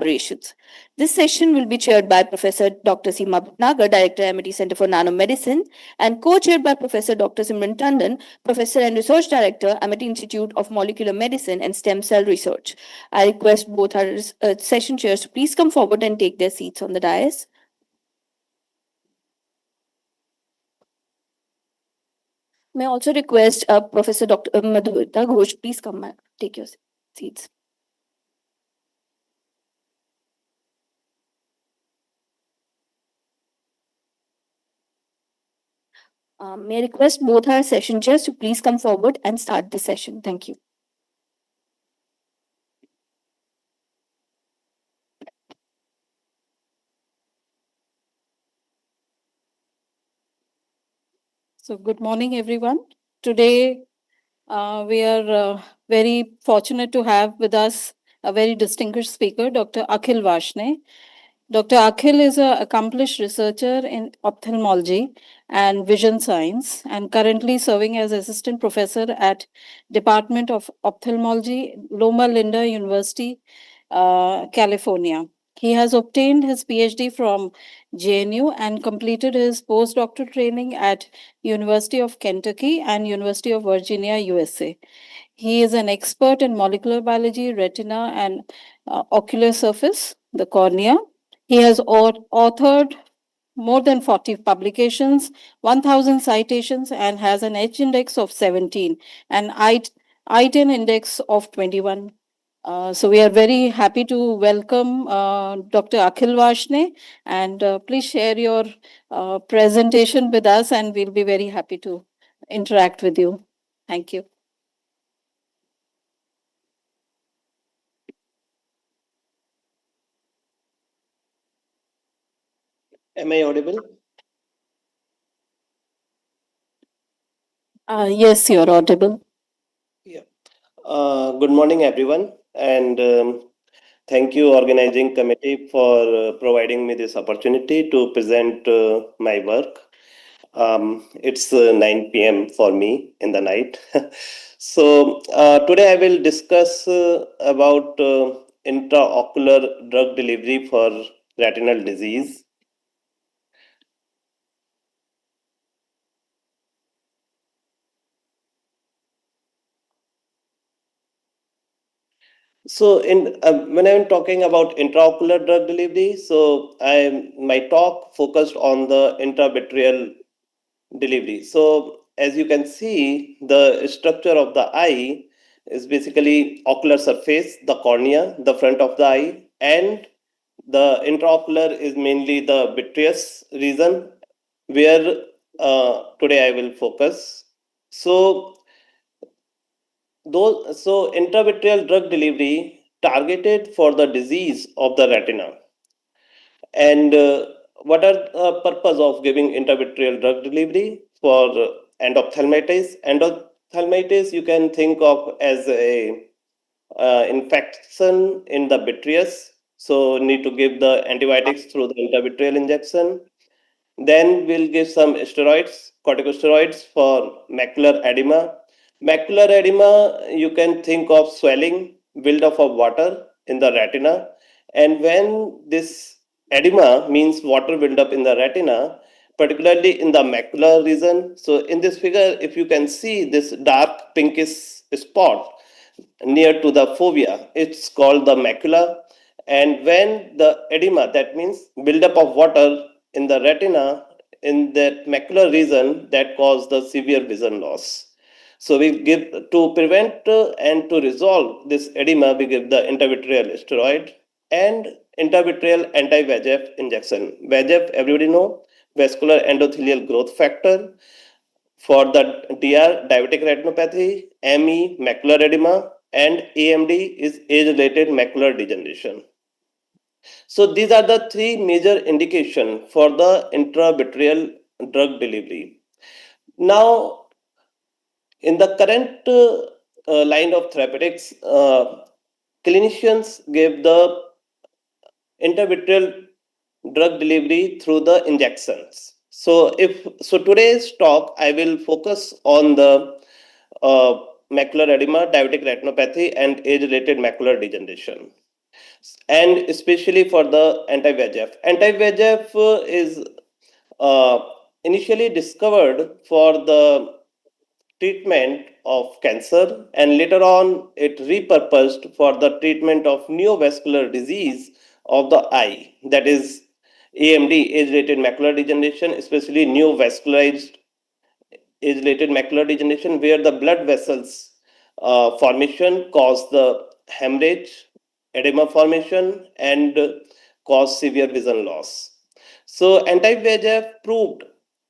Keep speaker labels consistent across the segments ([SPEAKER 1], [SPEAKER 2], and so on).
[SPEAKER 1] collaborations. This session will be chaired by Professor Dr. Seema Bhatnagar, Director, MIT Center for Nanomedicine, and co-chaired by Professor Dr. Simran Tandon, Professor and Research Director, MIT Institute of Molecular Medicine and Stem Cell Research. I request both our session chairs to please come forward and take their seats on the dais. May I also request Professor Dr. Madhurita Ghosh, please come and take your seats. May I request both our session chairs to please come forward and start the session. Thank you.
[SPEAKER 2] So good morning, everyone. Today, we are very fortunate to have with us a very distinguished speaker, Dr. Akhil Vashne. Dr. Akhil is an accomplished researcher in ophthalmology and vision science and currently serving as assistant professor at Department of Ophthalmology, Loma Linda University, California. He has obtained his PhD from JNU and completed his postdoctoral training at University of Kentucky and University of Virginia, USA. He is an expert in molecular biology, retina, and ocular surface, the cornea. He has authored more than 40 publications, 1,000 citations, and has an H index of 17 and I-10 index of 21. So we are very happy to welcome Dr. Akhil Vashne, and please share your presentation with us, and we'll be very happy to interact with you. Thank you.
[SPEAKER 3] Am I audible?
[SPEAKER 2] Yes, you're audible.
[SPEAKER 3] Yeah. Good morning, everyone, and thank you, organizing committee, for providing me this opportunity to present my work. It's 9 p.m. for me in the night. So today I will discuss about intraocular drug delivery for retinal disease. So, when I'm talking about intraocular drug delivery, so my talk focused on the intravitreal delivery. So, as you can see, the structure of the eye is basically ocular surface, the cornea, the front of the eye, and the intraocular is mainly the vitreous region, where today I will focus. So, intravitreal drug delivery targeted for the disease of the retina. And what are the purpose of giving intravitreal drug delivery for endophthalmitis? Endophthalmitis you can think of as a infection in the vitreous. So need to give the antibiotics through the intravitreal injection. Then we'll give some steroids, corticosteroids for macular edema. Macular edema, you can think of swelling, buildup of water in the retina. And when this edema means water buildup in the retina, particularly in the macular region. So in this figure, if you can see this dark pinkish spot near to the fovea, it's called the macula. And when the edema, that means buildup of water in the retina in that macular region, that cause the severe vision loss. So we give, to prevent and to resolve this edema, we give the intravitreal steroid and intravitreal anti-VEGF injection. VEGF, everybody know, vascular endothelial growth factor. For the DR, diabetic retinopathy, ME, macular edema, and AMD is age-related macular degeneration. So these are the three major indications for the intravitreal drug delivery. Now, in the current line of therapeutics, clinicians give the intravitreal drug delivery through the injections. So today's talk, I will focus on the macular edema, diabetic retinopathy, and age-related macular degeneration. and especially for the anti-VEGF. Anti-VEGF is uh, initially discovered for the treatment of cancer, and later on it repurposed for the treatment of neovascular disease of the eye, that is AMD, age-related macular degeneration, especially neovascularized age-related macular degeneration, where the blood vessels formation cause the hemorrhage, edema formation, and cause severe vision loss. So anti-VEGF proved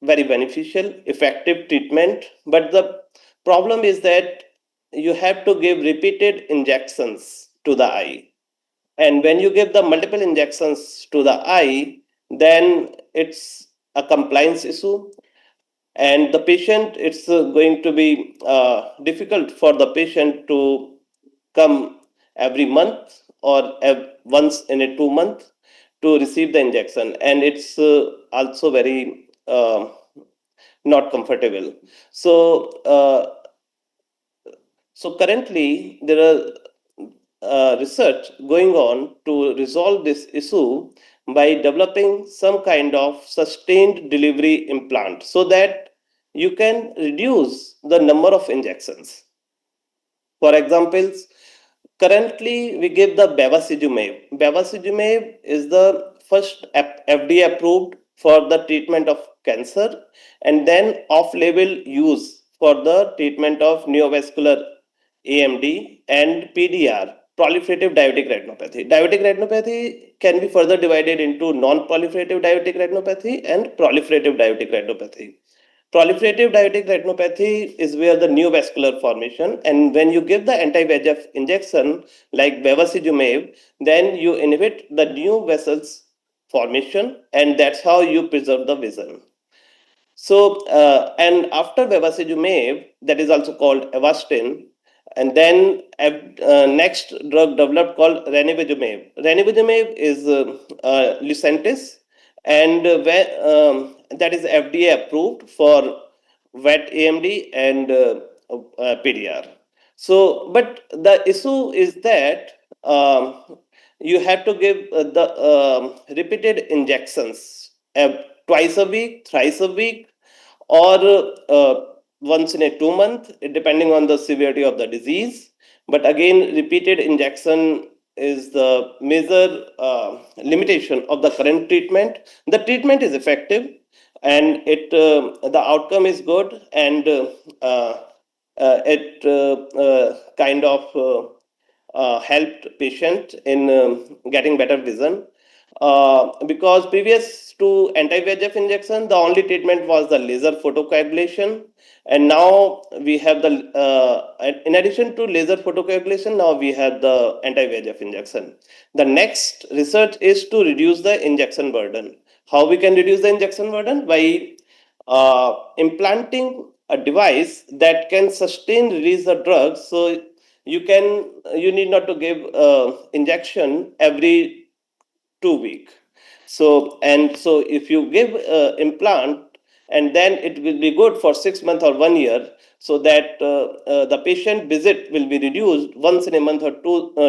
[SPEAKER 3] very beneficial, effective treatment, but the problem is that you have to give repeated injections to the eye. And when you give the multiple injections to the eye, then it's a compliance issue, and the patient, it's going to be difficult for the patient to come every month or once in a 2 month to receive the injection, and it's also very not comfortable. So uh, so currently there are research going on to resolve this issue by developing some kind of sustained delivery implant so that you can reduce the number of injections. For examples, currently we give the bevacizumab. Bevacizumab is the first FDA approved for the treatment of cancer, and then off-label use for the treatment of neovascular AMD and PDR, proliferative diabetic retinopathy. Diabetic retinopathy can be further divided into non-proliferative diabetic retinopathy and proliferative diabetic retinopathy. Proliferative diabetic retinopathy is where the new vascular formation, and when you give the anti-VEGF injection like bevacizumab, then you inhibit the new vessels formation, and that's how you preserve the vision. So, and after bevacizumab, that is also called Avastin, and then next drug developed called ranibizumab. Ranibizumab is Lucentis, and that is FDA approved for wet AMD and PDR. So, but the issue is that you have to give the repeated injections twice a week, thrice a week, or once in a 2 month, depending on the severity of the disease. But again, repeated injection is the major limitation of the current treatment. The treatment is effective, and it the outcome is good, and it kind of helped patient in getting better vision. Because previous to anti-VEGF injection, the only treatment was the laser photocoagulation, and now we have the in addition to laser photocoagulation, now we have the anti-VEGF injection. The next research is to reduce the injection burden. How we can reduce the injection burden? By implanting a device that can sustain release the drug, so you need not to give injection every 2 week. So if you give implant, and then it will be good for 6 months or 1 year, so that the patient visit will be reduced once in a month or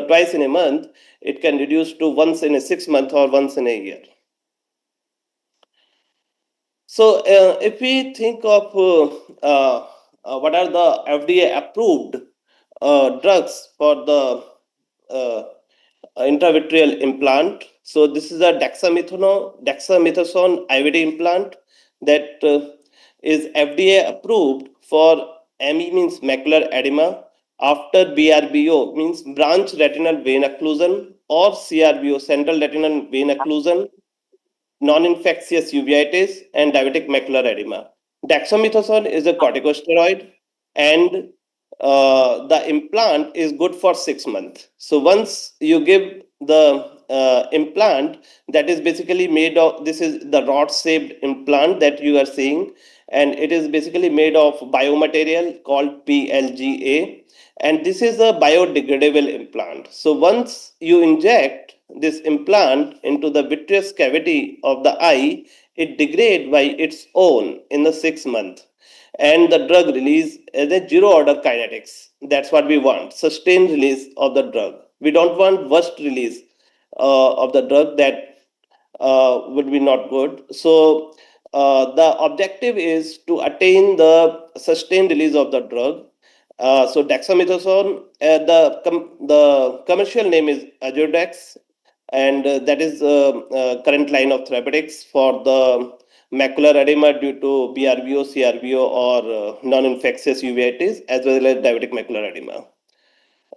[SPEAKER 3] twice in a month. It can reduce to once in a 6 month or once in a year. So, if we think of what are the FDA approved drugs for the uh, intravitreal implant, so this is a dexamethasone IVD implant that is FDA approved for ME, means macular edema, after BRBO, means branch retinal vein occlusion, or CRBO, central retinal vein occlusion, non-infectious uveitis, and diabetic macular edema. Dexamethasone is a corticosteroid, and the implant is good for 6 months. So once you give the implant, that is basically made of, this is the rod-shaped implant that you are seeing, and it is basically made of biomaterial called PLGA, and this is a biodegradable implant. So once you inject this implant into the vitreous cavity of the eye, it degrades by its own in the 6 month, and the drug release is a zero order kinetics. That's what we want, sustained release of the drug. We don't want burst release of the drug, that would be not good. So the objective is to attain the sustained release of the drug. So dexamethasone, the commercial name is Azodex, and that is current line of therapeutics for the macular edema due to BRVO, CRVO, or non-infectious uveitis, as well as diabetic macular edema.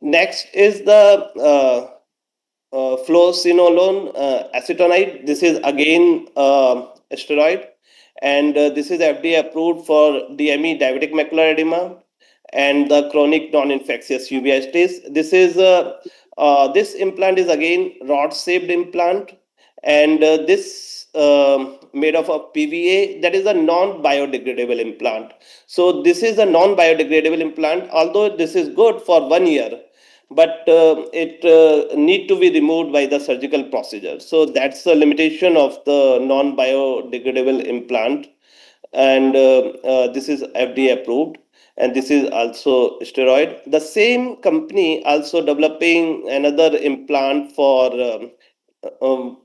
[SPEAKER 3] Next is the fluocinolone acetonide. This is again a steroid, and this is FDA approved for DME, diabetic macular edema, and the chronic non-infectious uveitis. This implant is again rod-shaped implant, and this made of a PVA, that is a non-biodegradable implant. So this is a non-biodegradable implant. Although this is good for 1 year, but it need to be removed by the surgical procedure. So that's the limitation of the non-biodegradable implant, and this is FDA approved, and this is also steroid. The same company also developing another implant for um,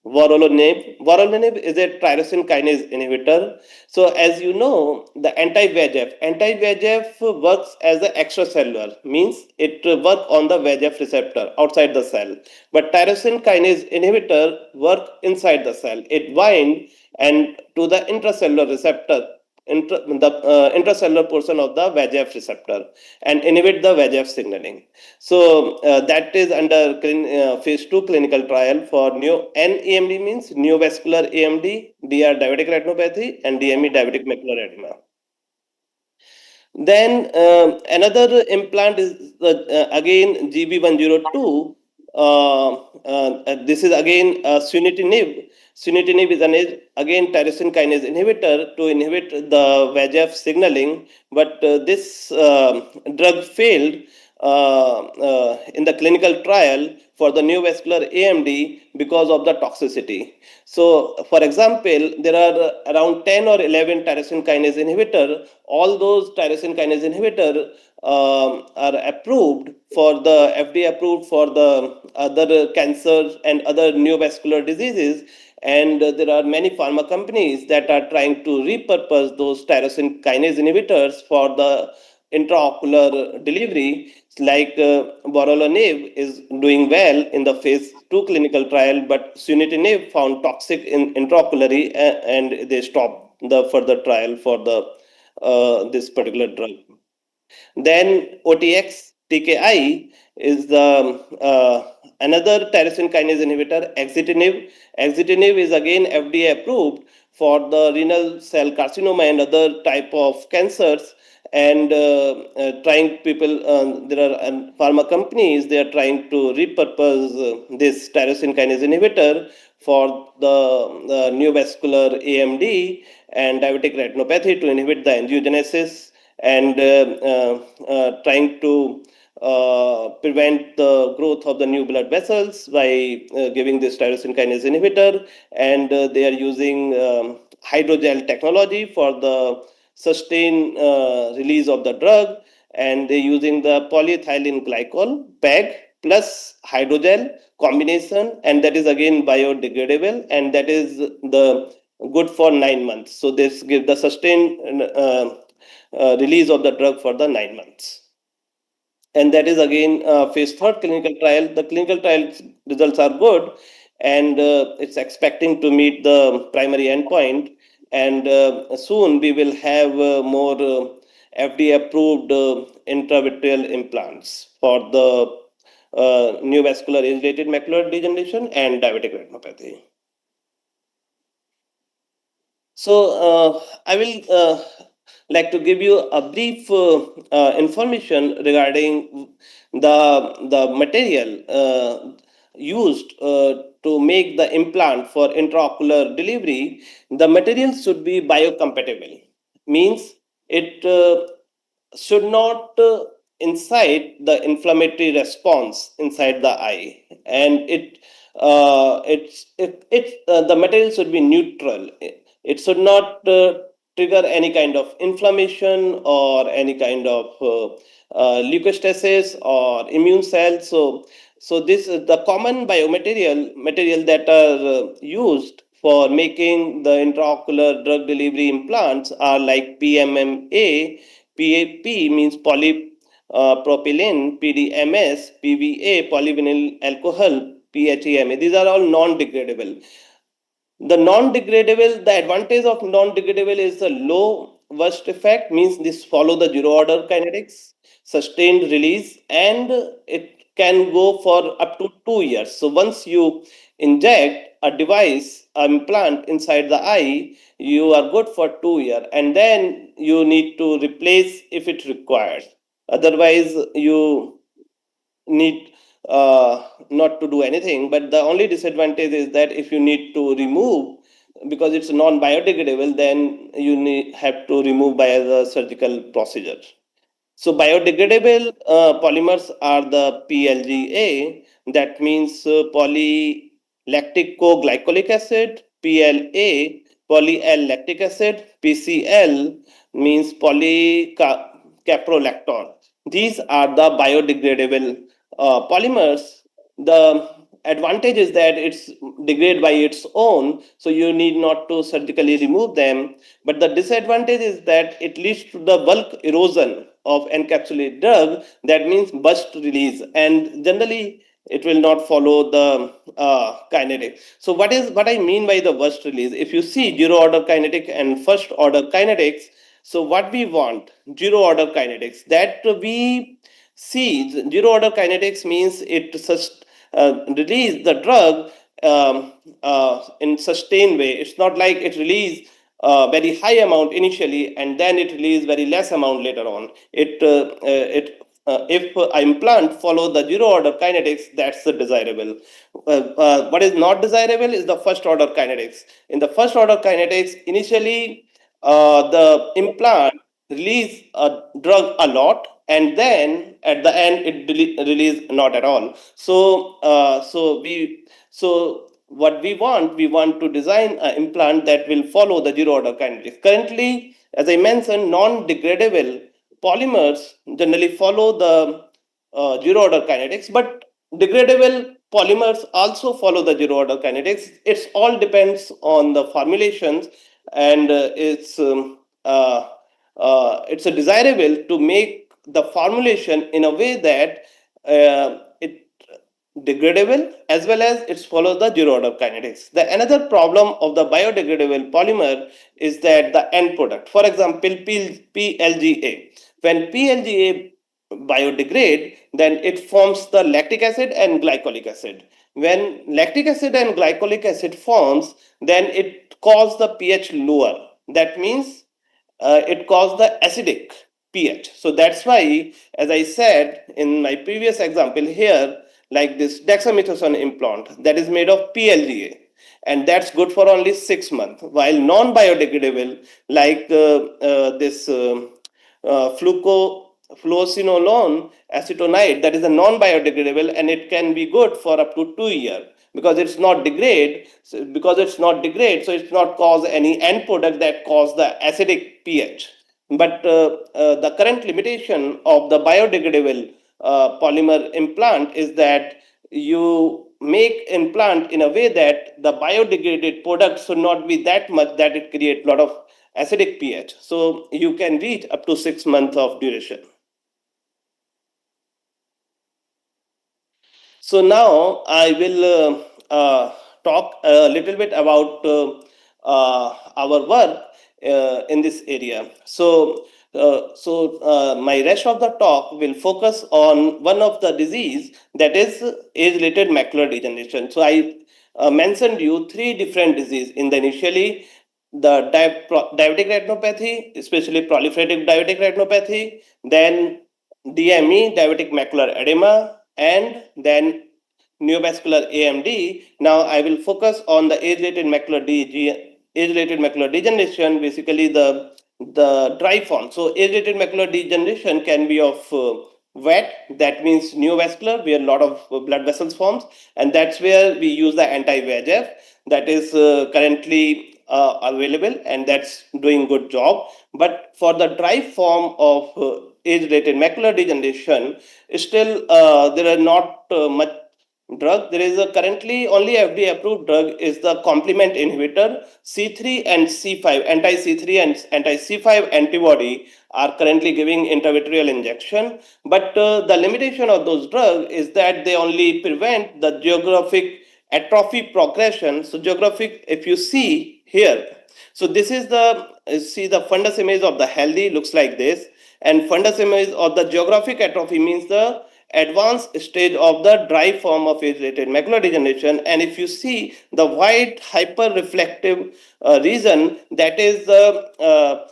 [SPEAKER 3] vorolanib. Vorolanib is a tyrosine kinase inhibitor. So as you know, the anti-VEGF works as an extracellular, means it work on the VEGF receptor outside the cell. But tyrosine kinase inhibitor work inside the cell. It bind and to the intracellular receptor, the intracellular portion of the VEGF receptor, and inhibit the VEGF signaling. So that is under phase 2 clinical trial for NAMD, means neovascular AMD, DR diabetic retinopathy, and DME diabetic macular edema. Then another implant is again GB102. This is again sunitinib. Sunitinib is again tyrosine kinase inhibitor to inhibit the VEGF signaling, but this drug failed in the clinical trial for the neovascular AMD because of the toxicity. So, for example, there are around 10 or 11 tyrosine kinase inhibitor. All those tyrosine kinase inhibitor are approved for the FDA approved for the other cancers and other neovascular diseases. And there are many pharma companies that are trying to repurpose those tyrosine kinase inhibitors for the intraocular delivery, like vorolanib is doing well in the phase 2 clinical trial, but sunitinib found toxic in intraoculary, and they stopped the further trial for the this particular drug. Then OTX TKI is the another tyrosine kinase inhibitor, exitinib. Exitinib is again FDA approved for the renal cell carcinoma and other type of cancers. And trying people, there are pharma companies, they are trying to repurpose this tyrosine kinase inhibitor for the neovascular AMD and diabetic retinopathy to inhibit the angiogenesis, and trying to prevent the growth of the new blood vessels by giving this tyrosine kinase inhibitor. And they are using hydrogel technology for the sustained release of the drug, and they're using the polyethylene glycol PEG plus hydrogel combination, and that is again biodegradable, and that is the good for 9 months. So this gives the sustained release of the drug for the 9 months. And that is again phase 3rd clinical trial. The clinical trial results are good, and it's expecting to meet the primary endpoint. And soon we will have more FDA approved intravitreal implants for the neovascular age-related macular degeneration and diabetic retinopathy. So I will like to give you a brief information regarding the material used to make the implant for intraocular delivery. The material should be biocompatible, means it should not incite the inflammatory response inside the eye, and the material should be neutral. It should not trigger any kind of inflammation or any kind of leukostasis or immune cells. So So this is the common material that are used for making the intraocular drug delivery implants are like PMMA, PAP means polypropylene, PDMS, PVA, polyvinyl alcohol, PHEMA. These are all non-degradable. The advantage of non-degradable is the low worst effect, means this follow the zero order kinetics, sustained release, and it can go for up to 2 years. So once you inject a device, an implant inside the eye, you are good for 2 years, and then you need to replace if it required. Otherwise, you need not to do anything. But the only disadvantage is that if you need to remove, because it's non-biodegradable, then you have to remove by the surgical procedure. So biodegradable polymers are the PLGA, that means polylactic co-glycolic acid, PLA, polyl-lactic acid, PCL means polycaprolactone. These are the biodegradable polymers. The advantage is that it's degrade by its own, so you need not to surgically remove them. But the disadvantage is that it leads to the bulk erosion of encapsulated drug, that means burst release, and generally it will not follow the kinetic. So what I mean by the burst release? If you see zero order kinetic and first order kinetics, so what we want, zero order kinetics, that we see zero order kinetics means it just release the drug in sustained way. It's not like it release very high amount initially and then it release very less amount later on. If an implant follow the zero order kinetics, that's the desirable. What is not desirable is the first order kinetics. In the first order kinetics, initially the implant release a drug a lot, and then at the end it release not at all. So what we want to design an implant that will follow the zero order kinetics. Currently, as I mentioned, non-degradable polymers generally follow the zero order kinetics, but degradable polymers also follow the zero order kinetics. It's all depends on the formulations, and it's a desirable to make the formulation in a way that it degradable as well as it follows the zero order kinetics. The another problem of the biodegradable polymer is that the end product, for example, PLGA. When PLGA biodegrade, then it forms the lactic acid and glycolic acid. When lactic acid and glycolic acid forms, then it causes the pH lower. That means it causes the acidic pH. So that's why, as I said in my previous example here, like this dexamethasone implant that is made of PLGA, and that's good for only 6 months, while non-biodegradable like this fluocinolone acetonide, that is a non-biodegradable, and it can be good for up to 2 years because it's not degrade. So it's not cause any end product that cause the acidic pH. But the current limitation of the biodegradable polymer implant is that you make implant in a way that the biodegraded product should not be that much that it create a lot of acidic pH. So you can reach up to 6 months of duration. So now I will talk a little bit about our work in this area. My rest of the talk will focus on one of the disease, that is age-related macular degeneration. So I mentioned you three different disease in the initially, the diabetic retinopathy, especially proliferative diabetic retinopathy, then DME, diabetic macular edema, and then neovascular AMD. Now I will focus on the age-related macular degeneration, basically the dry form. So age-related macular degeneration can be of wet, that means neovascular, where a lot of blood vessels forms, and that's where we use the anti-VEGF that is currently available, and that's doing good job. But for the dry form of age-related macular degeneration, still there are not much drug. There is a currently only FDA approved drug is the complement inhibitor C3 and C5, anti C3 and anti C5 antibody are currently giving intravitreal injection. But the limitation of those drugs is that they only prevent the geographic atrophy progression. So geographic, if you see here, so this is the see the fundus image of the healthy looks like this, and fundus image of the geographic atrophy means the advanced stage of the dry form of age-related macular degeneration. And if you see the white hyper-reflective region, that is that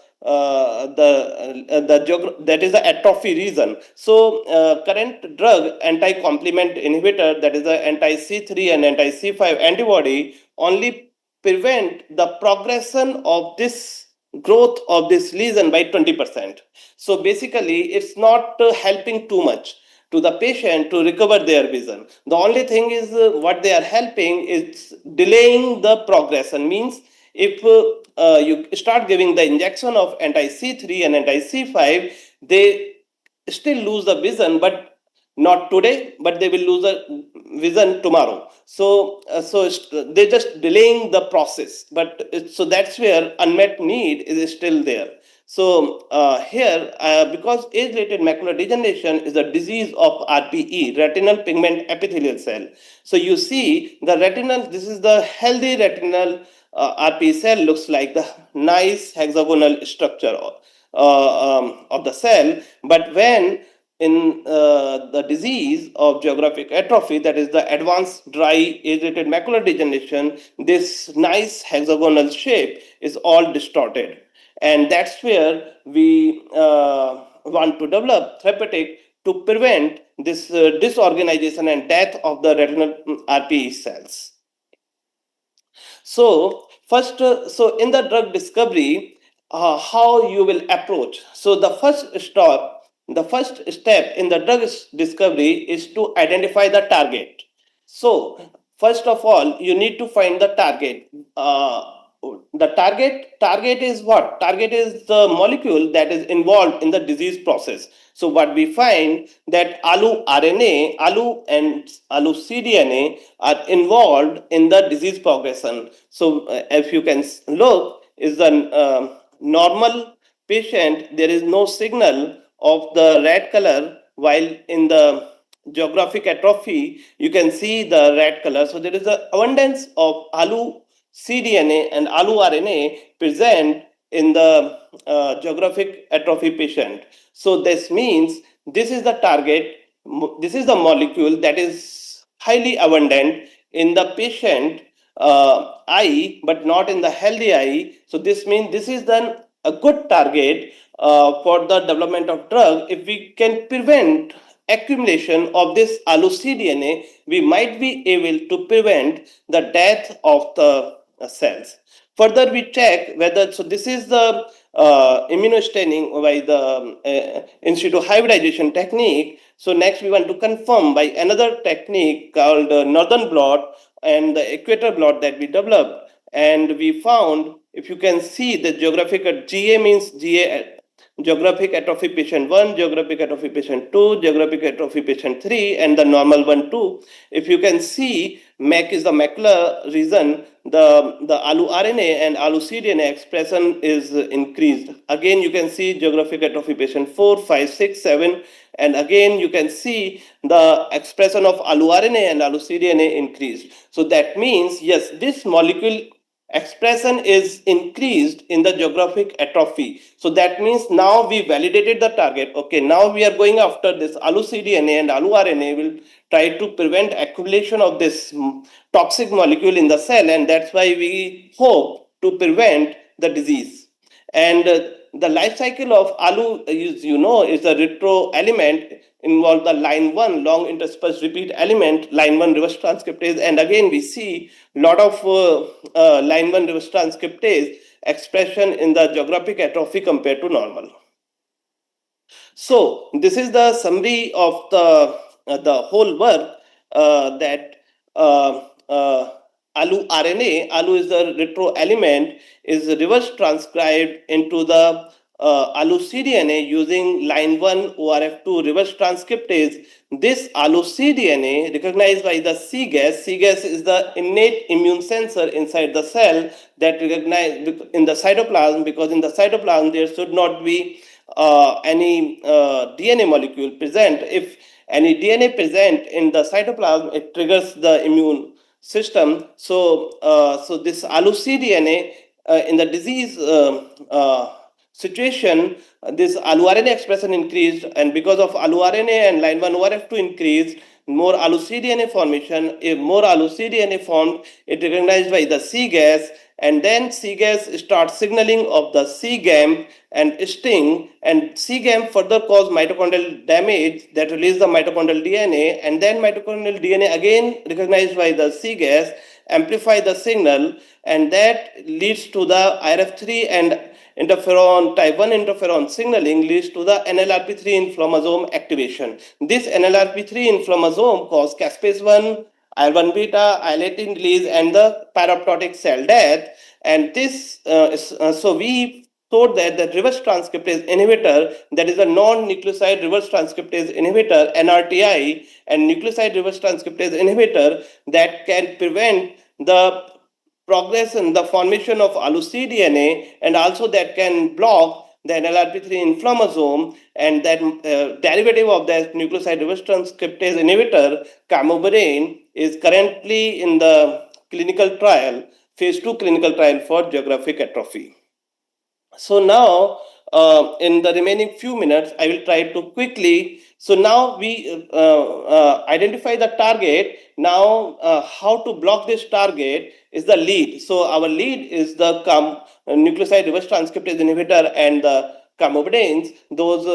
[SPEAKER 3] is the atrophy region. So current drug anti-complement inhibitor, that is the anti-C3 and anti-C5 antibody, only prevent the progression of this growth of this lesion by 20%. So basically, it's not helping too much to the patient to recover their vision. The only thing is what they are helping is delaying the progression. Means if you start giving the injection of anti C3 and anti C5, they still lose the vision, but not today, but they will lose the vision tomorrow. So they're just delaying the process, but so that's where unmet need is still there. So here, because age-related macular degeneration is a disease of RPE, retinal pigment epithelial cell. So you see the retinal, this is the healthy retinal RPE cell, looks like the nice hexagonal structure of the cell. But when in the disease of geographic atrophy, that is the advanced dry age-related macular degeneration, this nice hexagonal shape is all distorted. And that's where we want to develop therapeutic to prevent this disorganization and death of the retinal RPE cells. So first, so in the drug discovery, how you will approach. So the first step in the drug discovery is to identify the target. So first of all, you need to find the target. The target is what? Target is the molecule that is involved in the disease process. So what we find that ALU and ALU cDNA are involved in the disease progression. So if you can look, is the normal patient, there is no signal of the red color, while in the geographic atrophy you can see the red color. So there is an abundance of ALU cDNA and ALU RNA present in the geographic atrophy patient. So this means this is the target, this is the molecule that is highly abundant in the patient eye, but not in the healthy eye. So this means this is then a good target for the development of drug. If we can prevent accumulation of this ALU cDNA, we might be able to prevent the death of the cells. Further, we check whether, so this is the immunostaining by the in situ hybridization technique. So next we want to confirm by another technique called northern blot and the equator blot that we developed. And we found, if you can see, the geographic GA means geographic atrophy patient 1, geographic atrophy patient 2, geographic atrophy patient 3, and the normal one 2. If you can see, MEC is the macular region, the ALU RNA and ALU cDNA expression is increased. Again, you can see geographic atrophy patient 4, 5, 6, 7, and again you can see the expression of ALU RNA and ALU cDNA increased. So that means, yes, this molecule expression is increased in the geographic atrophy. So that means now we validated the target. Okay, now we are going after this ALU cDNA and ALU RNA will try to prevent accumulation of this toxic molecule in the cell, and that's why we hope to prevent the disease. And the life cycle of ALU, is, you know, is a retro element involve the line 1 long interspersed repeat element, line 1 reverse transcriptase, and again we see lot of line 1 reverse transcriptase expression in the geographic atrophy compared to normal. So this is the summary of the whole work that ALU RNA, ALU is the retro element, is reverse transcribed into the ALU-cDNA using line 1 ORF2 reverse transcriptase. This ALU-cDNA recognized by the CGAS. CGAS is the innate immune sensor inside the cell that recognize in the cytoplasm, because in the cytoplasm there should not be any DNA molecule present. If any DNA present in the cytoplasm, it triggers the immune system. So this ALU-cDNA in the disease situation, this ALU-RNA expression increased, and because of ALU-RNA and line 1 ORF2 increased, more ALU-cDNA formation. If more ALU-cDNA formed, it recognized by the CGAS, and then CGAS starts signaling of the CGAM and STING, and CGAM further cause mitochondrial damage that release the mitochondrial DNA, and then mitochondrial DNA again recognized by the CGAS amplify the signal, and that leads to the IRF3 and interferon type 1 interferon signaling leads to the NLRP3 inflammasome activation. This NLRP3 inflammasome causes caspase 1, IL-1 beta, IL-18 release, and the pyroptotic cell death. And this, so we showed that the reverse transcriptase inhibitor, that is a non-nucleoside reverse transcriptase inhibitor, NRTI, and nucleoside reverse transcriptase inhibitor that can prevent the progress in the formation of ALU-cDNA, and also that can block the NLRP3 inflammasome, and that derivative of that nucleoside reverse transcriptase inhibitor, camobrain, is currently in the clinical trial, phase 2 clinical trial for geographic atrophy. So now, in the remaining few minutes, I will try to quickly. So now we identify the target. Now, how to block this target is the lead. So our lead is the nucleoside reverse transcriptase inhibitor and the camobrains. Those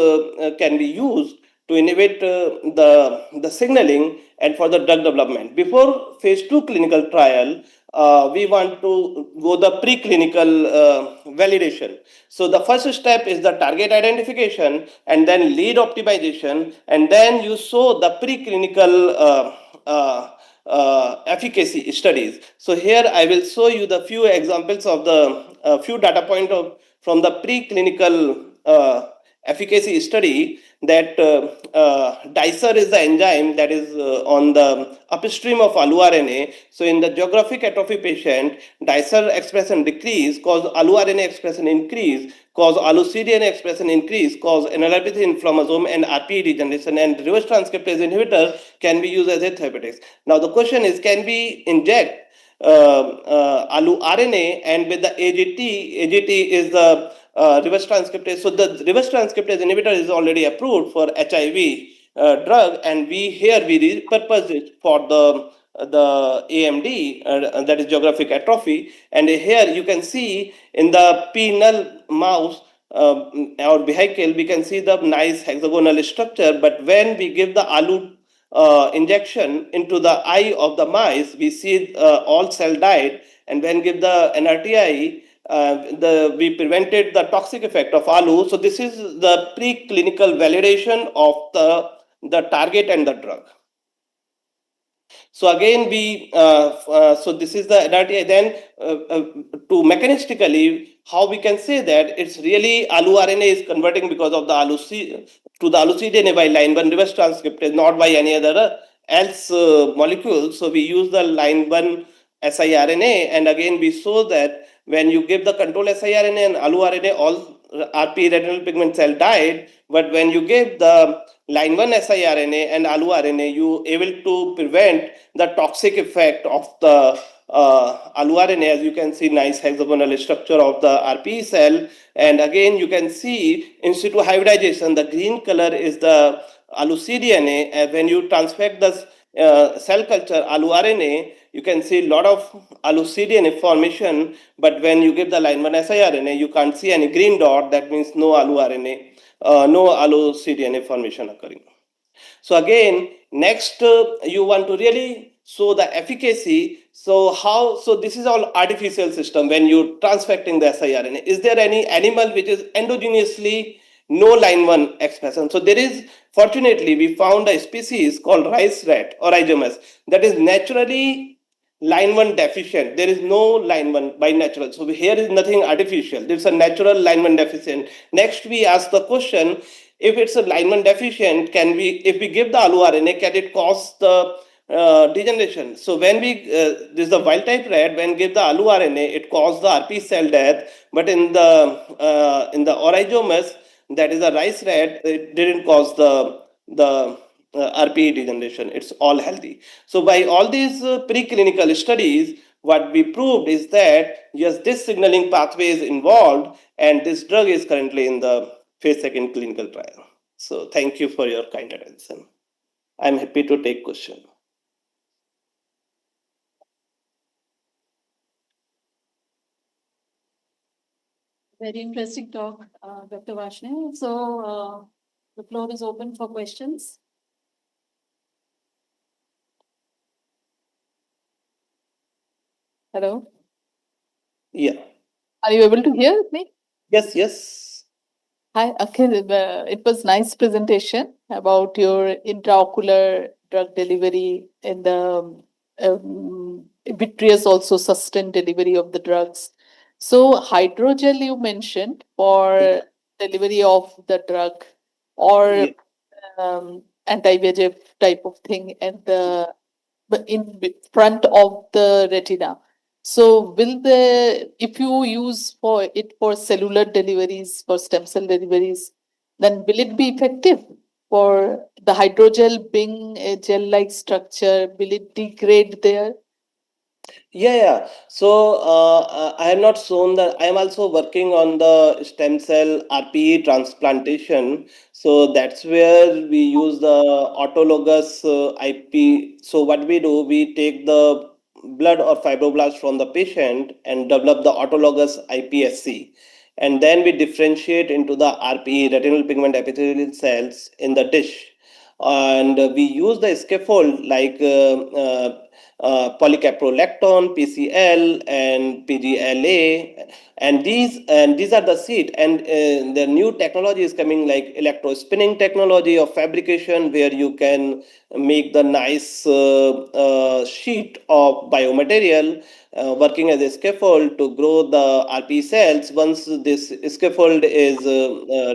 [SPEAKER 3] can be used to inhibit the signaling and for the drug development. Before phase 2 clinical trial, we want to go the preclinical validation. So the first step is the target identification, and then lead optimization, and then you show the preclinical efficacy studies. So here I will show you the few examples of the few data point from the preclinical efficacy study, that dicer is the enzyme that is on the upstream of ALU-RNA. So in the geographic atrophy patient, dicer expression decrease, cause ALU-RNA expression increase, cause ALU-cDNA expression increase, cause NLRP3 inflammasome and RPE degeneration, and reverse transcriptase inhibitor can be used as a therapeutics. Now the question is, can we inject ALU-RNA and with the AGT? AGT is the reverse transcriptase. So the reverse transcriptase inhibitor is already approved for HIV drug, and we repurpose it for the AMD, that is geographic atrophy. And here you can see in the penile mouse or vehicle, we can see the nice hexagonal structure. But when we give the ALU injection into the eye of the mice, we see all cell died. And when give the NRTI, we prevented the toxic effect of ALU. So this is the preclinical validation of the target and the drug. So again, so this is the NRTI. Then to mechanistically, how we can say that it's really ALU-RNA is converting because of the ALU-cDNA by line 1 reverse transcriptase, not by any other else molecule. So we use the line 1 siRNA, and again we show that when you give the control siRNA and ALU-RNA, all RP retinal pigment cell died. But when you give the line 1 siRNA and ALU-RNA, you able to prevent the toxic effect of the ALU-RNA. As you can see, nice hexagonal structure of the RPE cell. And again, you can see in situ hybridization, the green color is the ALU-cDNA. And when you transfect the cell culture ALU-RNA, you can see a lot of ALU-cDNA formation. But when you give the line 1 siRNA, you can't see any green dot. That means no ALU-RNA, no ALU-cDNA formation occurring. So again, next you want to really show the efficacy. So this is all artificial system when you transfecting the siRNA. Is there any animal which is endogenously no line 1 expression? So there is, fortunately, we found a species called rice rat or Rhizomus that is naturally line 1 deficient. There is no line 1 by natural. So here is nothing artificial. There's a natural line 1 deficient. Next, we ask the question, if it's a line 1 deficient, can we, if we give the alu RNA, can it cause the degeneration? So when we, this is the wild type rat, when give the alu RNA, it caused the RP cell death, but in the origomus, that is the rice rat, it didn't cause the RPE degeneration. It's all healthy. So by all these preclinical studies, what we proved is that yes, this signaling pathway is involved, and this drug is currently in the phase 2 clinical trial. So thank you for your kind attention. I'm happy to take question.
[SPEAKER 2] Very interesting talk, Dr. Vashne. So the floor is open for questions. Hello,
[SPEAKER 3] Yeah.
[SPEAKER 2] are you able to hear me?
[SPEAKER 3] Yes. Yes.
[SPEAKER 2] Hi, Akhil. It was nice presentation about your intraocular drug delivery in the vitreous, also sustained delivery of the drugs. So hydrogel you mentioned for delivery of the drug or
[SPEAKER 3] Yeah.
[SPEAKER 2] anti-VEGF type of thing and the front of the retina. So will the, if you use for it for cellular deliveries, for stem cell deliveries, then will it be effective for the hydrogel being a gel-like structure? Will it degrade there?
[SPEAKER 3] Yeah. So I have not shown that. I am also working on the stem cell RPE transplantation. So that's where we use the autologous IP. So what we do, we take the blood or fibroblast from the patient and develop the autologous iPSC. And then we differentiate into the RPE, retinal pigment epithelial cells, in the dish. And we use the scaffold like polycaprolactone, PCL, and PGLA, and these are the seed. And the new technology is coming like electrospinning technology of fabrication, where you can make the nice sheet of biomaterial working as a scaffold to grow the RP cells. Once this scaffold is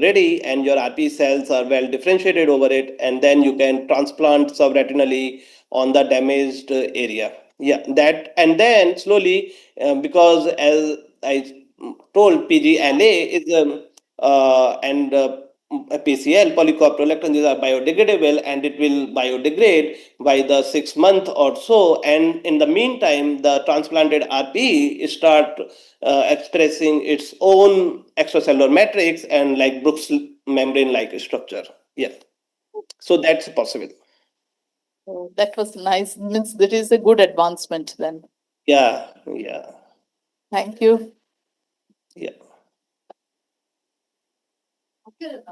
[SPEAKER 3] ready and your RP cells are well differentiated over it, and then you can transplant subretinally on the damaged area. Yeah, that, and then slowly, because as I told, PGLA is and PCL, polycoprolactone, these are biodegradable, and it will biodegrade by the 6 month or so. And in the meantime, the transplanted RP start expressing its own extracellular matrix and like Brooks membrane like structure. Yeah, so that's possible.
[SPEAKER 2] Oh, that was nice. Means that is a good advancement then.
[SPEAKER 3] Yeah. Yeah.
[SPEAKER 2] Thank you.
[SPEAKER 3] Yeah.
[SPEAKER 2] Okay.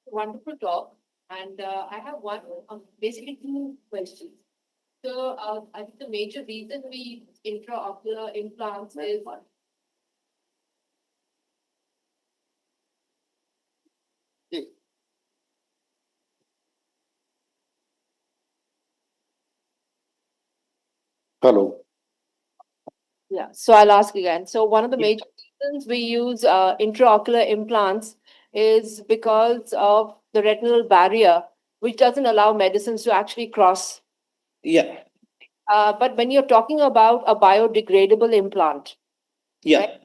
[SPEAKER 2] Wonderful talk. And I have basically two questions. So I think the major reason we intraocular implants is
[SPEAKER 4] Hello.
[SPEAKER 1] Yeah, so I'll ask again. So one of the
[SPEAKER 3] Yeah.
[SPEAKER 1] major reasons we use intraocular implants is because of the retinal barrier, which doesn't allow medicines to actually cross.
[SPEAKER 3] Yeah.
[SPEAKER 1] But when you're talking about a biodegradable implant,
[SPEAKER 3] Yeah.
[SPEAKER 1] right,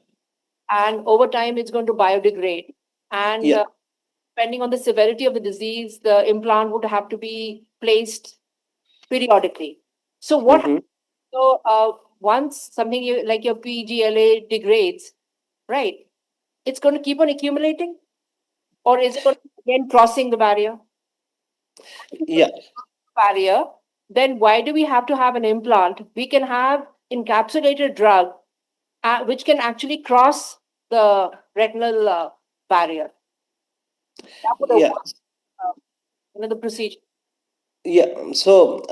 [SPEAKER 1] and over time it's going to biodegrade, and
[SPEAKER 3] Yeah.
[SPEAKER 1] depending on the severity of the disease, the implant would have to be placed periodically. So what?
[SPEAKER 3] Mm-hmm.
[SPEAKER 1] So once something like your PGLA degrades, right? It's going to keep on accumulating, or is it going to be again crossing the barrier?
[SPEAKER 3] Yeah.
[SPEAKER 1] Barrier, then why do we have to have an implant? We can have encapsulated drug, which can actually cross the retinal barrier. That would
[SPEAKER 3] Yeah.
[SPEAKER 1] avoid the procedure.
[SPEAKER 3] Yeah, so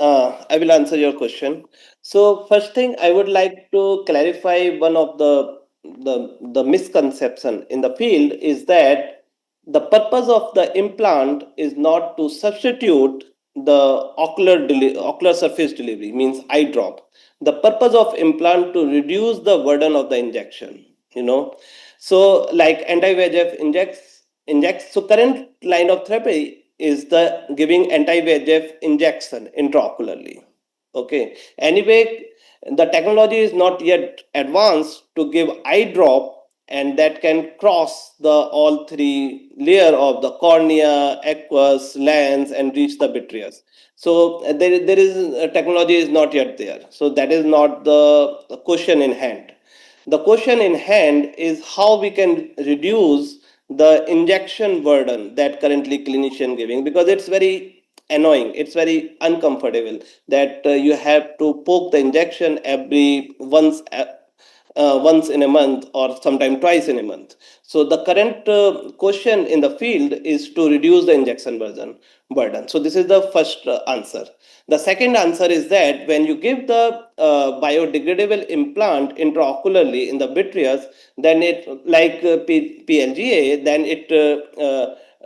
[SPEAKER 3] I will answer your question. So first thing, I would like to clarify one of the misconception in the field is that the purpose of the implant is not to substitute the ocular surface delivery, means eye drop. The purpose of implant to reduce the burden of the injection, you know. So like anti-VEGF injects. So current line of therapy is the giving anti-VEGF injection intraocularly. Okay. Anyway, the technology is not yet advanced to give eye drop, and that can cross the all three layer of the cornea, aqueous, lens, and reach the vitreous. So there is technology is not yet there. So that is not the question in hand. The question in hand is how we can reduce the injection burden that currently clinician giving, because it's very annoying, it's very uncomfortable that you have to poke the injection every once in a month or sometime twice in a month. So the current question in the field is to reduce the injection burden. So this is the first answer. The second answer is that when you give the biodegradable implant intraocularly in the vitreous, then it like PLGA, then it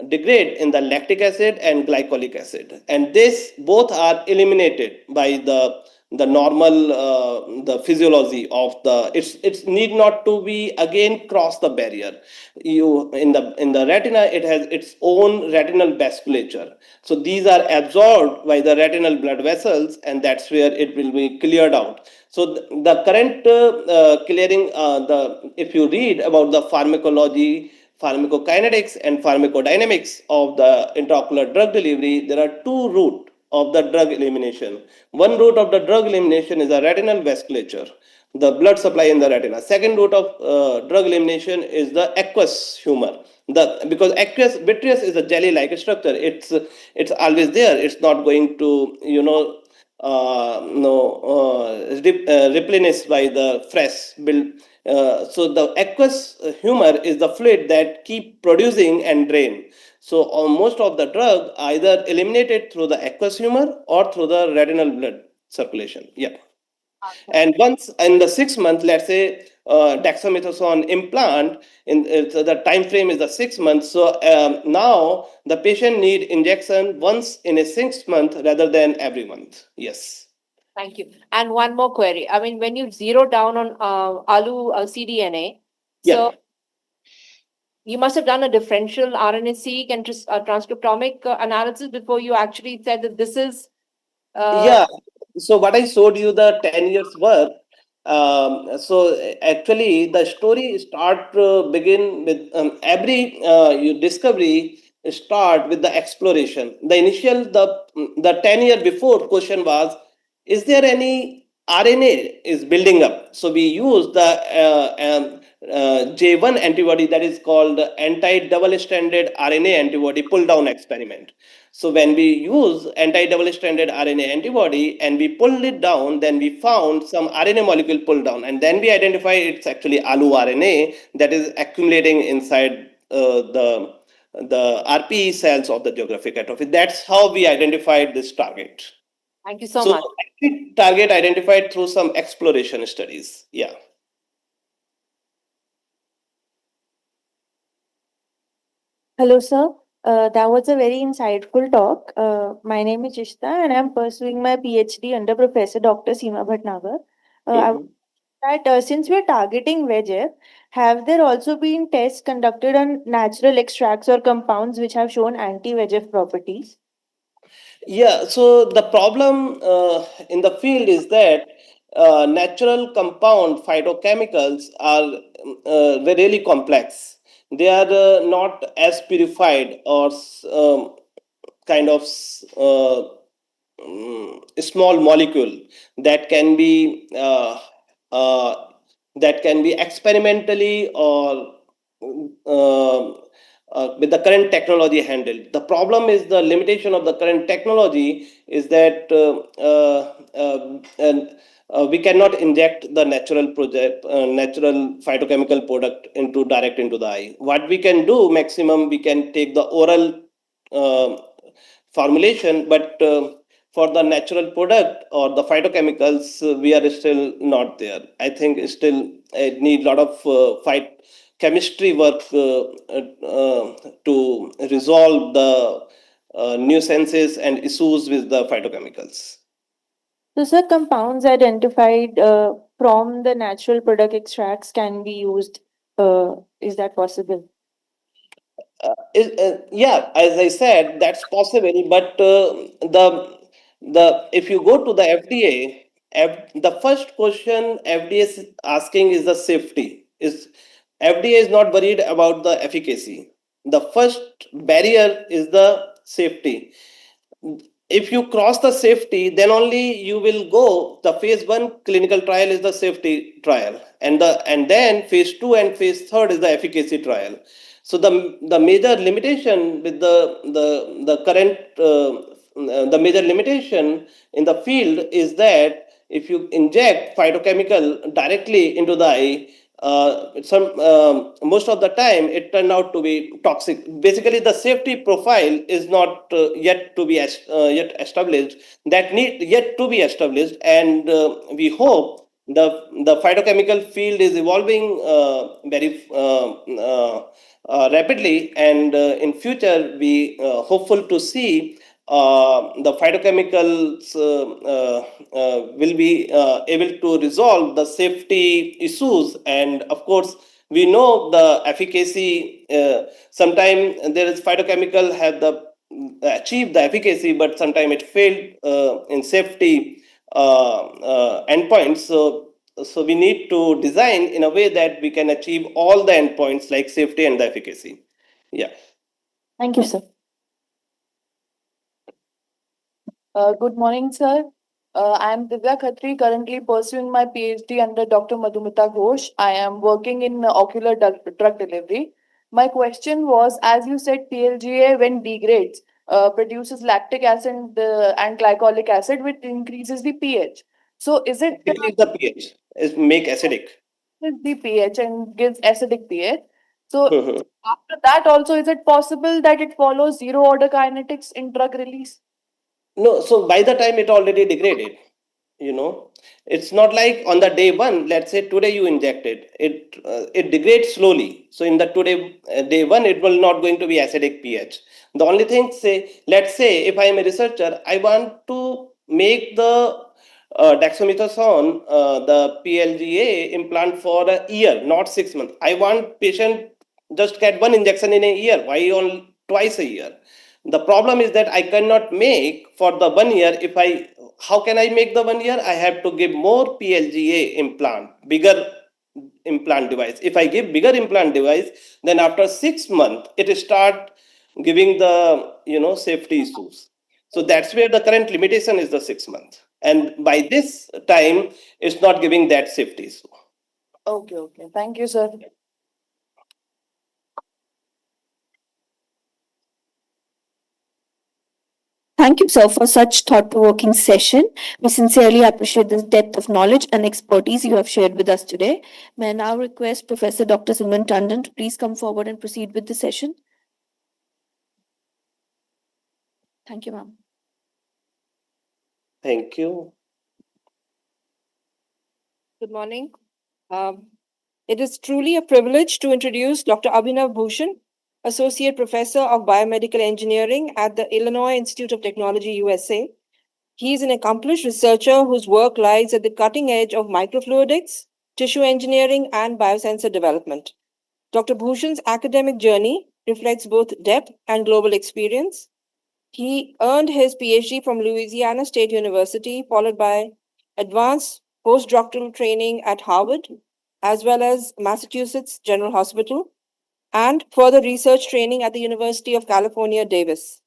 [SPEAKER 3] degrade in the lactic acid and glycolic acid, and this both are eliminated by the normal the physiology of the it's need not to be again cross the barrier. You in the retina, it has its own retinal vasculature, so these are absorbed by the retinal blood vessels, and that's where it will be cleared out. So the current clearing the if you read about the pharmacology, pharmacokinetics, and pharmacodynamics of the intraocular drug delivery, there are two routes of the drug elimination. One route of the drug elimination is the retinal vasculature, the blood supply in the retina. Second route of drug elimination is the aqueous humor. Because aqueous vitreous is a jelly-like structure, it's always there. It's not going to replenished by the fresh build. So the aqueous humor is the fluid that keep producing and drain. So most of the drug either eliminated through the aqueous humor or through the retinal blood circulation. Yeah. And once in the 6 month, let's say dexamethasone implant, so the time frame is the 6 months. So now the patient need injection once in a 6 month rather than every month. Yes.
[SPEAKER 4] Thank you. And one more query. I mean, when you zero down on ALU cDNA,
[SPEAKER 3] Yeah.
[SPEAKER 4] so you must have done a differential RNA-seq and transcriptomic analysis before you actually said that this is.
[SPEAKER 3] Yeah. So what I showed you the 10 years work. So actually the story start begin with every you discovery start with the exploration. The initial the 10 year before question was, is there any RNA is building up? So we use the J1 antibody, that is called anti-double stranded RNA antibody pull down experiment. So when we use anti-double stranded RNA antibody and we pulled it down, then we found some RNA molecule pull down, and then we identify it's actually ALU RNA that is accumulating inside the RPE cells of the geographic atrophy. That's how we identified this target.
[SPEAKER 4] Thank you so
[SPEAKER 3] So
[SPEAKER 4] much.
[SPEAKER 3] target identified through some exploration studies. Yeah.
[SPEAKER 5] Hello, sir. That was a very insightful talk. My name is Ishta, and I'm pursuing my PhD under Professor Dr. Seema Bhatnagar. I would that since we're targeting VEGF, have there also been tests conducted on natural extracts or compounds which have shown anti-VEGF properties?
[SPEAKER 3] Yeah, so the problem in the field is that natural compound phytochemicals are really complex. They are not as purified or kind of small molecule that can be experimentally or with the current technology handled. The problem is the limitation of the current technology is that we cannot inject the natural phytochemical product direct into the eye. What we can do maximum, we can take the oral uh, formulation, but for the natural product or the phytochemicals, we are still not there. I think still need a lot of chemistry work to resolve the nuisances and issues with the phytochemicals.
[SPEAKER 5] So, sir, compounds identified from the natural product extracts can be used. Is that possible?
[SPEAKER 3] Yeah, as I said, that's possible. But the if you go to the FDA, the first question FDA is asking is the safety. Is FDA is not worried about the efficacy. The first barrier is the safety. If you cross the safety, then only you will go. The phase 1 clinical trial is the safety trial, and then phase 2 and phase 3 is the efficacy trial. So the major limitation with the current the major limitation in the field is that if you inject phytochemical directly into the eye, some most of the time it turned out to be toxic. Basically, the safety profile is not yet to be yet established. That need yet to be established, and we hope the phytochemical field is evolving very rapidly, and in future we hopeful to see the phytochemicals will be able to resolve the safety issues. And of course, we know the efficacy. Sometimes there is phytochemical have the achieve the efficacy, but sometimes it failed in safety endpoints. So we need to design in a way that we can achieve all the endpoints like safety and the efficacy. Yeah.
[SPEAKER 5] Thank you, sir.
[SPEAKER 6] Good morning, sir. I am Divya Khatri, currently pursuing my PhD under Dr. Madhumita Ghosh. I am working in ocular drug delivery. My question was, as you said, PLGA when degrades produces lactic acid and glycolic acid, which increases the pH. So, is it
[SPEAKER 3] Decrease the pH is make acidic.
[SPEAKER 6] the pH and gives acidic pH? So,
[SPEAKER 3] Mhm.
[SPEAKER 6] after that, also, is it possible that it follows zero order kinetics in drug release?
[SPEAKER 3] No, so by the time it already degraded, you know, it's not like on the day one. Let's say today you injected it, it degrades slowly. So in the today day one, it will not going to be acidic pH. The only thing, say, let's say if I am a researcher, I want to make the dexamethasone, the PLGA implant for a year, not 6 months. I want patient just get one injection in a year. Why on twice a year? The problem is that I cannot make for the 1 year. If I, how can I make the 1 year? I have to give more PLGA implant, bigger implant device. If I give bigger implant device, then after 6 months, it start giving the safety issues. So that's where the current limitation is the 6 months. And by this time, it's not giving that safety issue.
[SPEAKER 6] Okay, okay. Thank you, sir.
[SPEAKER 1] Thank you, sir, for such thought-provoking session. We sincerely appreciate the depth of knowledge and expertise you have shared with us today. May I now request Professor Dr. Simran Tandon to please come forward and proceed with the session. Thank you, ma'am.
[SPEAKER 3] Thank you.
[SPEAKER 4] Good morning. It is truly a privilege to introduce Dr. Abhinav Bhushan, Associate Professor of Biomedical Engineering at the Illinois Institute of Technology, USA. He is an accomplished researcher whose work lies at the cutting edge of microfluidics, tissue engineering, and biosensor development. Dr. Bhushan's academic journey reflects both depth and global experience. He earned his PhD from Louisiana State University, followed by advanced postdoctoral training at Harvard, as well as Massachusetts General Hospital, and further research training at the University of California, Davis.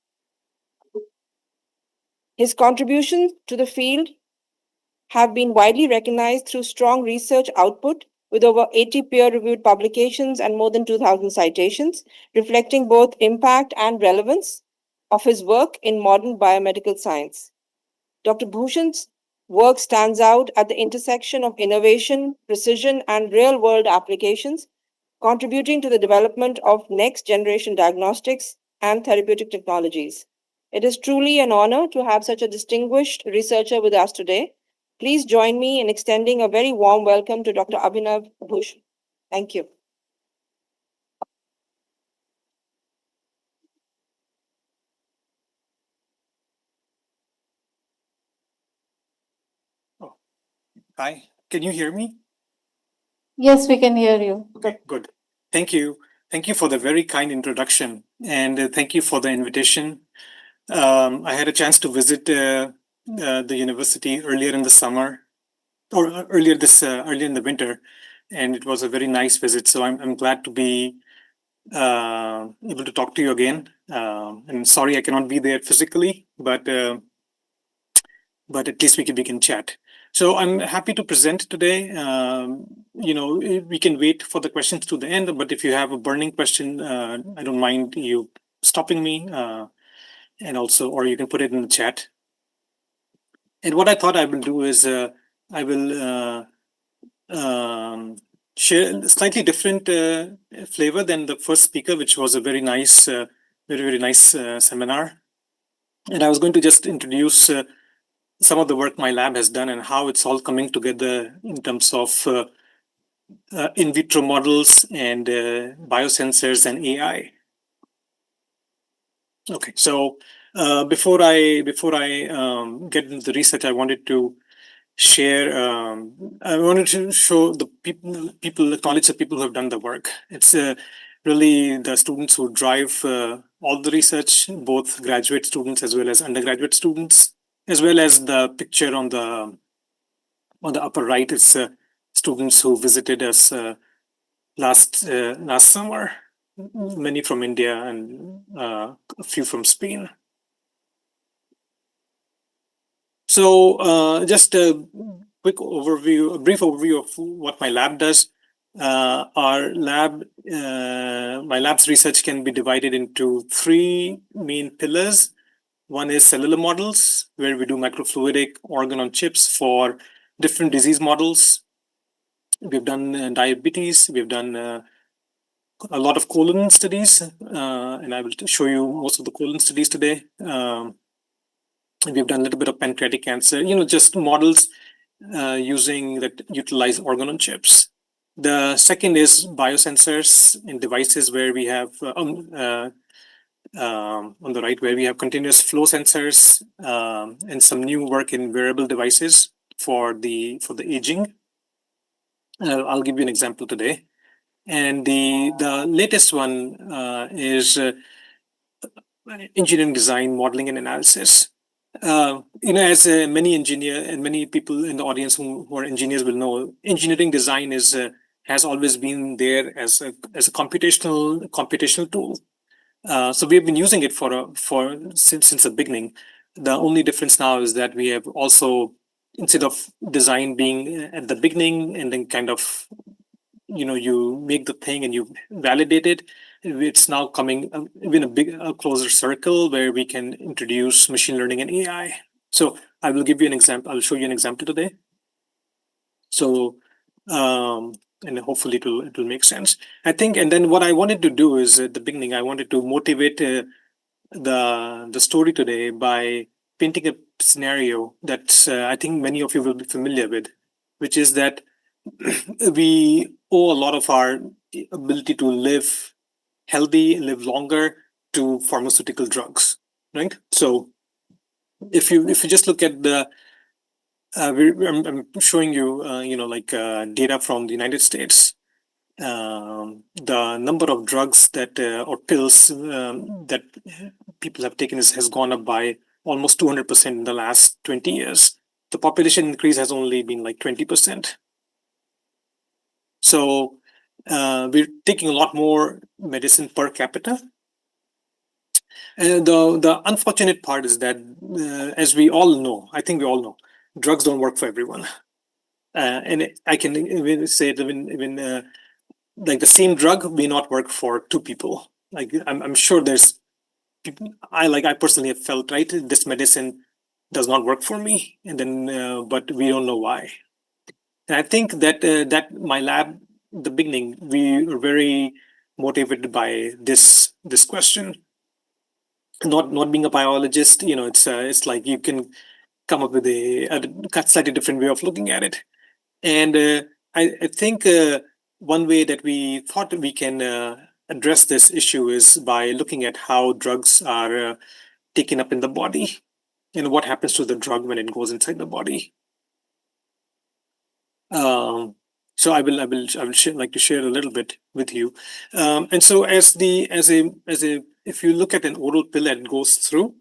[SPEAKER 4] His contributions to the field have been widely recognized through strong research output with over 80 peer-reviewed publications and more than 2,000 citations, reflecting both impact and relevance of his work in modern biomedical science. Dr. Bhushan's work stands out at the intersection of innovation, precision, and real-world applications, contributing to the development of next-generation diagnostics and therapeutic technologies. It is truly an honor to have such a distinguished researcher with us today. Please join me in extending a very warm welcome to Dr. Abhinav Bhushan. Thank you.
[SPEAKER 7] Hi, can you hear me?
[SPEAKER 2] Yes, we can hear you.
[SPEAKER 7] Okay, good. Thank you. Thank you for the very kind introduction, and thank you for the invitation. I had a chance to visit the university earlier in the summer, or earlier in the winter, and it was a very nice visit. So I'm glad to be able to talk to you again. And sorry I cannot be there physically, but at least we can chat. So I'm happy to present today. We can wait for the questions to the end, but if you have a burning question, I don't mind you stopping me, and also, or you can put it in the chat. And what I thought I will do is I will share a slightly different flavor than the first speaker, which was a very nice, very nice seminar. And I was going to just introduce some of the work my lab has done and how it's all coming together in terms of in vitro models and biosensors and AI. Okay, so before I get into the research, I wanted to share. I wanted to show the people acknowledge the people who have done the work. It's really the students who drive all the research, both graduate students as well as undergraduate students, as well as the picture on the upper right is students who visited us last summer, many from India and a few from Spain. So just a brief overview of what my lab does. My lab's research can be divided into three main pillars. One is cellular models, where we do microfluidic organ on chips for different disease models. We've done diabetes, we've done a lot of colon studies, and I will show you most of the colon studies today. We've done a little bit of pancreatic cancer, just models using that utilize organ on chips. The second is biosensors and devices, where we have on the right, where we have continuous flow sensors and some new work in wearable devices for the aging. I'll give you an example today. And the latest one is engineering design, modeling, and analysis. As many people in the audience who are engineers will know, engineering design has always been there as a computational tool. So we have been using it since the beginning. The only difference now is that we have also, instead of design being at the beginning and then kind of, you make the thing and you validate it, it's now coming in a closer circle where we can introduce machine learning and AI. So I will give you an example. I'll show you an example today. So and hopefully it will make sense, I think. And then what I wanted to do is, at the beginning, I wanted to motivate the story today by painting a scenario that I think many of you will be familiar with, which is that we owe a lot of our ability to live healthy, live longer, to pharmaceutical drugs, right? So if you just look at the I'm showing you data from the United States. The number of drugs that or pills that people have taken has gone up by almost 200% in the last 20 years. The population increase has only been like 20%. So we're taking a lot more medicine per capita. And the unfortunate part is that, as we all know, I think we all know, drugs don't work for everyone. And I can even say that even like the same drug may not work for two people. Like I'm sure there's people, I personally have felt, right, this medicine does not work for me, and then but we don't know why. And I think that my lab, the beginning, we were very motivated by this question. Not being a biologist, it's like you can come up with a slightly different way of looking at it. And I think one way that we thought we can address this issue is by looking at how drugs are taken up in the body and what happens to the drug when it goes inside the body. So like to share a little bit with you. And so if you look at an oral pill that goes through,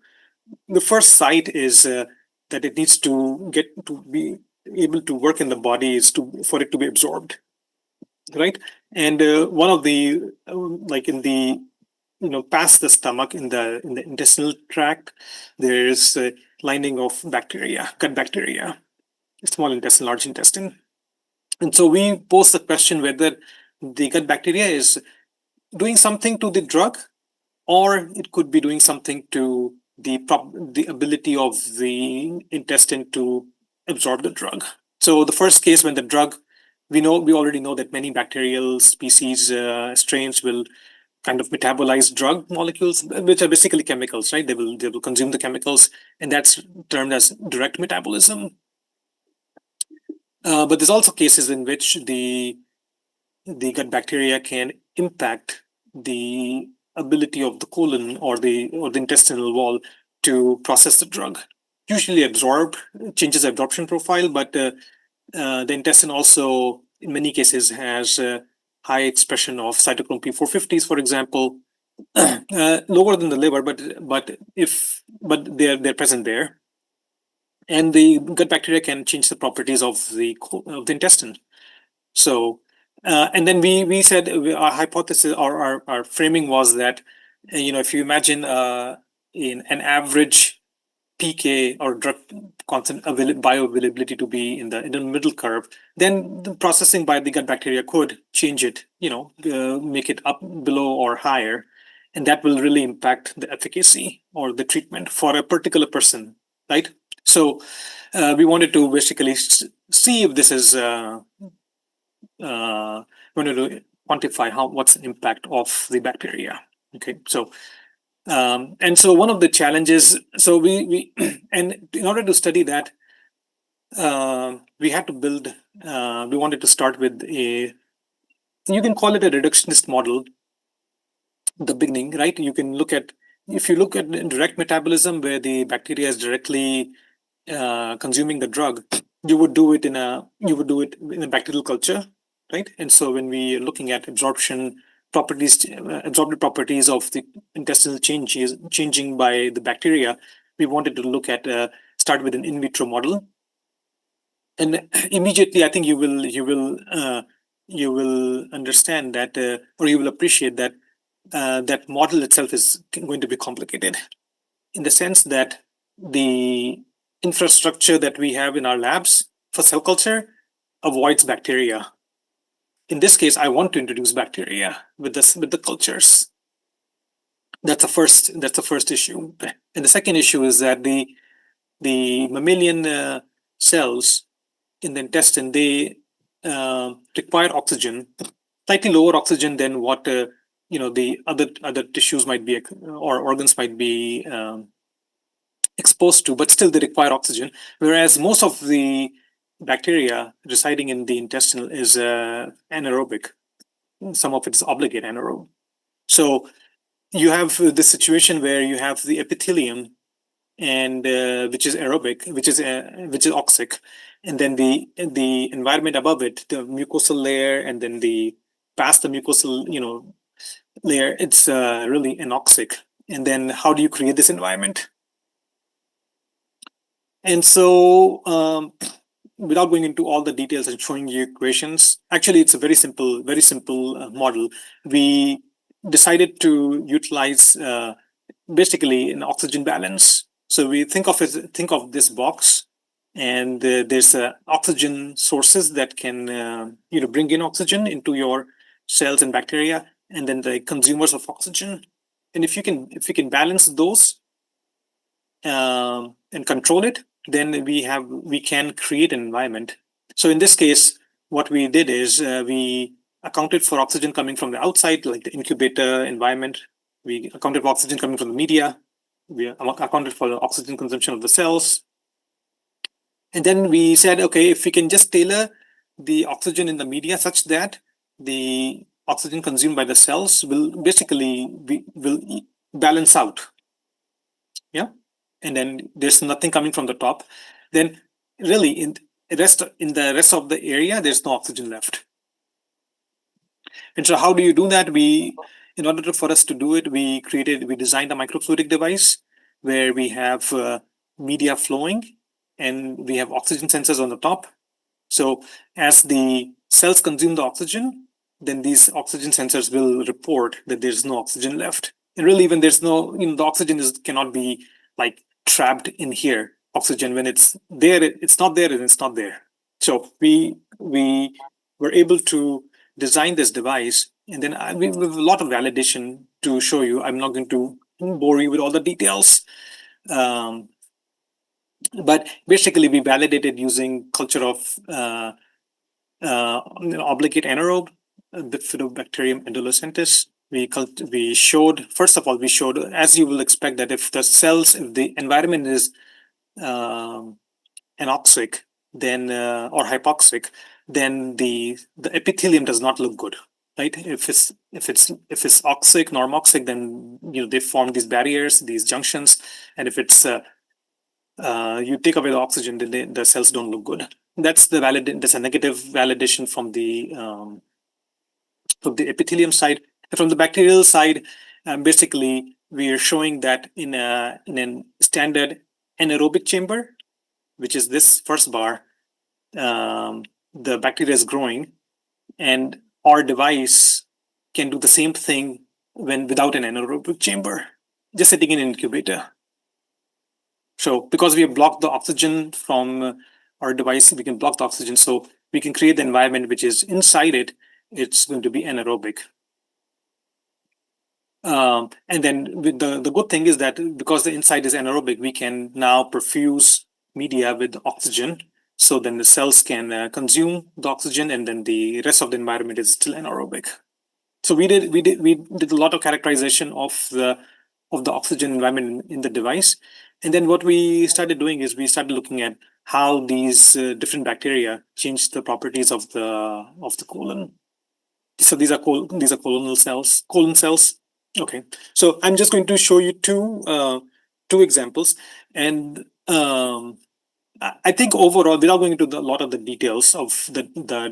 [SPEAKER 7] the first sight is that it needs to get to be able to work in the body is to for it to be absorbed, right? And one of the like in the past the stomach in the intestinal tract, there is a lining of bacteria, gut bacteria, small intestine, large intestine. And so we pose the question whether the gut bacteria is doing something to the drug, or it could be doing something to the ability of the intestine to absorb the drug. So the first case, when the drug, we already know that many bacterial species strains will kind of metabolize drug molecules, which are basically chemicals, right? They will consume the chemicals, and that's termed as direct metabolism. But there's also cases in which the gut bacteria can impact the ability of the colon or the intestinal wall to process the drug. Usually absorb, changes the absorption profile, but the intestine also in many cases has high expression of cytochrome P450s, for example, lower than the liver, but they're present there, and the gut bacteria can change the properties of the intestine. So, and then we said our hypothesis or our framing was that if you imagine in an average PK or drug constant bioavailability to be in the middle curve, then the processing by the gut bacteria could change it, make it up, below, or higher, and that will really impact the efficacy or the treatment for a particular person, right? So we wanted to basically see if this is wanted to quantify what's the impact of the bacteria. Okay, so and so one of the challenges, so we and in order to study that, we had to build. We wanted to start with you can call it a reductionist model. The beginning, right? If you look at direct metabolism, where the bacteria is directly consuming the drug, you would do it in a bacterial culture, right? And so when we are looking at absorptive properties of the intestinal changes changing by the bacteria, we wanted to look at start with an in vitro model, and immediately I think you will understand that, or you will appreciate that that model itself is going to be complicated, in the sense that the infrastructure that we have in our labs for cell culture avoids bacteria. In this case, I want to introduce bacteria with the cultures. That's the first issue. And the second issue is that the mammalian cells in the intestine, they require oxygen, slightly lower oxygen than what the other tissues might be, or organs might be exposed to, but still they require oxygen. Whereas most of the bacteria residing in the intestine is anaerobic. Some of it is obligate anaerobic. So you have this situation where you have the epithelium, and which is aerobic, which is oxic, and then the environment above it, the mucosal layer, and then past the mucosal layer, it's really anoxic. And then how do you create this environment? And so, without going into all the details and showing you equations, actually, it's a very simple model. We decided to utilize basically an oxygen balance. So we think of this box, and there's oxygen sources that can bring in oxygen into your cells and bacteria, and then the consumers of oxygen. And if you can balance those and control it, then we can create an environment. So in this case, what we did is we accounted for oxygen coming from the outside, like the incubator environment. We accounted for oxygen coming from the media. We accounted for the oxygen consumption of the cells. And then we said, okay, if we can just tailor the oxygen in the media such that the oxygen consumed by the cells will basically will balance out. Yeah. And then there's nothing coming from the top, then really in the rest of the area, there's no oxygen left. And so how do you do that? In order for us to do it, we designed a microfluidic device where we have media flowing and we have oxygen sensors on the top. So as the cells consume the oxygen, then these oxygen sensors will report that there's no oxygen left. And really, when there's no, the oxygen cannot be like trapped in here. Oxygen, when it's there, it's not there and it's not there. So we were able to design this device, and then we have a lot of validation to show you. I'm not going to bore you with all the details. But basically, we validated using culture of obligate anaerobe, Bifidobacterium adolescentis. We showed, first of all, as you will expect, that if the environment is anoxic, then or hypoxic, then the epithelium does not look good, right? If it's oxic, normoxic, then they form these barriers, these junctions, and if it's you take away the oxygen, then the cells don't look good. That's a negative validation from the epithelium side. And from the bacterial side, basically we are showing that in a standard anaerobic chamber, which is this first bar, the bacteria is growing, and our device can do the same thing without an anaerobic chamber, just sitting in an incubator. So because we have blocked the oxygen from our device, we can block the oxygen, so we can create the environment which is inside it. It's going to be anaerobic. And then with the good thing is that because the inside is anaerobic, we can now perfuse media with oxygen. So then the cells can consume the oxygen, and then the rest of the environment is still anaerobic. So we did a lot of characterization of the oxygen environment in the device. And then what we started doing is we started looking at how these different bacteria change the properties of the colon. So these are colon cells. Okay, so I'm just going to show you two examples, and I think overall, without going into a lot of the details of the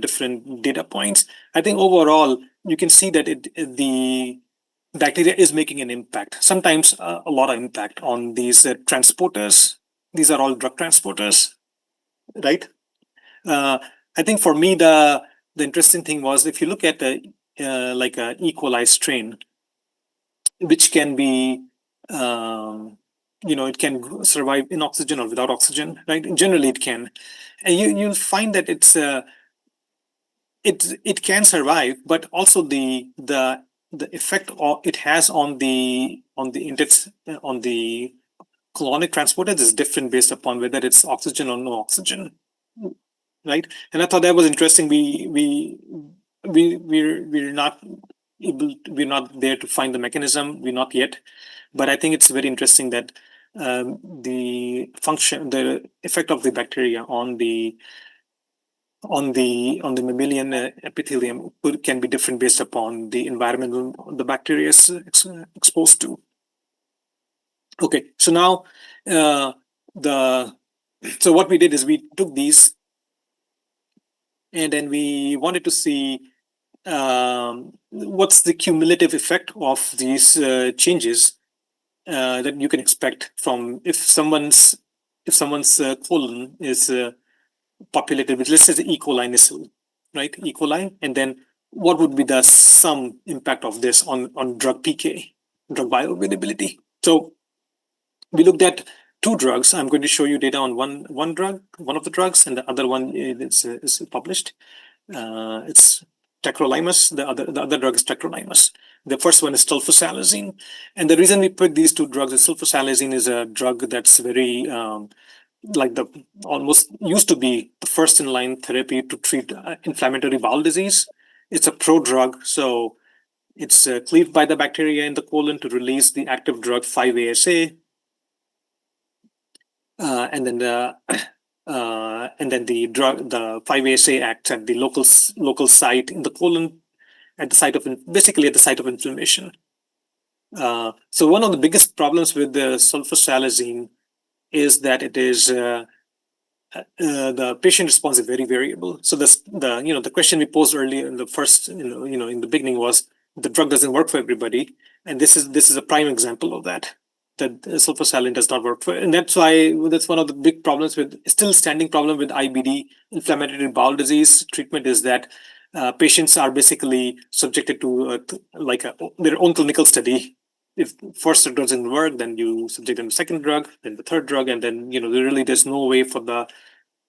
[SPEAKER 7] different data points, I think overall you can see that the bacteria is making an impact, sometimes a lot of impact on these transporters. These are all drug transporters, right? I think for me, the interesting thing was, if you look at like a E. coli strain, which can be, it can survive in oxygen or without oxygen, right? Generally it can. And you'll find that it can survive, but also the effect it has on the index on the colonic transporters is different based upon whether it's oxygen or no oxygen, right? And I thought that was interesting. We're not there to find the mechanism. We're not yet, but I think it's very interesting that the effect of the bacteria on the mammalian epithelium can be different based upon the environment the bacteria is exposed to. Okay, so now so what we did is we took these, and then we wanted to see what's the cumulative effect of these changes that you can expect from if someone's colon is populated with, let's say, E. coli nissl, right? E. coli, and then what would be the sum impact of this on drug PK, drug bioavailability? So we looked at two drugs. I'm going to show you data on one drug, one of the drugs, and the other one is published. It's tacrolimus. The other drug is tacrolimus. The first one is sulfasalazine, and the reason we picked these two drugs is sulfasalazine is a drug that's very like almost used to be the first in line therapy to treat inflammatory bowel disease. It's a prodrug, so it's cleaved by the bacteria in the colon to release the active drug 5-ASA, and then the 5-ASA acts at the local site in the colon, at the site of inflammation. So one of the biggest problems with the sulfasalazine is that it is the patient response is very variable. So the question we posed earlier in the first, in the beginning was the drug doesn't work for everybody, and this is a prime example of that. That sulfasalazine does not work for, and that's one of the big problems with still standing problem with IBD, inflammatory bowel disease treatment, is that patients are basically subjected to their own clinical study. If first drug doesn't work, then you subject them to second drug, then the third drug, and then there's no way for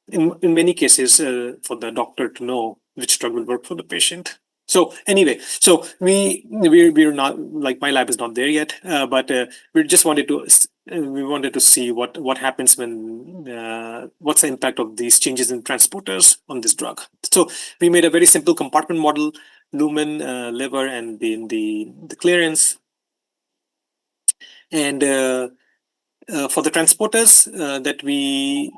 [SPEAKER 7] in many cases for the doctor to know which drug will work for the patient. So anyway, so we're not, like, my lab is not there yet, but we just wanted to see what happens when what's the impact of these changes in transporters on this drug. So we made a very simple compartment model: lumen, liver, and the clearance. And for the transporters that we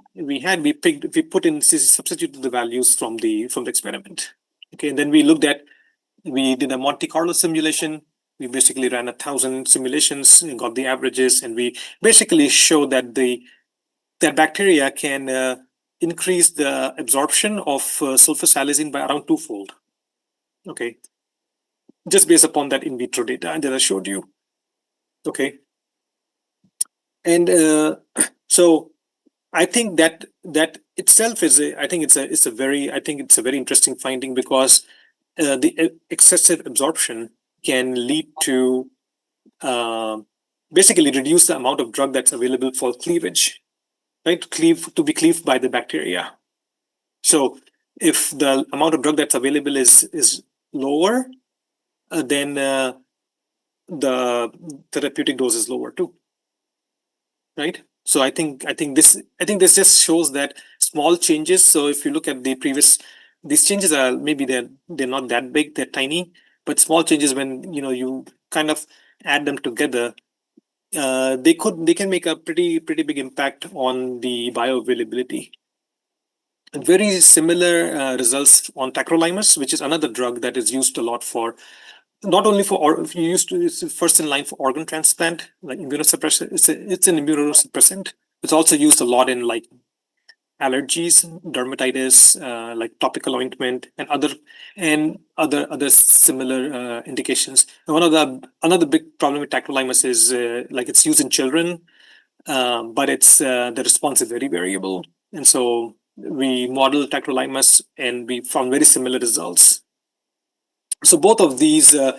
[SPEAKER 7] put in, substituted the values from the experiment. Okay, and then we did a Monte Carlo simulation. We basically ran 1,000 simulations and got the averages, and we basically showed that that bacteria can increase the absorption of sulfasalazine by around twofold. Okay, just based upon that in vitro data that I showed you. Okay, and so I think that itself is it's a very interesting finding, because the excessive absorption can lead to basically reduce the amount of drug that's available for cleavage, right? To be cleaved by the bacteria. So if the amount of drug that's available is lower, then the therapeutic dose is lower too, right? So I think this just shows that small changes. So if you look at these changes are maybe they're not that big, they're tiny, but small changes, when you kind of add them together, they can make a pretty big impact on the bioavailability. And very similar results on tacrolimus, which is another drug that is used a lot for, not only for, if you used to, it's first in line for organ transplant, like immunosuppressant. It's an immunosuppressant. It's also used a lot in like allergies, dermatitis, like topical ointment, and other similar indications. And another big problem with tacrolimus is like it's used in children, but it's the response is very variable, and so we modeled tacrolimus and we found very similar results. So both of these, the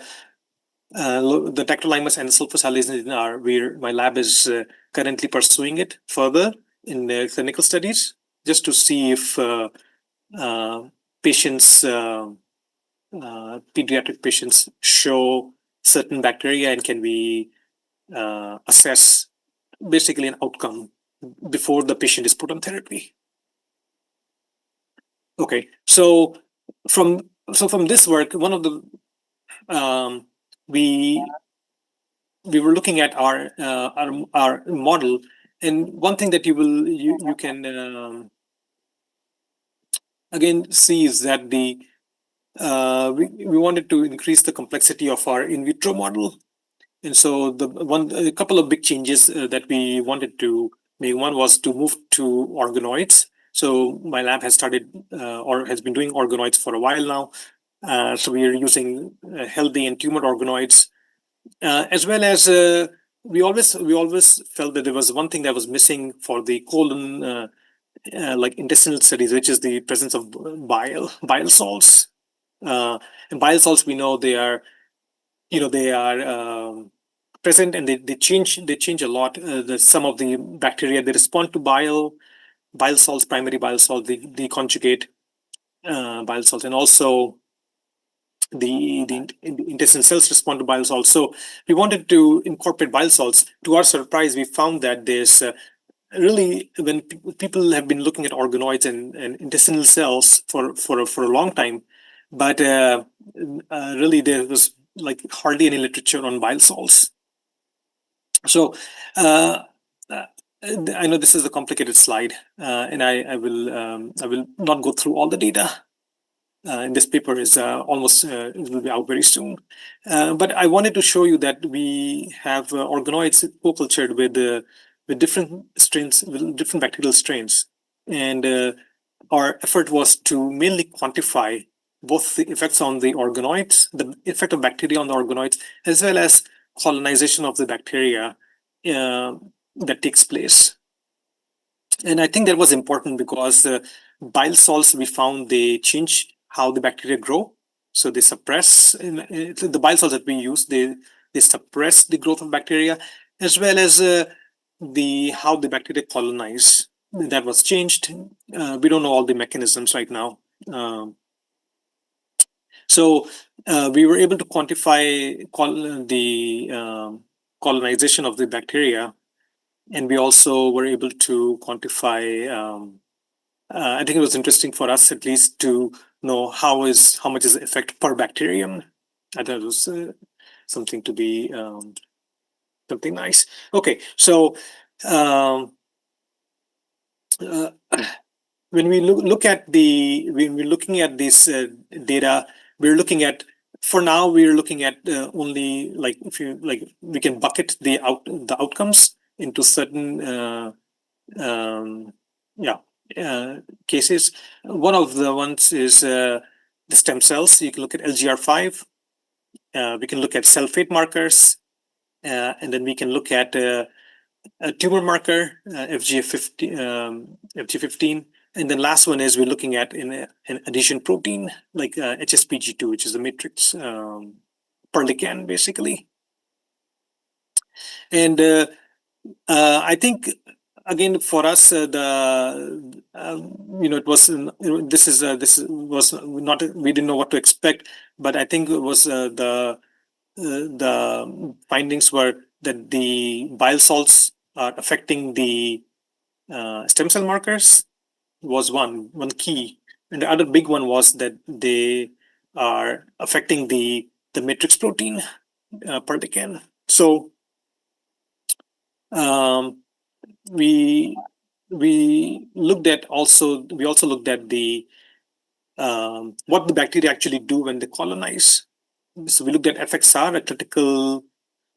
[SPEAKER 7] tacrolimus and sulfasalazine, my lab is currently pursuing it further in the clinical studies, just to see if patients, pediatric patients, show certain bacteria, and can we assess basically an outcome before the patient is put on therapy. Okay, so from this work, one of the we were looking at our model, and one thing that you can again see is that we wanted to increase the complexity of our in vitro model, and so a couple of big changes that we wanted to make. One was to move to organoids. So my lab has started or has been doing organoids for a while now. So we are using healthy and tumor organoids, as well as we always felt that there was one thing that was missing for the colon, like intestinal studies, which is the presence of bile salts. And bile salts, we know they are present, and they change a lot. Some of the bacteria, they respond to bile salts, primary bile salts, they conjugate bile salts, and also the intestinal cells respond to bile salts. So we wanted to incorporate bile salts. To our surprise, we found that there's really, when people have been looking at organoids and intestinal cells for a long time, but really there was like hardly any literature on bile salts. So I know this is a complicated slide, and I will not go through all the data. And this paper is almost it will be out very soon. But I wanted to show you that we have organoids co-cultured with different strains, with different bacterial strains. and our effort was to mainly quantify both the effects on the organoids, the effect of bacteria on the organoids, as well as colonization of the bacteria that takes place. And I think that was important because bile salts, we found they change how the bacteria grow. So they suppress the bile salts that we use. They suppress the growth of bacteria, as well as the how the bacteria colonize. That was changed. We don't know all the mechanisms right now. So we were able to quantify the colonization of the bacteria, and we also were able to quantify. I think it was interesting for us, at least, to know how much is the effect per bacterium. I thought it was something to be something nice. Okay, so um, uh, when we look at when we're looking at this data, we're looking at, for now we're looking at only, like, if you like, we can bucket the outcomes into certain um, yeah cases. One of the ones is the stem cells. You can look at LGR5. We can look at sulfate markers, and then we can look at a tumor marker, FG15, and then last one is we're looking at an adhesion protein like HSPG2, which is the matrix perlecan, basically. And I think, again, for us, it was this was not, we didn't know what to expect, but I think it was the findings were that the bile salts are affecting the stem cell markers was one key, and the other big one was that they are affecting the matrix protein perlecan. So we also looked at the what the bacteria actually do when they colonize. So we looked at FXR, a critical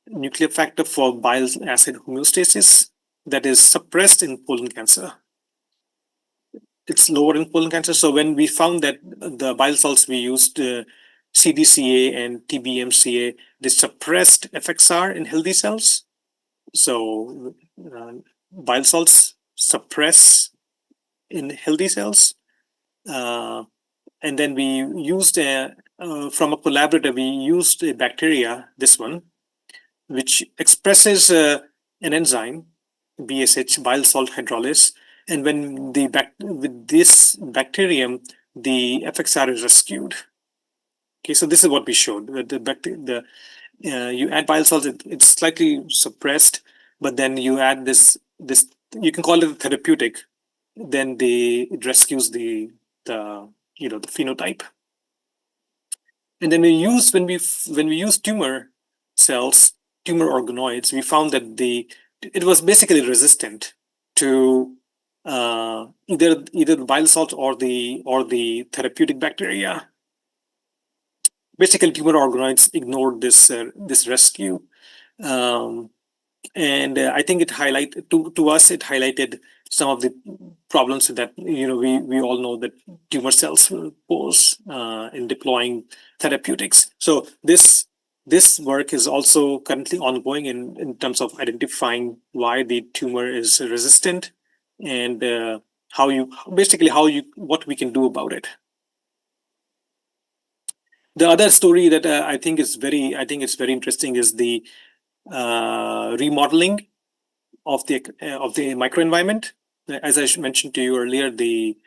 [SPEAKER 7] nuclear factor for bile acid homeostasis, that is suppressed in colon cancer. It's lower in colon cancer. So when we found that the bile salts we used, CDCA and TBMCA, they suppressed FXR in healthy cells. So bile salts suppress in healthy cells. And then we used from a collaborator, we used a bacteria, this one, which expresses an enzyme, BSH, bile salt hydrolase. And when with this bacterium, the FXR is rescued. Okay, so this is what we showed. You add bile salts, it's slightly suppressed, but then you add this, you can call it therapeutic. Then it rescues the phenotype. And then when we use tumor cells, tumor organoids, we found that it was basically resistant to either the bile salt or the therapeutic bacteria. Basically, tumor organoids ignored this rescue, and I think it highlighted some of the problems that we all know that tumor cells will pose in deploying therapeutics. So this work is also currently ongoing in terms of identifying why the tumor is resistant, and what we can do about it. The other story that I think it's very interesting is the remodeling of the microenvironment. As I mentioned to you earlier, the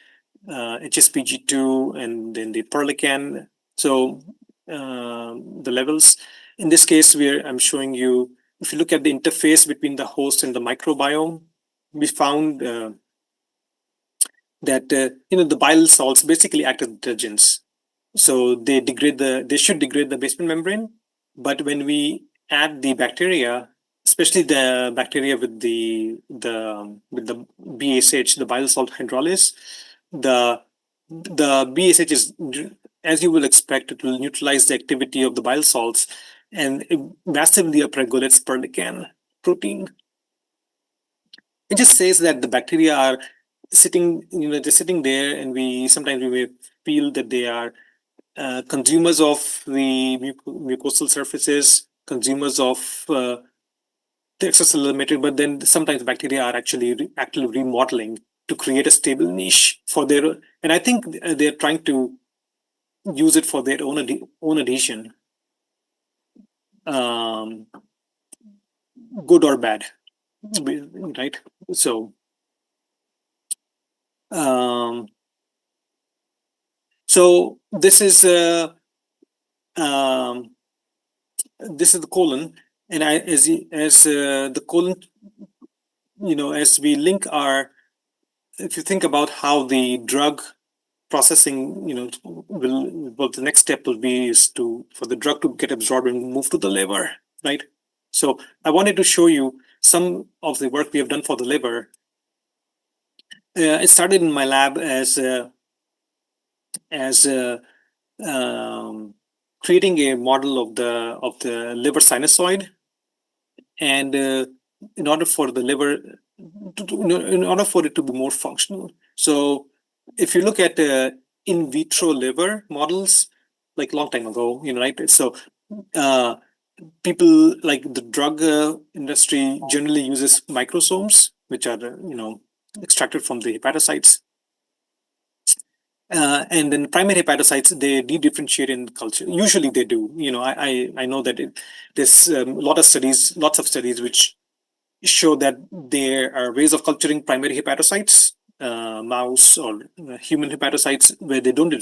[SPEAKER 7] HSPG2 and then the perlecan. So the levels. In this case, I'm showing you, if you look at the interface between the host and the microbiome, we found that the bile salts basically act as detergents. So they should degrade the basement membrane, but when we add the bacteria, especially the bacteria with the BSH, the bile salt hydrolase, the BSH is, as you will expect, it will neutralize the activity of the bile salts, and it massively upregulates perlecan protein. It just says that the bacteria are sitting, they're sitting there, and sometimes we may feel that they are consumers of the mucosal surfaces, consumers of the extracellular material, but then sometimes bacteria are actually actively remodeling to create a stable niche for their, and I think they're trying to use it for their own adhesion, um, good or bad, right? So, um, so um, this is the colon, and as the colon, as we link our, if you think about how the drug processing, well, the next step will be is for the drug to get absorbed and move to the liver, right? So I wanted to show you some of the work we have done for the liver. It started in my lab as creating a model of the liver sinusoid, and in order for the liver, in order for it to be more functional. So if you look at in vitro liver models, like a long time ago, right? So uh, people like the drug industry generally uses microsomes, which are extracted from the hepatocytes. And then primary hepatocytes, they de-differentiate in culture. Usually they do. I know that there's lots of studies which show that there are ways of culturing primary hepatocytes, mouse or human hepatocytes, where they don't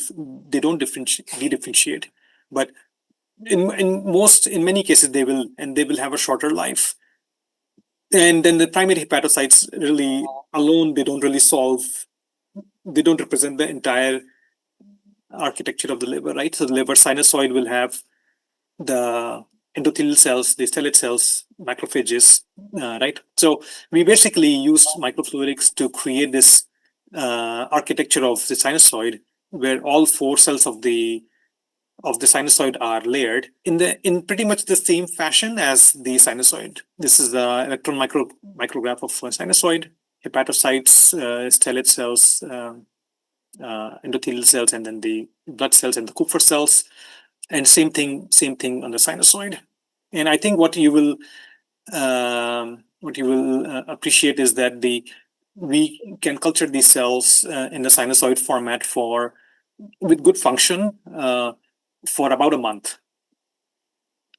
[SPEAKER 7] de-differentiate. But in many cases they will, and they will have a shorter life. And then the primary hepatocytes really alone, they don't really solve. They don't represent the entire architecture of the liver, right? So the liver sinusoid will have the endothelial cells, the stellate cells, macrophages, right? So we basically used microfluidics to create this architecture of the sinusoid, where all four cells of the sinusoid are layered in pretty much the same fashion as the sinusoid. This is the electron micrograph of sinusoid, hepatocytes, stellate cells, endothelial cells, and then the blood cells and the Kupffer cells, and same thing on the sinusoid. And I think what you will appreciate is that we can culture these cells in the sinusoid format with good function for about a month.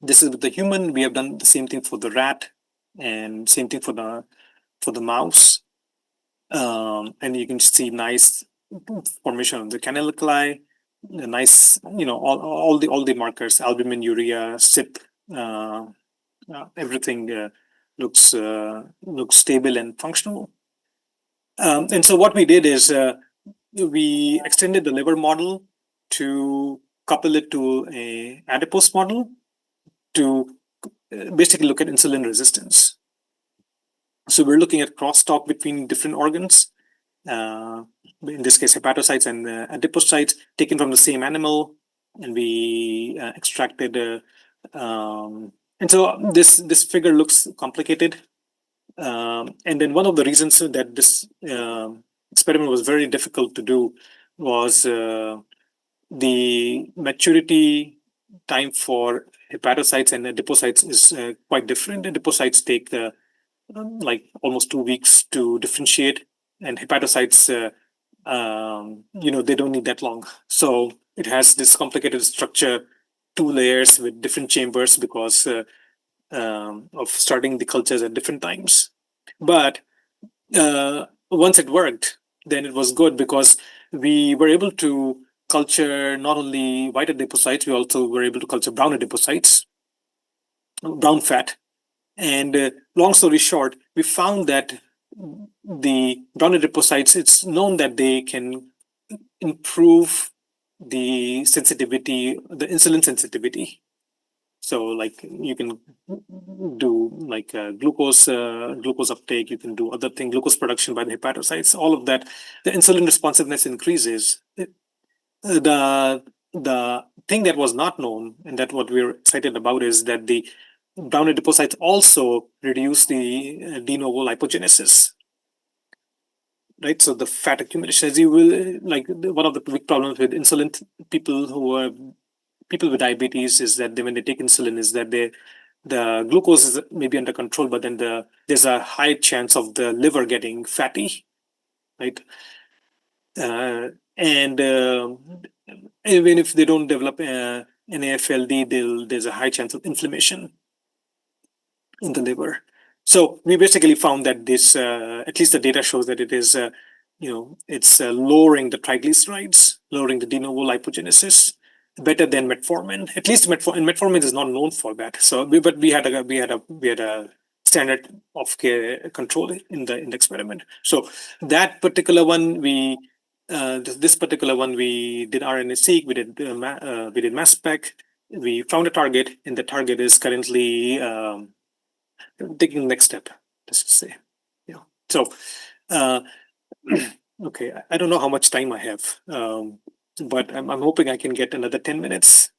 [SPEAKER 7] This is with the human. We have done the same thing for the rat, and same thing for the mouse. And you can see nice formation of the canaliculi, the nice, all the markers, albumin, urea, CYP, everything looks stable and functional. And so what we did is we extended the liver model to couple it to a adipose model to basically look at insulin resistance. So we're looking at crosstalk between different organs, in this case hepatocytes and adipocytes, taken from the same animal, and we extracted. And so this figure looks complicated. And then one of the reasons that this experiment was very difficult to do was the maturity time for hepatocytes and adipocytes is quite different. Adipocytes take like almost 2 weeks to differentiate, and hepatocytes, they don't need that long. So it has this complicated structure, 2 layers with different chambers because of starting the cultures at different times. But once it worked, then it was good because we were able to culture not only white adipocytes, we also were able to culture brown adipocytes, brown fat. And long story short, we found that the brown adipocytes, it's known that they can improve the sensitivity, the insulin sensitivity. So like you can do like glucose uptake, you can do other things, glucose production by the hepatocytes, all of that. The insulin responsiveness increases. The thing that was not known, and that what we're excited about, is that the brown adipocytes also reduce the de novo lipogenesis. right? So the fat accumulation, as you will, like one of the big problems with insulin, people who are people with diabetes is that when they take insulin is that the glucose is maybe under control, but then there's a high chance of the liver getting fatty, right? And even if they don't develop NAFLD, there's a high chance of inflammation in the liver. So we basically found that this, at least the data shows that it is, it's lowering the triglycerides, lowering the de novo lipogenesis better than metformin. At least metformin is not known for that. So, but we had a standard of care control in the experiment. So that particular one this particular one we did RNA-seq, we did mass spec, we found a target, and the target is currently taking the next step, let's just say. Yeah. So, okay, I don't know how much time I have, but I'm hoping I can get another 10 minutes.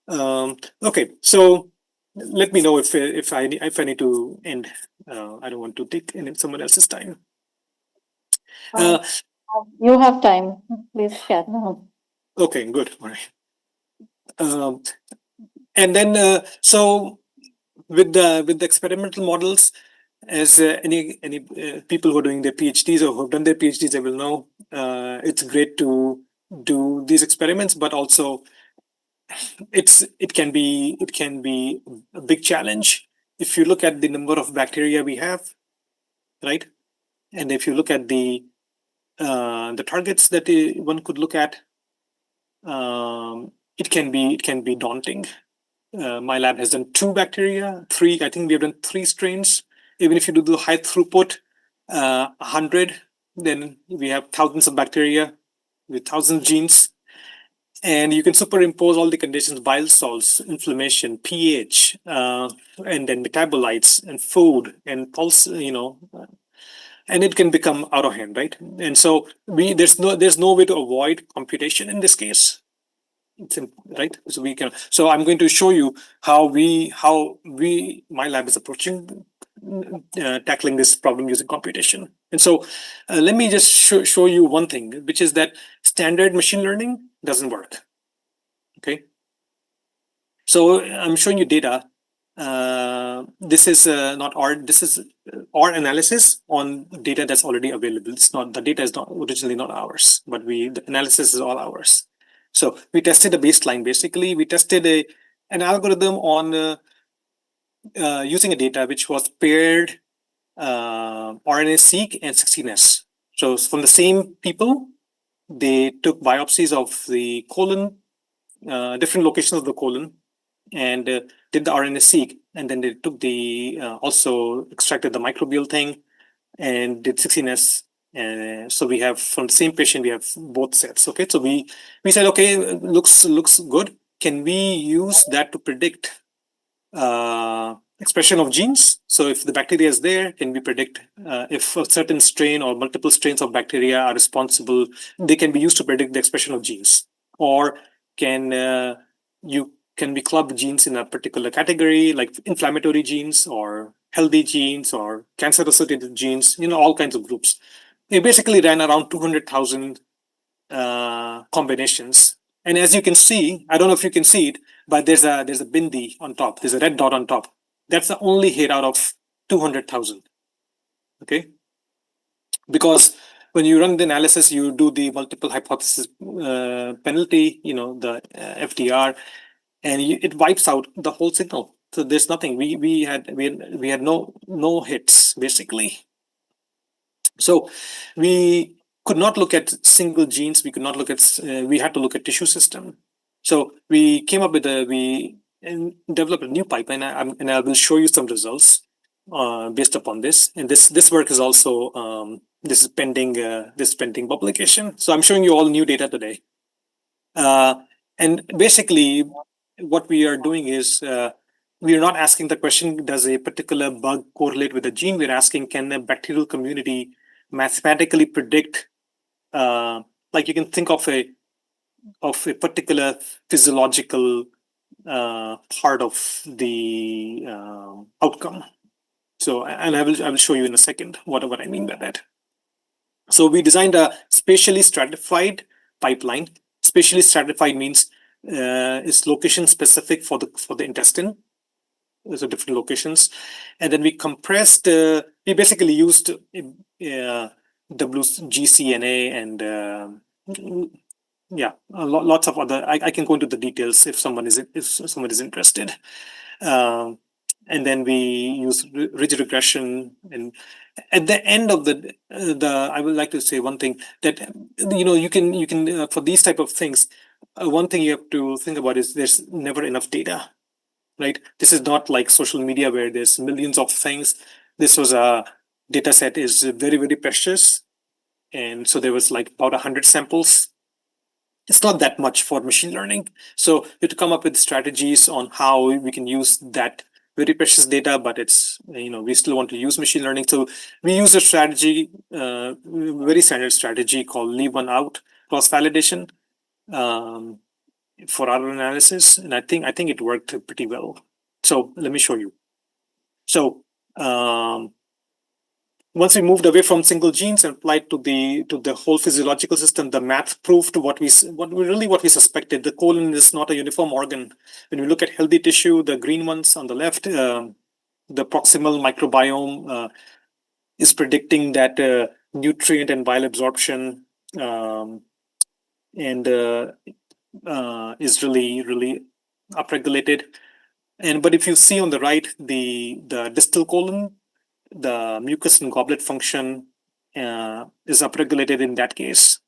[SPEAKER 7] Okay, so let me know if I need to end. I don't want to take someone else's time.
[SPEAKER 2] You have time. Please share.
[SPEAKER 7] Okay, good. All right. And then so with the experimental models, as any people who are doing their PhDs or who have done their PhDs, they will know it's great to do these experiments, but also it can be a big challenge if you look at the number of bacteria we have, right? And if you look at the targets that one could look at, it can be daunting. My lab has done 2 bacteria, 3. I think we have done 3 strains. Even if you do the high throughput, 100, then we have thousands of bacteria with thousands of genes, and you can superimpose all the conditions: bile salts, inflammation, pH, and then metabolites and food and pulse. And it can become out of hand, right? And so there's no way to avoid computation in this case. Right, so we can. So I'm going to show you how my lab is approaching tackling this problem using computation. And so let me just show you one thing, which is that standard machine learning doesn't work. Okay, so I'm showing you data. This is not R. This is R analysis on data that's already available. It's not, the data is not originally not ours, but the analysis is all ours. So we tested a baseline. Basically, we tested an algorithm on using a data which was paired RNA-seq and 16S. So from the same people, they took biopsies of the colon, different locations of the colon, and did the RNA-seq, and then they took also extracted the microbial thing and did 16S. So we have, from the same patient, we have both sets. Okay, so we said, okay, looks good. Can we use that to predict expression of genes? So if the bacteria is there, can we predict if a certain strain or multiple strains of bacteria are responsible? They can be used to predict the expression of genes. Or can we club genes in a particular category, like inflammatory genes or healthy genes or cancer-associated genes, all kinds of groups. We basically ran around 200,000 combinations. And as you can see, I don't know if you can see it, but there's a bindi on top. There's a red dot on top. That's the only hit out of 200,000. Okay, because when you run the analysis, you do the multiple hypothesis penalty, the FDR, and it wipes out the whole signal. So there's nothing. We had no hits basically. So we could not look at single genes. We could not look at. We had to look at tissue system. So we came up with we developed a new pipeline, and I will show you some results based upon this. And this work is also this is pending publication. So I'm showing you all new data today. And basically, what we are doing is we are not asking the question, does a particular bug correlate with a gene? We're asking, can a bacterial community mathematically predict, like you can think of a particular physiological part of the outcome. So, and I will show you in a second what I mean by that. So we designed a spatially stratified pipeline. Spatially stratified means is location specific for the intestine. So different locations, and then we compressed. We basically used WGCNA and yeah, lots of other. I can go into the details if someone is interested. Um, and then we use ridge regression, and at the end of the I would like to say one thing that you can for these type of things, one thing you have to think about is there's never enough data, right? This is not like social media where there's millions of things. This was a data set is very, very precious. And so there was like about 100 samples. It's not that much for machine learning. So you have to come up with strategies on how we can use that very precious data, but it's, we still want to use machine learning. So we use a strategy, very standard strategy called leave one out cross validation. For our analysis, and I think it worked pretty well. So let me show you. So once we moved away from single genes and applied to the whole physiological system, the math proved what we suspected. The colon is not a uniform organ. When we look at healthy tissue, the green ones on the left, the proximal microbiome is predicting that nutrient and bile absorption and is really upregulated. But if you see on the right, the distal colon, the mucus and goblet function is upregulated in that case.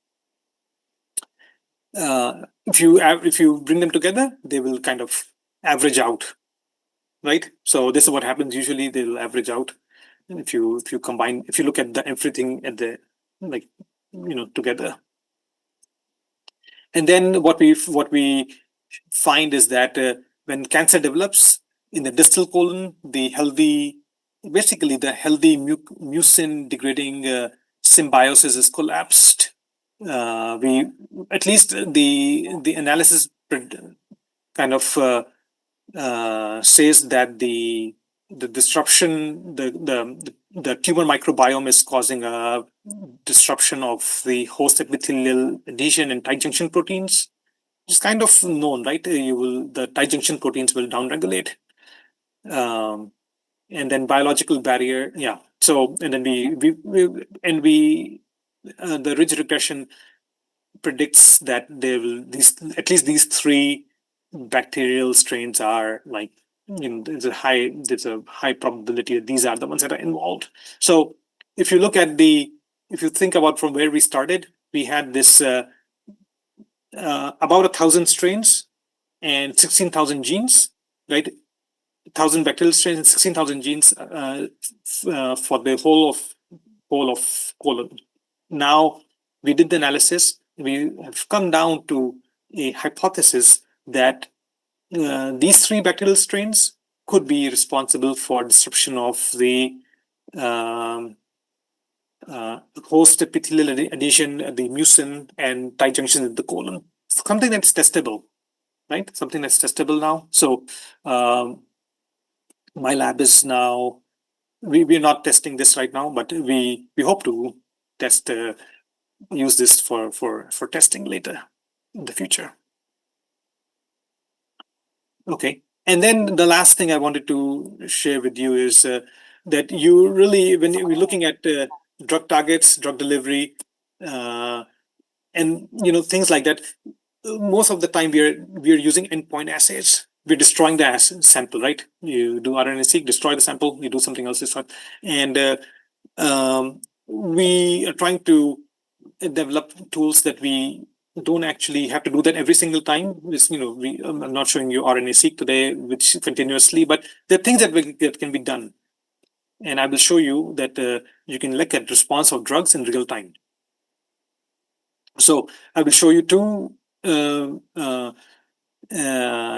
[SPEAKER 7] If you bring them together, they will kind of average out, right? So this is what happens usually. They will average out if you combine. If you look at everything at the together. And then what we find is that when cancer develops in the distal colon, the healthy mucin degrading symbiosis is collapsed. We at least the analysis kind of says that the disruption, the tumor microbiome is causing a disruption of the host epithelial adhesion and tight junction proteins. It's kind of known, right? The tight junction proteins will downregulate, and then biological barrier. Yeah. So and then the ridge regression predicts that at least these three bacterial strains are like, there's a high probability that these are the ones that are involved. So if you think about from where we started, we had this about 1,000 strains and 16,000 genes, right? 1,000 bacterial strains and 16,000 genes for the whole of colon. Now we did the analysis. We have come down to a hypothesis that these three bacterial strains could be responsible for disruption of the host epithelial adhesion, the mucin and tight junction in the colon. Something that's testable, right? Something that's testable now. So my lab is now, we're not testing this right now, but we hope to use this for testing later in the future. Okay. And then the last thing I wanted to share with you is that you really, when you're looking at drug targets, drug delivery, and things like that, most of the time we're using endpoint assays. We're destroying the sample, right? You do RNA-seq, destroy the sample, you do something else, destroy. And we are trying to develop tools that we don't actually have to do that every single time. I'm not showing you RNA-seq today, which continuously, but there are things that can be done. And I will show you that you can look at response of drugs in real time. So I will show you two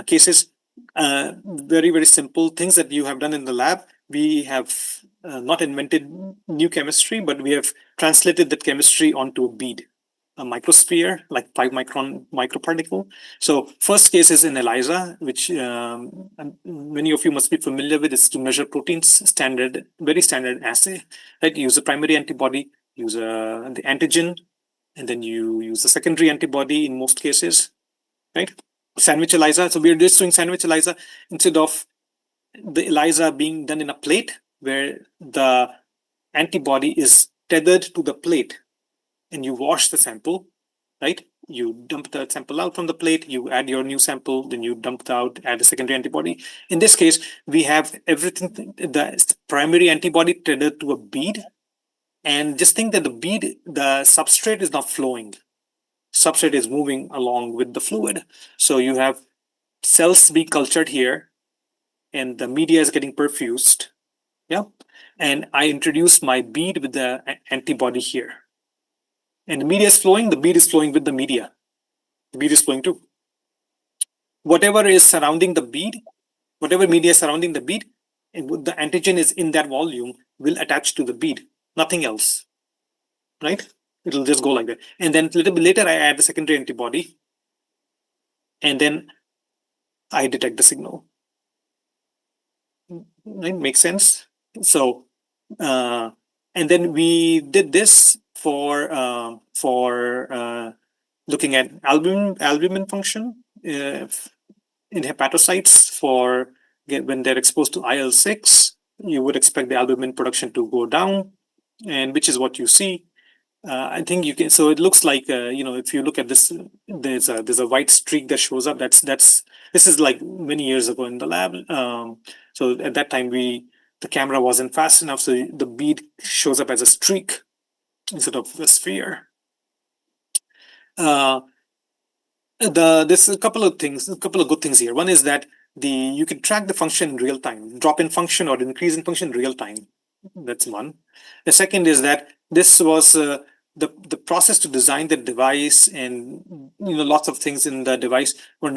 [SPEAKER 7] cases, very, very simple things that you have done in the lab. We have not invented new chemistry, but we have translated that chemistry onto a bead, a microsphere, like 5-micron microparticle. So first case is in ELISA, which many of you must be familiar with. It's to measure proteins, very standard assay, right? You use a primary antibody, use the antigen, and then you use the secondary antibody in most cases, right? Sandwich ELISA. So we're just doing sandwich ELISA instead of the ELISA being done in a plate where the antibody is tethered to the plate and you wash the sample, right? You dump the sample out from the plate, you add your new sample, then you dump it out, add a secondary antibody. In this case, we have everything, the primary antibody tethered to a bead. And just think that the substrate is not flowing. Substrate is moving along with the fluid. So you have cells being cultured here, and the media is getting perfused. Yeah. And I introduce my bead with the antibody here. And the media is flowing, the bead is flowing with the media. The bead is flowing too. Whatever is surrounding the bead, whatever media is surrounding the bead, the antigen is in that volume, will attach to the bead, nothing else, right? It'll just go like that. And then a little bit later, I add the secondary antibody, and then I detect the signal. Right? Makes sense? So, and then we did this for looking at albumin function in hepatocytes for when they're exposed to IL-6. You would expect the albumin production to go down, and which is what you see. I think you can. So it looks like if you look at this, there's a white streak that shows up. This is like many years ago in the lab. So at that time the camera wasn't fast enough, so the bead shows up as a streak instead of a sphere. There's a couple of good things here. One is that you can track the function in real time, drop in function or increase in function in real time. That's one. The second is that this was the process to design the device, and lots of things in the device were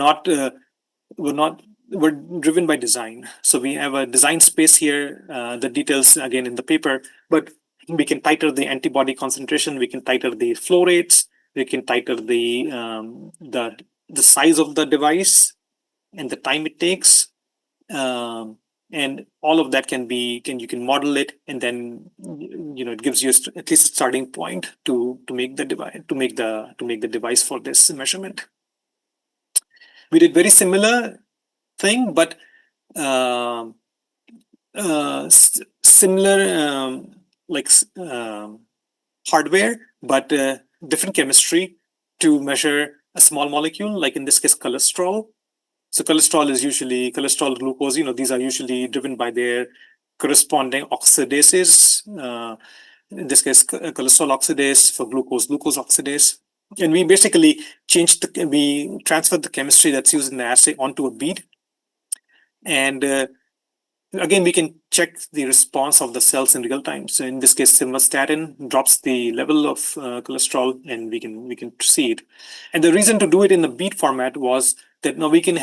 [SPEAKER 7] driven by design. So we have a design space here, the details again in the paper, but we can tighten the antibody concentration, we can tighten the flow rates, we can tighten the size of the device and the time it takes. And all of that you can model it, and then it gives you at least a starting point to make the device for this measurement. We did very similar thing, but similar hardware, but different chemistry to measure a small molecule, like in this case cholesterol. So cholesterol glucose, these are usually driven by their corresponding oxidases. In this case, cholesterol oxidase, for glucose oxidase. And we basically we transferred the chemistry that's used in the assay onto a bead. And again, we can check the response of the cells in real time. So in this case, simvastatin drops the level of cholesterol, and we can see it. And the reason to do it in the bead format was that now we can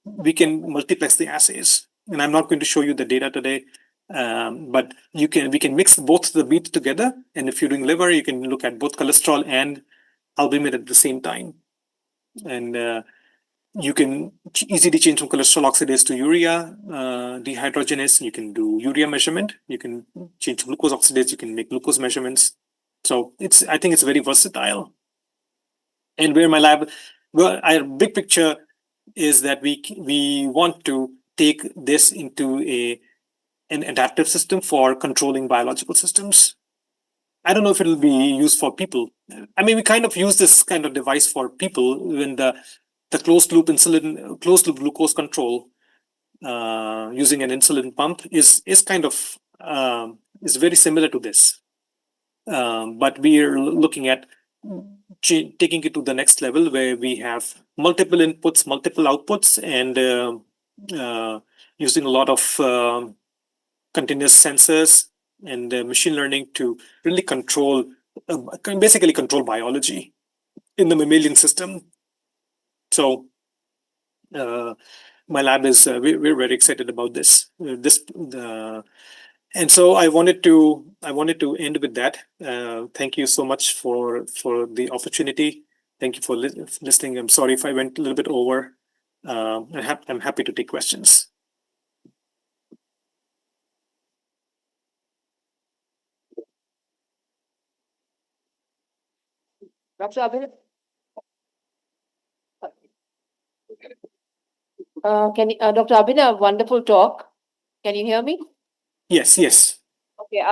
[SPEAKER 7] multiplex the assays. And I'm not going to show you the data today, but we can mix both the beads together. And if you're doing liver, you can look at both cholesterol and albumin at the same time. And you can easily change from cholesterol oxidase to urea dehydrogenase. You can do urea measurement. You can change to glucose oxidase. You can make glucose measurements. So I think it's very versatile. And where my lab, well, our big picture is that we want to take this into an adaptive system for controlling biological systems. I don't know if it'll be used for people. I mean, we kind of use this kind of device for people when the closed loop glucose control using an insulin pump is kind of is very similar to this. But we are looking at taking it to the next level, where we have multiple inputs, multiple outputs, and using a lot of continuous sensors and machine learning to really basically control biology in the mammalian system. So my lab is we're very excited about this. And so I wanted to end with that. Thank you so much for the opportunity. Thank you for listening. I'm sorry if I went a little bit over. I'm happy to take questions.
[SPEAKER 4] Dr. Abhinav, Dr. Abhinav, wonderful talk. Can you hear me?
[SPEAKER 7] Yes, yes.
[SPEAKER 4] Okay.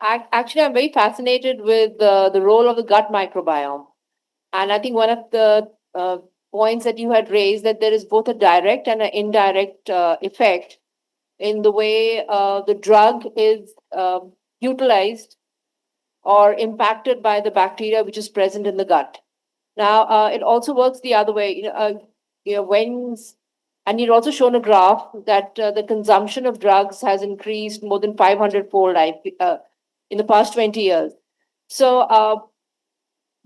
[SPEAKER 4] Actually, I'm very fascinated with the role of the gut microbiome. And I think one of the points that you had raised that there is both a direct and an indirect effect in the way the drug is utilized or impacted by the bacteria which is present in the gut. Now, it also works the other way. And you'd also shown a graph that the consumption of drugs has increased more than 500-fold in the past 20 years. So,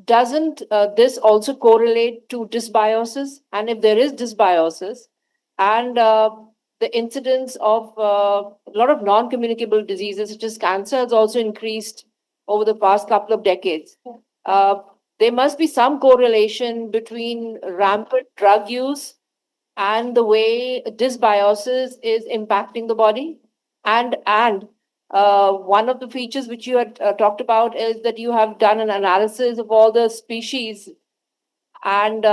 [SPEAKER 4] doesn't this also correlate to dysbiosis? And if there is dysbiosis and the incidence of a lot of non-communicable diseases such as cancer has also increased over the past couple of decades. There must be some correlation between rampant drug use and the way dysbiosis is impacting the body. And one of the features which you had talked about is that you have done an analysis of all the species. And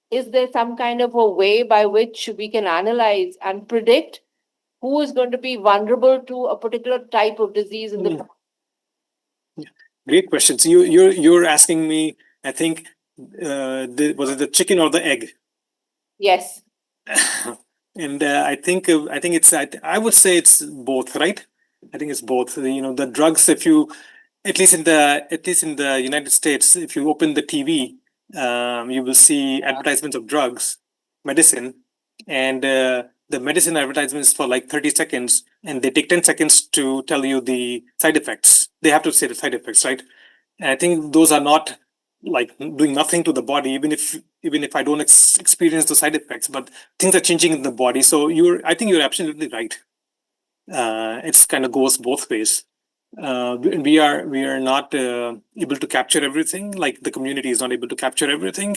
[SPEAKER 4] is there some kind of a way by which we can analyze and predict who is going to be vulnerable to a particular type of disease in the
[SPEAKER 7] Mm. Great questions. You're asking me, I think, was it the chicken or the egg?
[SPEAKER 4] Yes.
[SPEAKER 7] And I think it's I would say it's both, right? I think it's both. You know, the drugs. If you at least in the United States, if you open the TV, you will see advertisements of drugs, medicine, and the medicine advertisements for like 30 seconds, and they take 10 seconds to tell you the side effects. They have to say the side effects, right? And I think those are not like doing nothing to the body, even if I don't experience the side effects, but things are changing in the body. So I think you're absolutely right. It's kind of goes both ways. We are not able to capture everything, like the community is not able to capture everything.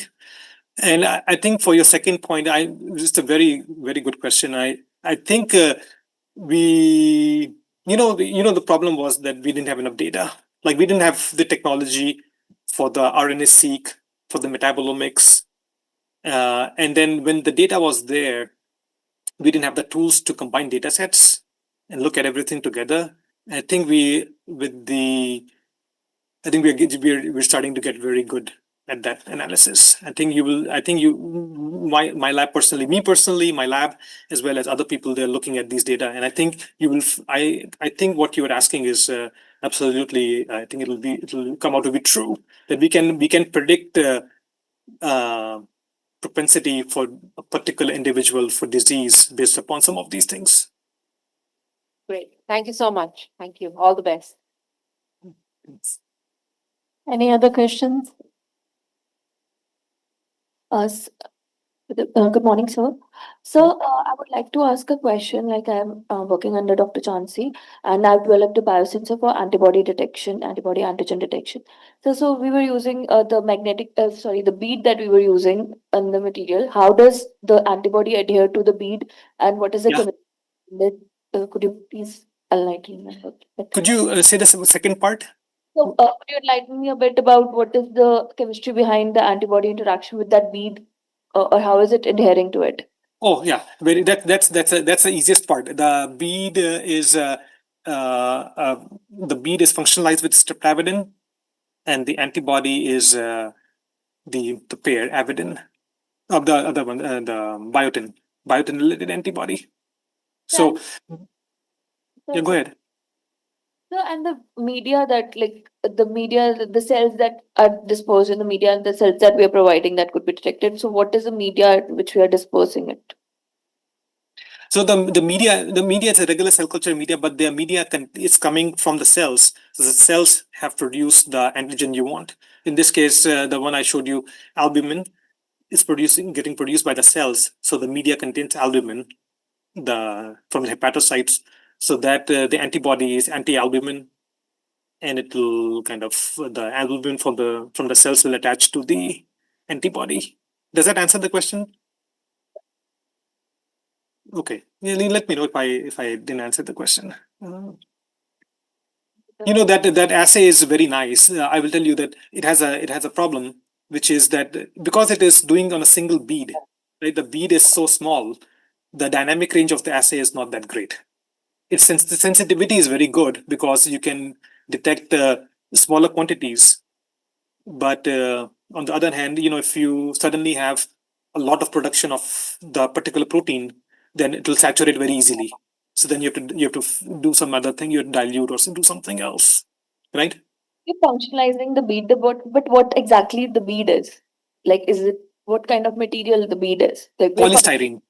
[SPEAKER 7] And I think for your second point, just a very, very good question. I think we the problem was that we didn't have enough data. Like we didn't have the technology for the RNA-seq, for the metabolomics. And then when the data was there, we didn't have the tools to combine data sets and look at everything together. I think we're starting to get very good at that analysis. I think my lab personally, me personally, my lab, as well as other people, they're looking at these data. And I think I think what you are asking is absolutely, I think it'll come out to be true, that we can predict propensity for a particular individual for disease based upon some of these things.
[SPEAKER 4] Great. Thank you so much. Thank you. All the best.
[SPEAKER 2] Any other questions?
[SPEAKER 5] Good morning, sir. So, I would like to ask a question. Like, I'm working under Dr. Chansey, and I've developed a biosensor for antibody detection, antibody antigen detection. So we were using the bead that we were using on the material. How does the antibody adhere to the bead, and what is the
[SPEAKER 7] Yeah.
[SPEAKER 5] chemical? Could you please enlighten me about it?
[SPEAKER 7] Could you say the second part?
[SPEAKER 5] So, could you enlighten me a bit about what is the chemistry behind the antibody interaction with that bead, or how is it adhering to it?
[SPEAKER 7] Oh yeah, that's the easiest part. The bead the bead is functionalized with streptavidin, and the antibody is the pair avidin of the other one, the biotin related antibody. So yeah, go ahead.
[SPEAKER 5] So, and the media that, like, the cells that are disposed in the media and the cells that we are providing that could be detected. So, what is the media at which we are disposing it?
[SPEAKER 7] So the media is a regular cell culture media, but the media is coming from the cells. So the cells have produced the antigen you want. In this case, the one I showed you, albumin, is getting produced by the cells. So the media contains albumin, from the hepatocytes, so that the antibody is anti-albumin, and it will kind of the albumin from the cells will attach to the antibody. Does that answer the question? Okay. Yeah, let me know if I didn't answer the question. That assay is very nice. I will tell you that it has a problem, which is that because it is doing on a single bead, right? The bead is so small, the dynamic range of the assay is not that great. The sensitivity is very good because you can detect smaller quantities. But on the other hand, if you suddenly have a lot of production of the particular protein, then it will saturate very easily. So then you have to do some other thing. You dilute or do something else, right?
[SPEAKER 5] You're functionalizing the bead, but what exactly the bead is? Like, is it what kind of material the bead is? Like,
[SPEAKER 7] Polystyrene.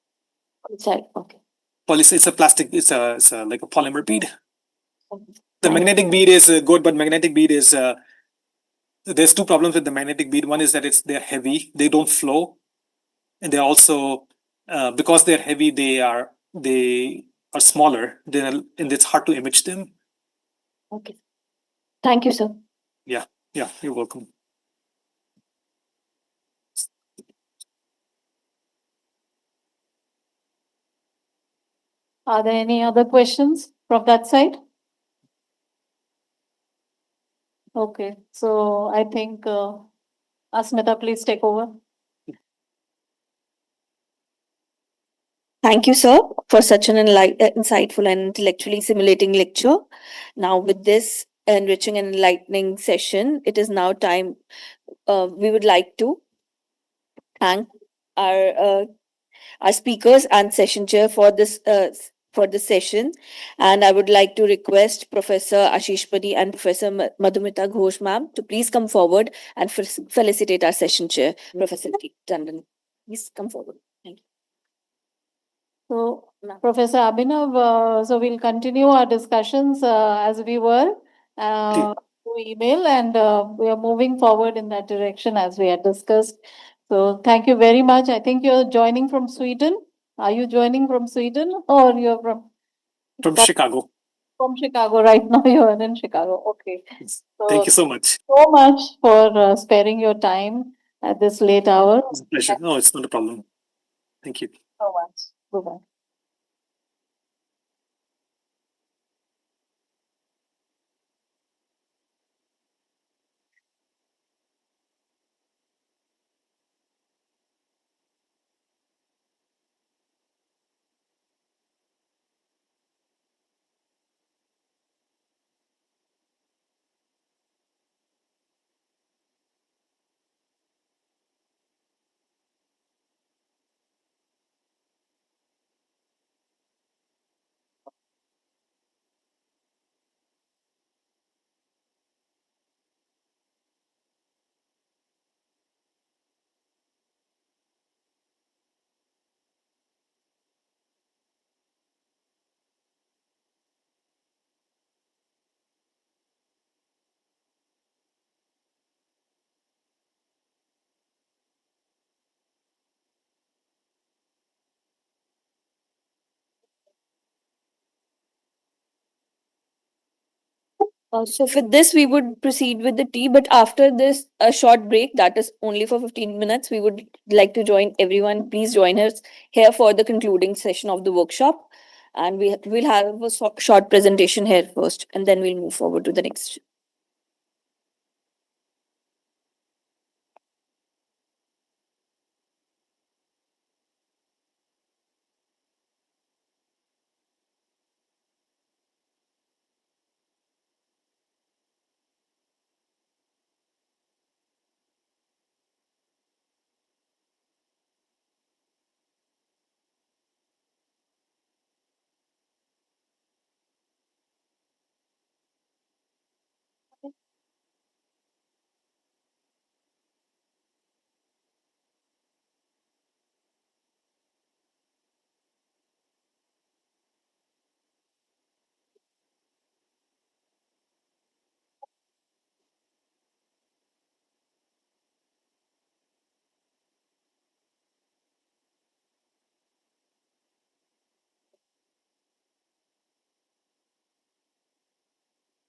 [SPEAKER 5] Okay.
[SPEAKER 7] It's a plastic. It's like a polymer bead.
[SPEAKER 5] Okay.
[SPEAKER 7] The
[SPEAKER 5] Thank
[SPEAKER 7] magnetic bead is good, but magnetic bead is there's two problems with the magnetic bead. One is that they're heavy, they don't flow, and they also because they're heavy, they are smaller. And it's hard to image them.
[SPEAKER 5] Okay. Thank you, sir.
[SPEAKER 7] Yeah, you're welcome.
[SPEAKER 2] Are there any other questions from that side? Okay, so I think Asmita, please take over.
[SPEAKER 1] Thank you, sir, for such an insightful and intellectually stimulating lecture. Now, with this enriching and enlightening session, it is now time. We would like to thank our our speakers and session chair for this session, and I would like to request Professor Ashish Padi and Professor Madhumita Ghosh ma'am to please come forward and felicitate our session chair, Professor Tandon. Please come forward. Thank you.
[SPEAKER 2] So, Professor Abhinav, so we'll continue our discussions as we were through email, and we are moving forward in that direction as we had discussed. So, thank you very much. I think you're joining from Sweden. Are you joining from Sweden, or you're
[SPEAKER 7] From Chicago.
[SPEAKER 2] from Chicago right now? You're in Chicago. Okay.
[SPEAKER 7] Thank you so much.
[SPEAKER 2] So much for sparing your time at this late hour.
[SPEAKER 7] It's a pleasure. No, it's not a problem. Thank you.
[SPEAKER 2] So much. Bye-bye.
[SPEAKER 1] So for this, we would proceed with the tea, but after this, a short break that is only for 15 minutes. We would like to join everyone. Please join us here for the concluding session of the workshop. And we'll have a short presentation here first, and then we'll move forward to the next.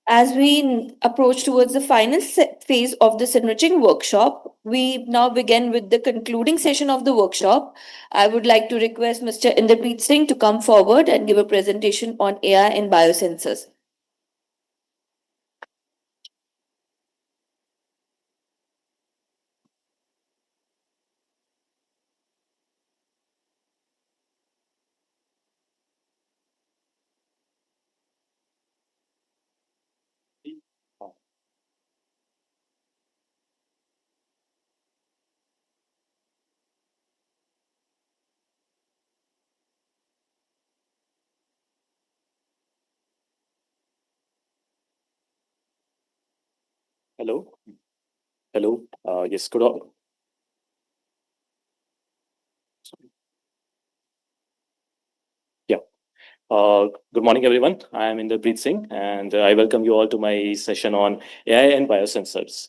[SPEAKER 1] As we approach towards the final phase of this enriching workshop, we now begin with the concluding session of the workshop. I would like to request Mr. Inderpreet Singh to come forward and give a presentation on AI in biosensors.
[SPEAKER 8] Hello. Hello. Yes, good. Yeah. Good morning, everyone. I am Inderpreet Singh, and I welcome you all to my session on AI and biosensors.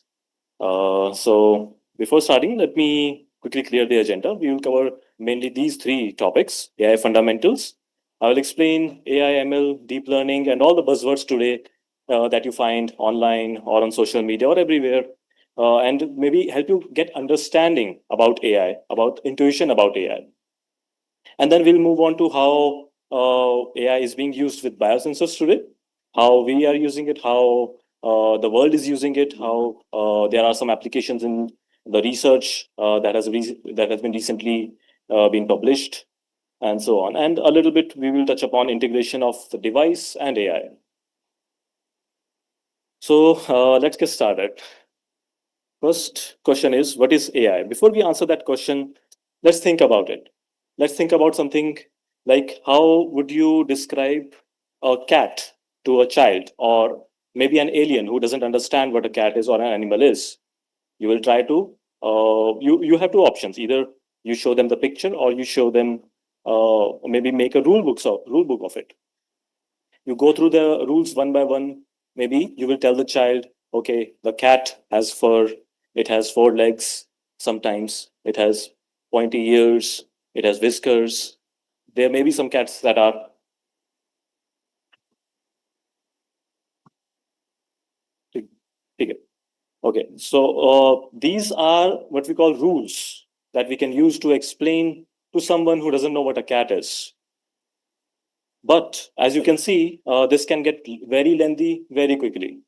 [SPEAKER 8] So, before starting, let me quickly clear the agenda. We will cover mainly these three topics: AI fundamentals. I will explain AI, ML, deep learning, and all the buzzwords today that you find online or on social media or everywhere, and maybe help you get understanding about AI, about intuition about AI. And then we'll move on to how AI is being used with biosensors today, how we are using it, how the world is using it, how there are some applications in the research that has been recently been published, and so on. And a little bit we will touch upon integration of the device and AI. So let's get started. First question is, what is AI? Before we answer that question, let's think about it. Let's think about something like, how would you describe a cat to a child, or maybe an alien who doesn't understand what a cat is or an animal is? You will try to, you have two options. Either you show them the picture, or you show them, maybe make a rule book of it. You go through the rules one by one. Maybe you will tell the child, okay, the cat has fur, it has four legs, sometimes it has pointy ears, it has whiskers. There may be some cats that are. Okay, so these are what we call rules that we can use to explain to someone who doesn't know what a cat is. But as you can see, this can get very lengthy very quickly.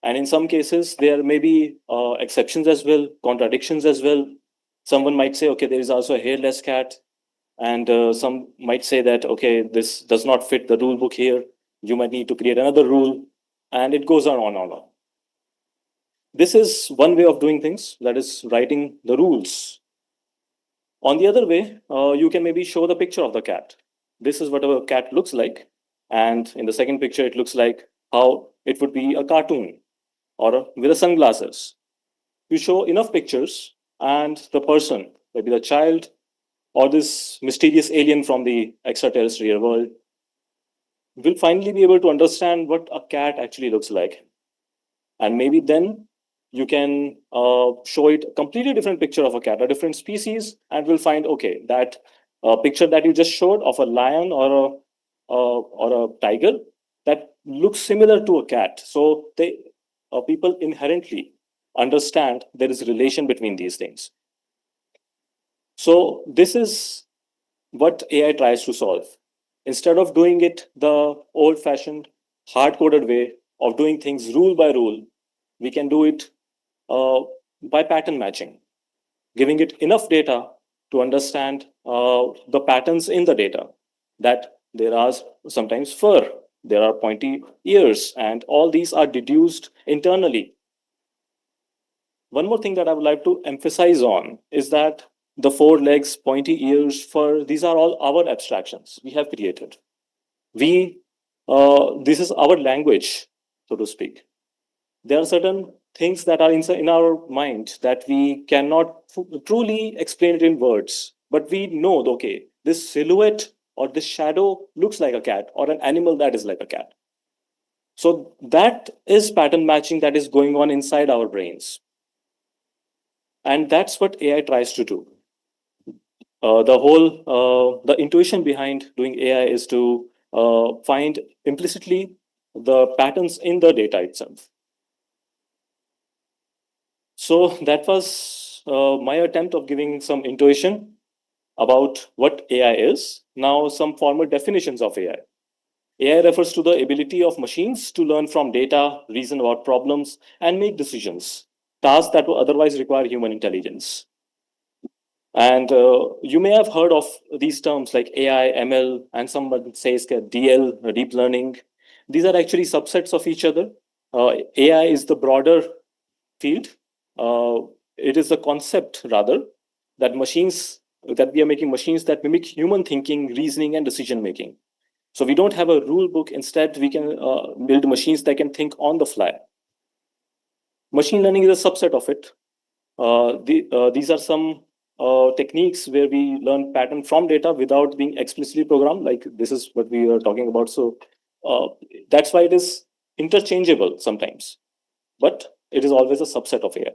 [SPEAKER 8] And in some cases, there may be exceptions as well, contradictions as well. Someone might say, okay, there is also a hairless cat. And some might say that, okay, this does not fit the rule book here. You might need to create another rule. And it goes on and on. This is one way of doing things, that is writing the rules. On the other way, you can maybe show the picture of the cat. This is what a cat looks like. And in the second picture, it looks like how it would be a cartoon, or with the sunglasses. You show enough pictures, and the person, maybe the child or this mysterious alien from the extraterrestrial world, will finally be able to understand what a cat actually looks like. And maybe then you can show it a completely different picture of a cat, a different species, and we'll find, okay, that picture that you just showed of a lion or a tiger, that looks similar to a cat. So people inherently understand there is a relation between these things. So this is what AI tries to solve. Instead of doing it the old-fashioned, hard-coded way of doing things rule by rule, we can do it by pattern matching, giving it enough data to understand the patterns in the data, that there are sometimes fur, there are pointy ears, and all these are deduced internally. One more thing that I would like to emphasize on is that the four legs, pointy ears, fur, these are all our abstractions we have created. This is our language, so to speak. There are certain things that are in our mind that we cannot truly explain it in words, but we know, okay, this silhouette or this shadow looks like a cat, or an animal that is like a cat. So that is pattern matching that is going on inside our brains. And that's what AI tries to do. The intuition behind doing AI is to find implicitly the patterns in the data itself. So that was my attempt of giving some intuition about what AI is. Now, some formal definitions of AI. AI refers to the ability of machines to learn from data, reason about problems, and make decisions, tasks that would otherwise require human intelligence. And you may have heard of these terms like AI, ML, and someone says DL, deep learning. These are actually subsets of each other. AI is the broader field. It is a concept, rather, that we are making machines that mimic human thinking, reasoning, and decision making. So we don't have a rule book. Instead, we can build machines that can think on the fly. Machine learning is a subset of it. These are some techniques where we learn pattern from data without being explicitly programmed. Like this is what we are talking about. So that's why it is interchangeable sometimes, but it is always a subset of AI.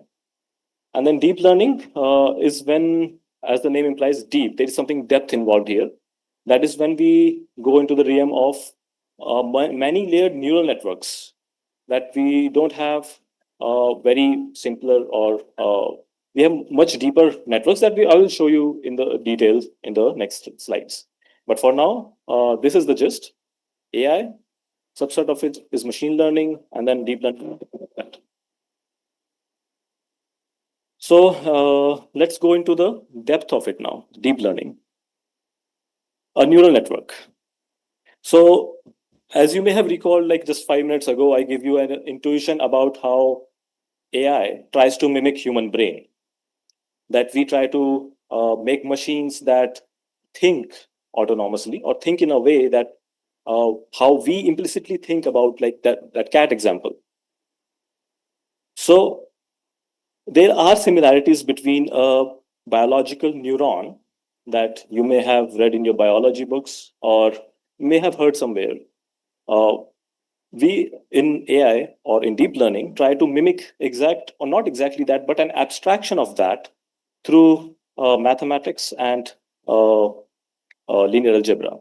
[SPEAKER 8] And then deep learning is when, as the name implies, deep. There is something depth involved here. That is when we go into the realm of many layered neural networks that we don't have very simpler or we have much deeper networks that I will show you in the details in the next slides. But for now, this is the gist. AI, subset of it is machine learning, and then deep learning. So let's go into the depth of it now, deep learning. A neural network. So as you may have recalled, like just 5 minutes ago, I gave you an intuition about how AI tries to mimic human brain. That we try to make machines that think autonomously or think in a way that how we implicitly think about like that cat example. So there are similarities between a biological neuron that you may have read in your biology books or may have heard somewhere. We in AI or in deep learning try to mimic exact or not exactly that, but an abstraction of that through mathematics and linear algebra.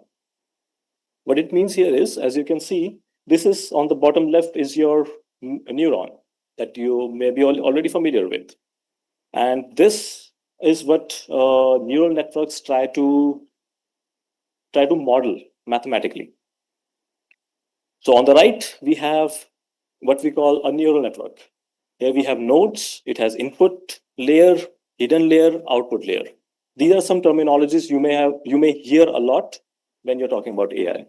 [SPEAKER 8] What it means here is, as you can see, this is on the bottom left is your neuron that you may be already familiar with. And this is what neural networks try to model mathematically. So on the right, we have what we call a neural network. Here we have nodes. It has input layer, hidden layer, output layer. These are some terminologies you may hear a lot when you're talking about AI.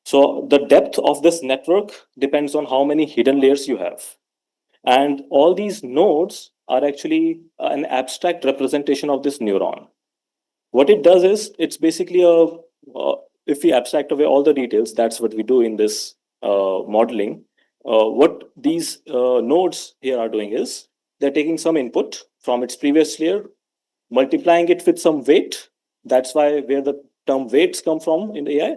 [SPEAKER 8] So the depth of this network depends on how many hidden layers you have. And all these nodes are actually an abstract representation of this neuron. What it does is it's basically if we abstract away all the details, that's what we do in this modeling. What these nodes here are doing is they're taking some input from its previous layer, multiplying it with some weight. That's why where the term weights come from in the AI,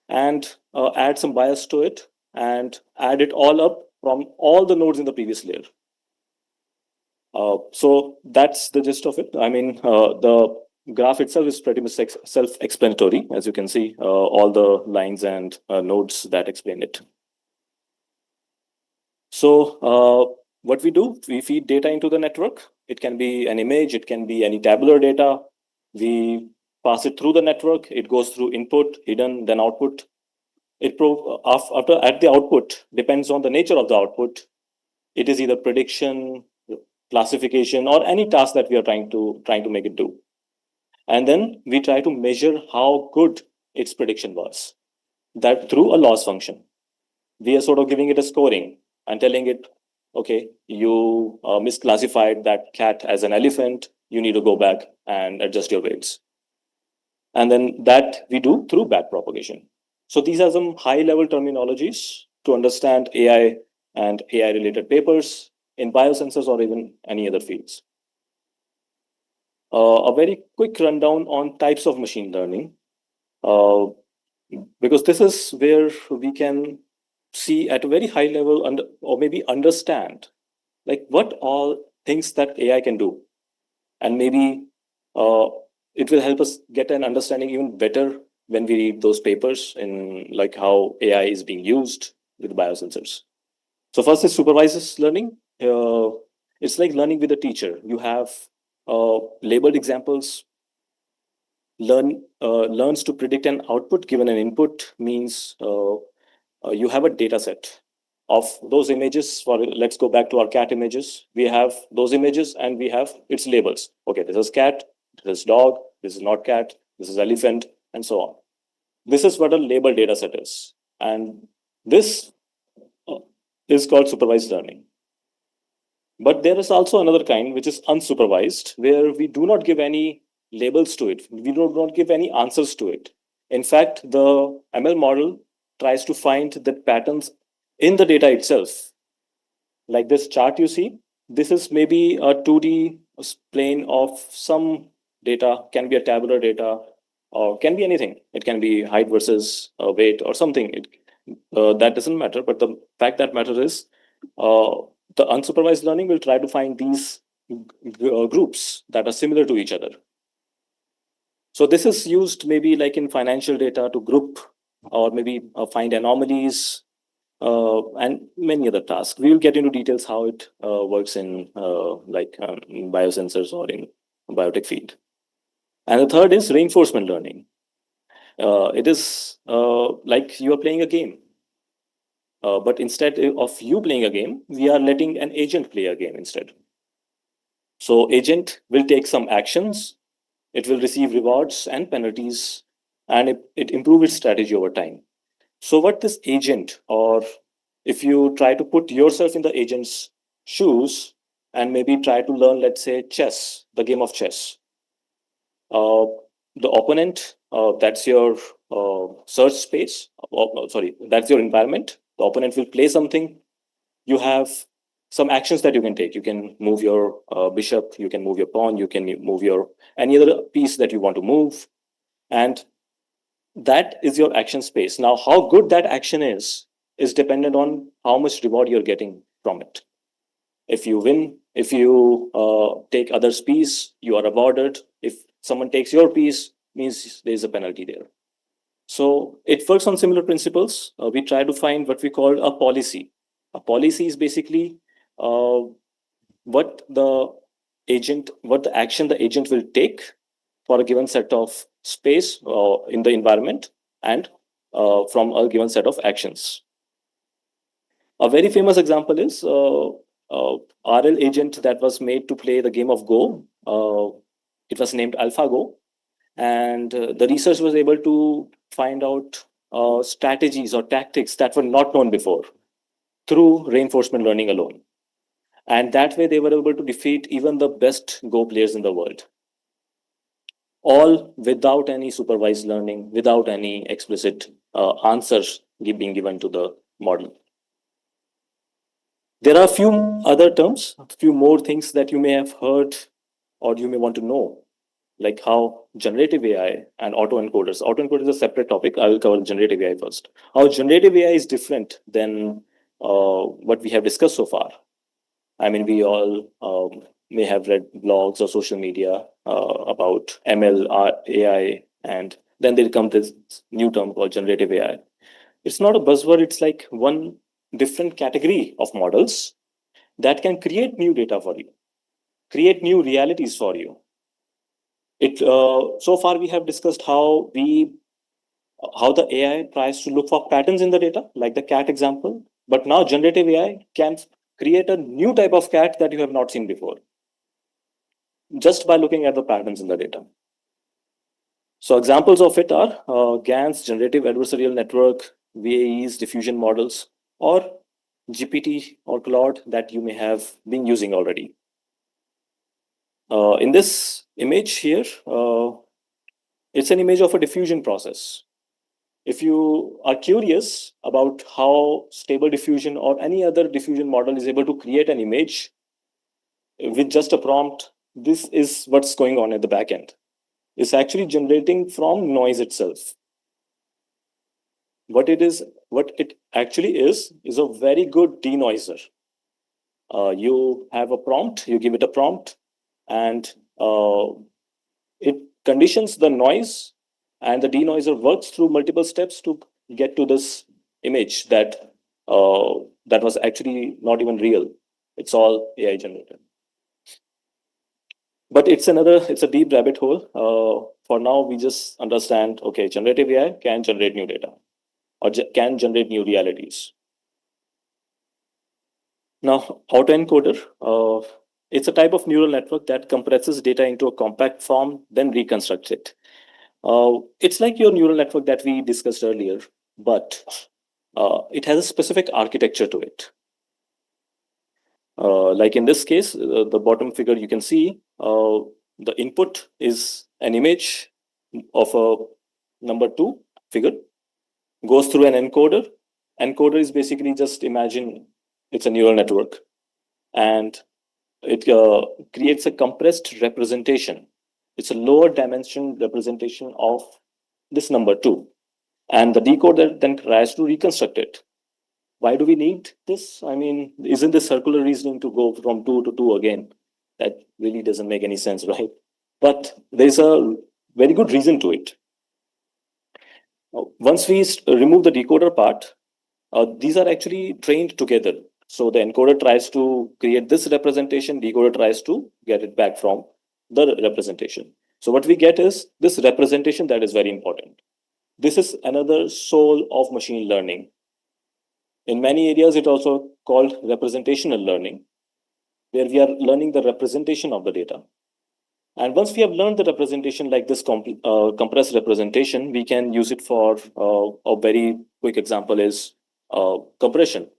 [SPEAKER 8] and add some bias to it and add it all up from all the nodes in the previous layer. So that's the gist of it. I mean, the graph itself is pretty much self-explanatory, as you can see, all the lines and nodes that explain it. So what we do, we feed data into the network. It can be an image, it can be any tabular data. We pass it through the network. It goes through input, hidden, then output. After at the output, depends on the nature of the output. It is either prediction, classification, or any task that we are trying to make it do. And then we try to measure how good its prediction was. That through a loss function. We are sort of giving it a scoring and telling it, okay, you misclassified that cat as an elephant. You need to go back and adjust your weights. And then that we do through backpropagation. So these are some high-level terminologies to understand AI and AI-related papers in biosensors or even any other fields. A very quick rundown on types of machine learning, because this is where we can see at a very high level or maybe understand like what all things that AI can do. And maybe it will help us get an understanding even better when we read those papers in like how AI is being used with biosensors. So first is supervised learning. It's like learning with a teacher. You have labeled examples. Learns to predict an output given an input means you have a data set of those images. For let's go back to our cat images. We have those images and we have its labels. Okay, this is cat, this is dog, this is not cat, this is elephant, and so on. This is what a label data set is. And this is called supervised learning. But there is also another kind, which is unsupervised, where we do not give any labels to it. We do not give any answers to it. In fact, the ML model tries to find the patterns in the data itself. like this chart you see, this is maybe a 2D plane of some data, can be a tabular data, or can be anything. It can be height versus weight or something. That doesn't matter. But the fact that matters is the unsupervised learning will try to find these groups that are similar to each other. So this is used maybe like in financial data to group or maybe find anomalies and many other tasks. We will get into details how it works in biosensors or in biotech field. And the third is reinforcement learning. It is like you are playing a game. But instead of you playing a game, we are letting an agent play a game instead. So agent will take some actions, it will receive rewards and penalties, and it improve its strategy over time. So what this agent, or if you try to put yourself in the agent's shoes and maybe try to learn, let's say, chess, the game of chess. The opponent, that's your search space. Sorry, that's your environment. The opponent will play something. You have some actions that you can take. You can move your bishop, you can move your pawn, you can move your any other piece that you want to move. And that is your action space. Now, how good that action is dependent on how much reward you're getting from it. If you win, if you take others' piece, you are rewarded. If someone takes your piece, means there's a penalty there. So it works on similar principles. We try to find what we call a policy. A policy is basically what the action the agent will take for a given set of space in the environment and from a given set of actions. A very famous example is RL agent that was made to play the game of Go. It was named AlphaGo, and the research was able to find out strategies or tactics that were not known before through reinforcement learning alone. And that way they were able to defeat even the best Go players in the world. All without any supervised learning, without any explicit answers being given to the model. There are a few other terms, a few more things that you may have heard or you may want to know, like how generative AI and autoencoders. Autoencoder is a separate topic. I will cover generative AI first. How generative AI is different than what we have discussed so far. I mean, we all may have read blogs or social media about ML, AI, and then there comes this new term called generative AI. It's not a buzzword, it's like one different category of models that can create new data for you, create new realities for you. So far we have discussed how the AI tries to look for patterns in the data, like the cat example. But now generative AI can create a new type of cat that you have not seen before, just by looking at the patterns in the data. So examples of it are GANs, generative adversarial network, VAEs, diffusion models, or GPT or Claude that you may have been using already. In this image here, it's an image of a diffusion process. If you are curious about how stable diffusion or any other diffusion model is able to create an image with just a prompt, this is what's going on at the back end. It's actually generating from noise itself. What it actually is a very good denoiser. You have a prompt, you give it a prompt, and it conditions the noise, and the denoiser works through multiple steps to get to this image that was actually not even real. It's all AI generated. But it's a deep rabbit hole. For now, we just understand, okay, generative AI can generate new data or can generate new realities. Now, autoencoder, it's a type of neural network that compresses data into a compact form, then reconstructs it. It's like your neural network that we discussed earlier, but it has a specific architecture to it. Like in this case, the bottom figure you can see, the input is an image of a number 2 figure, goes through an encoder. Encoder is basically, just imagine it's a neural network. and it creates a compressed representation. It's a lower dimension representation of this number 2. And the decoder then tries to reconstruct it. Why do we need this? I mean, isn't this circular reasoning to go from 2 to 2 again? That really doesn't make any sense, right? But there's a very good reason to it. Once we remove the decoder part, these are actually trained together. So the encoder tries to create this representation, decoder tries to get it back from the representation. So what we get is this representation that is very important. This is another soul of machine learning. In many areas, it also called representational learning, where we are learning the representation of the data. And once we have learned the representation like this compressed representation, we can use it for a very quick example is compression.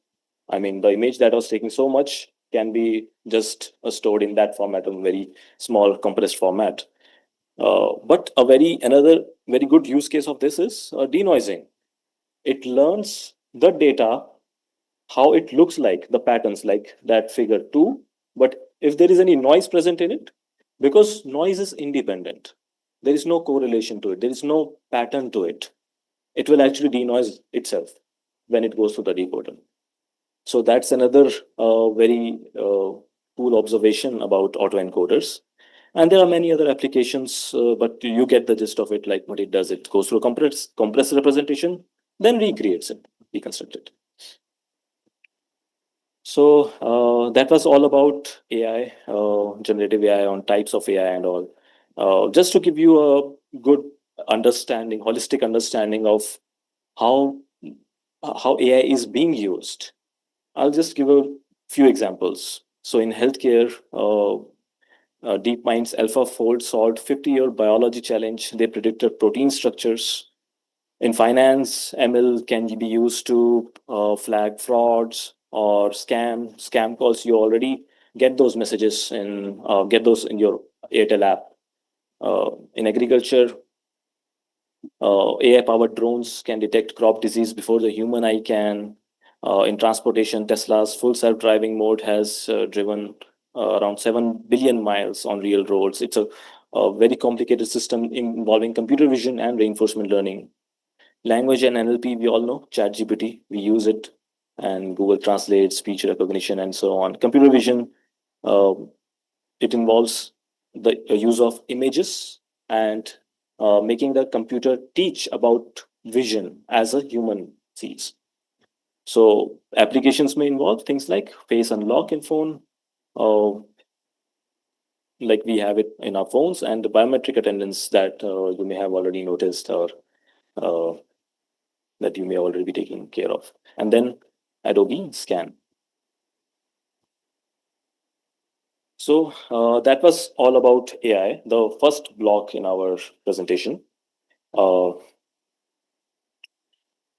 [SPEAKER 8] I mean, the image that was taking so much can be just stored in that format, a very small compressed format. But another very good use case of this is denoising. It learns the data, how it looks like, the patterns like that figure 2. But if there is any noise present in it, because noise is independent, there is no correlation to it, there is no pattern to it, it will actually denoise itself when it goes to the decoder. So that's another very cool observation about autoencoders. And there are many other applications, but you get the gist of it, like what it does. It goes through compressed representation, then recreates it, reconstruct it. So that was all about AI, generative AI, on types of AI and all. Just to give you a good understanding, holistic understanding of how AI is being used, I'll just give a few examples. So in healthcare, DeepMind's AlphaFold solved 50-year biology challenge. They predicted protein structures. In finance, ML can be used to flag frauds or scam calls. You already get those messages and get those in your Airtel app. In agriculture, AI-powered drones can detect crop disease before the human eye can. In transportation, Tesla's full self-driving mode has driven around 7 billion miles on real roads. It's a very complicated system involving computer vision and reinforcement learning. Language and NLP, we all know, ChatGPT, we use it, and Google Translate, speech recognition, and so on. Computer vision, it involves the use of images and making the computer teach about vision as a human sees. So applications may involve things like face unlock in phone, like we have it in our phones, and the biometric attendance that you may have already noticed, or that you may already be taking care of. And then Adobe Scan. So that was all about AI, the first block in our presentation.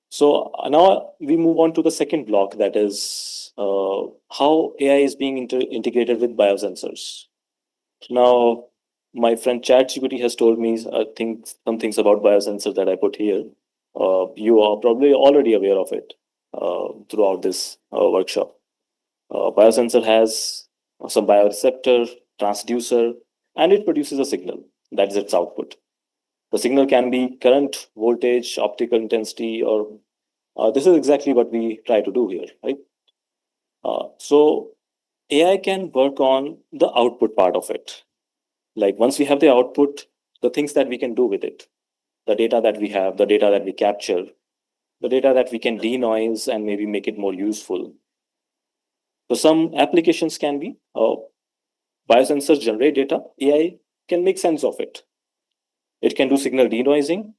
[SPEAKER 8] So now we move on to the second block, that is how AI is being integrated with biosensors. Now, my friend ChatGPT has told me some things about biosensors that I put here. You are probably already aware of it throughout this workshop. Biosensor has some bioreceptor, transducer, and it produces a signal. That is its output. The signal can be current, voltage, optical intensity, or this is exactly what we try to do here, right? So AI can work on the output part of it. Like once we have the output, the things that we can do with it, the data that we have, the data that we capture, the data that we can denoise and maybe make it more useful. So some applications can be biosensors generate data, AI can make sense of it. It can do signal denoising,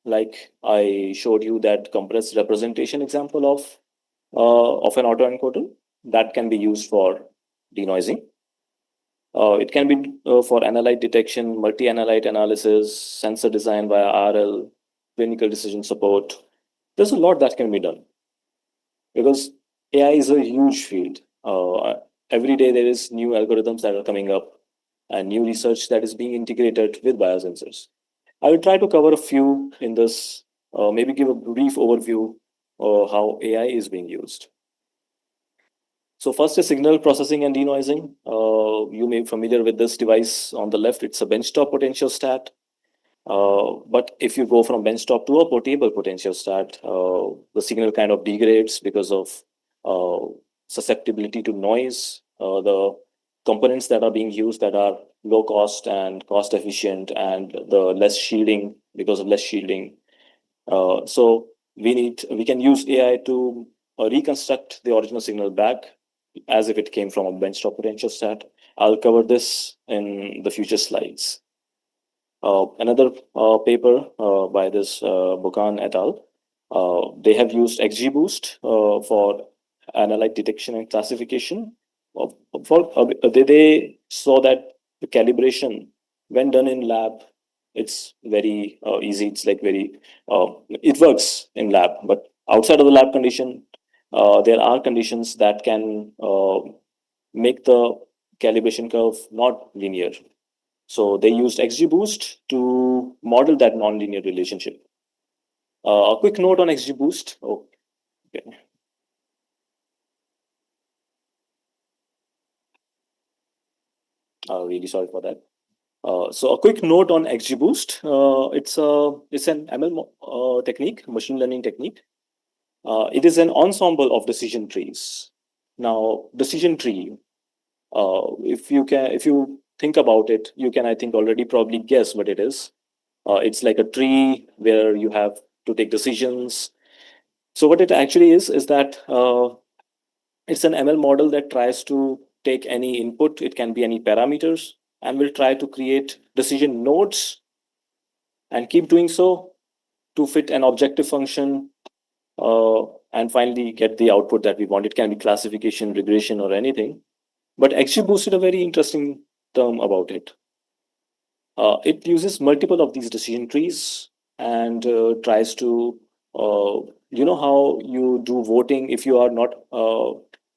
[SPEAKER 8] like I showed you that compressed representation example of an autoencoder that can be used for denoising. It can be for analyte detection, multi-analyte analysis, sensor design via RL, clinical decision support. There's a lot that can be done because AI is a huge field. Every day there is new algorithms that are coming up and new research that is being integrated with biosensors. I will try to cover a few in this, maybe give a brief overview of how AI is being used. So first is signal processing and denoising. You may be familiar with this device on the left. It's a benchtop potentiostat. But if you go from benchtop to a portable potentiostat, the signal kind of degrades because of susceptibility to noise. The components that are being used that are low cost and cost efficient, and the less shielding because of less shielding. So we can use AI to reconstruct the original signal back as if it came from a benchtop potentiostat. I'll cover this in the future slides. Another paper by this Buchan et al. They have used XGBoost for analyte detection and classification. They saw that the calibration, when done in lab, it's very easy. It's like it works in lab, but outside of the lab condition, there are conditions that can make the calibration curve not linear. So they used XGBoost to model that nonlinear relationship. A quick note on XGBoost. Oh, okay. Really sorry for that. So a quick note on XGBoost. It's an ML technique, machine learning technique. It is an ensemble of decision trees. Now, decision tree. If you think about it, you can, I think, already probably guess what it is. It's like a tree where you have to take decisions. So what it actually is that it's an ML model that tries to take any input. It can be any parameters, and will try to create decision nodes and keep doing so to fit an objective function, and finally get the output that we want. It can be classification, regression, or anything. But XGBoost is a very interesting term about it. It uses multiple of these decision trees and tries to, you know, how you do voting. If you are not,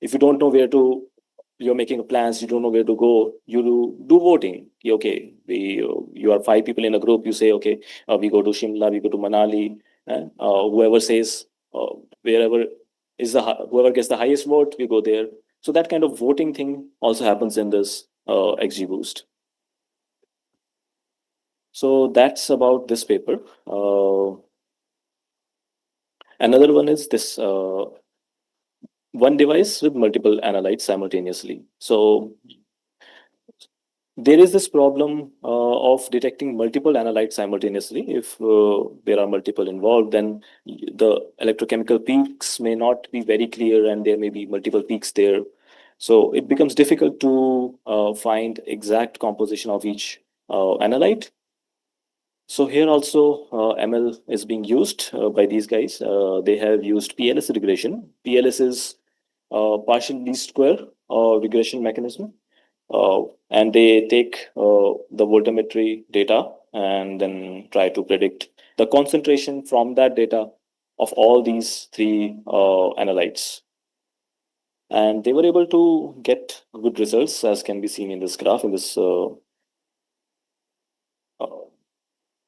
[SPEAKER 8] if you don't know where to, you're making plans, you don't know where to go, you do voting. Okay, you are 5 people in a group. You say, okay, we go to Shimla, we go to Manali, and whoever says wherever whoever gets the highest vote, we go there. So that kind of voting thing also happens in this XGBoost. So that's about this paper. Another one is this one device with multiple analytes simultaneously. So there is this problem of detecting multiple analytes simultaneously. If there are multiple involved, then the electrochemical peaks may not be very clear, and there may be multiple peaks there. So it becomes difficult to find exact composition of each analyte. So here also ML is being used by these guys. They have used PLS regression. PLS is partial least square regression mechanism. And they take the voltammetry data and then try to predict the concentration from that data of all these 3 analytes. And they were able to get good results, as can be seen in this graph, in this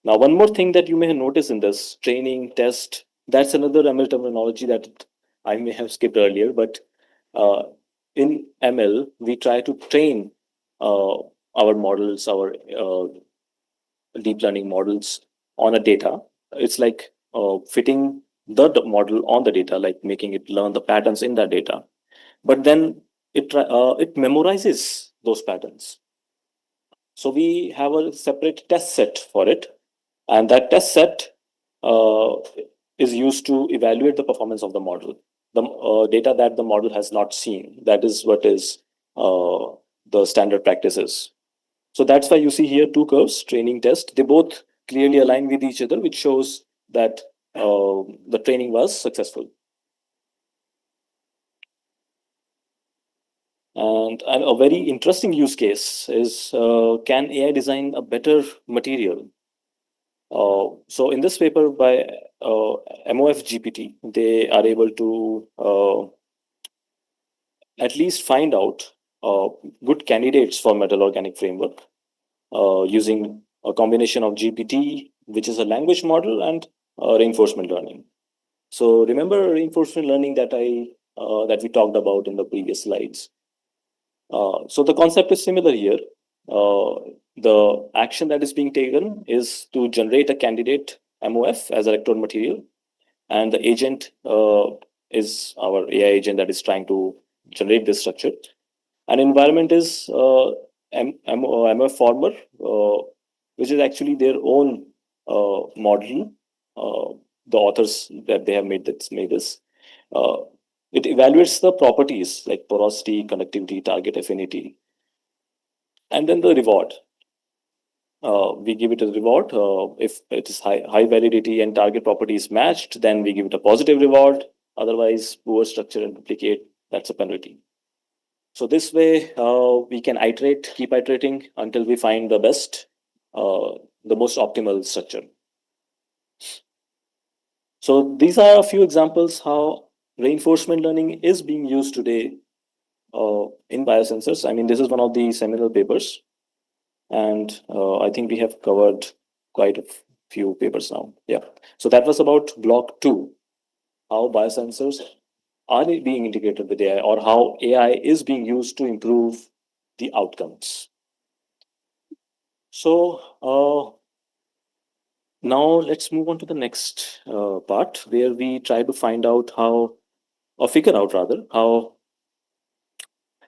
[SPEAKER 8] now, one more thing that you may have noticed in this training test, that's another ML terminology that I may have skipped earlier, but in ML, we try to train our models, our deep learning models on a data. It's like fitting the model on the data, like making it learn the patterns in that data. But then it memorizes those patterns. So we have a separate test set for it, and that test set is used to evaluate the performance of the model. The data that the model has not seen, that is what is the standard practices. So that's why you see here 2 curves, training test. They both clearly align with each other, which shows that the training was successful. And a very interesting use case is, can AI design a better material? So in this paper by MOF GPT, they are able to at least find out good candidates for metal organic framework using a combination of GPT, which is a language model, and reinforcement learning. So remember reinforcement learning that I that we talked about in the previous slides. So the concept is similar here. The action that is being taken is to generate a candidate MOF as electrode material, and the agent is our AI agent that is trying to generate this structure. And environment is MOF former, which is actually their own model. The authors that they have made this. Uh, it evaluates the properties like porosity, conductivity, target affinity, and then the reward. We give it a reward. If it is high validity and target property is matched, then we give it a positive reward. Otherwise, poor structure and duplicate, that's a penalty. So this way, we can keep iterating until we find the best, the most optimal structure. So these are a few examples how reinforcement learning is being used today in biosensors. I mean, this is one of the seminal papers, and I think we have covered quite a few papers now. Yeah. So that was about block 2, how biosensors are being integrated with AI, or how AI is being used to improve the outcomes. So now let's move on to the next part, where we try to find out how, or figure out rather, how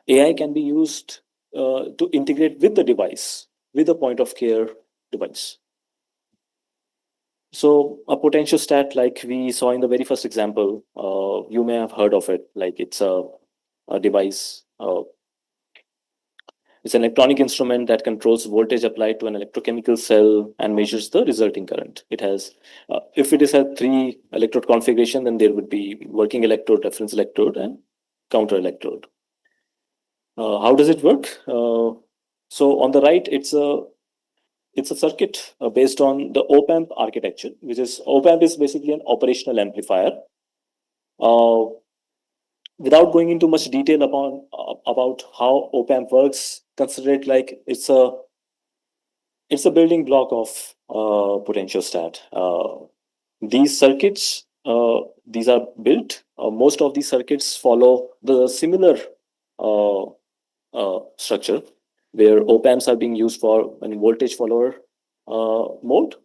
[SPEAKER 8] AI can be used to integrate with the device, with a point of care device. So a potential stat, like we saw in the very first example, you may have heard of it, like it's a device. It's an electronic instrument that controls voltage applied to an electrochemical cell and measures the resulting current. It has, if it is a 3 electrode configuration, then there would be working electrode, reference electrode, and counter electrode. How does it work? So on the right, it's a circuit based on the op-amp architecture, which is op-amp is basically an operational amplifier. Without going into much detail about how op-amp works, consider it like it's a building block of potential stat. These circuits, these are built. Most of these circuits follow the similar structure, where op-amps are being used for a voltage follower mode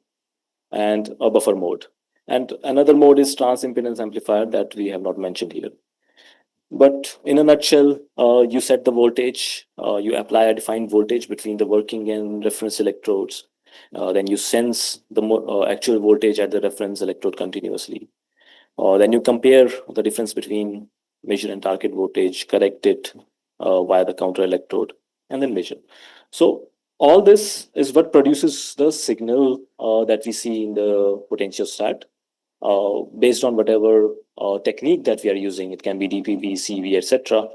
[SPEAKER 8] and a buffer mode. And another mode is transimpedance amplifier that we have not mentioned here. But in a nutshell, you set the voltage, you apply a defined voltage between the working and reference electrodes. Then you sense the actual voltage at the reference electrode continuously. Then you compare the difference between measure and target voltage, correct it via the counter electrode, and then measure. So all this is what produces the signal that we see in the potential stat. Based on whatever technique that we are using. It can be DPV, CV, etc.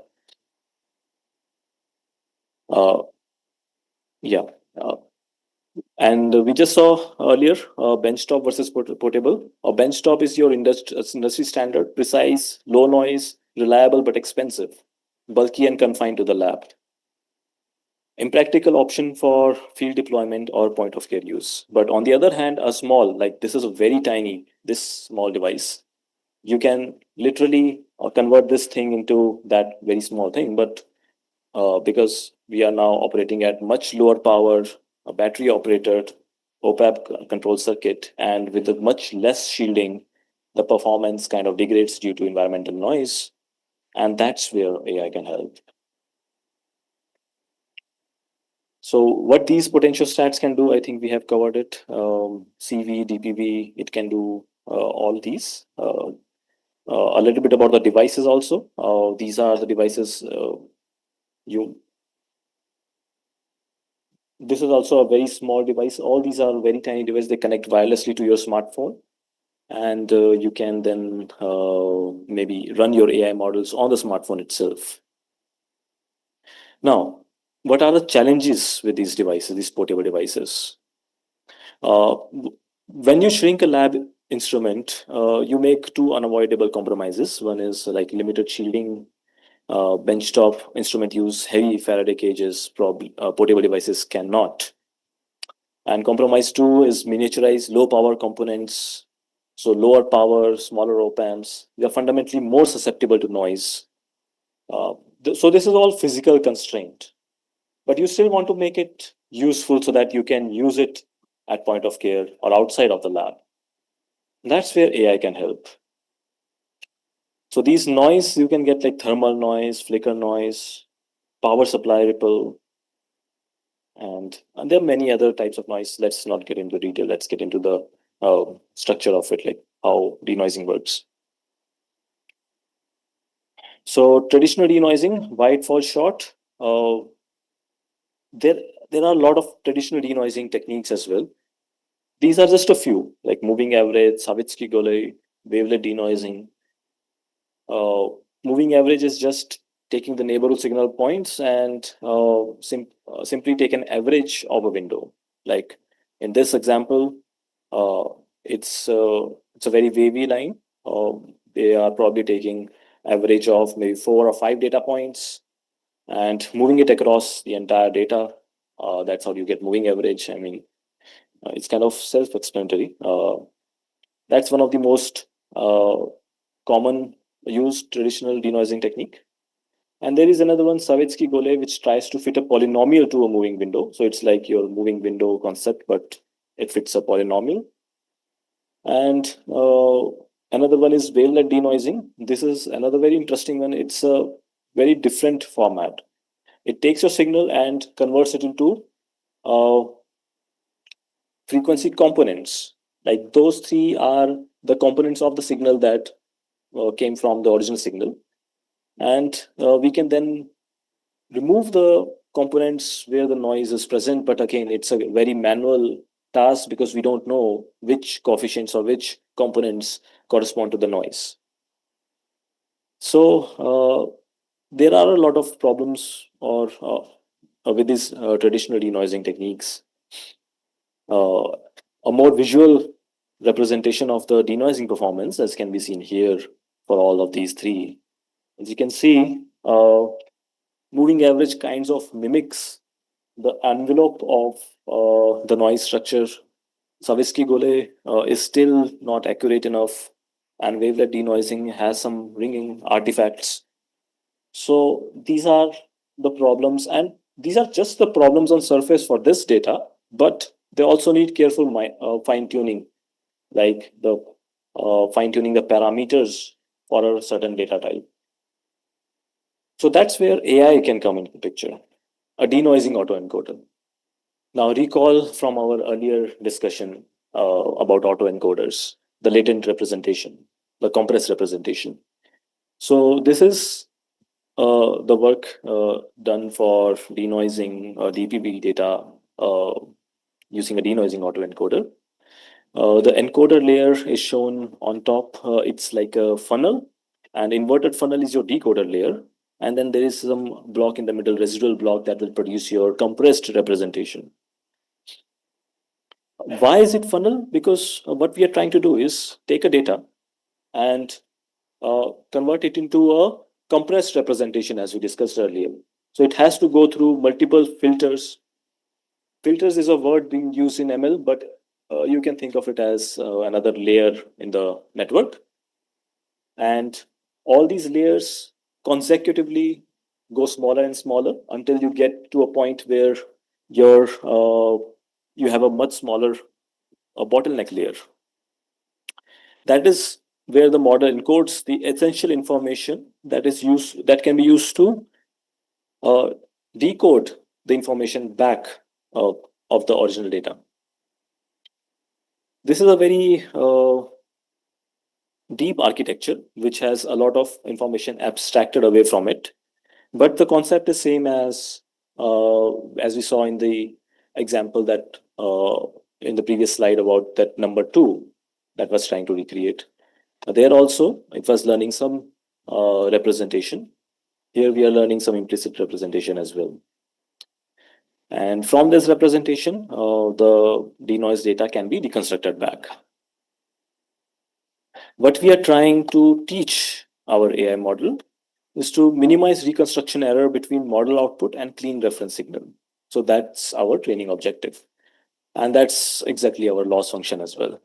[SPEAKER 8] Yeah. And we just saw earlier benchtop versus portable. A benchtop is your industry standard, precise, low noise, reliable but expensive, bulky and confined to the lab. Impractical option for field deployment or point of care use. But on the other hand, a small, like this is a very tiny, this small device, you can literally convert this thing into that very small thing. But because we are now operating at much lower power, a battery operated op-amp control circuit, and with a much less shielding, the performance kind of degrades due to environmental noise. And that's where AI can help. So what these potential stats can do, I think we have covered it. CV, DPV, it can do all these. A little bit about the devices also. These are the devices this is also a very small device. All these are very tiny devices. They connect wirelessly to your smartphone. And you can then maybe run your AI models on the smartphone itself. Now, what are the challenges with these devices, these portable devices? When you shrink a lab instrument, you make 2 unavoidable compromises. One is like limited shielding. Benchtop instrument use heavy Faraday cages, portable devices cannot. And compromise 2 is miniaturize low power components So lower power, smaller op amps, they are fundamentally more susceptible to noise. So this is all physical constraint, but you still want to make it useful so that you can use it at point of care or outside of the lab. That's where AI can help. So these noise you can get like thermal noise, flicker noise, power supply ripple, and there are many other types of noise. Let's not get into detail. Let's get into the structure of it, like how denoising works. So traditional denoising, why it falls short? There, there are a lot of traditional denoising techniques as well. These are just a few, like moving average, Savitsky-Golay, wavelet denoising. Uh, Moving average is just taking the neighborhood signal points and simply take an average of a window. Like in this example, uh, it's a very wavy line. They are probably taking average of maybe 4 or 5 data points and moving it across the entire data. That's how you get moving average. I mean, it's kind of self-explanatory. That's one of the most common used traditional denoising technique. And there is another one, Savitsky-Golay, which tries to fit a polynomial to a moving window. So it's like your moving window concept, but it fits a polynomial. And another one is wavelet denoising. This is another very interesting one. It's a very different format. It takes your signal and converts it into uh, frequency components. Like those three are the components of the signal that came from the original signal. And we can then remove the components where the noise is present. But again, it's a very manual task because we don't know which coefficients or which components correspond to the noise. So there are a lot of problems or with these traditional denoising techniques. A more visual representation of the denoising performance, as can be seen here for all of these three. As you can see, moving average kinds of mimics the envelope of the noise structure. Savitsky-Golay is still not accurate enough, and wavelet denoising has some ringing artifacts. So these are the problems, and these are just the problems on surface for this data, but they also need careful fine tuning, like the fine tuning the parameters for a certain data type. So that's where AI can come into the picture, a denoising autoencoder. Now recall from our earlier discussion about autoencoders, the latent representation, the compressed representation. So this is the work done for denoising DPB data using a denoising autoencoder. The encoder layer is shown on top. It's like a funnel, and inverted funnel is your decoder layer. And then there is some block in the middle, residual block, that will produce your compressed representation. Why is it funnel? Because what we are trying to do is take a data and convert it into a compressed representation, as we discussed earlier. So it has to go through multiple filters. Filters is a word being used in ML, but you can think of it as another layer in the network. And all these layers consecutively go smaller and smaller until you get to a point where you have a much smaller bottleneck layer. That is where the model encodes the essential information that can be used to decode the information back of the original data. This is a very deep architecture which has a lot of information abstracted away from it, but the concept is same as we saw in the example that in the previous slide about that number 2 that was trying to recreate. There also it was learning some representation. Here we are learning some implicit representation as well. And from this representation, the denoised data can be reconstructed back. What we are trying to teach our AI model is to minimize reconstruction error between model output and clean reference signal. So that's our training objective. And that's exactly our loss function as well.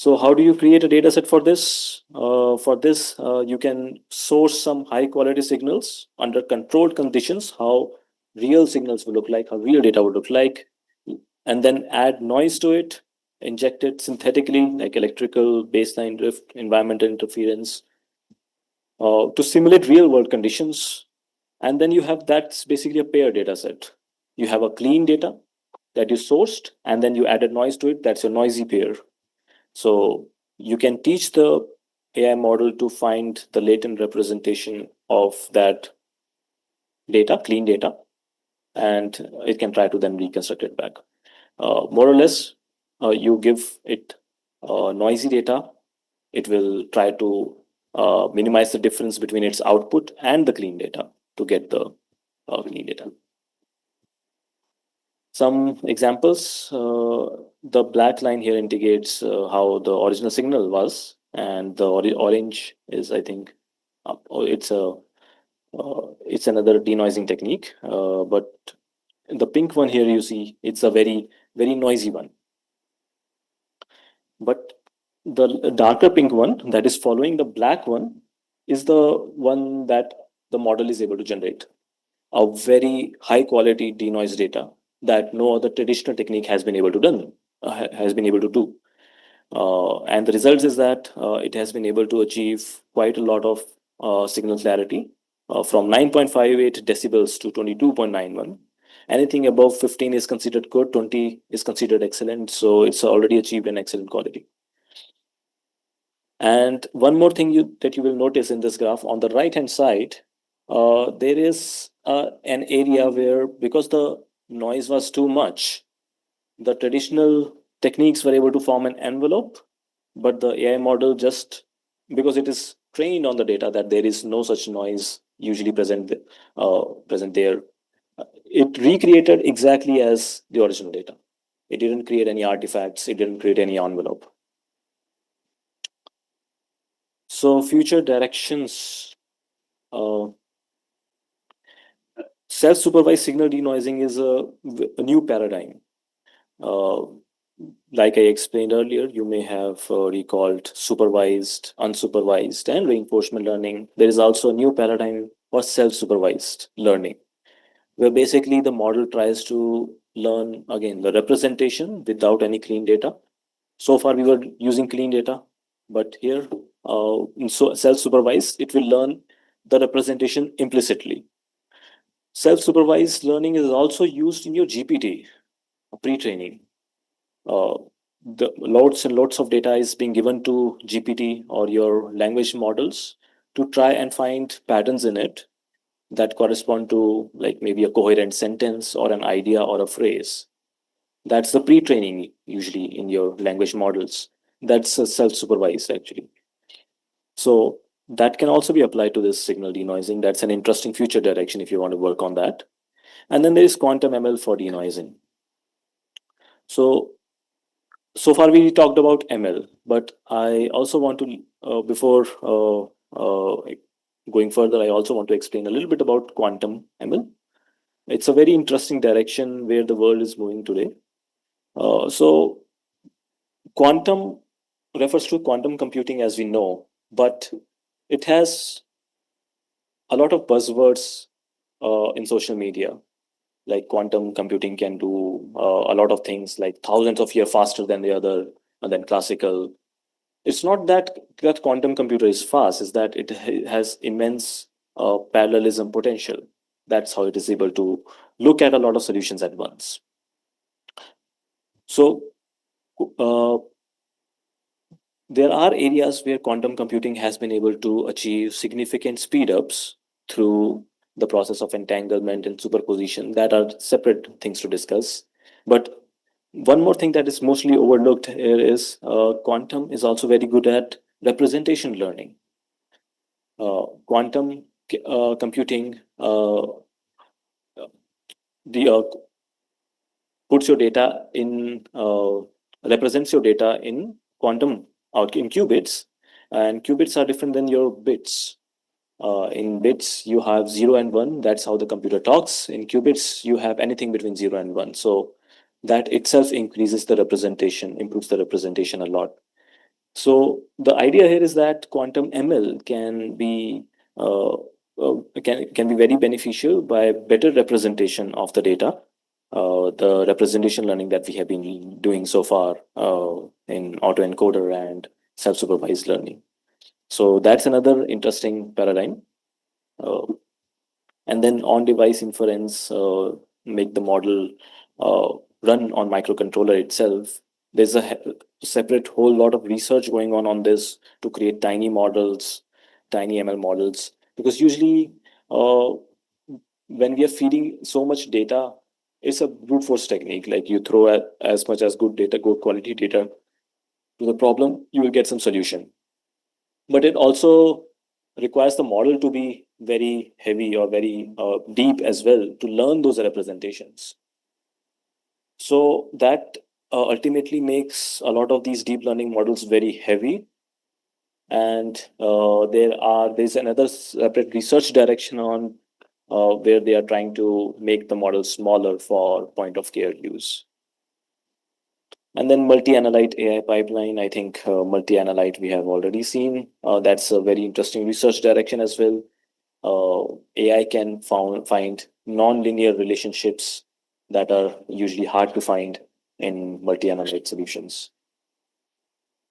[SPEAKER 8] So how do you create a data set for this? You can source some high quality signals under controlled conditions, how real signals will look like, how real data would look like, and then add noise to it, inject it synthetically, like electrical, baseline drift, environmental interference, to simulate real world conditions. And then you have that's basically a pair data set. You have a clean data that you sourced, and then you added noise to it. That's your noisy pair. So you can teach the AI model to find the latent representation of that data, clean data, and it can try to then reconstruct it back. More or less, you give it noisy data, it will try to minimize the difference between its output and the clean data to get the clean data. Some examples, the black line here indicates how the original signal was, and the orange is, I think, it's another denoising technique. But the pink one here, you see, it's a very, very noisy one. But the darker pink one that is following the black one is the one that the model is able to generate. A very high quality denoise data that no other traditional technique has been able to do. And the results is that it has been able to achieve quite a lot of signal clarity from 9.58 decibels to 22.91. Anything above 15 is considered good, 20 is considered excellent. So it's already achieved an excellent quality. And one more thing that you will notice in this graph on the right hand side, there is an area where, because the noise was too much, the traditional techniques were able to form an envelope, but the AI model, just because it is trained on the data that there is no such noise usually present there, it recreated exactly as the original data. It didn't create any artifacts, it didn't create any envelope. So future directions. Self-supervised signal denoising is a new paradigm. Like I explained earlier, you may have recalled supervised, unsupervised, and reinforcement learning. There is also a new paradigm for self-supervised learning, where basically the model tries to learn, again, the representation without any clean data. So far, we were using clean data, but here, in self-supervised, it will learn the representation implicitly. Self-supervised learning is also used in your GPT pre-training. The loads and loads of data is being given to GPT or your language models to try and find patterns in it that correspond to, like, maybe a coherent sentence or an idea or a phrase. That's the pre-training usually in your language models. That's self-supervised actually. So that can also be applied to this signal denoising. That's an interesting future direction if you want to work on that. And then there is quantum ML for denoising. So far we talked about ML, but I also want to, before going further, I also want to explain a little bit about quantum ML. It's a very interesting direction where the world is moving today. So quantum refers to quantum computing as we know, but it has a lot of buzzwords in social media. Like quantum computing can do a lot of things, like thousands of years faster than the other, and then classical. It's not that quantum computer is fast; is that it has immense parallelism potential. That's how it is able to look at a lot of solutions at once. So uh, there are areas where quantum computing has been able to achieve significant speed ups through the process of entanglement and superposition. That are separate things to discuss. But one more thing that is mostly overlooked here is quantum is also very good at representation learning. Quantum computing the puts your data in represents your data in quantum out in qubits, and qubits are different than your bits. In bits, you have 0 and 1. That's how the computer talks. In qubits, you have anything between 0 and 1. So that itself increases the representation, improves the representation a lot. So the idea here is that quantum ML uh, can be very beneficial by better representation of the data, the representation learning that we have been doing so far in autoencoder and self-supervised learning. So that's another interesting paradigm. Uh, and then on-device inference make the model uh, run on microcontroller itself. There's a separate whole lot of research going on this to create tiny models, tiny ML models, because usually uh, when we are feeding so much data, it's a brute force technique. Like you throw as much as good data, good quality data to the problem, you will get some solution. But it also requires the model to be very heavy or very deep as well to learn those representations. So that ultimately makes a lot of these deep learning models very heavy. And there's another separate research direction on where they are trying to make the model smaller for point of care use. And then multi-analyte AI pipeline, I think multi-analyte we have already seen. That's a very interesting research direction as well. AI can find non-linear relationships that are usually hard to find in multi-analyte solutions.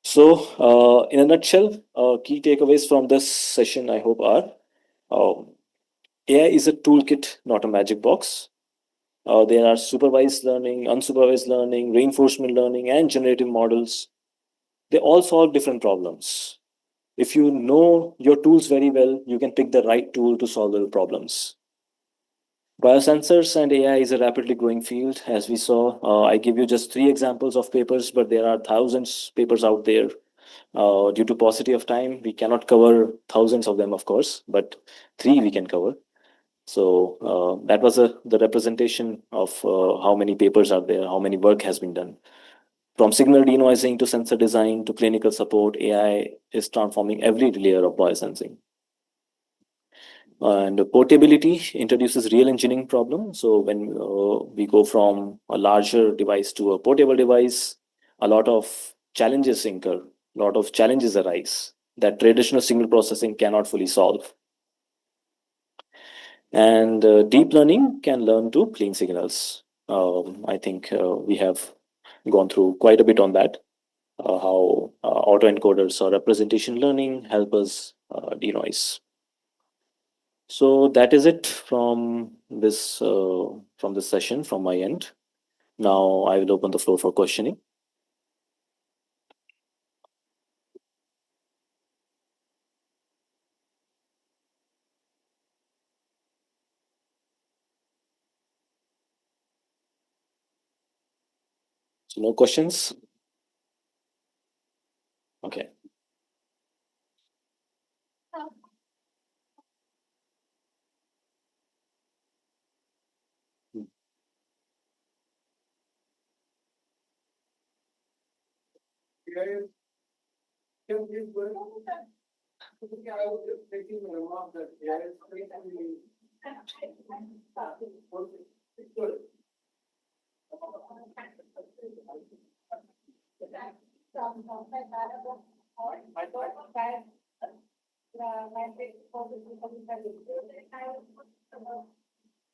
[SPEAKER 8] So, in a nutshell, key takeaways from this session, I hope, are AI is a toolkit, not a magic box. There are supervised learning, unsupervised learning, reinforcement learning, and generative models. They all solve different problems. If you know your tools very well, you can pick the right tool to solve the problems. Biosensors and AI is a rapidly growing field, as we saw. I give you just 3 examples of papers, but there are thousands papers out there. Due to paucity of time, we cannot cover thousands of them, of course, but 3 we can cover. So that was the representation of how many papers are there, how many work has been done. From signal denoising to sensor design to clinical support, AI is transforming every layer of biosensing. And portability introduces real engineering problem. So when we go from a larger device to a portable device, a lot of challenges incur, a lot of challenges arise that traditional signal processing cannot fully solve. And deep learning can learn to clean signals. I think we have gone through quite a bit on that, how autoencoders or representation learning help us denoise. So that is it from this session from my end. Now I will open the floor for questioning. So no questions? Okay.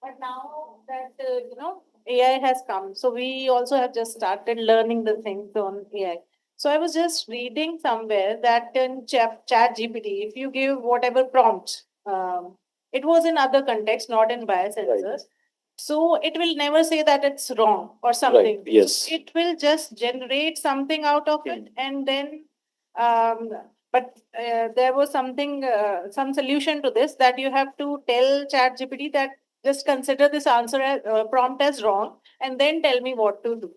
[SPEAKER 2] But now that AI has come, so we also have just started learning the things on AI. So I was just reading somewhere that in Chat GPT, if you give whatever prompt, it was in other context, not in biosensors. So it will never say that it's wrong or something.
[SPEAKER 8] Yes.
[SPEAKER 2] It will just generate something out of it, and then um, but there was something some solution to this, that you have to tell Chat GPT that just consider this answer as prompt as wrong, and then tell me what to do.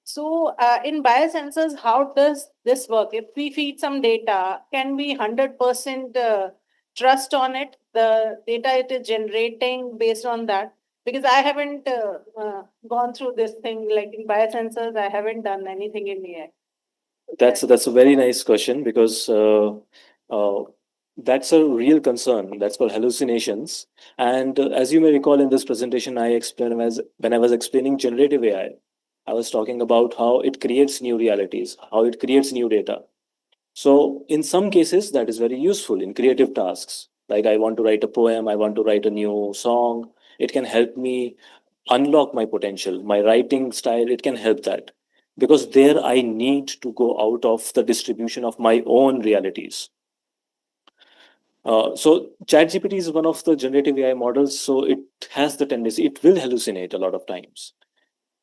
[SPEAKER 2] So in biosensors, how does this work? If we feed some data, can we 100% trust on it, the data it is generating based on that? Because I haven't gone through this thing, like in biosensors, I haven't done anything in AI.
[SPEAKER 8] That's a very nice question, because uh, that's a real concern. That's called hallucinations. And as you may recall in this presentation, I explained as when I was explaining generative AI, I was talking about how it creates new realities, how it creates new data. So in some cases, that is very useful in creative tasks. Like I want to write a poem, I want to write a new song. It can help me unlock my potential, my writing style. It can help that because there I need to go out of the distribution of my own realities. So ChatGPT is one of the generative AI models. So it has the tendency, it will hallucinate a lot of times.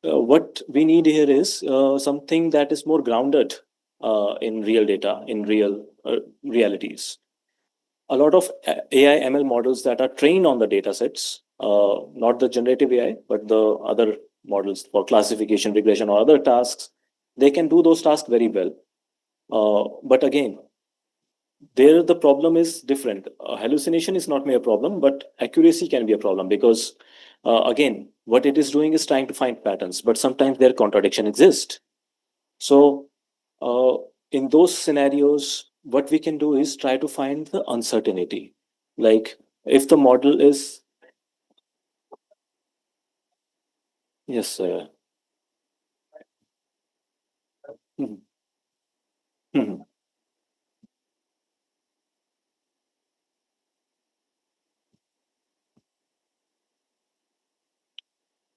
[SPEAKER 8] What we need here is something that is more grounded in real data, in real realities. A lot of AI ML models that are trained on the data sets, not the generative AI, but the other models for classification, regression, or other tasks, they can do those tasks very well. But again, there the problem is different. Hallucination is not a problem, but accuracy can be a problem because, again, what it is doing is trying to find patterns, but sometimes their contradiction exists. So, uh, in those scenarios, what we can do is try to find the uncertainty. Like if the model is, yes, mhm, mhm.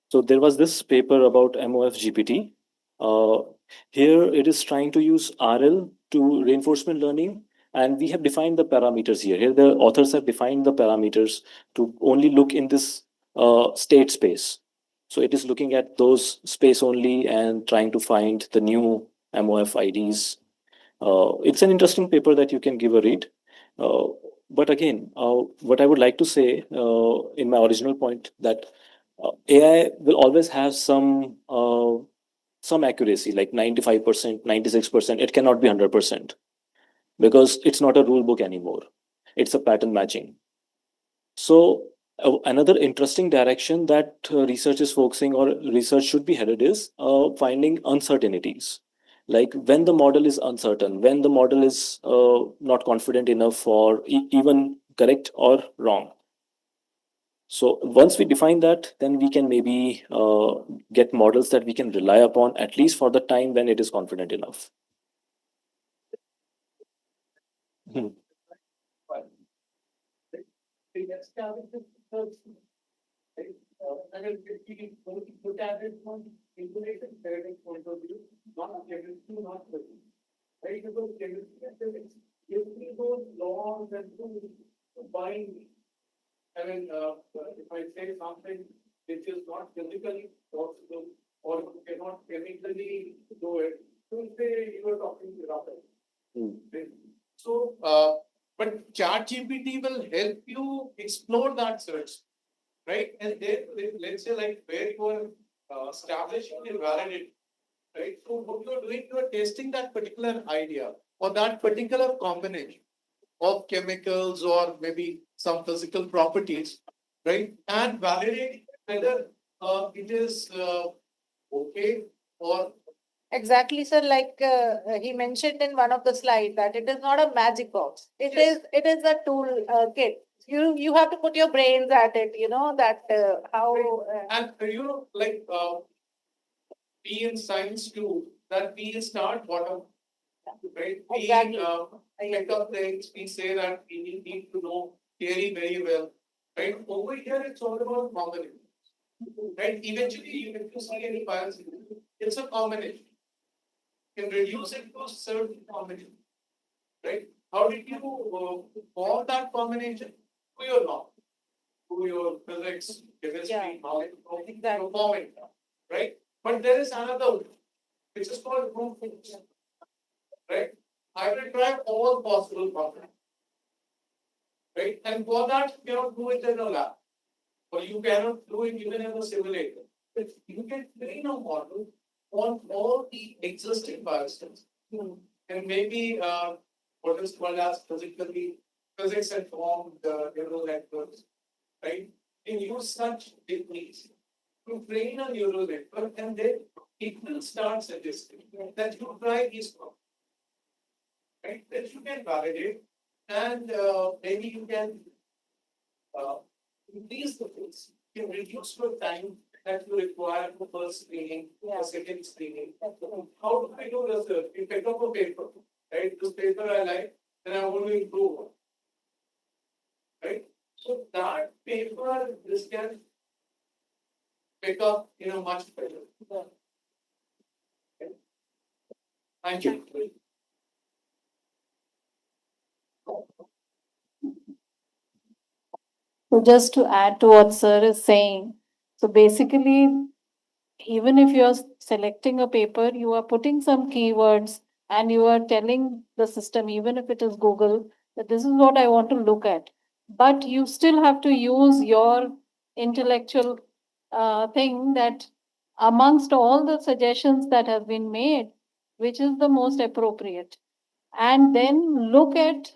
[SPEAKER 8] So there was this paper about MOF GPT. Uh, Here it is trying to use RL to reinforcement learning, and we have defined the parameters here. Here the authors have defined the parameters to only look in this state space. So it is looking at those space only and trying to find the new MOF IDs. It's an interesting paper that you can give a read. Uh, but again, what I would like to say in my original point that AI will always have some accuracy, like 95%, 96%. It cannot be 100% because it's not a rule book anymore. It's a pattern matching. So another interesting direction that research is focusing or research should be headed is finding uncertainties. Like when the model is uncertain, when the model is not confident enough for even correct or wrong. So once we define that, then we can maybe get models that we can rely upon at least for the time when it is confident enough. Hmm. Hmm.
[SPEAKER 9] But ChatGPT will help you explore that search, right? And then let's say like where you are establishing and validate, right? So what you're doing, you are testing that particular idea or that particular combination of chemicals or maybe some physical properties, right? And validating whether it is okay or
[SPEAKER 10] Exactly, sir. Like he mentioned in one of the slides that it is not a magic box. It is a tool kit. You have to put your brains at it. You know that how.
[SPEAKER 9] and like we in science too, that we start bottom, right?
[SPEAKER 10] Exactly.
[SPEAKER 9] We pick up things, we say that we need to know theory very well, right? Over here, it's all about combination, right? Eventually, you if you see any bias, it's a combination. You can reduce it to a certain combination, right? How did you form that combination? To your law, to your physics, chemistry,
[SPEAKER 10] Yeah.
[SPEAKER 9] knowledge,
[SPEAKER 10] Exactly.
[SPEAKER 9] you form it, right? But there is another one, which is called group thinking, right? I will try all possible combinations, right? And for that, you cannot do it in a lab, or you cannot do it even in a simulator. But you can train a model on all the existing biases, and maybe what is called as physics informed neural networks, right? And use such techniques to train a neural network, and then it will start suggesting that you try these problems, right? That you can validate, and maybe you can uh, increase the pace, you can reduce the time that you require for first screening,
[SPEAKER 10] Yeah.
[SPEAKER 9] for second screening. How do I do research? You pick up a paper, right? This paper whatever I like, then I want to improve on. Right? So that paper, this can pick up in a much better. Okay. Thank you.
[SPEAKER 2] So just to add to what sir is saying, so basically, even if you're selecting a paper, you are putting some keywords and you are telling the system, even if it is Google, that this is what I want to look at. But you still have to use your intellectual thing that amongst all the suggestions that have been made, which is the most appropriate. And then look at,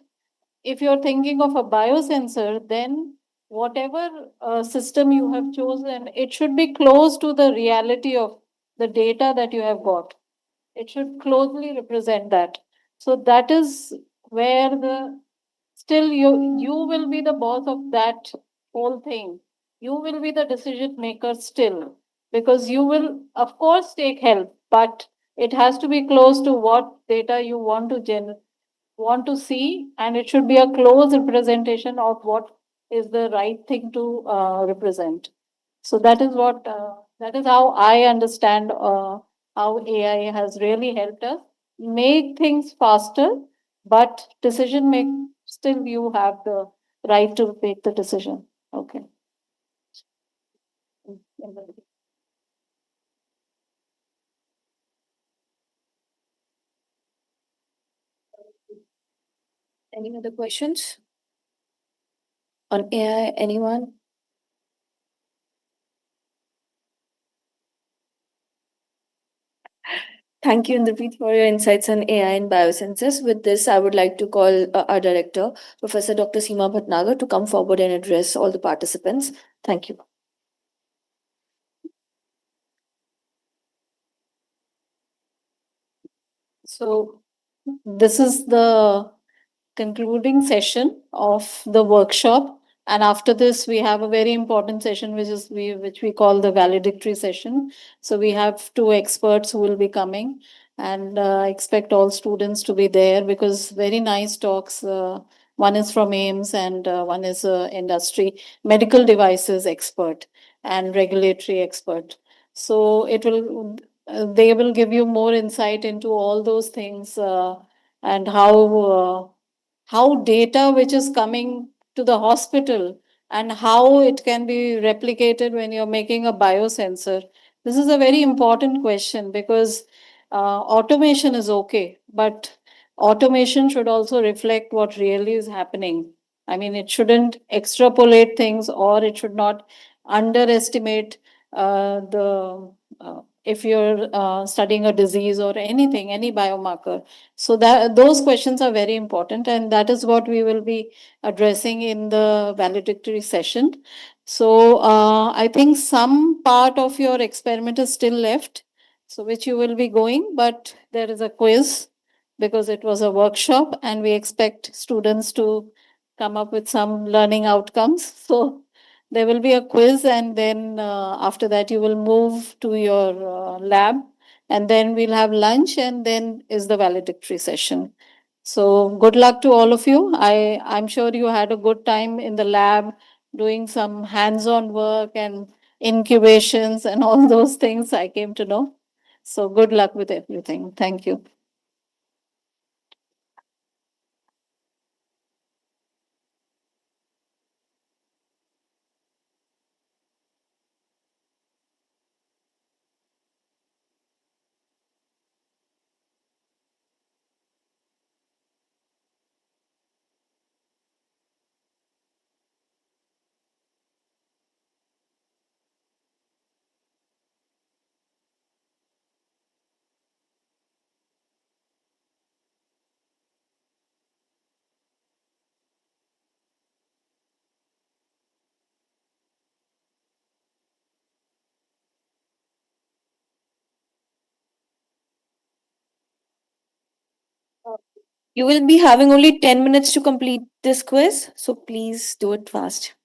[SPEAKER 2] if you're thinking of a biosensor, then whatever system you have chosen, it should be close to the reality of the data that you have got. It should closely represent that. So that is where the still you will be the boss of that whole thing. You will be the decision maker still, because you will of course take help, but it has to be close to what data you want to want to see, and it should be a close representation of what is the right thing to represent. So that is what that is how I understand how AI has really helped us make things faster, but decision make still you have the right to make the decision. Okay.
[SPEAKER 1] Any other questions on AI? Anyone? Thank you, Indrapreet, for your insights on AI and biosensors. With this, I would like to call our director, Professor Dr. Seema Bhatnagar, to come forward and address all the participants. Thank you.
[SPEAKER 2] So this is the concluding session of the workshop. And after this, we have a very important session, which we call the valedictory session. So we have two experts who will be coming, and expect all students to be there, because very nice talks. One is from AIMS and one is industry medical devices expert and regulatory expert. So it will they will give you more insight into all those things, and how data which is coming to the hospital and how it can be replicated when you're making a biosensor. This is a very important question, because automation is okay, but automation should also reflect what really is happening. I mean, it shouldn't extrapolate things, or it should not underestimate the if you're studying a disease or anything, any biomarker. So that those questions are very important, and that is what we will be addressing in the valedictory session. So I think some part of your experiment is still left, so which you will be going, but there is a quiz, because it was a workshop and we expect students to come up with some learning outcomes. So there will be a quiz, and then after that you will move to your lab, and then we'll have lunch, and then is the valedictory session. So good luck to all of you. I'm sure you had a good time in the lab doing some hands-on work and incubations and all those things I came to know. So good luck with everything. Thank you.
[SPEAKER 1] You will be having only 10 minutes to complete this quiz, so please do it fast.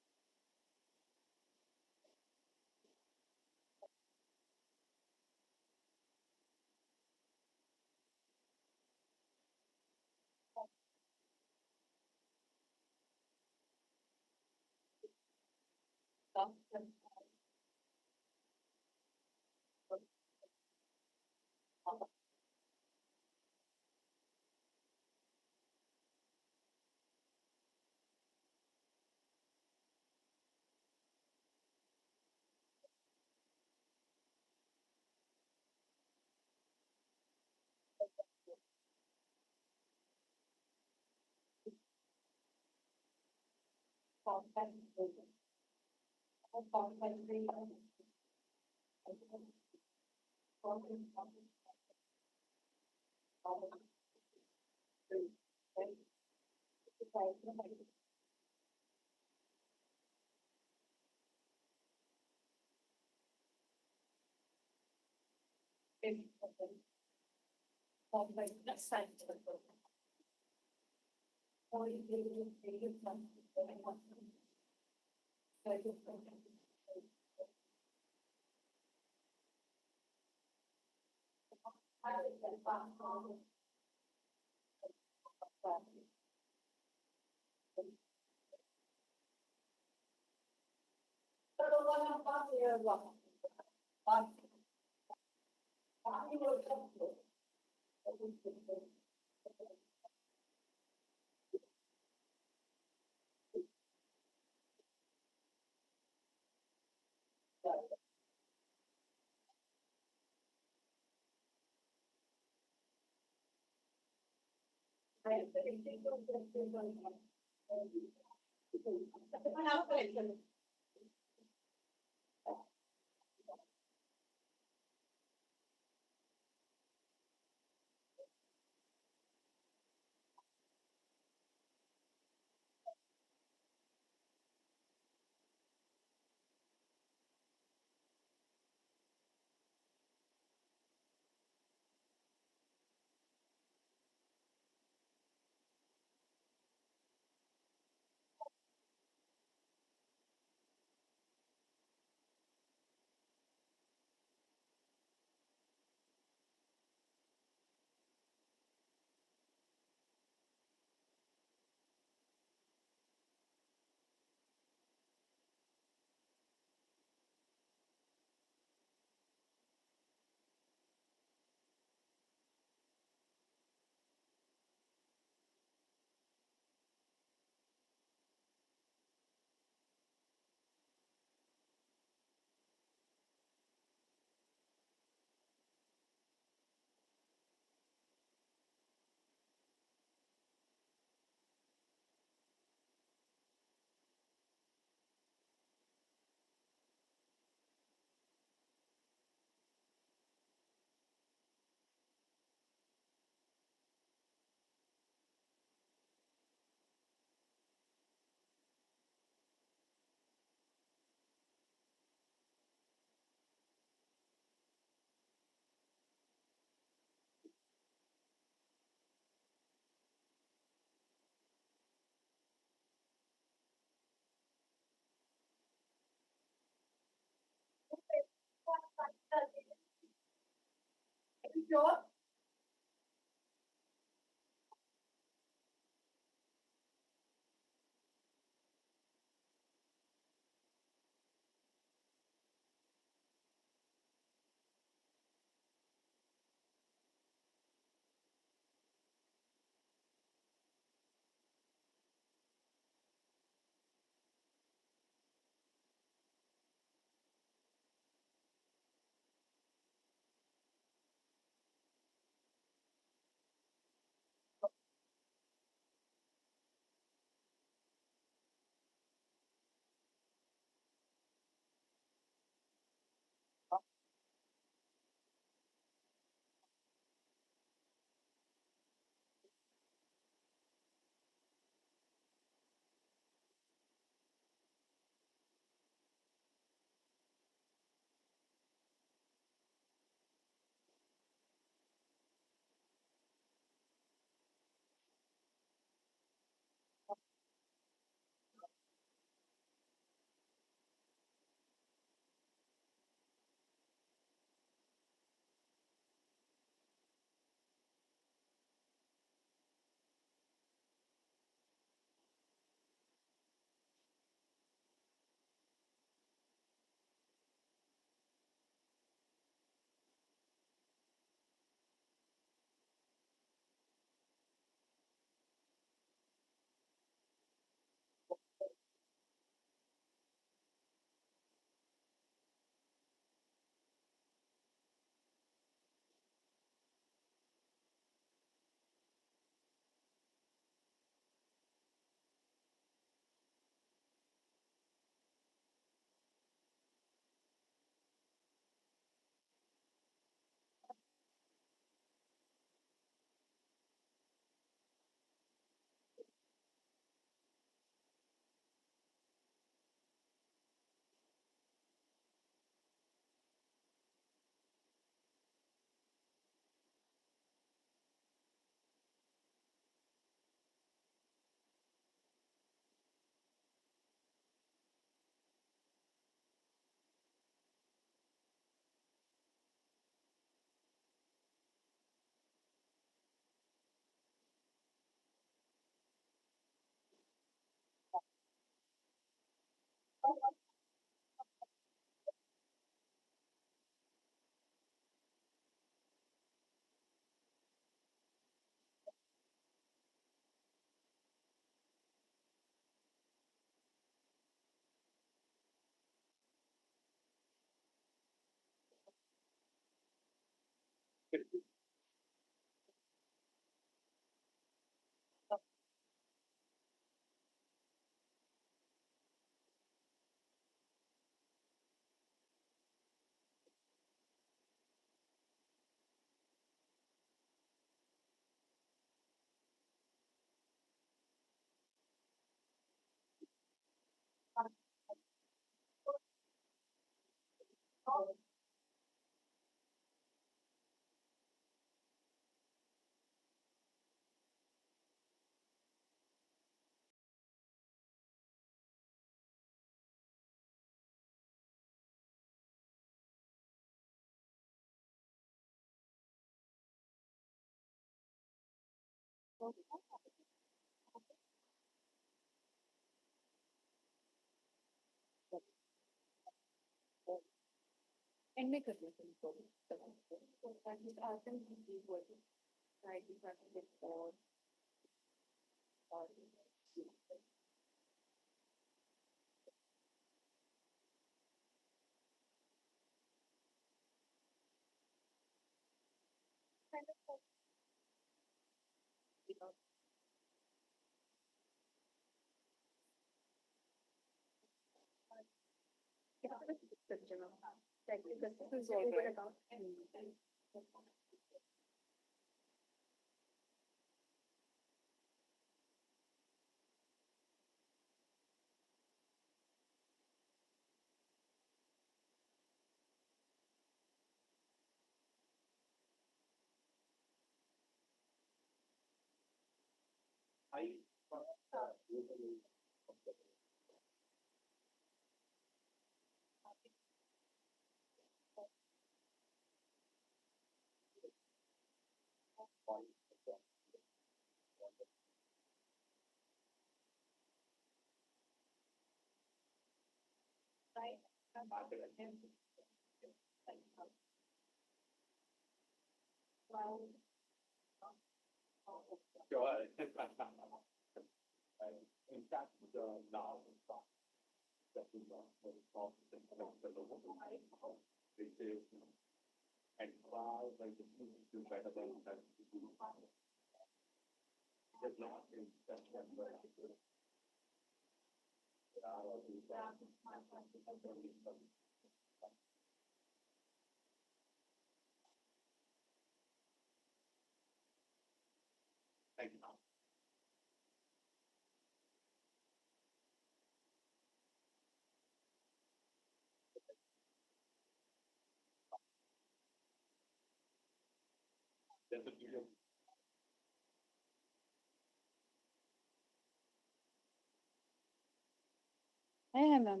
[SPEAKER 11] है ma'am.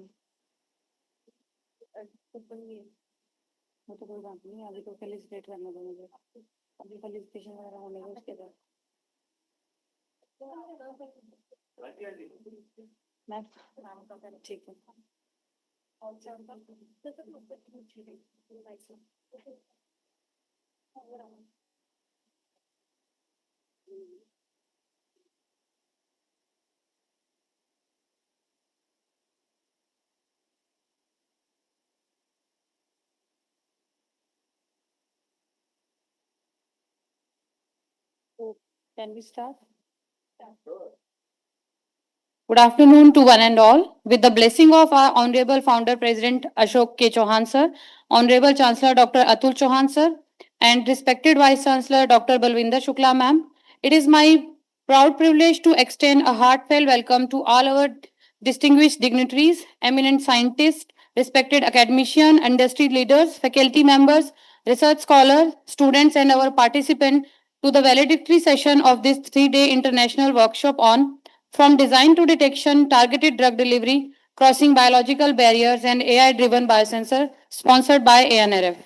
[SPEAKER 11] वो तो कोई बात नहीं, अभी तो felicitate करना था मुझे, अभी फेलिसिटेशन वगैरह होने का उसके बाद मैम ठीक है। Can we start? Good afternoon to one and all. With the blessing of our Honorable Founder President Ashok K. Chauhan sir, Honorable Chancellor Dr. Atul Chauhan sir, and respected Vice Chancellor Dr. Balwinder Shukla ma'am, it is my proud privilege to extend a heartfelt welcome to all our distinguished dignitaries, eminent scientists, respected academicians, industry leaders, faculty members, research scholars, students, and our participants to the valedictory session of this 3-day international workshop on from design to detection, targeted drug delivery, crossing biological barriers, and AI-driven biosensor, sponsored by ANRF.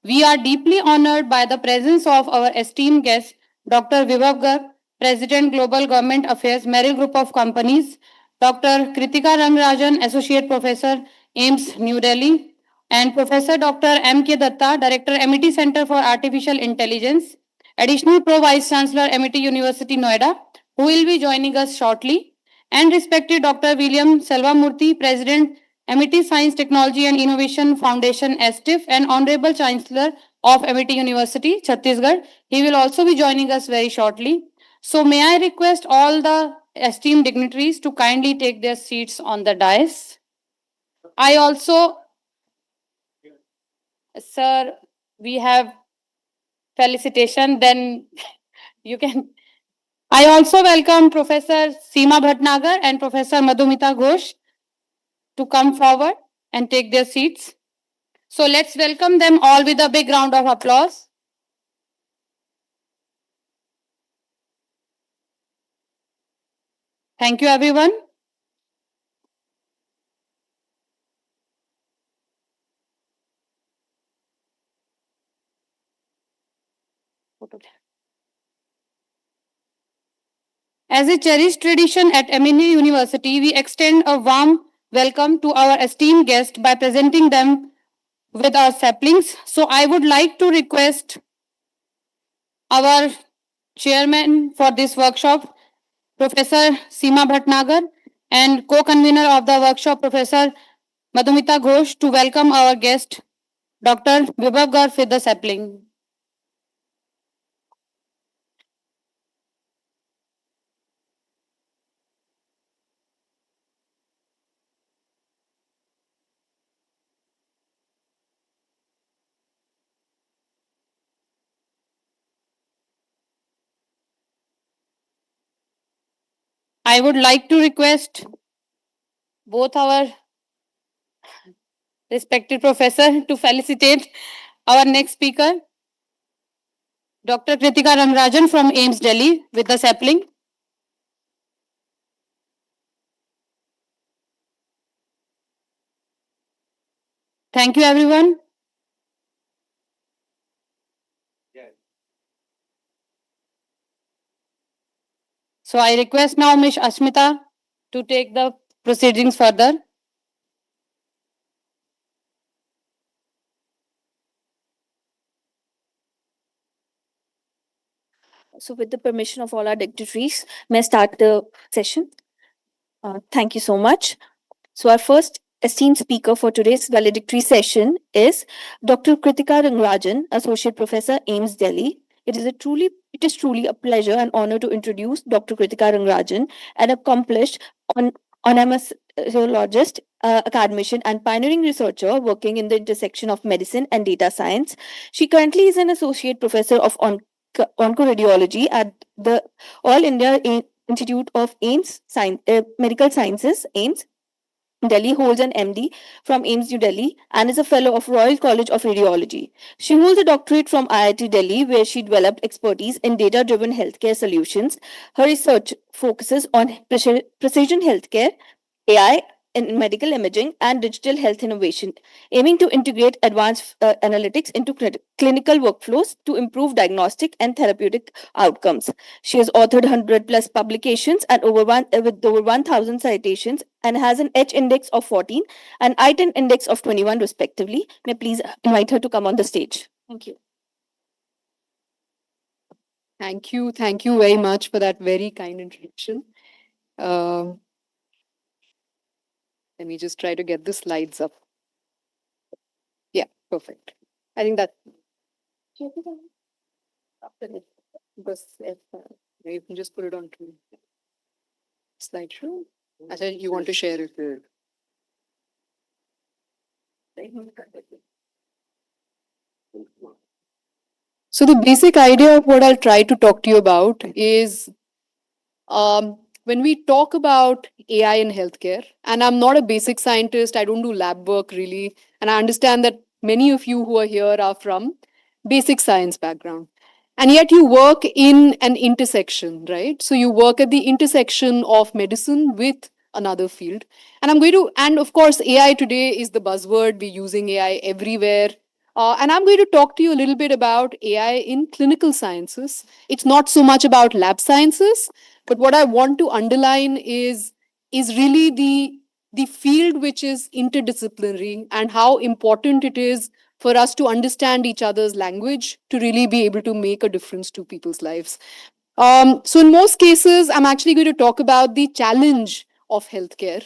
[SPEAKER 11] We are deeply honored by the presence of our esteemed guest, Dr. Vibhav Garg, President Global Government Affairs, Merrill Group of Companies, Dr. Kritika Rangarajan, Associate Professor, AIMS, New Delhi, and Professor Dr. M.K. Datta, Director, MET Center for Artificial Intelligence, Additional Pro Vice Chancellor, MET University, Noida, who will be joining us shortly, and respected Dr. William Selvamurthy, President, MET Science, Technology and Innovation Foundation, STIF, and Honorable Chancellor of MET University, Chhattisgarh. He will also be joining us very shortly. So may I request all the esteemed dignitaries to kindly take their seats on the dais. I also, sir, we have felicitation, then you can. I also welcome Professor Seema Bhatnagar and Professor Madhumita Ghosh to come forward and take their seats. So let's welcome them all with a big round of applause. Thank you, everyone. As a cherished tradition at Emini University, we extend a warm welcome to our esteemed guests by presenting them with our saplings. So I would like to request our chairman for this workshop, Professor Seema Bhatnagar, and co-convener of the workshop, Professor Madhumita Ghosh, to welcome our guest, Dr. Vibhav Garg, with the sapling. I would like to request both our respected professor to felicitate our next speaker, Dr. Kritika Rangarajan from AIMS Delhi, with the sapling. Thank you, everyone. So I request now Ms. Ashmita to take the proceedings further.
[SPEAKER 1] So with the permission of all our dignitaries, may I start the session? Thank you so much. So our first esteemed speaker for today's valedictory session is Dr. Kritika Rangarajan, Associate Professor, AIMS, Delhi. It is truly a pleasure and honor to introduce Dr. Kritika Rangarajan, an accomplished anesthesiologist, academician, and pioneering researcher working in the intersection of medicine and data science. She currently is an associate professor of oncoradiology at the All India Institute of Medical Sciences, AIMS. Delhi, holds an MD from AIMS New Delhi and is a fellow of Royal College of Radiology. She holds a doctorate from IIT Delhi, where she developed expertise in data-driven healthcare solutions. Her research focuses on precision healthcare, AI in medical imaging, and digital health innovation, aiming to integrate advanced analytics into clinical workflows to improve diagnostic and therapeutic outcomes. She has authored 100 plus publications and with over 1,000 citations, and has an H index of 14 and I-10 index of 21 respectively. May I please invite her to come on the stage. Thank you.
[SPEAKER 12] Thank you. Thank you very much for that very kind introduction. Let me just try to get the slides up. Yeah, perfect. I think that. You can just put it on to slideshow. I said you want to share it. So the basic idea of what I'll try to talk to you about is when we talk about AI in healthcare, and I'm not a basic scientist, I don't do lab work really, and I understand that many of you who are here are from basic science background. And yet you work in an intersection, right? So you work at the intersection of medicine with another field. And of course, AI today is the buzzword. We're using AI everywhere. And I'm going to talk to you a little bit about AI in clinical sciences. It's not so much about lab sciences, but what I want to underline is really the field which is interdisciplinary and how important it is for us to understand each other's language to really be able to make a difference to people's lives. So in most cases, I'm actually going to talk about the challenge of healthcare,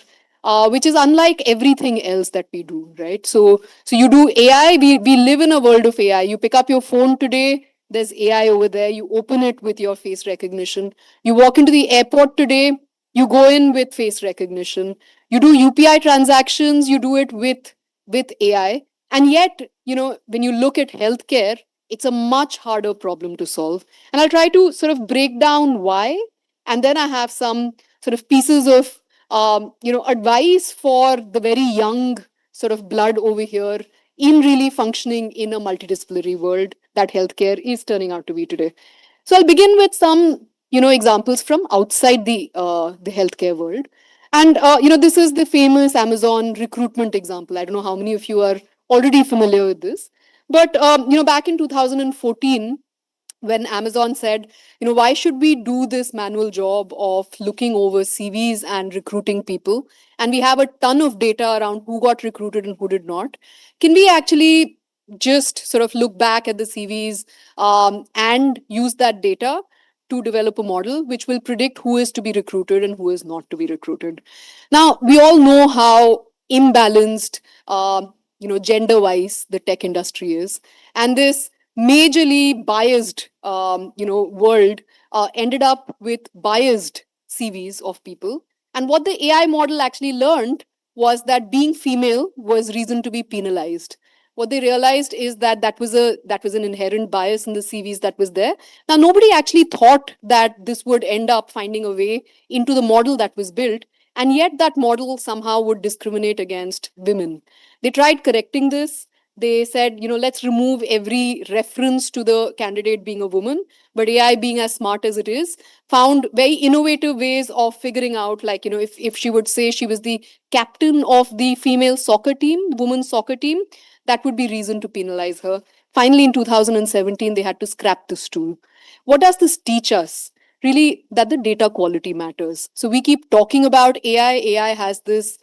[SPEAKER 12] which is unlike everything else that we do, right? So you do AI, we live in a world of AI. You pick up your phone today, there's AI over there. You open it with your face recognition. You walk into the airport today, you go in with face recognition. You do UPI transactions, you do it with AI. And yet, when you look at healthcare, it's a much harder problem to solve. And I'll try to sort of break down why. And then I have some sort of pieces of, advice for the very young sort of blood over here in really functioning in a multidisciplinary world that healthcare is turning out to be today. So I'll begin with some, examples from outside the healthcare world. And, this is the famous Amazon recruitment example. I don't know how many of you are already familiar with this. But, back in 2014, when Amazon said, why should we do this manual job of looking over CVs and recruiting people? And we have a ton of data around who got recruited and who did not. Can we actually just sort of look back at the CVs and use that data to develop a model which will predict who is to be recruited and who is not to be recruited? Now, we all know how imbalanced, gender-wise the tech industry is. And this majorly biased, world ended up with biased CVs of people. And what the AI model actually learned was that being female was reason to be penalized. What they realized is that that was an inherent bias in the CVs that was there. Now, nobody actually thought that this would end up finding a way into the model that was built, and yet that model somehow would discriminate against women. They tried correcting this. They said, let's remove every reference to the candidate being a woman. But AI, being as smart as it is, found very innovative ways of figuring out, like, if she would say she was the captain of the female soccer team, women's soccer team, that would be reason to penalize her. Finally, in 2017, they had to scrap this tool. What does this teach us? really that the data quality matters. So we keep talking about AI. AI has this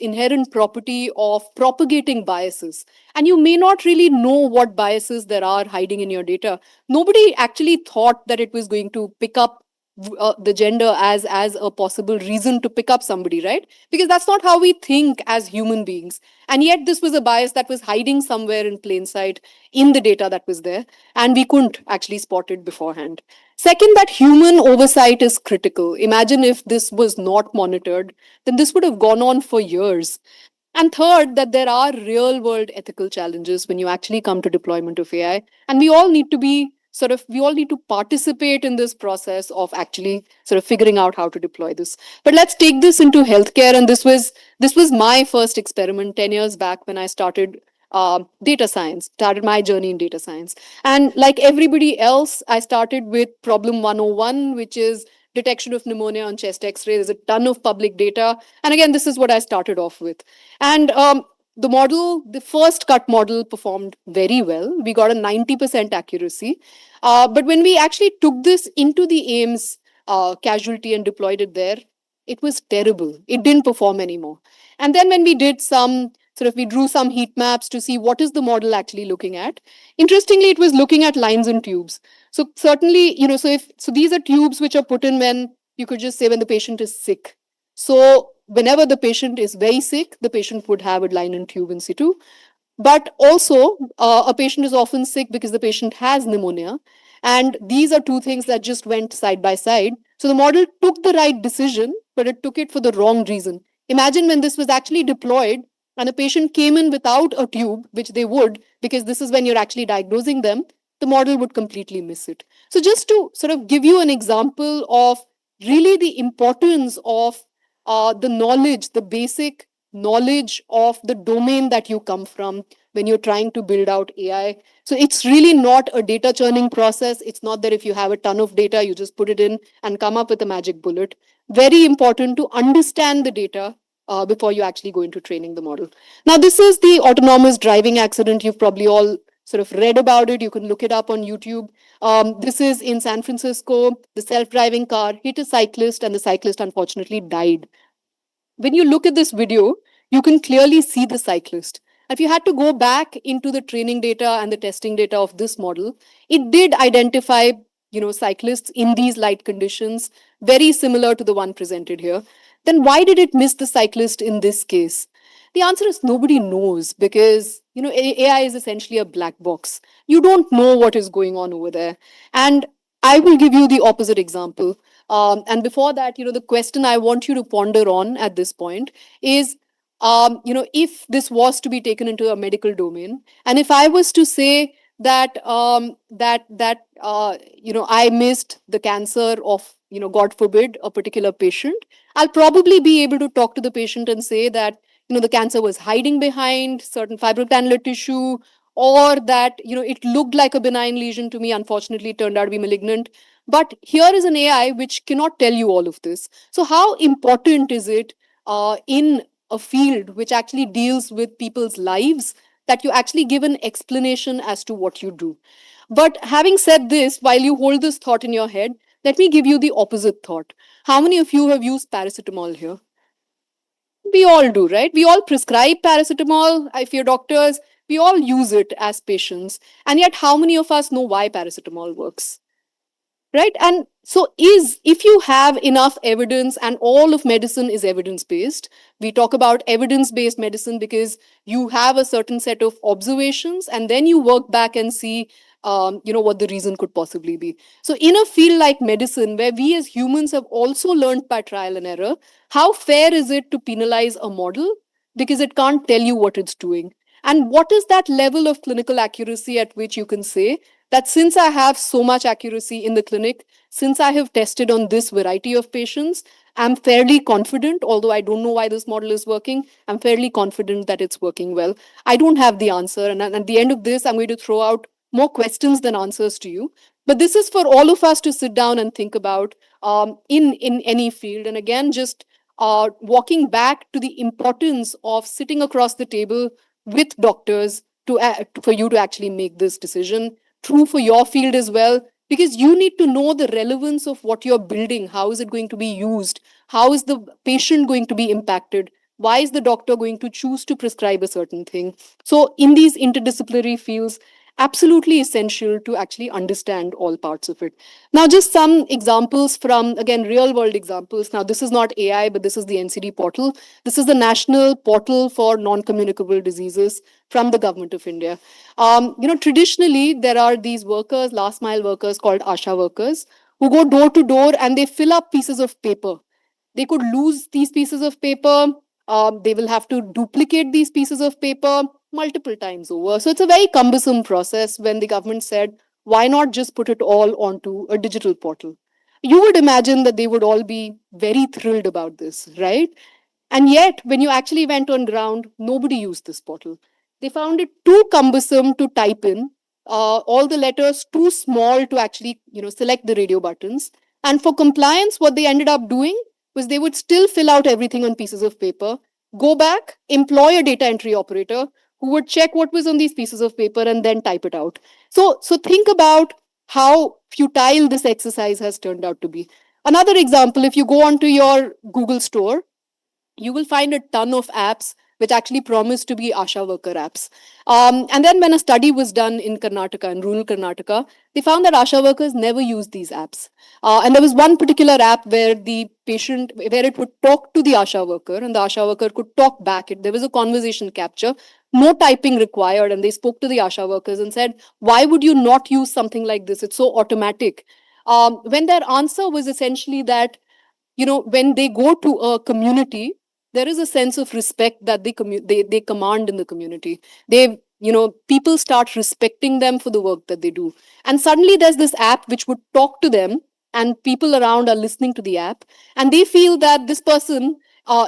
[SPEAKER 12] inherent property of propagating biases, and you may not really know what biases there are hiding in your data. Nobody actually thought that it was going to pick up the gender as a possible reason to pick up somebody, right? Because that's not how we think as human beings. And yet this was a bias that was hiding somewhere in plain sight in the data that was there, and we couldn't actually spot it beforehand. Second, that human oversight is critical. Imagine if this was not monitored, then this would have gone on for years. And third, that there are real world ethical challenges when you actually come to deployment of AI. And we all need to we all need to participate in this process of actually sort of figuring out how to deploy this. But let's take this into healthcare. And this was my first experiment 10 years back when I started data science, started my journey in data science. And like everybody else, I started with problem 101, which is detection of pneumonia on chest x-ray. There's a ton of public data. And again, this is what I started off with. And the first cut model performed very well. We got a 90% accuracy. But when we actually took this into the AIMS casualty and deployed it there, it was terrible. It didn't perform anymore. And then when we did we drew some heat maps to see what is the model actually looking at. Interestingly, it was looking at lines and tubes. So certainly, so these are tubes which are put in when you could just say when the patient is sick. So whenever the patient is very sick, the patient would have a line and tube in situ. But also, a patient is often sick because the patient has pneumonia. And these are two things that just went side by side. So the model took the right decision, but it took it for the wrong reason. Imagine when this was actually deployed and a patient came in without a tube, which they would, because this is when you're actually diagnosing them, the model would completely miss it. So just to sort of give you an example of really the importance of the knowledge, the basic knowledge of the domain that you come from when you're trying to build out AI. So it's really not a data churning process. It's not that if you have a ton of data, you just put it in and come up with a magic bullet. Very important to understand the data before you actually go into training the model. Now, this is the autonomous driving accident. You've probably all sort of read about it. You can look it up on YouTube. This is in San Francisco. The self-driving car hit a cyclist and the cyclist unfortunately died. When you look at this video, you can clearly see the cyclist. If you had to go back into the training data and the testing data of this model, it did identify, cyclists in these light conditions, very similar to the one presented here. Then why did it miss the cyclist in this case? The answer is nobody knows because, AI is essentially a black box. You don't know what is going on over there. And I will give you the opposite example. And before that, the question I want you to ponder on at this point is, if this was to be taken into a medical domain, and if I was to say that I missed the cancer of, God forbid, a particular patient, I'll probably be able to talk to the patient and say that, the cancer was hiding behind certain fibrogranular tissue, or that, it looked like a benign lesion to me, unfortunately it turned out to be malignant. But here is an AI which cannot tell you all of this. So how important is it in a field which actually deals with people's lives that you actually give an explanation as to what you do? But having said this, while you hold this thought in your head, let me give you the opposite thought. How many of you have used paracetamol here? We all do, right? We all prescribe paracetamol. If you're doctors, we all use it as patients. And yet, how many of us know why paracetamol works? Right? And so if you have enough evidence, and all of medicine is evidence-based, we talk about evidence-based medicine because you have a certain set of observations and then you work back and see what the reason could possibly be. So in a field like medicine, where we as humans have also learned by trial and error, how fair is it to penalize a model because it can't tell you what it's doing? And what is that level of clinical accuracy at which you can say that since I have so much accuracy in the clinic, since I have tested on this variety of patients, I'm fairly confident, although I don't know why this model is working, I'm fairly confident that it's working well. I don't have the answer. And at the end of this, I'm going to throw out more questions than answers to you. But this is for all of us to sit down and think about in any field. And again, just walking back to the importance of sitting across the table with doctors for you to actually make this decision. True for your field as well, because you need to know the relevance of what you're building. How is it going to be used? How is the patient going to be impacted? Why is the doctor going to choose to prescribe a certain thing? So, in these interdisciplinary fields, absolutely essential to actually understand all parts of it. Now, just some examples from, again, real world examples. Now, this is not AI, but this is the NCD portal. This is the National Portal for Non-Communicable Diseases from the Government of India. Traditionally, there are these workers, last mile workers called ASHA workers, who go door to door and they fill up pieces of paper. They could lose these pieces of paper. They will have to duplicate these pieces of paper multiple times over. So it's a very cumbersome process when the government said, why not just put it all onto a digital portal? You would imagine that they would all be very thrilled about this, right? And yet, when you actually went on ground, nobody used this portal. They found it too cumbersome to type in, all the letters too small to actually, select the radio buttons. And for compliance, what they ended up doing was they would still fill out everything on pieces of paper, go back, employ a data entry operator who would check what was on these pieces of paper and then type it out. So think about how futile this exercise has turned out to be. Another example, if you go onto your Google store, you will find a ton of apps which actually promise to be ASHA worker apps. And then when a study was done in Karnataka, in rural Karnataka, they found that ASHA workers never use these apps. And there was one particular app where the patient, where it would talk to the ASHA worker and the ASHA worker could talk back. There was a conversation capture, no typing required. And they spoke to the ASHA workers and said, why would you not use something like this? It's so automatic. When their answer was essentially that, when they go to a community, there is a sense of respect that they command in the community. People start respecting them for the work that they do. And suddenly there's this app which would talk to them, and people around are listening to the app, and they feel that this person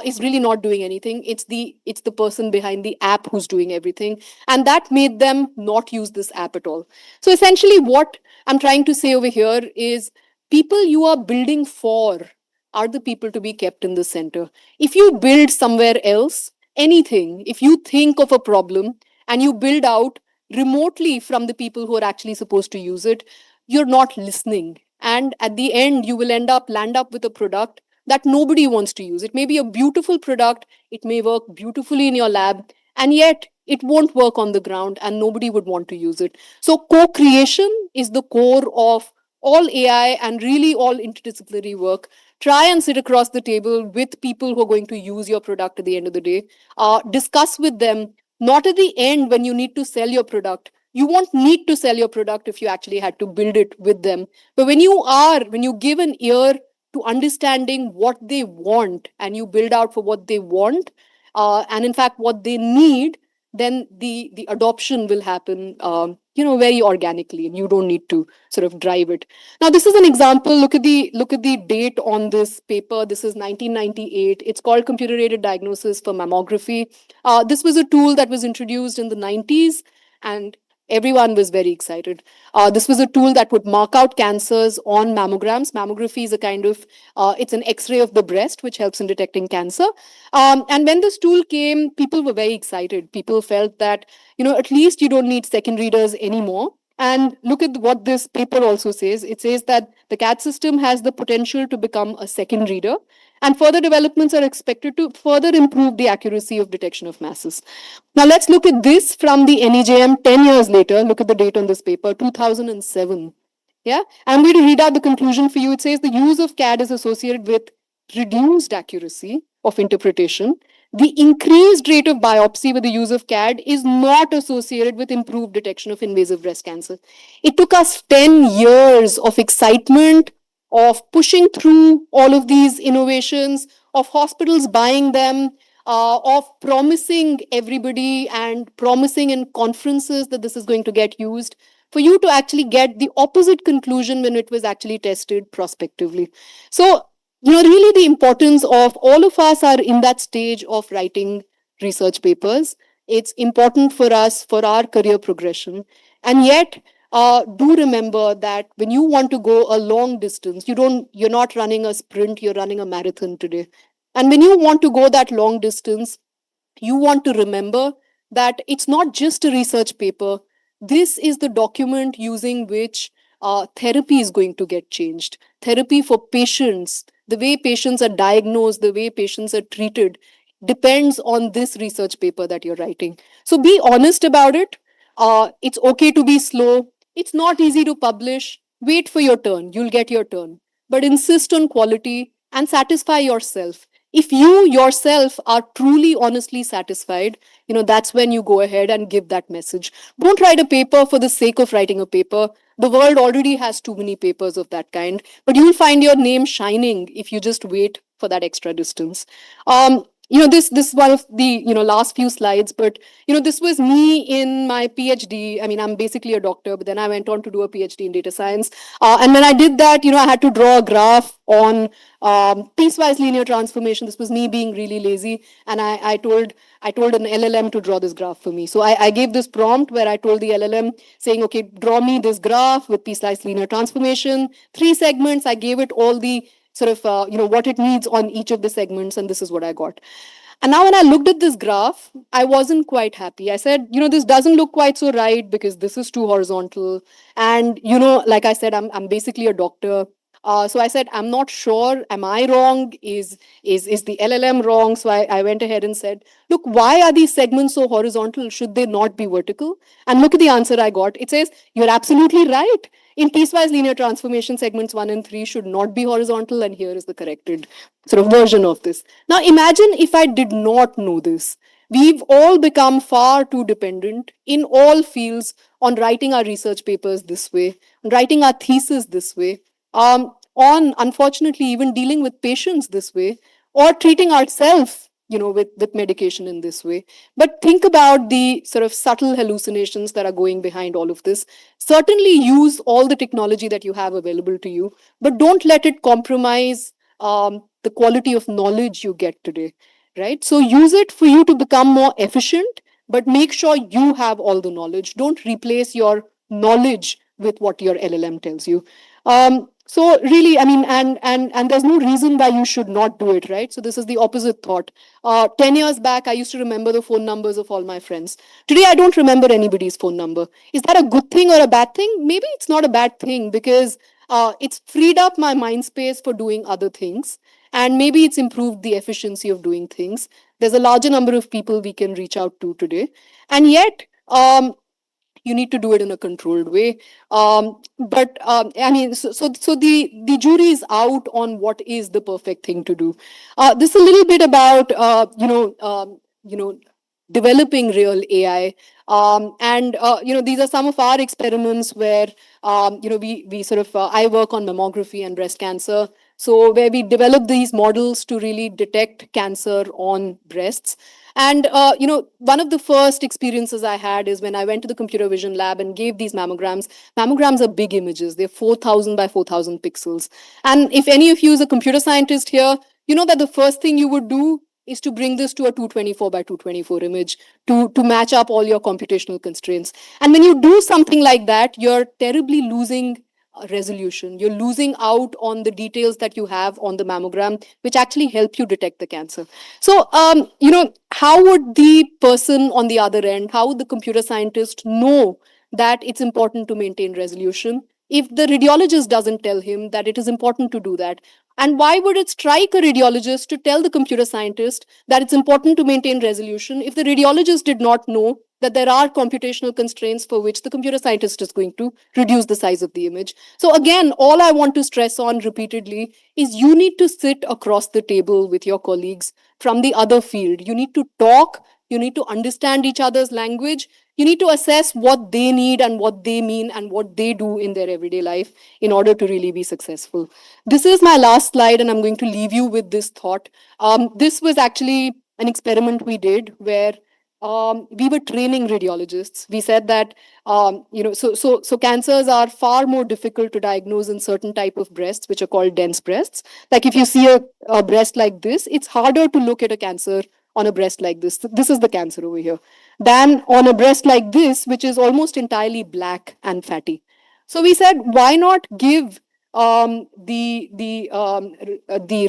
[SPEAKER 12] is really not doing anything. It's the person behind the app who's doing everything, and that made them not use this app at all. So essentially, what I'm trying to say over here is people you are building for are the people to be kept in the center. If you build somewhere else, anything, if you think of a problem and you build out remotely from the people who are actually supposed to use it, you're not listening. And at the end, you will land up with a product that nobody wants to use. It may be a beautiful product, it may work beautifully in your lab, and yet it won't work on the ground and nobody would want to use it. So co-creation is the core of all AI and really all interdisciplinary work. Try and sit across the table with people who are going to use your product at the end of the day. Discuss with them, not at the end when you need to sell your product. You won't need to sell your product if you actually had to build it with them. But when you give an ear to understanding what they want and you build out for what they want, and in fact what they need, then the adoption will happen, very organically, and you don't need to sort of drive it. Now, this is an example. Look at the date on this paper. This is 1998. It's called computer-aided diagnosis for mammography. This was a tool that was introduced in the 90s, and everyone was very excited. This was a tool that would mark out cancers on mammograms. Mammography is a kind of, it's an X-ray of the breast, which helps in detecting cancer. And when this tool came, people were very excited. People felt that, at least you don't need second readers anymore. And look at what this paper also says. It says that the CAD system has the potential to become a second reader, and further developments are expected to further improve the accuracy of detection of masses. Now let's look at this from the NEJM 10 years later. Look at the date on this paper, 2007. Yeah, I'm going to read out the conclusion for you. It says the use of CAD is associated with reduced accuracy of interpretation. The increased rate of biopsy with the use of CAD is not associated with improved detection of invasive breast cancer. It took us 10 years of excitement, of pushing through all of these innovations, of hospitals buying them, of promising everybody and promising in conferences that this is going to get used, for you to actually get the opposite conclusion when it was actually tested prospectively. So, really the importance of all of us are in that stage of writing research papers. It's important for us, for our career progression. And yet, do remember that when you want to go a long distance, you're not running a sprint, you're running a marathon today. And when you want to go that long distance, you want to remember that it's not just a research paper. This is the document using which therapy is going to get changed. Therapy for patients, the way patients are diagnosed, the way patients are treated, depends on this research paper that you're writing. So be honest about it. It's okay to be slow. It's not easy to publish. Wait for your turn. You'll get your turn. But insist on quality and satisfy yourself. If you yourself are truly honestly satisfied, that's when you go ahead and give that message. Don't write a paper for the sake of writing a paper. The world already has too many papers of that kind, but you'll find your name shining if you just wait for that extra distance. This is one of the last few slides, but this was me in my PhD. I mean, I'm basically a doctor, but then I went on to do a PhD in data science. And when I did that, I had to draw a graph on piecewise linear transformation. This was me being really lazy, and I told an LLM to draw this graph for me. So I gave this prompt where I told the LLM saying, okay, draw me this graph with piecewise linear transformation, 3 segments. I gave it all the sort of what it needs on each of the segments, and this is what I got. And now when I looked at this graph, I wasn't quite happy. I said, this doesn't look quite so right because this is too horizontal. And, like I said, I'm basically a doctor. So I said, I'm not sure. Am I wrong? Is the LLM wrong? So I went ahead and said, look, why are these segments so horizontal? Should they not be vertical? And look at the answer I got. It says, you're absolutely right. In piecewise linear transformation, segments 1 and 3 should not be horizontal, and here is the corrected sort of version of this. Now imagine if I did not know this. We've all become far too dependent in all fields on writing our research papers this way, on writing our thesis this way, on unfortunately even dealing with patients this way, or treating ourselves with medication in this way. But think about the sort of subtle hallucinations that are going behind all of this. Certainly use all the technology that you have available to you, but don't let it compromise the quality of knowledge you get today, right? So use it for you to become more efficient, but make sure you have all the knowledge. Don't replace your knowledge with what your LLM tells you. So really, I mean, and there's no reason why you should not do it, right? So this is the opposite thought. 10 years back, I used to remember the phone numbers of all my friends. Today, I don't remember anybody's phone number. Is that a good thing or a bad thing? Maybe it's not a bad thing because it's freed up my mind space for doing other things. And maybe it's improved the efficiency of doing things. There's a larger number of people we can reach out to today. And yet, you need to do it in a controlled way. I mean, so the jury is out on what is the perfect thing to do. This is a little bit about developing real AI. These are some of our experiments where we sort of I work on mammography and breast cancer. So where we develop these models to really detect cancer on breasts. And one of the first experiences I had is when I went to the computer vision lab and gave these mammograms. Mammograms are big images. They're 4,000 by 4,000 pixels. And if any of you is a computer scientist here, you know that the first thing you would do is to bring this to a 224 by 224 image to match up all your computational constraints. And when you do something like that, you're terribly losing resolution. You're losing out on the details that you have on the mammogram, which actually help you detect the cancer. So, how would the person on the other end, how would the computer scientist know that it's important to maintain resolution if the radiologist doesn't tell him that it is important to do that? And why would it strike a radiologist to tell the computer scientist that it's important to maintain resolution if the radiologist did not know that there are computational constraints for which the computer scientist is going to reduce the size of the image? So again, all I want to stress on repeatedly is you need to sit across the table with your colleagues from the other field. You need to talk, you need to understand each other's language, you need to assess what they need and what they mean and what they do in their everyday life in order to really be successful. This is my last slide, and I'm going to leave you with this thought. This was actually an experiment we did where we were training radiologists. We said that so cancers are far more difficult to diagnose in certain type of breasts, which are called dense breasts. Like if you see a breast like this, it's harder to look at a cancer on a breast like this. This is the cancer over here, than on a breast like this, which is almost entirely black and fatty. So we said, why not give the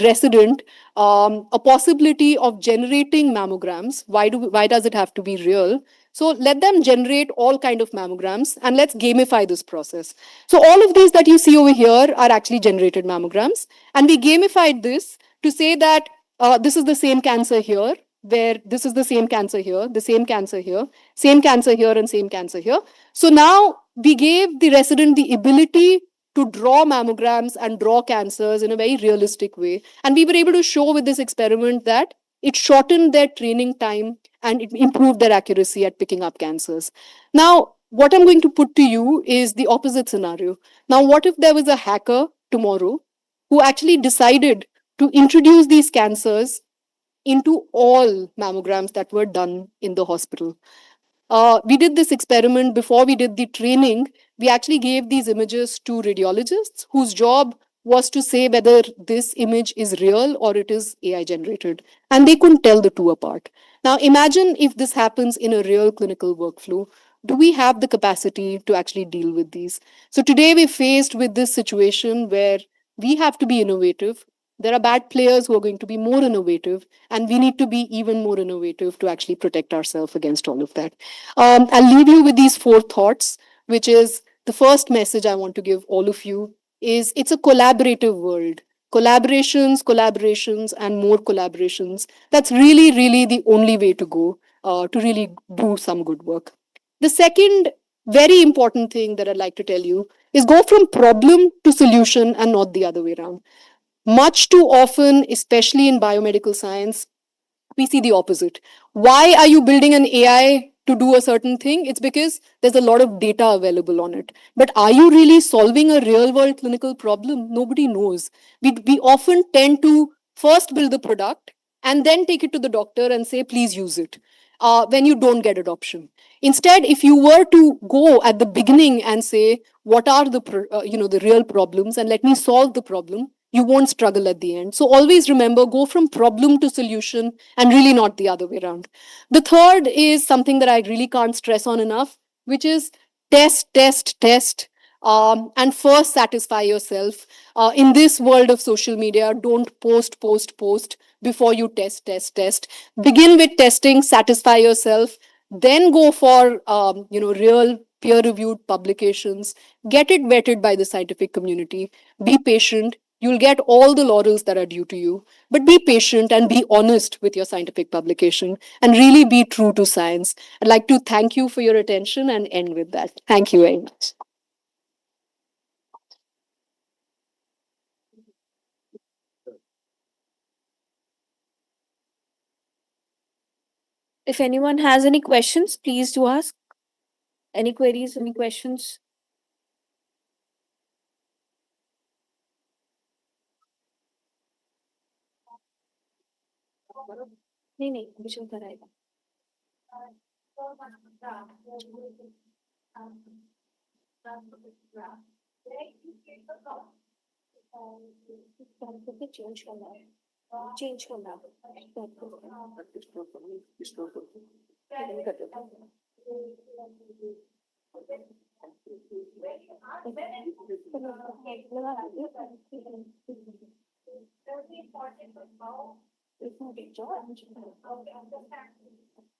[SPEAKER 12] resident a possibility of generating mammograms? Why does it have to be real? So let them generate all kind of mammograms and let's gamify this process. So all of these that you see over here are actually generated mammograms. And we gamified this to say that this is the same cancer here, where this is the same cancer here, the same cancer here, same cancer here, and same cancer here. So now we gave the resident the ability to draw mammograms and draw cancers in a very realistic way. And we were able to show with this experiment that it shortened their training time and it improved their accuracy at picking up cancers. Now, what I'm going to put to you is the opposite scenario. Now, what if there was a hacker tomorrow who actually decided to introduce these cancers into all mammograms that were done in the hospital? We did this experiment before we did the training. We actually gave these images to radiologists whose job was to say whether this image is real or it is AI generated. And they couldn't tell the two apart. Now, imagine if this happens in a real clinical workflow. Do we have the capacity to actually deal with these? So today we're faced with this situation where we have to be innovative. There are bad players who are going to be more innovative, and we need to be even more innovative to actually protect ourselves against all of that. I'll leave you with these four thoughts, which is the first message I want to give all of you is it's a collaborative world. Collaborations, collaborations, and more collaborations. That's really, really the only way to go to really do some good work. The second very important thing that I'd like to tell you is go from problem to solution and not the other way around. Much too often, especially in biomedical science, we see the opposite. Why are you building an AI to do a certain thing? It's because there's a lot of data available on it. But are you really solving a real world clinical problem? Nobody knows. We often tend to first build the product and then take it to the doctor and say, please use it. When you don't get adoption. Instead, if you were to go at the beginning and say, what are the real problems and let me solve the problem, you won't struggle at the end. So always remember, go from problem to solution and really not the other way around. The third is something that I really can't stress on enough, which is test, test, test. And first satisfy yourself. In this world of social media, don't post before you test. Begin with testing, satisfy yourself, then go for real peer-reviewed publications. Get it vetted by the scientific community. Be patient. You'll get all the laurels that are due to you, but be patient and be honest with your scientific publication and really be true to science. I'd like to thank you for your attention and end with that. Thank you very much.
[SPEAKER 1] If anyone has any questions, please do ask. Any queries, any questions? नहीं नहीं अभी चल कर आएगा change करना है change करना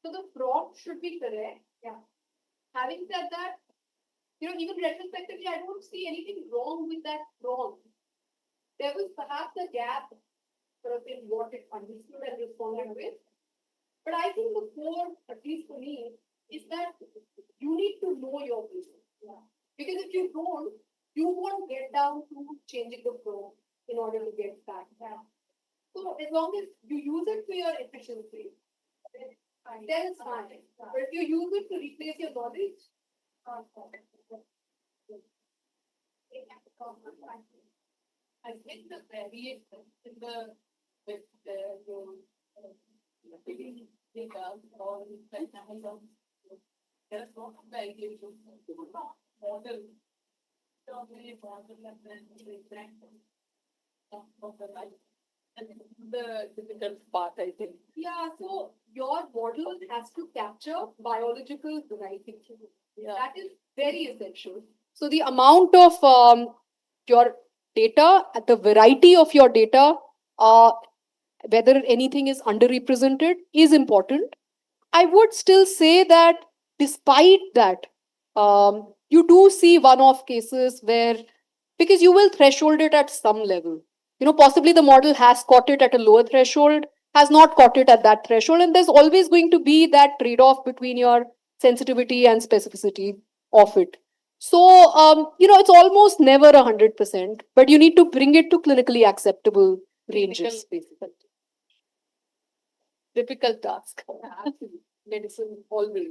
[SPEAKER 12] So the prompt should be correct. Yeah. Having said that, even retrospectively, I don't see anything wrong with that prompt. There was perhaps a gap in what it understood and responded with. But I think the core, at least for me, is that you need to know your business. Yeah. Because if you don't, you won't get down to changing the prompt in order to get back. Yeah. So as long as you use it for your efficiency, then it's fine. But if you use it to replace your knowledge, I think the variation in the with data or mechanisms, there are lots of variations. Model, and then of the life. And the difficult part, I think. Yeah, so your model has to capture biological variety. Yeah. That is very essential. So the amount of your data, the variety of your data, whether anything is underrepresented is important. I would still say that despite that, you do see one-off cases where, because you will threshold it at some level. Possibly the model has caught it at a lower threshold, has not caught it at that threshold, and there's always going to be that trade-off between your sensitivity and specificity of it. So, it's almost never 100%, but you need to bring it to clinically acceptable ranges, basically. Difficult task. Medicine always.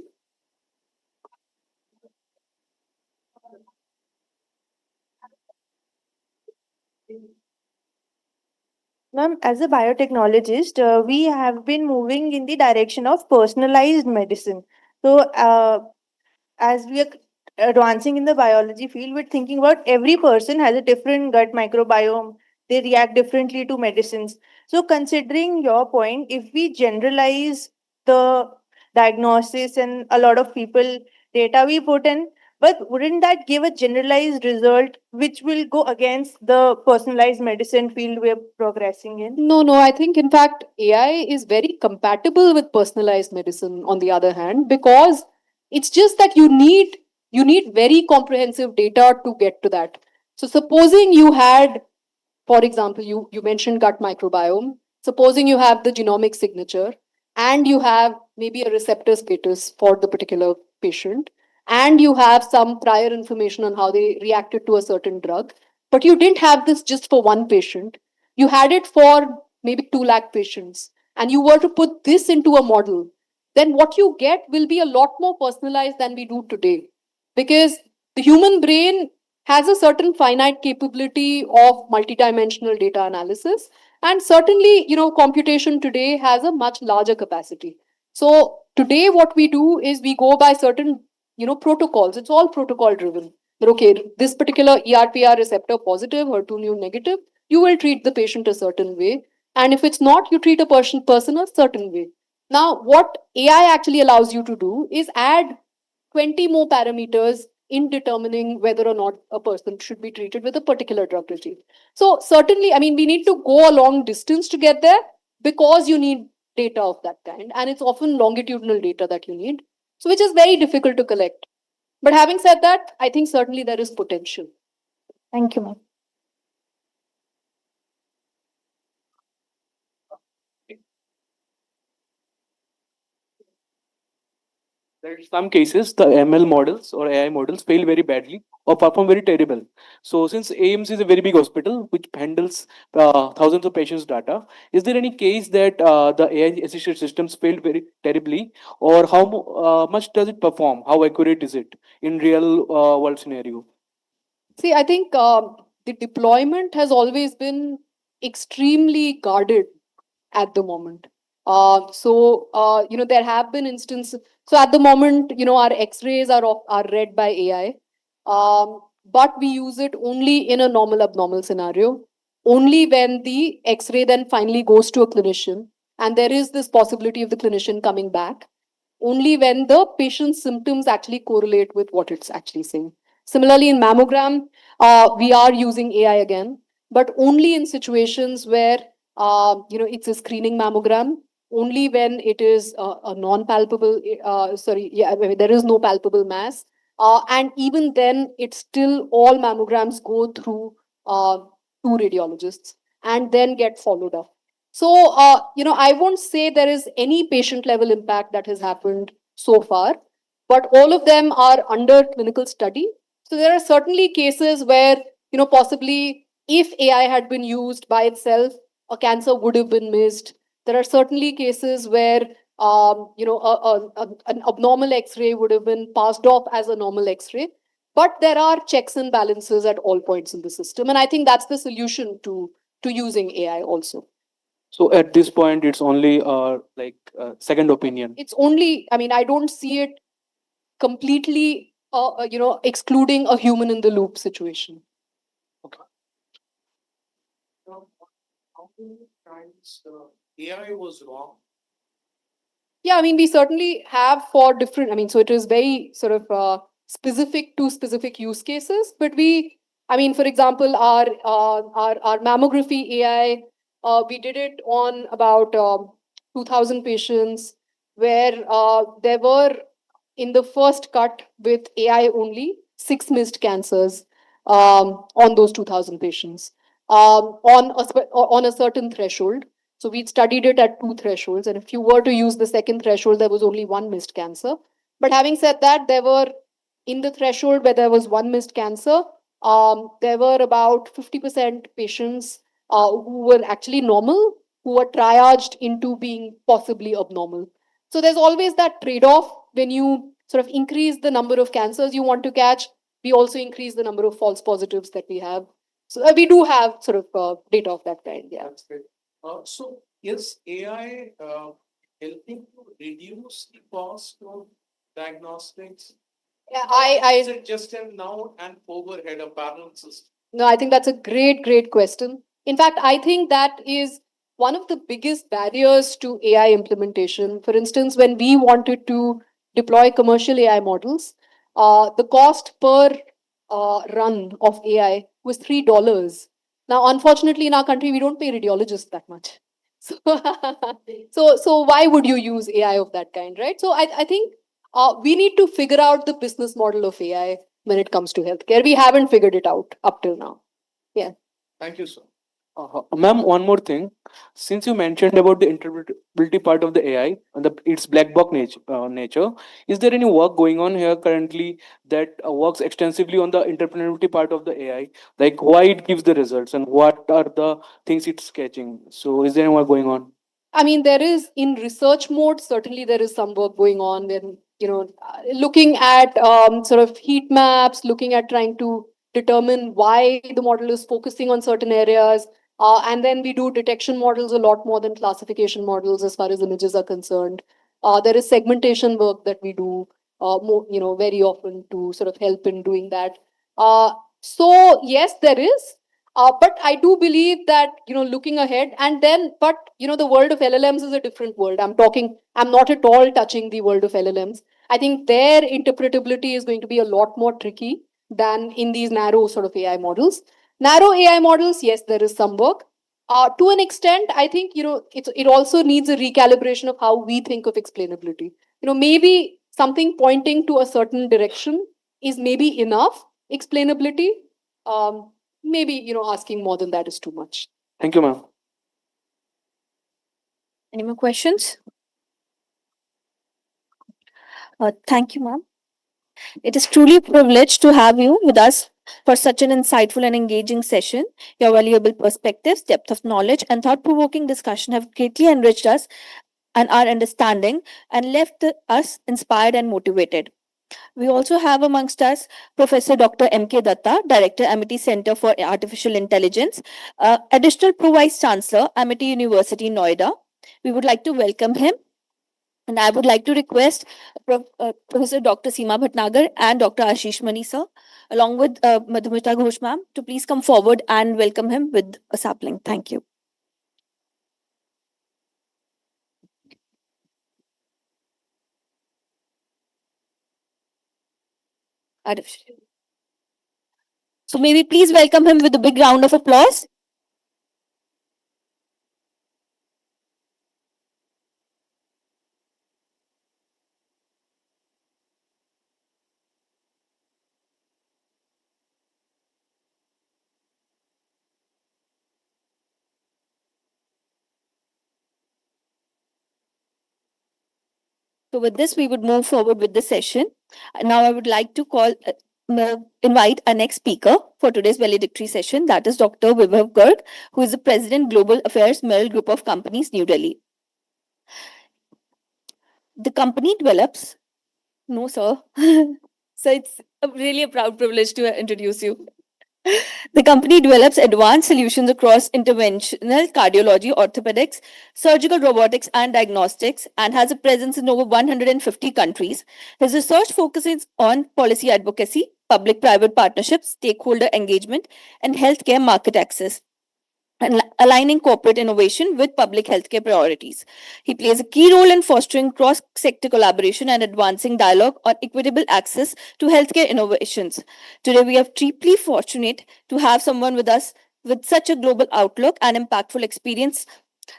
[SPEAKER 5] Ma'am, as a biotechnologist, we have been moving in the direction of personalized medicine. So, as we are advancing in the biology field, we're thinking about every person has a different gut microbiome. They react differently to medicines. So, considering your point, if we generalize the diagnosis and a lot of people data we put in, but wouldn't that give a generalized result which will go against the personalized medicine field we're progressing in?
[SPEAKER 12] No, I think in fact AI is very compatible with personalized medicine on the other hand, because it's just that you need very comprehensive data to get to that. So supposing you had, for example, you mentioned gut microbiome. Supposing you have the genomic signature and you have maybe a receptor status for the particular patient, and you have some prior information on how they reacted to a certain drug, but you didn't have this just for one patient, you had it for maybe 2 lakh patients, and you were to put this into a model, then what you get will be a lot more personalized than we do today. Because the human brain has a certain finite capability of multidimensional data analysis, and certainly computation today has a much larger capacity. So today what we do is we go by certain protocols. It's all protocol driven. That okay, this particular ERPR receptor positive, HER2 negative, you will treat the patient a certain way, and if it's not, you treat a person a certain way. Now what AI actually allows you to do is add 20 more parameters in determining whether or not a person should be treated with a particular drug regime. So certainly, I mean, we need to go a long distance to get there, because you need data of that kind, and it's often longitudinal data that you need, so which is very difficult to collect. But having said that, I think certainly there is potential.
[SPEAKER 5] Thank you, ma'am.
[SPEAKER 13] There are some cases the ML models or AI models fail very badly or perform very terrible. So since AIMS is a very big hospital which handles thousands of patients' data, is there any case that the AI assisted systems failed very terribly, or how much does it perform? How accurate is it in real world scenario?
[SPEAKER 12] See, I think the deployment has always been extremely guarded at the moment. There have been instances. So at the moment, our X-rays are read by AI, but we use it only in a normal abnormal scenario. Only when the X-ray then finally goes to a clinician, and there is this possibility of the clinician coming back. Only when the patient's symptoms actually correlate with what it's actually saying. Similarly, in mammogram, we are using AI again, but only in situations where it's a screening mammogram, only when it is a non-palpable, there is no palpable mass. And even then, it's still all mammograms go through two radiologists and then get followed up. So, I won't say there is any patient level impact that has happened so far, but all of them are under clinical study. So there are certainly cases where, possibly if AI had been used by itself, a cancer would have been missed. There are certainly cases where an abnormal X-ray would have been passed off as a normal X-ray. But there are checks and balances at all points in the system, and I think that's the solution to using AI also.
[SPEAKER 13] So at this point, it's only second opinion.
[SPEAKER 12] It's only, I mean, I don't see it completely, excluding a human in the loop situation.
[SPEAKER 9] How many times AI was wrong?
[SPEAKER 12] Yeah, I mean, we certainly have for different, I mean, so it is very sort of specific to specific use cases. But for example, our mammography AI, we did it on about 2,000 patients where there were, in the first cut with AI only, 6 missed cancers on those 2,000 patients on a certain threshold. So we studied it at 2 thresholds. And if you were to use the second threshold, there was only 1 missed cancer. But having said that, there were in the threshold where there was 1 missed cancer, there were about 50% patients who were actually normal, who were triaged into being possibly abnormal. So there's always that trade off when you sort of increase the number of cancers you want to catch. We also increase the number of false positives that we have. So we do have sort of data of that kind. Yeah.
[SPEAKER 9] That's great. So is AI helping to reduce the cost of diagnostics?
[SPEAKER 12] Yeah,
[SPEAKER 9] Is it just a now and overhead, a parallel system?
[SPEAKER 12] No, I think that's a great question. In fact, I think that is one of the biggest barriers to AI implementation. For instance, when we wanted to deploy commercial AI models, the cost per run of AI was $3. Now, unfortunately, in our country, we don't pay radiologists that much. So why would you use AI of that kind, right? So I think we need to figure out the business model of AI when it comes to healthcare. We haven't figured it out up till now. Yeah.
[SPEAKER 9] Thank you, sir.
[SPEAKER 13] Ma'am, one more thing. Since you mentioned about the interpretability part of the AI and its black box nature, is there any work going on here currently that works extensively on the interpretability part of the AI? Like why it gives the results and what are the things it's catching? So, is there any work going on?
[SPEAKER 12] I mean, there is in research mode, certainly there is some work going on when, looking at sort of heat maps, looking at trying to determine why the model is focusing on certain areas. And then we do detection models a lot more than classification models as far as images are concerned. There is segmentation work that we do more, very often to sort of help in doing that. So yes, there is. But I do believe that, looking ahead but, the world of LLMs is a different world. I'm not at all touching the world of LLMs. I think their interpretability is going to be a lot more tricky than in these narrow sort of AI models. Narrow AI models, yes, there is some work. To an extent, I think, it also needs a recalibration of how we think of explainability. Maybe something pointing to a certain direction is maybe enough explainability. Maybe, asking more than that is too much.
[SPEAKER 13] Thank you, ma'am.
[SPEAKER 1] Any more questions? Thank you, ma'am. It is truly a privilege to have you with us for such an insightful and engaging session. Your valuable perspectives, depth of knowledge, and thought provoking discussion have greatly enriched us and our understanding and left us inspired and motivated. We also have amongst us Professor Dr. M.K. Datta, Director, Amity Center for Artificial Intelligence, Additional Pro Vice Chancellor, Amity University, Noida. We would like to welcome him. And I would like to request Professor Dr. Seema Bhatnagar and Dr. Ashish Mani sir, along with Madhumita Ghosh ma'am, to please come forward and welcome him with a sapling. Thank you. So may we please welcome him with a big round of applause. So with this, we would move forward with the session. Now I would like to invite our next speaker for today's valedictory session. That is Dr. Vibhav Garg, who is the President, Global Affairs, Merrill Group of Companies, New Delhi. The company develops... No, sir. So it's really a proud privilege to introduce you. The company develops advanced solutions across interventional cardiology, orthopedics, surgical robotics, and diagnostics, and has a presence in over 150 countries. His research focuses on policy advocacy, public-private partnerships, stakeholder engagement, and healthcare market access, and aligning corporate innovation with public healthcare priorities. He plays a key role in fostering cross-sector collaboration and advancing dialogue on equitable access to healthcare innovations. Today, we are deeply fortunate to have someone with us with such a global outlook and impactful experience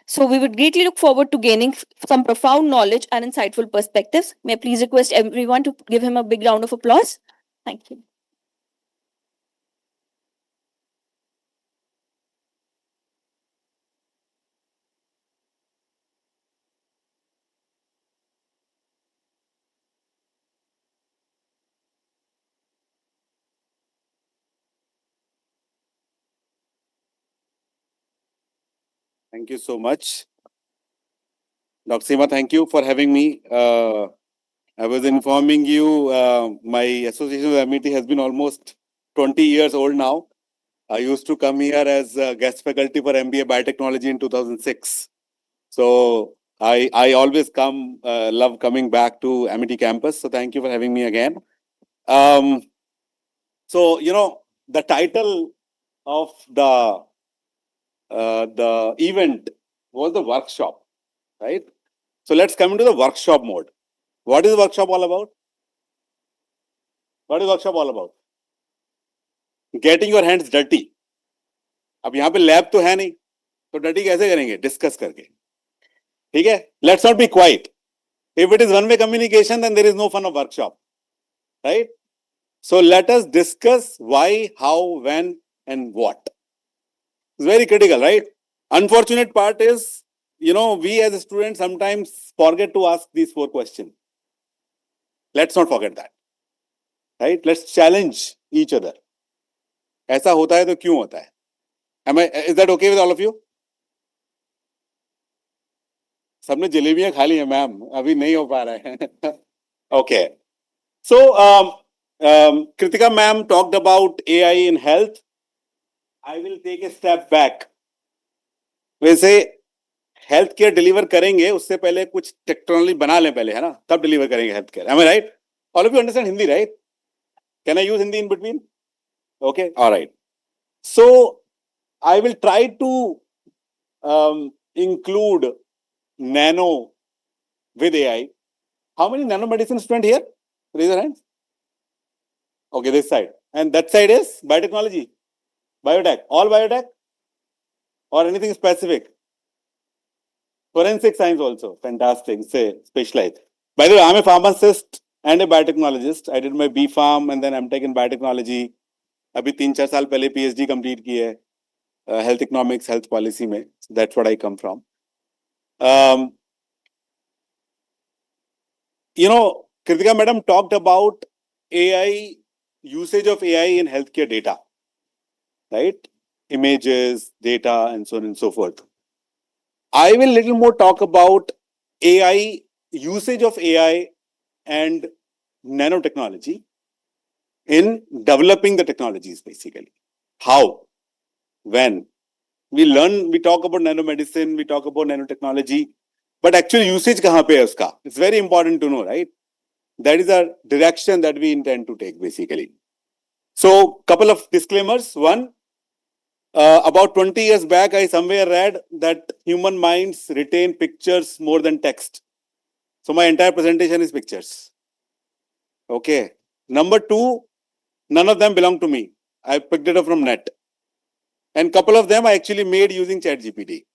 [SPEAKER 1] So we would greatly look forward to gaining some profound knowledge and insightful perspectives. May I please request everyone to give him a big round of applause? Thank you.
[SPEAKER 14] Thank you so much. Dr. Seema, thank you for having me. I was informing you, my association with MIT has been almost 20 years old now. I used to come here as guest faculty for MBA Biotechnology in 2006. So I always love coming back to MIT campus. So thank you for having me again. So, the title of the event was the workshop, right? So let's come into the workshop mode. What is workshop all about? What is workshop all about? Getting your hands dirty. अब यहाँ पे lab तो है नहीं, तो dirty कैसे करेंगे? Discuss करके, ठीक है? Let's not be quiet. If it is one-way communication, then there is no fun of workshop, right? So let us discuss why, how, when, and what. It's very critical, right? Unfortunate part is, we as a student sometimes forget to ask these 4 questions. Let's not forget that, right? Let's challenge each other. ऐसा होता है तो क्यों होता है? Is that okay with all of you? सबने जलेबियां खा ली है मैम, अभी नहीं हो पा रहा है. Okay. So, Kritika ma'am talked about AI in health. I will take a step back. वैसे हेल्थ केयर डिलीवर करेंगे उससे पहले कुछ टेक्नोलॉजी बना लें पहले, है ना, तब डिलीवर करेंगे health care. Am I right? All of you understand Hindi, right? Can I use Hindi in between? Okay, all right. So I will try to include nano with AI. How many nanomedicine students here? Raise your hands. Okay, this side. And that side is biotechnology, biotech, all biotech, or anything specific? Forensic science also. Fantastic. Say specialized. By the way, I'm a pharmacist and a biotechnologist. I did my B Pharm and then MTech in biotechnology. अभी 3-4 साल पहले PhD complete की है health economics, health policy में. That's what I come from. Kritika madam talked about AI, usage of AI in healthcare data, right? Images, data, and so on and so forth. I will little more talk about AI, usage of AI and nanotechnology in developing the technologies, basically. How, when. We talk about nanomedicine, we talk about nanotechnology, but actual usage kahan pe hai uska? It's very important to know, right? That is our direction that we intend to take, basically. So, couple of disclaimers. One, about 20 years back, I somewhere read that human minds retain pictures more than text. So, my entire presentation is pictures. Okay. Number 2, none of them belong to me. I picked it up from net. And couple of them I actually made using ChatGPT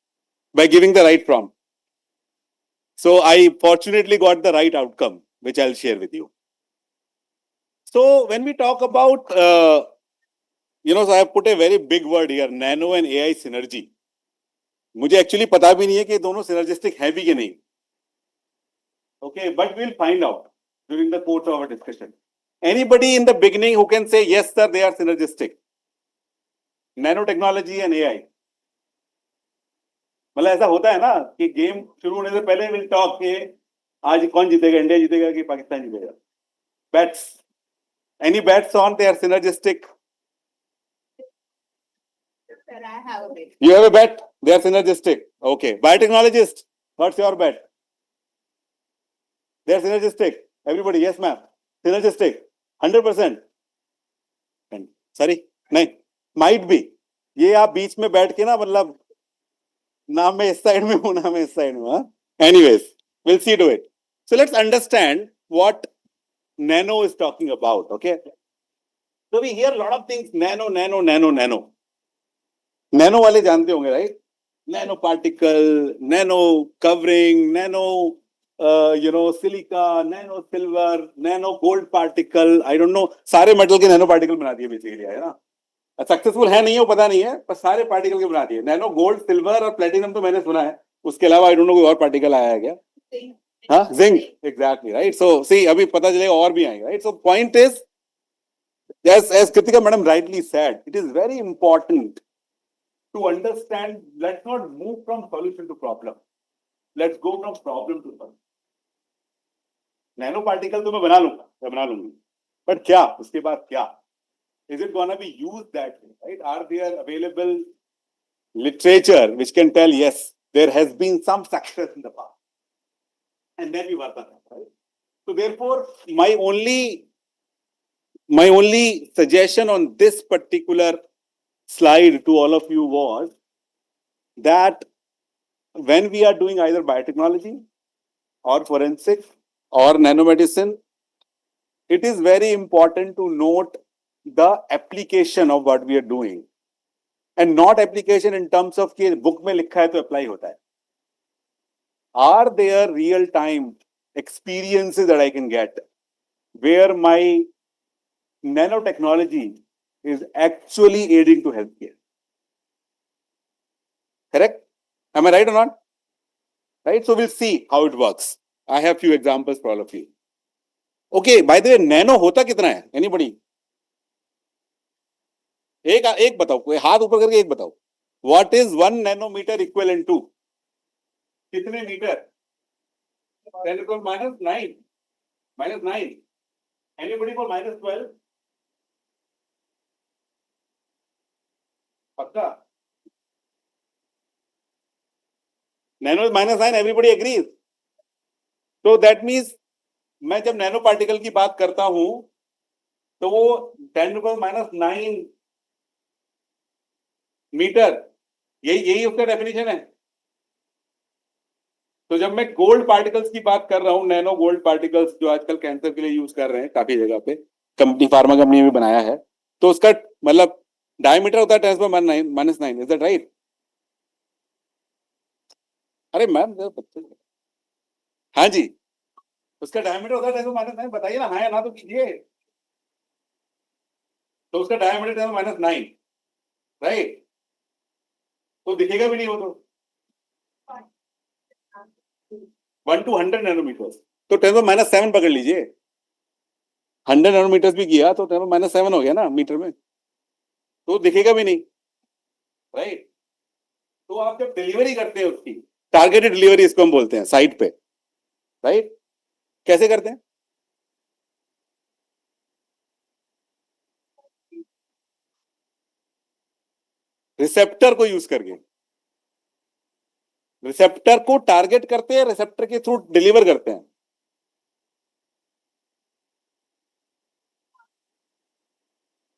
[SPEAKER 14] by giving the right prompt. So, I fortunately got the right outcome, which I'll share with you. So, when we talk about, so I have put a very big word here, nano and AI synergy. मुझे actually पता भी नहीं है कि दोनों synergistic है भी कि नहीं. Okay, but we'll find out during the course of our discussion. Anybody in the beginning who can say, yes, sir, they are synergistic? Nanotechnology and AI. मतलब ऐसा होता है ना कि गेम शुरू होने से पहले विल टॉक के आज कौन जीतेगा, इंडिया जीतेगा कि पाकिस्तान जीतेगा. Bets. Any bets on they are synergistic?
[SPEAKER 10] Sir, I have a bet.
[SPEAKER 14] You have a bet? They are synergistic. Okay. Biotechnologist, what's your bet? They are synergistic. Everybody, yes, ma'am. Synergistic. 100%. Sorry? नहीं. Might be. ये आप बीच में बैठ के ना मतलब ना मैं इस साइड में हूं ना मैं इस साइड में हूं. Anyways, we'll see to it. So let's understand what nano is talking about. Okay. So we hear a lot of things. Nano. Nano वाले जानते होंगे, right? nanoparticle, nano covering, nano, silica, nano silver, nano gold particle. I don't know. सारे metal के nano particle बना दिए basically है ना. Successful है नहीं है पता नहीं है, पर सारे पार्टिकल के बना दिए. नैनो गोल्ड, सिल्वर और प्लेटिनम तो मैंने सुना है. उसके अलावा आई डोंट नो कोई और पार्टिकल आया है क्या? हाँ, zinc. Exactly right. So see अभी पता चलेगा और भी आएगा. Right. So point is, as Kritika madam rightly said, it is very important to understand. Let's not move from solution to problem. Let's go from problem to solution. Nano particle तो मैं बना लूंगी, बट क्या उसके बाद क्या? Is it going to be used that way? Right? Are there available literature which can tell yes, there has been some success in the past, and then we work on that. Right? So therefore, my only suggestion on this particular slide to all of you was that when we are doing either biotechnology or forensic or nanomedicine, it is very important to note the application of what we are doing, and not application in terms of कि book में लिखा है तो apply होता है. Are there real time experiences that I can get where my nanotechnology is actually aiding to healthcare? Correct? Am I right or not? Right? So we'll see how it works. I have few examples for all of you. Okay, by the way, nano होता कितना है? Anybody? एक बताओ, कोई हाथ ऊपर करके एक बताओ. What is 1 nanometer equivalent to? कितने मीटर? 10 to -9. -9. Anybody for -12? पक्का? Nano is -9. Everybody agrees. So that means मैं जब नैनो पार्टिकल की बात करता हूं तो वो 10 to -9 मीटर, यही उसका डेफिनेशन है. तो जब मैं गोल्ड पार्टिकल्स की बात कर रहा हूं, नैनो गोल्ड पार्टिकल्स जो आजकल कैंसर के लिए यूज कर रहे हैं काफी जगह पे, फार्मा कंपनी ने भी बनाया है, तो उसका मतलब डायमीटर होता है 10 to -9. Is that right? अरे मैम, हाँ जी, उसका डायमीटर होता है 10 to -9. बताइए ना, हाँ या ना तो कीजिए. तो उसका डायमीटर 10 to -9, राइट? तो दिखेगा भी नहीं वो तो 1 to 100 नैनोमीटर्स. तो 10 to -7 पकड़ लीजिए. 100 नैनोमीटर्स भी किया तो 10 to -7 हो गया ना मीटर में, तो दिखेगा भी नहीं. राइट? तो आप जब डिलीवरी करते हैं उसकी, टारगेटेड डिलीवरी इसको हम बोलते हैं साइट पे. राइट? कैसे करते हैं? रिसेप्टर को यूज करके. रिसेप्टर को टारगेट करते हैं, रिसेप्टर के थ्रू डिलीवर करते हैं.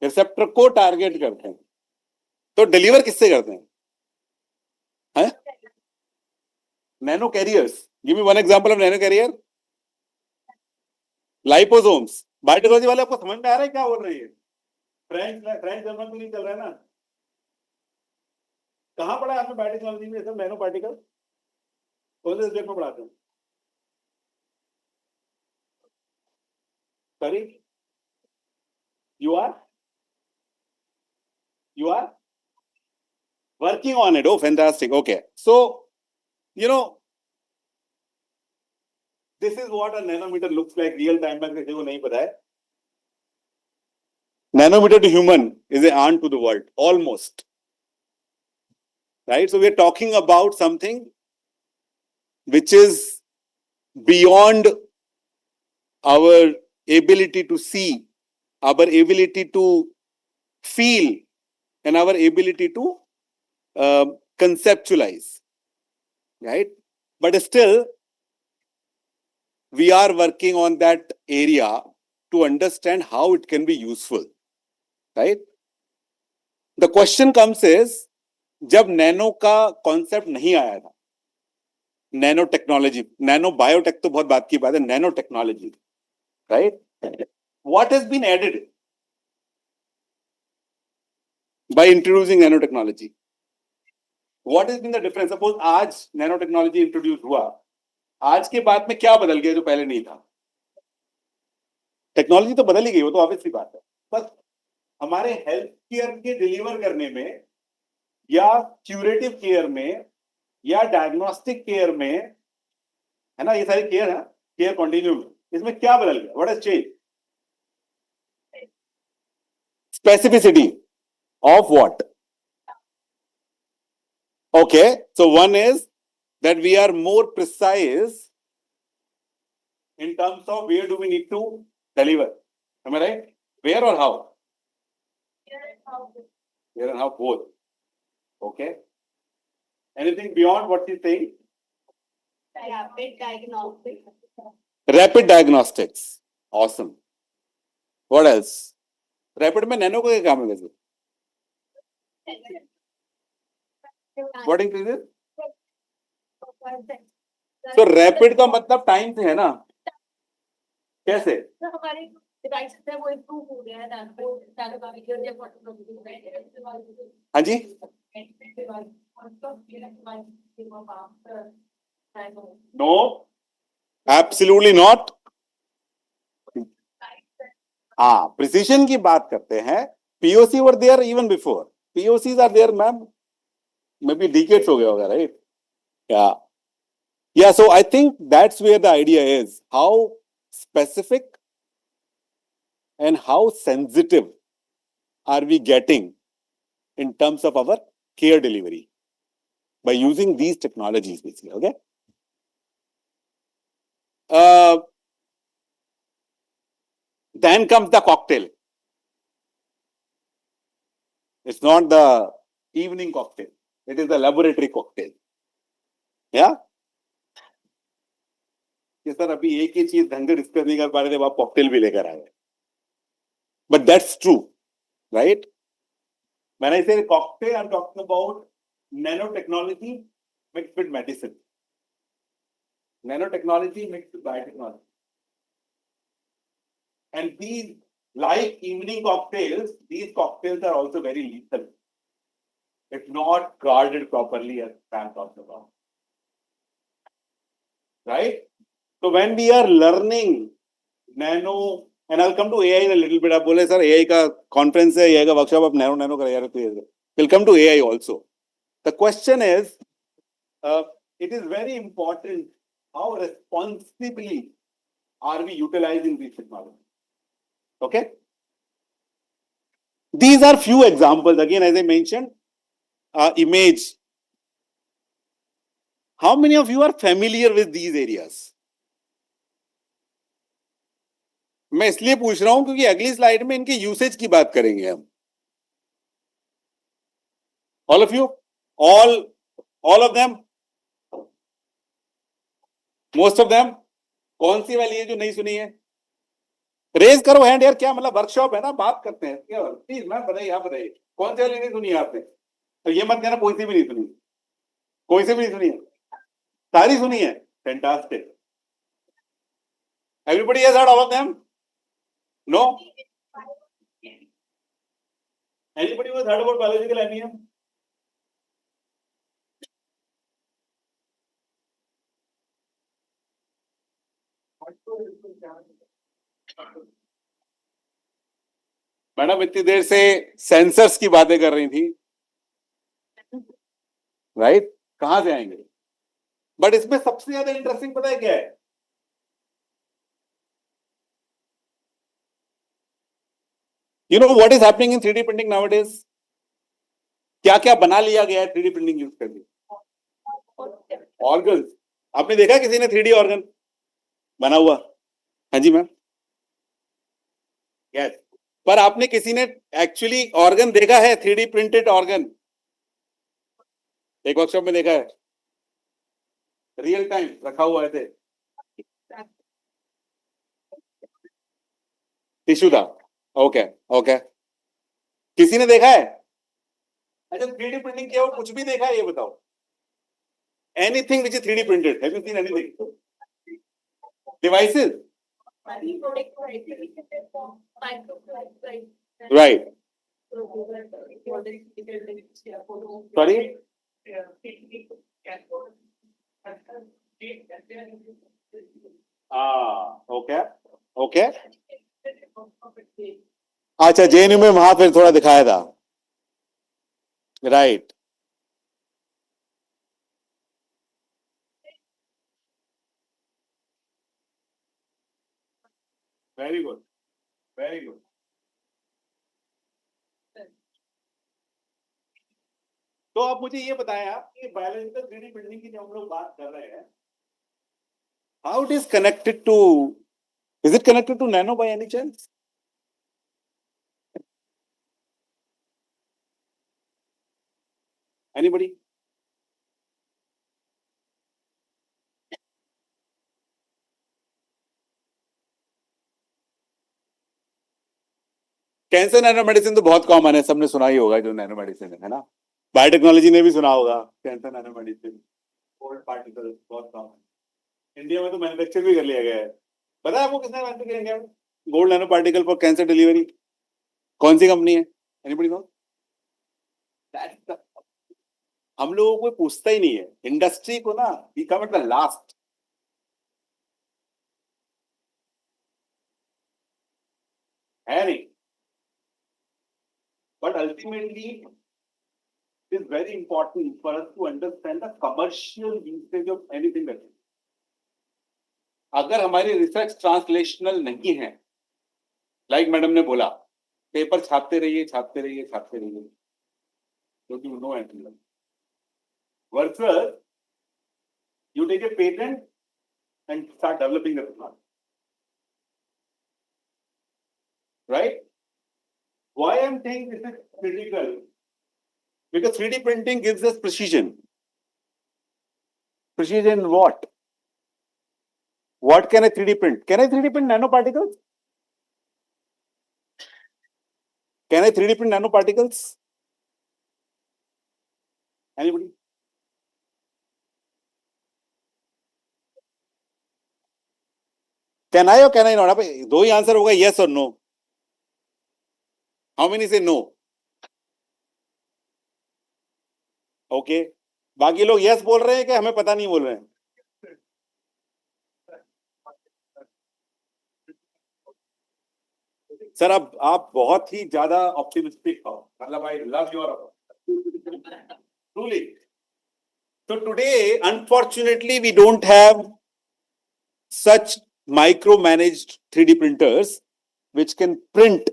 [SPEAKER 14] रिसेप्टर को टारगेट करते हैं, तो डिलीवर किससे करते हैं? हैं? Nano carriers. Give me one example of nano carrier. Liposomes. Biotechnology वाले आपको समझ में आ रहा है क्या बोल रही है? फ्रेंच जर्मन तो नहीं चल रहा है ना? कहां पढ़ा है आपने बायोटेक्नोलॉजी में सब नैनो पार्टिकल? कौन से सब्जेक्ट में पढ़ाते हैं? Sorry, you are working on it. Oh, fantastic. Okay, so this is what a nanometer looks like real time में. किसी को नहीं पता है, nanometer to human is an aunt to the world almost. Right? So we are talking about something which is beyond our ability to see, our ability to feel, and our ability to conceptualize. Right? But still, we are working on that area to understand how it can be useful. Right? The question comes is, जब nano का concept नहीं आया था, nano technology, nano biotech तो बहुत बात की बात है, nano technology, right? What has been added by introducing nanotechnology? What has been the difference? Suppose आज नैनो टेक्नोलॉजी इंट्रोड्यूस हुआ, आज के बाद में क्या बदल गया जो पहले नहीं था? टेक्नोलॉजी तो बदल ही गई, वो तो ऑब्वियसली बात है, बस हमारे हेल्थ केयर के डिलीवर करने में या क्यूरेटिव केयर में या डायग्नोस्टिक केयर में, है ना, ये सारी केयर है, केयर कंटिन्यूम, इसमें क्या बदल गया? What has change? Specificity of what? Okay, so one is that we are more precise in terms of where do we need to deliver. Am I right? Where or how? Where and how, both. Okay. Anything beyond what you saying?
[SPEAKER 10] Rapid diagnostics.
[SPEAKER 14] Rapid diagnostics. Awesome. What else? Rapid में nano को क्या काम है वैसे? What increases? So rapid का मतलब time से है ना? कैसे?
[SPEAKER 10] हमारे डिवाइसेस है वो इम्प्रूव हो गया है ना,
[SPEAKER 14] हाँ जी? No, absolutely not. हाँ, प्रिसिशन की बात करते हैं. POC were there even before. POCs are there, ma'am. Maybe decades हो गया होगा, right? Yeah. Yeah, so I think that's where the idea is. How specific and how sensitive are we getting in terms of our care delivery by using these technologies, basically, okay? Then comes the cocktail. It's not the evening cocktail. It is the laboratory cocktail. Yeah? कि sir अभी एक ही चीज ढंग से discuss नहीं कर पा रहे थे, आप कॉकटेल भी लेकर आए. But that's true, right? When I say cocktail, I'm talking about nanotechnology mixed with medicine. Nanotechnology mixed with biotechnology. And these, like evening cocktails, these cocktails are also very lethal if not guarded properly, as Sam talked about. Right? So when we are learning nano, and I'll come to AI in a little bit. आप बोले sir AI का conference है, AI का workshop आप nano कर यार, तो we'll come to AI also. The question is, it is very important how responsibly are we utilizing these technologies. Okay? These are few examples. Again, as I mentioned, image. How many of you are familiar with these areas? मैं इसलिए पूछ रहा हूं क्योंकि अगली slide में इनके usage की बात करेंगे हम. All of you? All of them? Most of them? कौन सी वाली है जो नहीं सुनी है? रेज करो हैंड यार, क्या मतलब वर्कशॉप है ना, बात करते हैं. क्या प्लीज मैम बताइए, आप बताइए कौन सी वाली नहीं सुनी है आपने? तो ये मत कहना कोई सी भी नहीं सुनी. कोई सी भी नहीं सुनी है? सारी सुनी है. Fantastic. Everybody has heard all of them? No? Anybody who has heard about biological anemia? Madam इतनी देर से सेंसर्स की बातें कर रही थी, राइट? कहां से आएंगे? बट इसमें सबसे ज्यादा इंटरेस्टिंग पता है क्या है? You know what is happening in 3D printing nowadays? क्या क्या बना लिया गया है 3D प्रिंटिंग यूज करके? ऑर्गन. आपने देखा किसी ने 3D ऑर्गन बना हुआ? हाँ जी मैम. यस. पर आपने किसी ने एक्चुअली ऑर्गन देखा है 3D प्रिंटेड ऑर्गन? एक वर्कशॉप में देखा है? रियल टाइम रखा हुआ है थे, टिश्यू था. Okay okay. किसी ने देखा है? अच्छा 3D प्रिंटिंग किया हुआ कुछ भी देखा है? ये बताओ. Anything which is 3D printed. Have you seen anything? Devices. Right. Sorry? Okay okay. अच्छा, जेएनयू में वहां फिर थोड़ा दिखाया था, right. Very good, very good. तो आप मुझे ये बताएं, आप ये बायोलॉजिकल 3D प्रिंटिंग की जो हम लोग बात कर रहे हैं, how it is connected to, is it connected to nano by any chance? Anybody? Cancer nano medicine तो बहुत कॉमन है, सबने सुना ही होगा जो नैनो मेडिसिन है ना। बायोटेक्नोलॉजी ने भी सुना होगा cancer nano medicine, gold particle बहुत कॉमन। इंडिया में तो मैन्युफैक्चर भी कर लिया गया है। पता है आपको किसने मैन्युफैक्चर किया इंडिया में gold nano particle for cancer delivery? कौन सी कंपनी है? Anybody know? हम लोगों को पूछता ही नहीं है, इंडस्ट्री को ना, we come at the last. है नहीं, but ultimately it is very important for us to understand the commercial usage of anything that is. अगर हमारी रिसर्च ट्रांसलेशनल नहीं है, लाइक मैडम ने बोला, पेपर छापते रहिए छापते रहिए छापते रहिए, क्योंकि no end versus you take a patent and start developing the technology. Right? Why I'm saying this is critical? Because 3D printing gives us precision. Precision in what? What can I 3D print? Can I 3D print nanoparticles? Can I 3D print nanoparticles? Anybody? Can I or can I not? अब दो ही answer होगा, yes or no. How many say no? Okay. बाकी लोग yes बोल रहे हैं कि हमें पता नहीं बोल रहे हैं? सर अब आप बहुत ही ज्यादा ऑप्टिमिस्टिक हो, मतलब I love your truly. So today, unfortunately, we don't have such micromanaged 3D printers which can print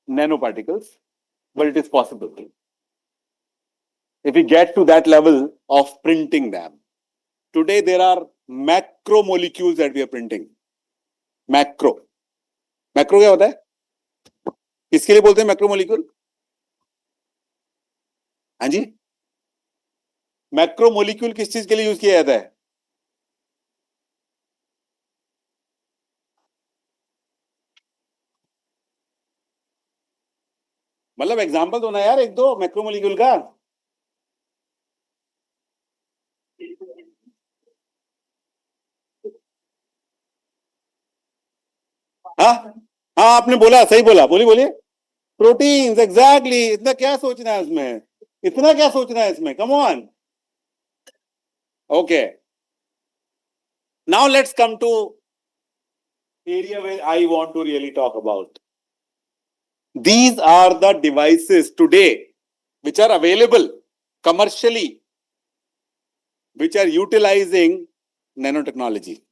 [SPEAKER 14] nanoparticles, but it is possible. If we get to that level of printing them, today there are macromolecules that we are printing. Macro. Macro क्या होता है? किसके लिए बोलते हैं macromolecule? हाँ जी, macromolecule किस चीज के लिए यूज किया जाता है? मतलब एग्जांपल दो ना यार, एक दो मैक्रोमोलिक्यूल का। हाँ हाँ, आपने बोला, सही बोला, बोलिए बोलिए। Proteins, exactly. इतना क्या सोचना है उसमें, इतना क्या सोचना है इसमें, come on. Okay, now let's come to area where I want to really talk about. These are the devices today which are available commercially, which are utilizing nanotechnology.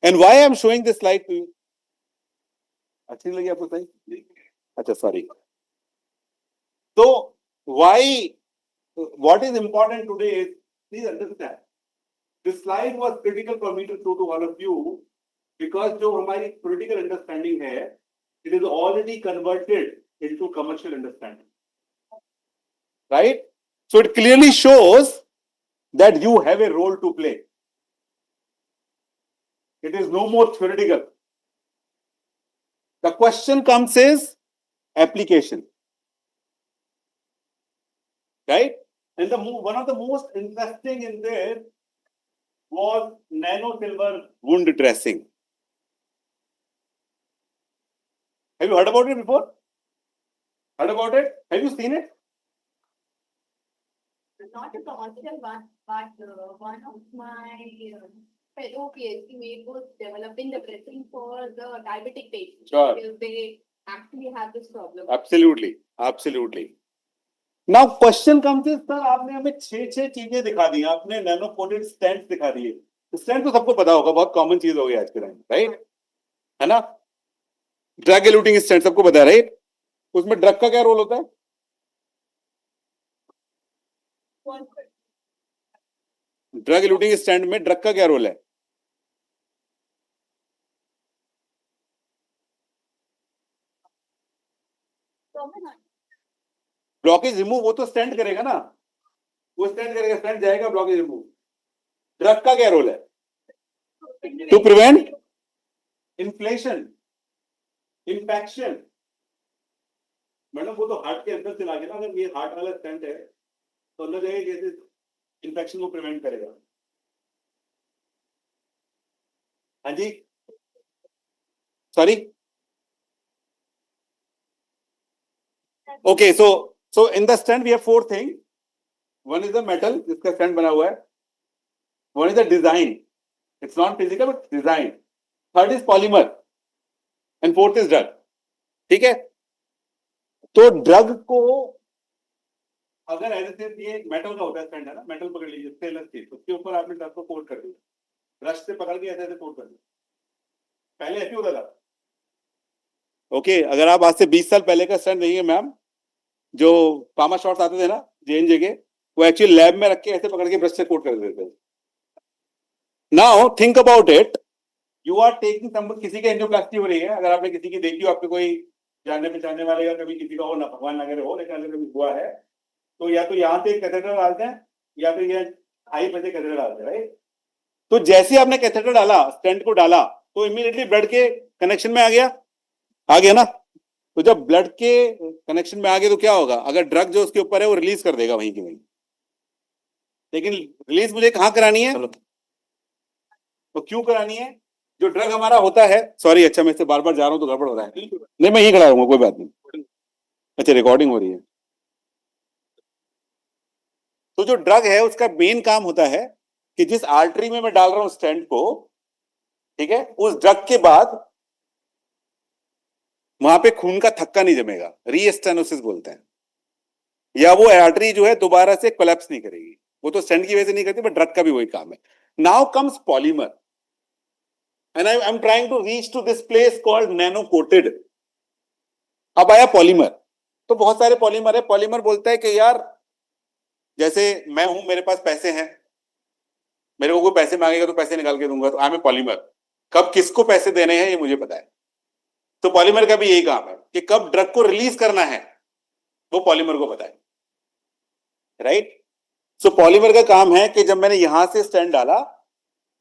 [SPEAKER 14] And why I'm showing this slide to you? अच्छी लगी आपको सही? अच्छा, sorry. So why, what is important today is, please understand, this slide was critical for me to show to all of you because जो हमारी political understanding है, it is already converted into commercial understanding. Right? So it clearly shows that you have a role to play. It is no more theoretical. The question comes is application. Right? And one of the most interesting in there was nano silver wound dressing. Have you heard about it before? Heard about it? Have you seen it?
[SPEAKER 15] not a commercial one, but one of my fellow PhD mate was developing the dressing for the diabetic patients.
[SPEAKER 14] Sure.
[SPEAKER 15] Because they actually have this problem.
[SPEAKER 14] Absolutely, absolutely. Now question comes is, sir आपने हमें छह चीजें दिखा दी, आपने nano coated stent दिखा दिए. Stent तो सबको पता होगा, बहुत कॉमन चीज हो गई आज के टाइम, राइट? है ना? ड्रग एलूटिंग स्टेंट सबको पता है, राइट? उसमें ड्रग का क्या रोल होता है? ड्रग एलूटिंग स्टेंट में ड्रग का क्या रोल है? ब्लॉकेज रिमूव, वो तो स्टेंट करेगा ना, वो स्टेंट करेगा, स्टेंट जाएगा, ब्लॉकेज रिमूव. ड्रग का क्या रोल है? To prevent inflation, infection. Madam वो तो हार्ट के अंदर चला गया ना, अगर ये हार्ट वाला स्टेंट है तो अंदर जाएगा, कैसे इन्फेक्शन को प्रिवेंट करेगा. हाँ जी, sorry. Okay, so in the stent we have four things. One is the metal, जिसका stent बना हुआ है. One is the design. It's not physical but design. Third is polymer. And fourth is drug. ठीक है? तो drug को अगर ऐसे ये मेटल का होता है स्टेंट है ना, मेटल पकड़ लीजिए, स्टेनलेस स्टील, उसके ऊपर आपने ड्रग को कोट कर दिया, ब्रश से पकड़ के ऐसे ऐसे कोट कर दिया. पहले ऐसे होता था. ओके, अगर आप आज से 20 साल पहले का स्टेंट देखिए मैम, जो पामा शॉट्स आते थे ना जेएनजे के, वो एक्चुअली लैब में रख के ऐसे पकड़ के ब्रश से कोट कर देते थे. Now think about it, you are taking some, किसी की एंजियोप्लास्टी हो रही है, अगर आपने किसी की देखी हो, आपके कोई जानने पहचानने वाले का कभी किसी का हो ना, भगवान ना करे हो, लेकिन अगर कभी हुआ है तो या तो यहाँ से कैथेटर डालते हैं या फिर ये हाई पे से कैथेटर डालते हैं, राइट? तो जैसे आपने कैथेटर डाला, स्टेंट को डाला, तो इमीडिएटली ब्लड के कनेक्शन में आ गया ना. तो जब ब्लड के कनेक्शन में आ गए तो क्या होगा? अगर ड्रग जो उसके ऊपर है वो रिलीज कर देगा वहीं की वहीं. लेकिन रिलीज मुझे कहाँ करानी है? तो क्यों करानी है? जो ड्रग हमारा होता है, सॉरी, अच्छा मैं इससे बार बार जा रहा हूँ तो गड़बड़ हो रहा है. नहीं, मैं यही खड़ा रहूंगा, कोई बात नहीं. अच्छा, रिकॉर्डिंग हो रही है. तो जो ड्रग है उसका मेन काम होता है कि जिस आर्टरी में मैं डाल रहा हूं स्टेंट को, ठीक है, उस ड्रग के बाद वहां पे खून का थक्का नहीं जमेगा, रीस्टेनोसिस बोलते हैं, या वो आर्टरी जो है दोबारा से कोलैप्स नहीं करेगी. वो तो स्टेंट की वजह से नहीं करती, बट ड्रग का भी वही काम है. Now comes polymer, and I am trying to reach to this place called nano coated. अब आया पॉलीमर. तो बहुत सारे पॉलीमर है. पॉलीमर बोलता है कि यार जैसे मैं हूं, मेरे पास पैसे हैं, मेरे को कोई पैसे मांगेगा तो पैसे निकाल के दूंगा, तो आई एम ए पॉलीमर. कब किसको पैसे देने हैं ये मुझे पता है. तो पॉलीमर का भी यही काम है कि कब ड्रग को रिलीज करना है वो पॉलीमर को पता है, राइट? सो पॉलीमर का काम है कि जब मैंने यहां से स्टेंट डाला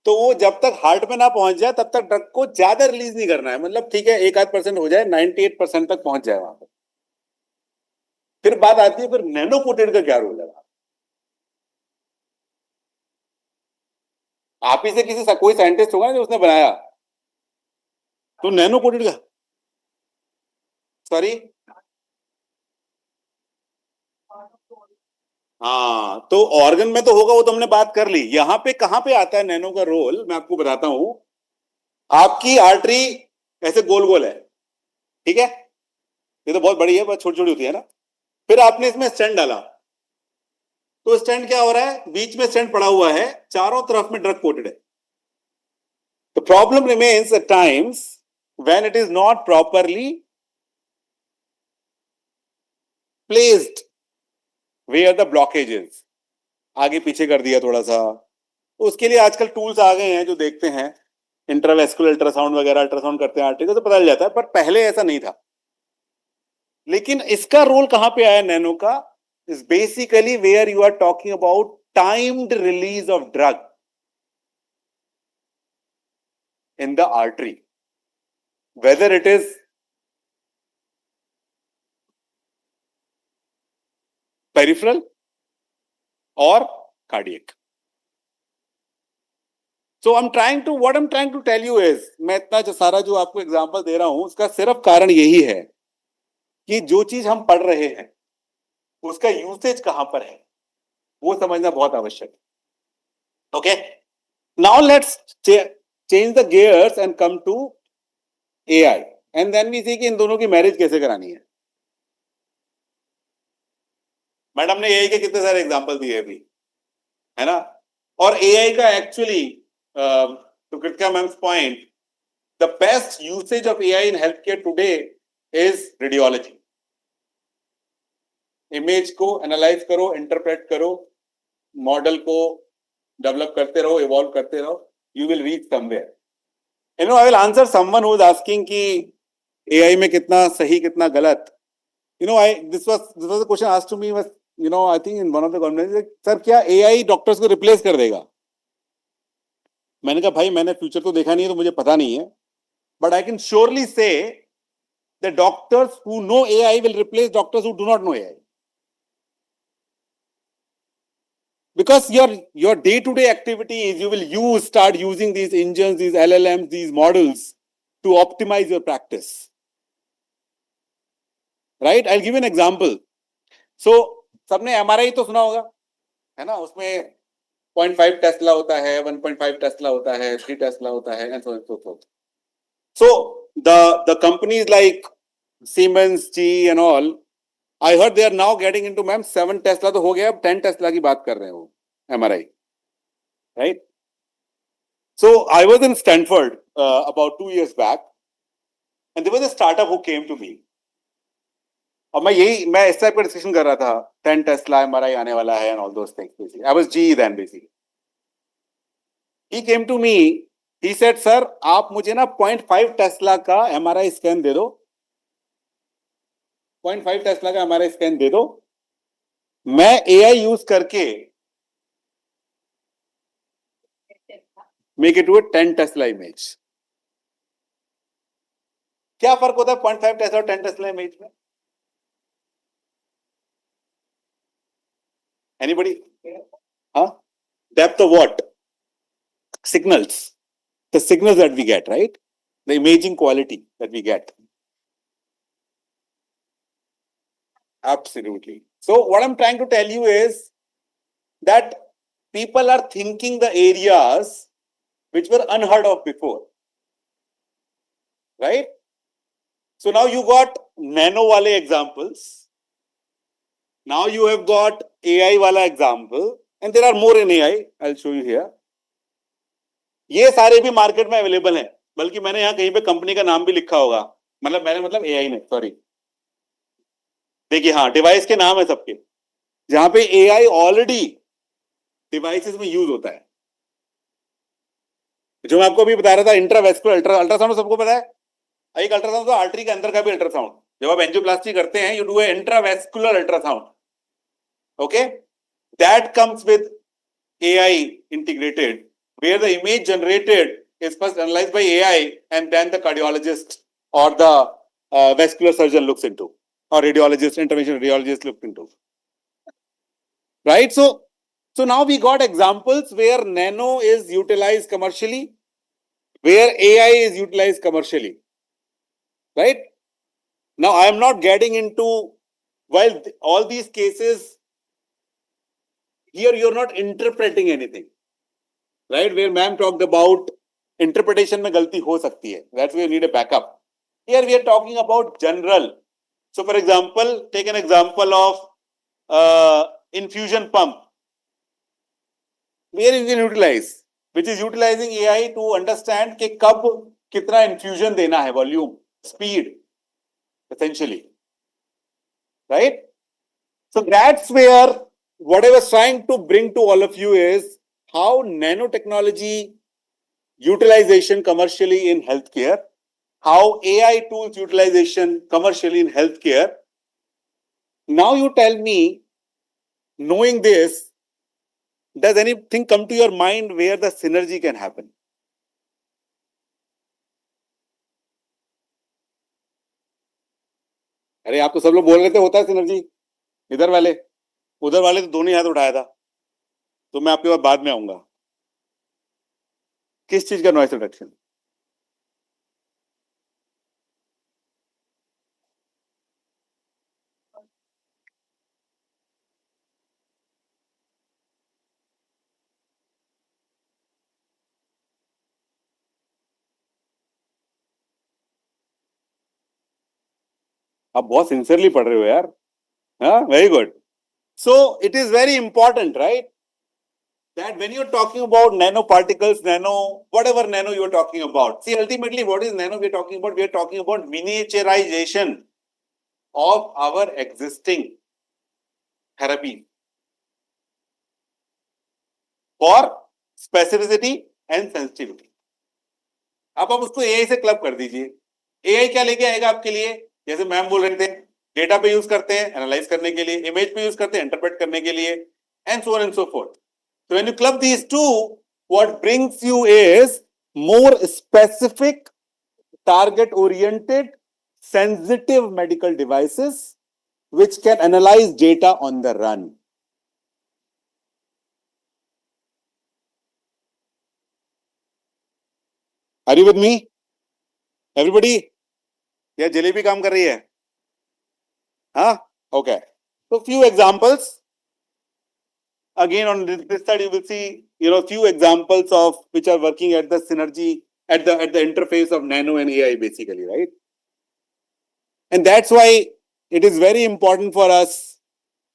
[SPEAKER 14] तो वो जब तक हार्ट में ना पहुंच जाए तब तक ड्रग को ज्यादा रिलीज नहीं करना है. मतलब ठीक है, 1-8% हो जाए, 98% तक पहुंच जाए वहां पर. फिर बात आती है, फिर नैनो कोटेड का क्या रोल है? आप ही से किसी कोई साइंटिस्ट होगा ना जो उसने बनाया, तो नैनो कोटेड का, सॉरी, हाँ, तो ऑर्गन में तो होगा, वो तो हमने बात कर ली. यहां पे कहां पे आता है नैनो का रोल, मैं आपको बताता हूं. आपकी आर्टरी ऐसे गोल गोल है, ठीक है, ये तो बहुत बड़ी है, बहुत छोटी छोटी होती है ना. फिर आपने इसमें स्टेंट डाला, तो स्टेंट क्या हो रहा है? बीच में स्टेंट पड़ा हुआ है, चारों तरफ में ड्रग कोटेड है. The problem remains at times when it is not properly placed where the blockage is. आगे पीछे कर दिया थोड़ा सा. उसके लिए आजकल टूल्स आ गए हैं जो देखते हैं, इंट्रावेस्कुलर अल्ट्रासाउंड वगैरह, अल्ट्रासाउंड करते हैं आर्टरी को, तो पता चल जाता है. पर पहले ऐसा नहीं था. लेकिन इसका रोल कहां पे आया नैनो का? Is basically where you are talking about timed release of drug in the artery, whether it is peripheral or cardiac. So what I'm trying to tell you is, मैं इतना जो सारा जो आपको एग्जांपल दे रहा हूं उसका सिर्फ कारण यही है कि जो चीज हम पढ़ रहे हैं उसका यूसेज कहां पर है, वो समझना बहुत आवश्यक है. Okay, now let's change the gears and come to AI, and then we see कि इन दोनों की मैरिज कैसे करानी है. मैडम ने AI के कितने सारे एग्जांपल दिए अभी, है ना. और AI का actually to Kritika ma'am's point, the best usage of AI in healthcare today is radiology. Image को एनालाइज करो, इंटरप्रेट करो, मॉडल को डेवलप करते रहो, इवॉल्व करते रहो, you will reach somewhere. I will answer someone who is asking कि AI में कितना सही कितना गलत. This was a question asked to me, I think in one of the conferences, sir क्या एआई डॉक्टर्स को रिप्लेस कर देगा? मैंने कहा भाई मैंने फ्यूचर तो देखा नहीं है तो मुझे पता नहीं है, बट आई कैन श्योरली से the doctors who know AI will replace doctors who do not know AI. Because your day-to-day activity is you will start using these engines, these LLMs, these models to optimize your practice. Right? I'll give you an example. So, सबने MRI तो सुना होगा, है ना? उसमें 0.5 Tesla होता है, 1.5 Tesla होता है, 3 टेस्ला होता है, and so on and so forth. So, the companies like Siemens, GE and all, I heard they are now getting into, ma'am 7 Tesla तो हो गया, अब 10 टेस्ला की बात कर रहे हैं वो MRI. Right? So I was in Stanford about 2 years back, and there was a startup who came to me. और मैं इस टाइप का डिस्कशन कर रहा था, 10 टेस्ला MRI आने वाला है and all those things. Basically, I was GE then basically. He came to me. He said, "Sir, आप मुझे ना 0.5 टेस्ला का MRI स्कैन दे दो. 0.5 टेस्ला का MRI स्कैन दे दो. मैं AI यूज करके make it to a 10 Tesla image." क्या फर्क होता है 0.5 टेस्ला और 10 टेस्ला इमेज में? Anybody? Huh? Depth of what? Signals. The signals that we get, right? The imaging quality that we get. Absolutely. So what I'm trying to tell you is that people are thinking the areas which were unheard of before. Right? So now you got nano wale examples. Now you have got AI wala example, and there are more in AI. I'll show you here. ये सारे भी market में available हैं, बल्कि मैंने यहाँ कहीं पे कंपनी का नाम भी लिखा होगा, मतलब एआई ने, सॉरी. देखिए हाँ, डिवाइस के नाम है सबके, जहां पे एआई ऑलरेडी डिवाइसेस में यूज होता है. जो मैं आपको अभी बता रहा था, इंट्रावेस्कुलर अल्ट्रासाउंड सबको पता है. एक अल्ट्रासाउंड तो आर्टरी के अंदर का भी अल्ट्रासाउंड. जब आप एंजियोप्लास्टी करते हैं, you do a intravascular ultrasound. Okay, that comes with AI integrated, where the image generated is first analyzed by AI and then the cardiologist or the vascular surgeon looks into, or radiologist, intervention radiologist looks into. Right? So now we got examples where nano is utilized commercially, where AI is utilized commercially. Right? Now I am not getting into, while all these cases, here you're not interpreting anything. Right, where ma'am talked about interpretation में गलती हो सकती है. That's where you need a backup. Here we are talking about general. So for example, take an example of infusion pump. Where you can utilize, which is utilizing AI to understand कि कब कितना infusion देना है, volume, speed, essentially. Right? So that's where what I was trying to bring to all of you is how nanotechnology utilization commercially in healthcare, how AI tools utilization commercially in healthcare. Now you tell me, knowing this, does anything come to your mind where the synergy can happen? अरे आप तो सब लोग बोल रहे थे होता है सिनर्जी. इधर वाले उधर वाले तो दोनों ही हाथ उठाया था, तो मैं आपके बाद में आऊंगा. किस चीज का नॉइस रिडक्शन? आप बहुत sincerely पढ़ रहे हो यार. हाँ, very good. So it is very important, right? That when you're talking about nanoparticles, whatever nano you're talking about. See, ultimately, what is nano we're talking about? We're talking about miniaturization of our existing therapy for specificity and sensitivity. अब आप उसको AI से club कर दीजिए. AI क्या लेके आएगा आपके लिए? जैसे मैम बोल रहे थे, डेटा पे यूज करते हैं एनालाइज करने के लिए, इमेज पे यूज करते हैं इंटरप्रेट करने के लिए, and so on and so forth. So when you club these two, what brings you is more specific, target-oriented, sensitive medical devices which can analyze data on the run. Are you with me? Everybody? Yeah, jalebi काम कर रही है? Huh? Okay. So few examples. Again, on this side, you will see, few examples of which are working at the synergy, at the interface of nano and AI, basically, right? And that's why it is very important for us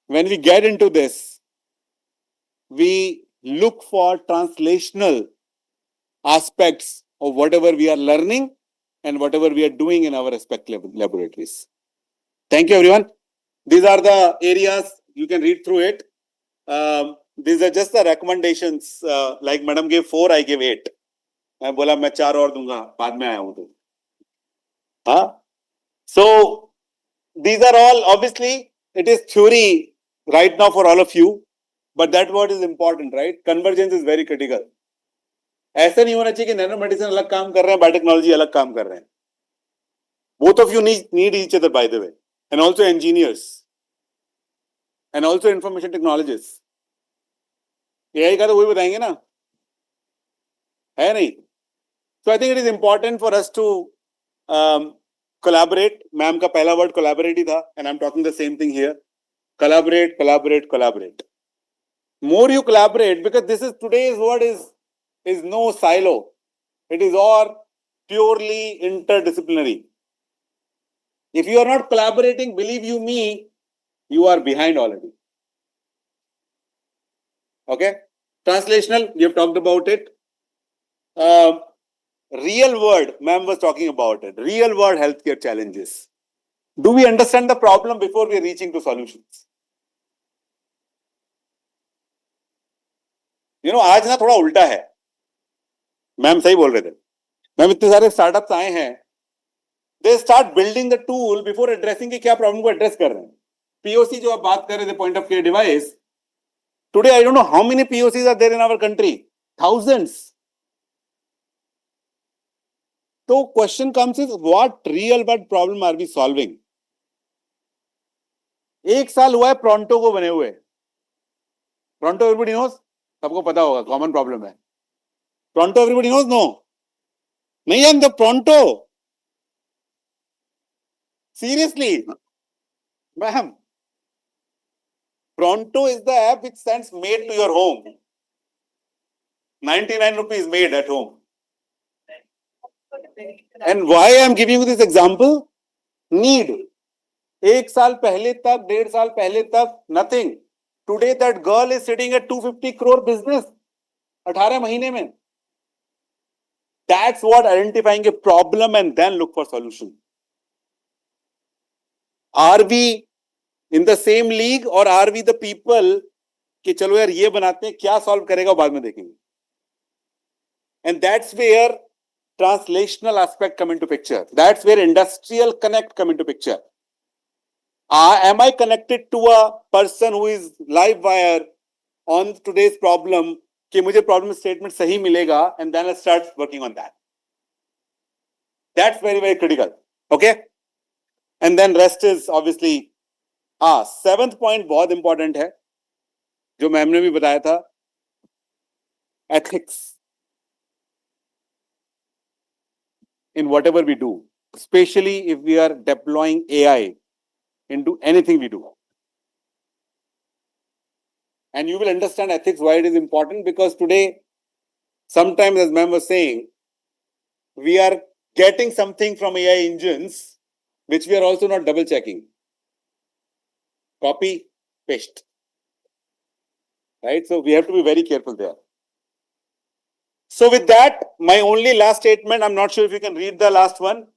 [SPEAKER 14] when we get into this, we look for translational aspects of whatever we are learning and whatever we are doing in our respective laboratories. Thank you, everyone. These are the areas you can read through it. These are just the recommendations. Like Madam gave 4, I gave 8. मैं बोला मैं 4 और दूंगा बाद में आया हूं तो. हाँ. So these are all, obviously, it is theory right now for all of you, but that what is important, right? Convergence is very critical. ऐसा नहीं होना चाहिए कि नैनो मेडिसिन अलग काम कर रहे हैं, बायोटेक्नोलॉजी अलग काम कर रहे हैं. Both of you need each other, by the way, and also engineers, and also information technologists. AI का तो वही बताएंगे ना, है नहीं? So I think it is important for us to collaborate. Ma'am का पहला word collaborate ही था, and I'm talking the same thing here. Collaborate, collaborate, collaborate. More you collaborate, because this is today's word is no silo. It is all purely interdisciplinary. If you are not collaborating, believe you me, you are behind already. Okay? Translational, we have talked about it. Real world, ma'am was talking about it. Real world healthcare challenges. Do we understand the problem before we are reaching to solutions? आज ना थोड़ा उल्टा है. Ma'am सही बोल रहे थे. Ma'am इतने सारे स्टार्टअप्स आए हैं. They start building the tool before addressing कि क्या प्रॉब्लम को एड्रेस कर रहे हैं. POC जो आप बात कर रहे थे, point of care device. Today I don't know how many POCs are there in our country. Thousands. So question comes is, what real world problem are we solving? 1 साल हुआ है प्रोंटो को बने हुए. Pronto everybody knows? सबको पता होगा, common problem है. Pronto everybody knows? No. नहीं है the pronto. Seriously. Ma'am. Pronto is the app which sends maid to your home. 99 rupees made at home. And why I am giving you this example? Need. 1 साल पहले तक, 1.5 साल पहले तक, nothing. Today that girl is sitting at 250 crore business. 18 महीने में. That's what identifying a problem and then look for solution. Are we in the same league or are we the people कि चलो यार ये बनाते हैं, क्या solve करेगा बाद में देखेंगे. And that's where translational aspect come into picture. That's where industrial connect come into picture. Am I connected to a person who is live wire on today's problem कि मुझे problem statement सही मिलेगा, and then I start working on that. That's very, very critical. Okay? And then rest is obviously 7th point बहुत important है जो ma'am ने भी बताया था, ethics in whatever we do, especially if we are deploying AI into anything we do. And you will understand ethics, why it is important, because today, sometimes, as ma'am was saying, we are getting something from AI engines which we are also not double checking. Copy, paste. Right? So we have to be very careful there. So with that, my only last statement, I'm not sure if you can read the last one.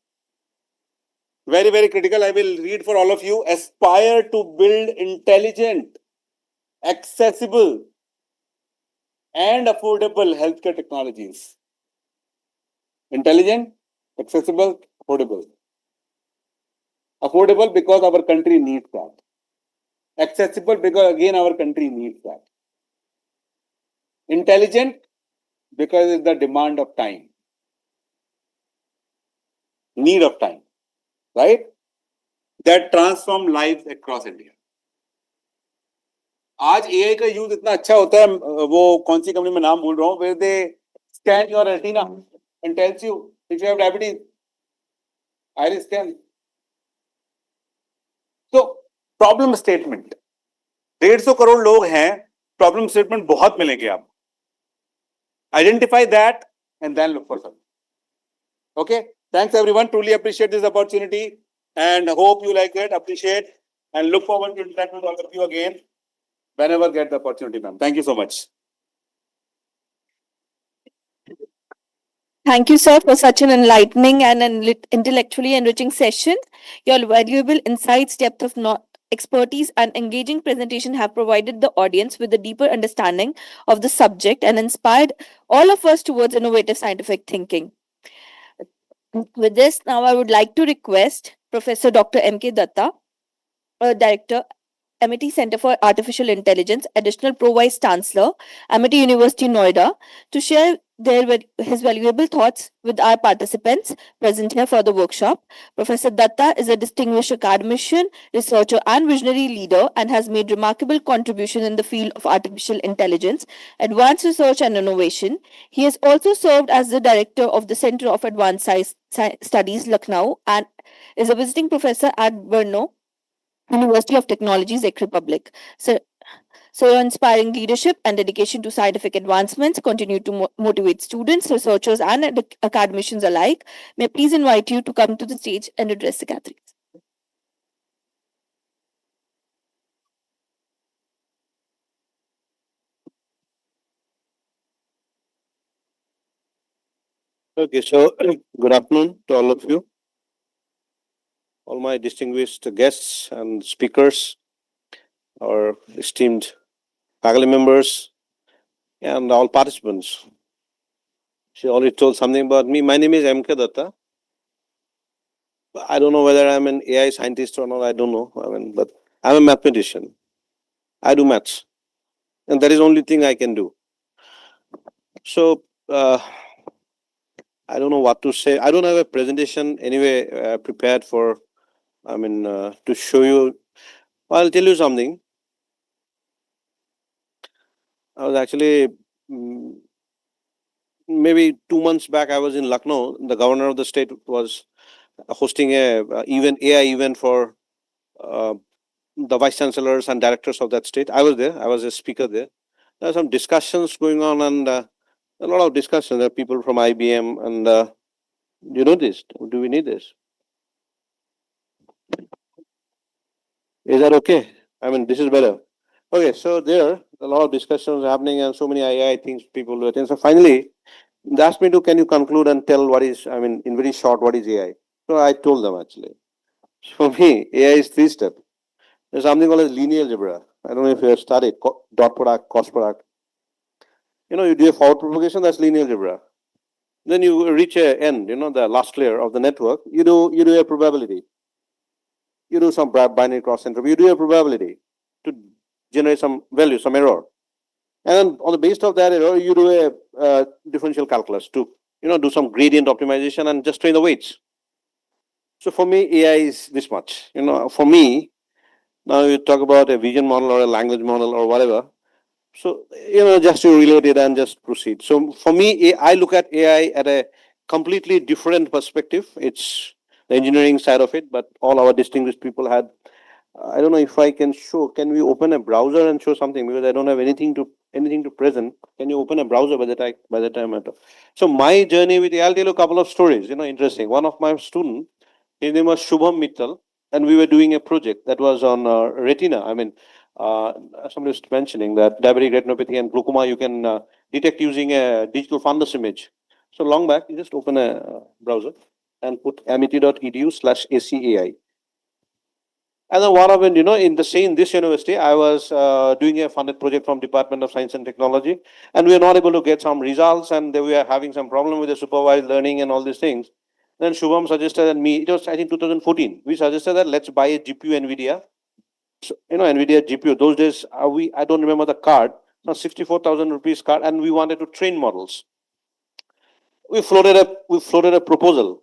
[SPEAKER 14] Very, very critical. I will read for all of you. Aspire to build intelligent, accessible, and affordable healthcare technologies. Intelligent, accessible, affordable. Affordable because our country needs that. Accessible because again our country needs that. Intelligent because it's the demand of time. Need of time. Right? That transform lives across India. आज AI का use इतना अच्छा होता है, वो कौन सी company में नाम भूल रहा हूँ, where they scan your retina and tells you if you have diabetes, iris scan. So problem statement, 150 crore लोग हैं, problem statement बहुत मिलेंगे आप. Identify that and then look for something. Okay, thanks everyone. Truly appreciate this opportunity and hope you like it, appreciate, and look forward to interact with all of you again whenever get the opportunity, ma'am. Thank you so much.
[SPEAKER 1] Thank you, sir, for such an enlightening and intellectually enriching session. Your valuable insights, depth of expertise, and engaging presentation have provided the audience with a deeper understanding of the subject and inspired all of us towards innovative scientific thinking. With this, now I would like to request Professor Dr. M.K. Datta, Director, Amity Center for Artificial Intelligence, Additional Pro Vice Chancellor, Amity University, Noida, to share his valuable thoughts with our participants present here for the workshop. Professor Datta is a distinguished academician, researcher, and visionary leader and has made remarkable contribution in the field of artificial intelligence, advanced research, and innovation. He has also served as the director of the Center of Advanced Studies, Lucknow, and is a visiting professor at Brno University of Technology, Czech Republic. So your inspiring leadership and dedication to scientific advancements continue to motivate students, researchers, and academicians alike. May I please invite you to come to the stage and address the gathering.
[SPEAKER 16] Okay, so good afternoon to all of you, all my distinguished guests and speakers, our esteemed faculty members, and all participants. She already told something about me. My name is M.K. Datta. I don't know whether I'm an AI scientist or not, I don't know. But I'm a mathematician. I do maths. And that is the only thing I can do. So, I don't know what to say. I don't have a presentation anyway prepared for, to show you. I'll tell you something. I was actually maybe 2 months back. I was in Lucknow. The governor of the state was hosting a AI event for the vice chancellors and directors of that state. I was there. I was a speaker there. There are some discussions going on, and a lot of discussions. There are people from IBM, and you know this. Do we need this? Is that okay? This is better. Okay, so there a lot of discussions happening, and so many AI things people do attend. So finally, they asked me to, can you conclude and tell what is, in very short, what is AI? So I told them actually. For me, AI is 3 steps. There's something called as linear algebra. I don't know if you have studied dot product, cost product. You do a forward propagation, that's linear algebra. Then you reach a end, the last layer of the network. You do a probability. You do some binary cross entropy. You do a probability to generate some value, some error. And then on the basis of that error, you do a differential calculus to do some gradient optimization and just train the weights. So for me, AI is this much. For me, now you talk about a vision model or a language model or whatever. So, just to relate it and just proceed. So for me, I look at AI at a completely different perspective. It's the engineering side of it, but all our distinguished people had, I don't know if I can show, can we open a browser and show something, because I don't have anything to present. Can you open a browser by the time I talk? So my journey with AI, I'll tell you a couple of stories, interesting. One of my students His name was Shubham Mittal, and we were doing a project that was on retina. I mean, somebody was mentioning that diabetic retinopathy and glaucoma you can detect using a digital fundus image. So long back, you just open a browser and put amity.edu/ACAI. And then one of it, in the same this university, I was doing a funded project from Department of Science and Technology, and we were not able to get some results, and they were having some problem with the supervised learning and all these things. Then Shubham suggested, and me, it was I think 2014. We suggested that let's buy a GPU NVIDIA. So, NVIDIA GPU. Those days, I don't remember the card. Now 64,000 rupees card, and we wanted to train models. We floated a proposal.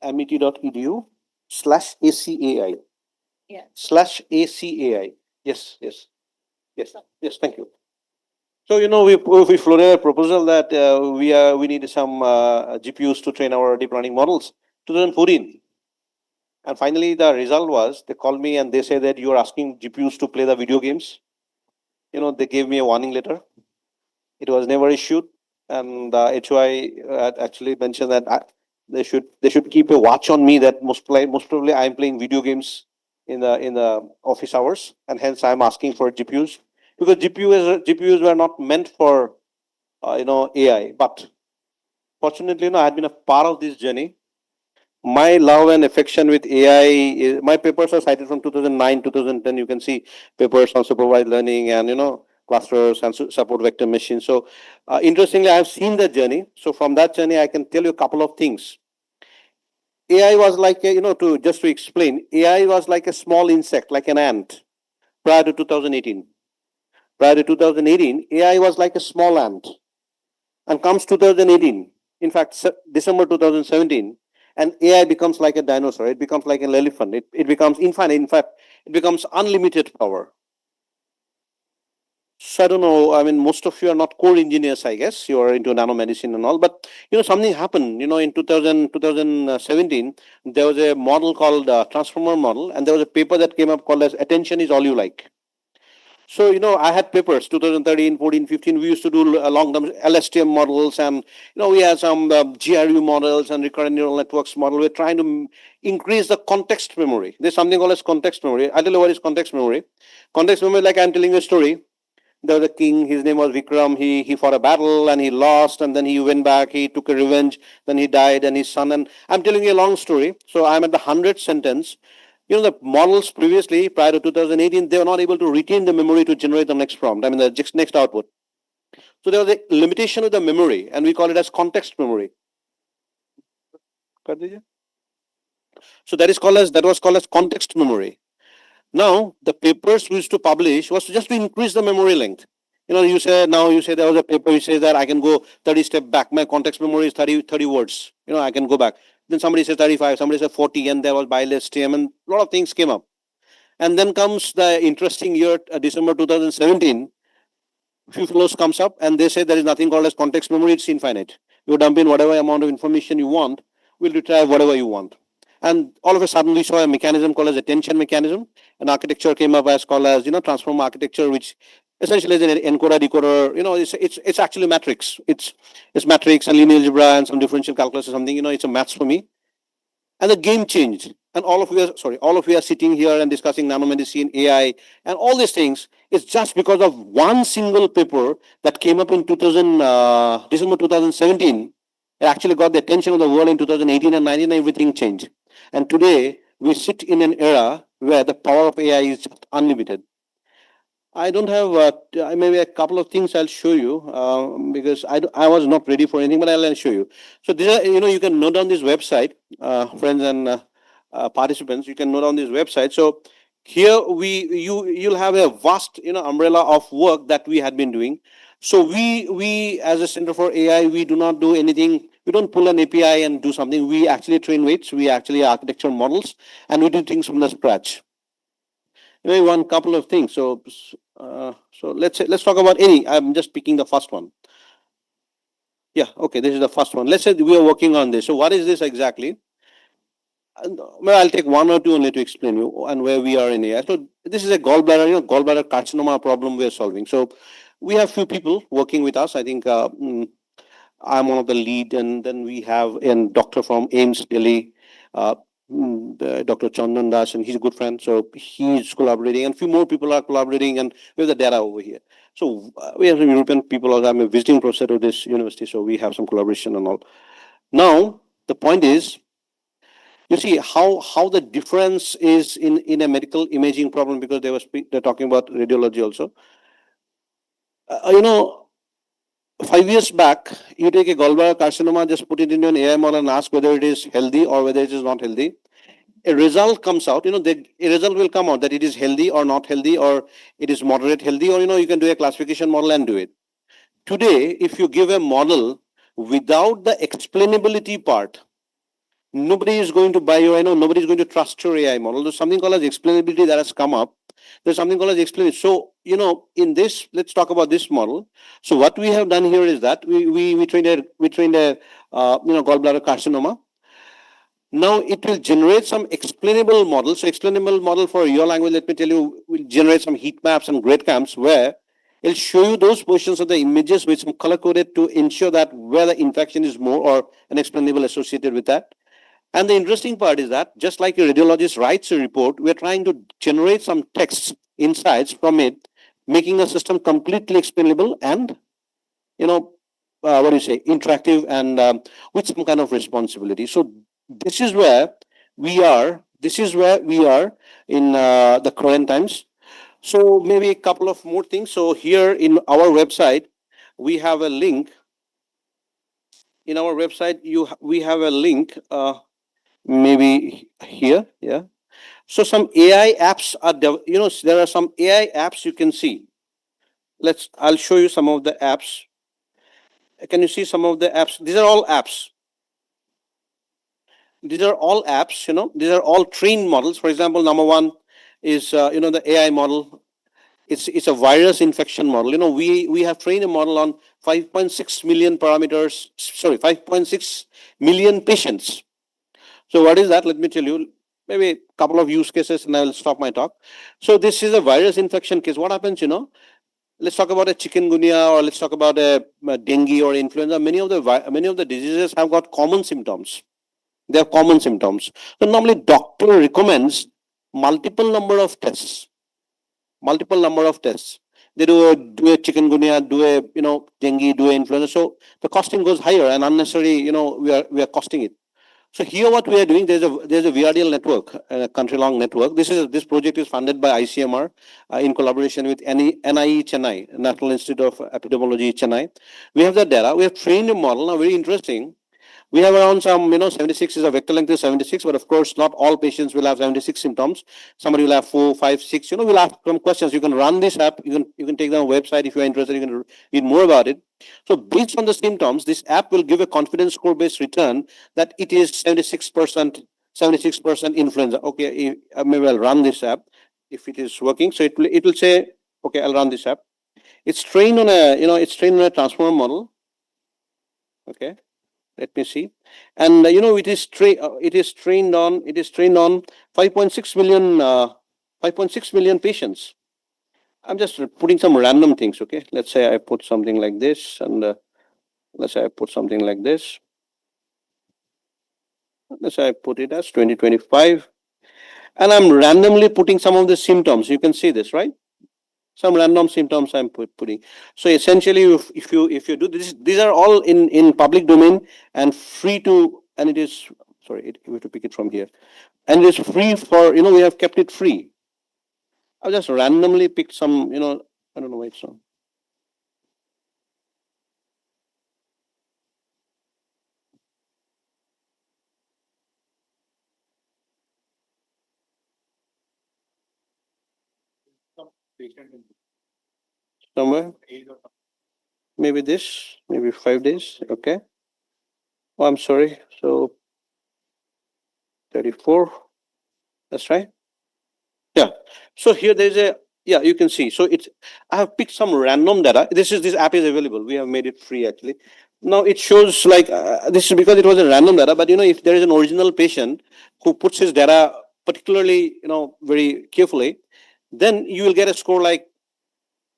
[SPEAKER 16] amity.edu/ACAI.
[SPEAKER 10] Yeah.
[SPEAKER 16] /ACAI. Yes. Thank you. So we floated a proposal that we need some GPUs to train our deep learning models. 2014, and finally the result was they called me and they say that you are asking GPUs to play the video games. They gave me a warning letter. It was never issued, and HY had actually mentioned that they should keep a watch on me that most probably I am playing video games in the office hours, and hence I am asking for GPUs because GPUs were not meant for AI. But fortunately, I had been a part of this journey. My love and affection with AI, my papers are cited from 2009, 2010. You can see papers on supervised learning and clusters and support vector machines. So interestingly, I have seen the journey. So from that journey, I can tell you a couple of things. AI was like to explain, AI was like a small insect, like an ant, prior to 2018. Prior to 2018, AI was like a small ant, and comes 2018. In fact, December 2017, and AI becomes like a dinosaur. It becomes like an elephant. It becomes infinite. In fact, it becomes unlimited power. So I don't know. I mean, most of you are not core engineers, I guess. You are into nanomedicine and all. But something happened. In 2017, there was a model called transformer model, and there was a paper that came up called as "Attention is all you like." So, I had papers 2013, 14, 15. We used to do long-term LSTM models, and, we had some GRU models and recurrent neural networks model. We're trying to increase the context memory. There's something called as context memory. I tell you what is context memory. Context memory, like I'm telling you a story. There was a king, his name was Vikram. He fought a battle and he lost, and then he went back, he took a revenge, then he died, and his son, and I'm telling you a long story. So I'm at the 100th sentence. The models previously, prior to 2018, they were not able to retain the memory to generate the next prompt, I mean the next output. So there was a limitation with the memory, and we call it as context memory. So that was called as context memory. Now, the papers we used to publish was just to increase the memory length. You say there was a paper which says that I can go 30 steps back. My context memory is 30 words. I can go back. Then somebody says 35, somebody says 40, and there was BiLSTM, and a lot of things came up. And then comes the interesting year, December 2017. Few fellows comes up and they say there is nothing called as context memory. It's infinite. You dump in whatever amount of information you want, will retrieve whatever you want. And all of a sudden we saw a mechanism called as attention mechanism. An architecture came up as called as transformer architecture, which essentially is an encoder decoder. It's actually matrix. It's matrix and linear algebra and some differential calculus or something. It's a maths for me. And the game changed. And all of you are sitting here and discussing nanomedicine, AI, and all these things. It's just because of one single paper that came up in December 2017. It actually got the attention of the world in 2018 and 19, and everything changed. And today, we sit in an era where the power of AI is just unlimited. I don't have maybe a couple of things I'll show you because I was not ready for anything, but I'll show you. So these are, you can note down this website, friends and participants. You can note down this website. So here you'll have a vast umbrella of work that we had been doing. So we as a Center for AI, we do not do anything. We don't pull an API and do something. We actually train weights. We actually architecture models, and we do things from the scratch. One couple of things. So let's talk about any. I'm just picking the first one. Yeah, okay, this is the first one. Let's say we are working on this. So what is this exactly? Well, I'll take one or two only to explain you and where we are in AI. So this is a gallbladder, gallbladder carcinoma problem we are solving. So we have few people working with us. I think I'm one of the lead, and then we have a doctor from AIIMS Delhi. Dr. Chandan Das, and he's a good friend, so he's collaborating, and a few more people are collaborating, and we have the data over here. So we have some European people. Also, I'm a visiting professor of this university, so we have some collaboration and all. Now the point is, you see how the difference is in a medical imaging problem, because they're talking about radiology also. You know, 5 years back, you take a gallbladder carcinoma, just put it into an AI model and ask whether it is healthy or whether it is not healthy. A result comes out, a result will come out that it is healthy or not healthy, or it is moderate healthy, or you can do a classification model and do it. Today, if you give a model without the explainability part, nobody is going to buy you. I know nobody is going to trust your AI model. There's something called as explainability that has come up. There's something called as explainability. So, in this, let's talk about this model. So what we have done here is that we trained a gallbladder carcinoma. Now it will generate some explainable model. So explainable model for your language, let me tell you, will generate some heat maps and grid camps where it'll show you those portions of the images with some color coded to ensure that where the infection is more or an explainable associated with that. And the interesting part is that just like a radiologist writes a report, we're trying to generate some text insights from it, making a system completely explainable and, interactive and with some kind of responsibility. So this is where we are. This is where we are in the current times. So maybe a couple of more things. So here in our website, we have a link. In our website, we have a link. Maybe here, yeah. So some AI apps are, there are some AI apps you can see. I'll show you some of the apps. Can you see some of the apps? These are all apps. These are all apps, these are all trained models. For example, number one is, the AI model. It's a virus infection model. We have trained a model on 5.6 million parameters, 5.6 million patients. So what is that? Let me tell you, maybe a couple of use cases and I will stop my talk. So this is a virus infection case. What happens, let's talk about a chikungunya, or let's talk about a dengue or influenza. Many of the diseases have got common symptoms. They have common symptoms. So normally doctor recommends multiple number of tests. They do a chikungunya, do a dengue, do a influenza. So the costing goes higher and unnecessarily, we are costing it. So here what we are doing, there's a VRDL network, a country-long network. This project is funded by ICMR in collaboration with NIE Chennai, National Institute of Epidemiology Chennai. We have the data. We have trained a model. Now, very interesting. We have around 76 is a vector length is 76, but of course, not all patients will have 76 symptoms. Somebody will have 4, 5, 6. We'll ask some questions. You can run this app. You can take down a website if you're interested. You can read more about it. So based on the symptoms, this app will give a confidence score-based return that it is 76% influenza. Okay, maybe I'll run this app if it is working. So it will say, okay, I'll run this app. It's trained on a transformer model. Okay. Let me see, and it is trained on 5.6 million patients. I'm just putting some random things. Okay, let's say I put something like this, and let's say I put something like this. Let's say I put it as 2025, and I'm randomly putting some of the symptoms. You can see this, right? Some random symptoms I'm putting. So essentially, if you do this, these are all in public domain and free to, and it is, sorry, we have to pick it from here, and it is free for, we have kept it free. I've just randomly picked some, I don't know why it's on. Somewhere, maybe this, maybe 5 days. Okay. Oh, I'm sorry. So 34. That's right. Yeah. So here there's a, yeah, you can see. So I have picked some random data. This app is available. We have made it free actually. Now it shows like this is because it was a random data. But if there is an original patient who puts his data particularly very carefully, then you will get a score like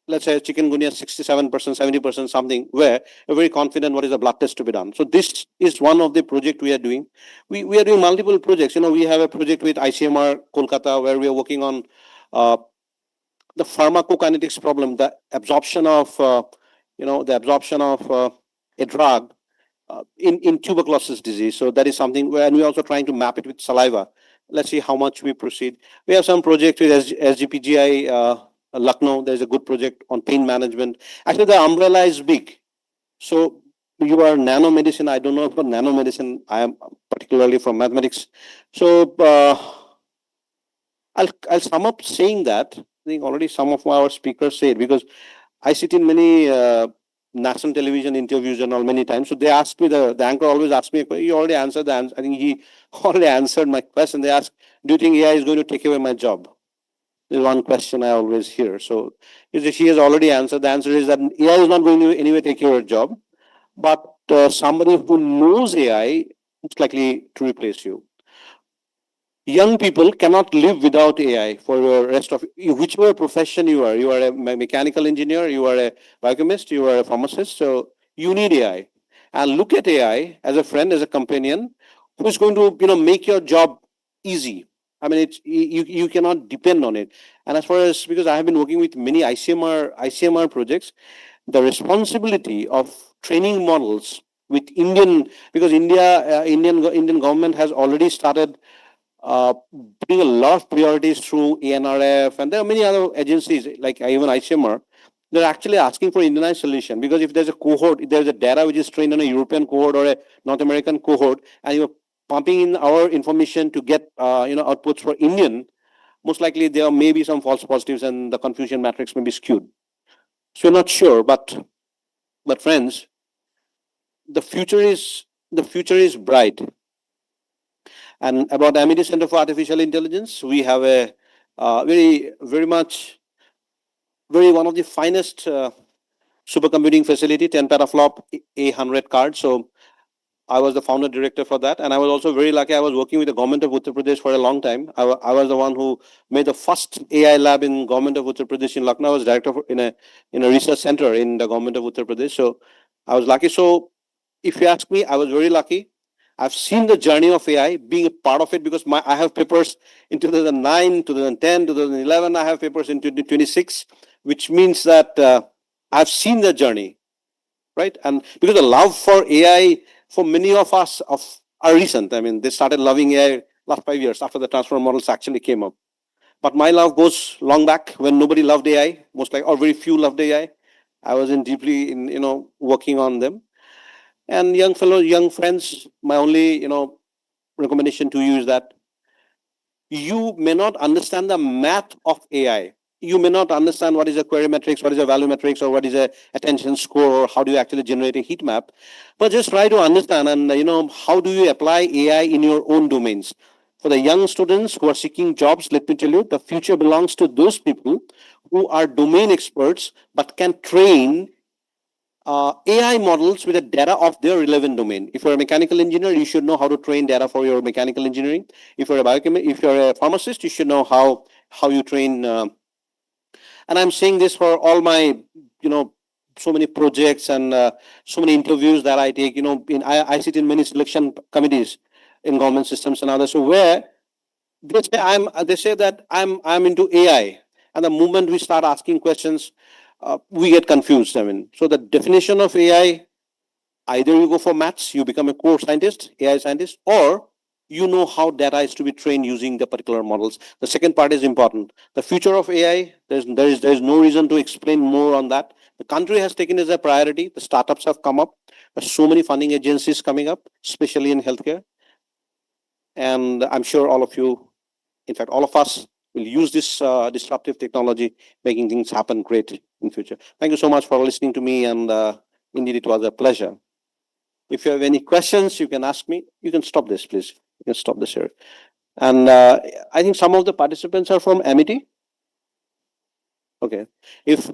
[SPEAKER 16] let's say chikungunya 67%, 70% something, where we're very confident what is the blood test to be done. So this is one of the project we are doing. We are doing multiple projects. We have a project with ICMR Kolkata where we are working on the pharmacokinetics problem, the absorption of a drug in tuberculosis disease. So that is something where, and we're also trying to map it with saliva. Let's see how much we proceed. We have some project with SGPGI Lucknow. There's a good project on pain management. Actually, the umbrella is big. So you are nanomedicine. I don't know about nanomedicine. I am particularly from mathematics. So I'll sum up saying that. I think already some of our speakers said, because I sit in many national television interviews and all many times. So they ask me, the anchor always asks me, you already answered the answer. I think he already answered my question. They ask, do you think AI is going to take away my job? This is one question I always hear. So she has already answered. The answer is that AI is not going to anyway take your job, but somebody who knows AI is likely to replace you. Young people cannot live without AI for the rest of whichever profession you are. You are a mechanical engineer, you are a biochemist, you are a pharmacist. So you need AI, and look at AI as a friend, as a companion, who is going to make your job easy. I mean, you cannot depend on it. And as far as, because I have been working with many ICMR projects, the responsibility of training models with because Indian government has already started putting a lot of priorities through ANRF, and there are many other agencies like even ICMR. They're actually asking for Indianized solution, because if there's a cohort, if there's a data which is trained on a European cohort or a North American cohort, and you're pumping in our information to get outputs for Indian, most likely there may be some false positives and the confusion matrix may be skewed. So we're not sure, but friends, the future is bright. And about Amity Center for Artificial Intelligence, we have a very one of the finest supercomputing facility, 10 petaflop A100 card. So I was the founder director for that, and I was also very lucky. I was working with the government of Uttar Pradesh for a long time. I was the one who made the first AI lab in government of Uttar Pradesh in Lucknow. I was director in a research center in the government of Uttar Pradesh. So I was lucky. So if you ask me, I was very lucky. I've seen the journey of AI, being a part of it, because I have papers in 2009, 2010, 2011. I have papers in 2026, which means that I've seen the journey, right? And because the love for AI for many of us are recent. I mean, they started loving AI last 5 years after the transformer models actually came up. But my love goes long back when nobody loved AI, or very few loved AI. I was deeply working on them. And young friends, my only recommendation to you is that you may not understand the math of AI. You may not understand what is a query matrix, what is a value matrix, or what is a attention score, or how do you actually generate a heat map. But just try to understand, and how do you apply AI in your own domains. For the young students who are seeking jobs, let me tell you, the future belongs to those people who are domain experts but can train AI models with the data of their relevant domain. If you're a mechanical engineer, you should know how to train data for your mechanical engineering. If you're a if you're a pharmacist, you should know how you train. And I'm saying this for all my, so many projects and so many interviews that I take. I sit in many selection committees in government systems and others. So where they say that I'm into AI, and the moment we start asking questions, we get confused. I mean, so the definition of AI, either you go for maths, you become a core scientist, AI scientist, or you know how data is to be trained using the particular models. The second part is important. The future of AI, there is no reason to explain more on that. The country has taken it as a priority. The startups have come up. There's so many funding agencies coming up, especially in healthcare. And I'm sure all of you, in fact, all of us will use this disruptive technology, making things happen great in future. Thank you so much for listening to me, and indeed it was a pleasure. If you have any questions, you can ask me. You can stop this, please. You can stop this here. And I think some of the participants are from Amity. Okay. If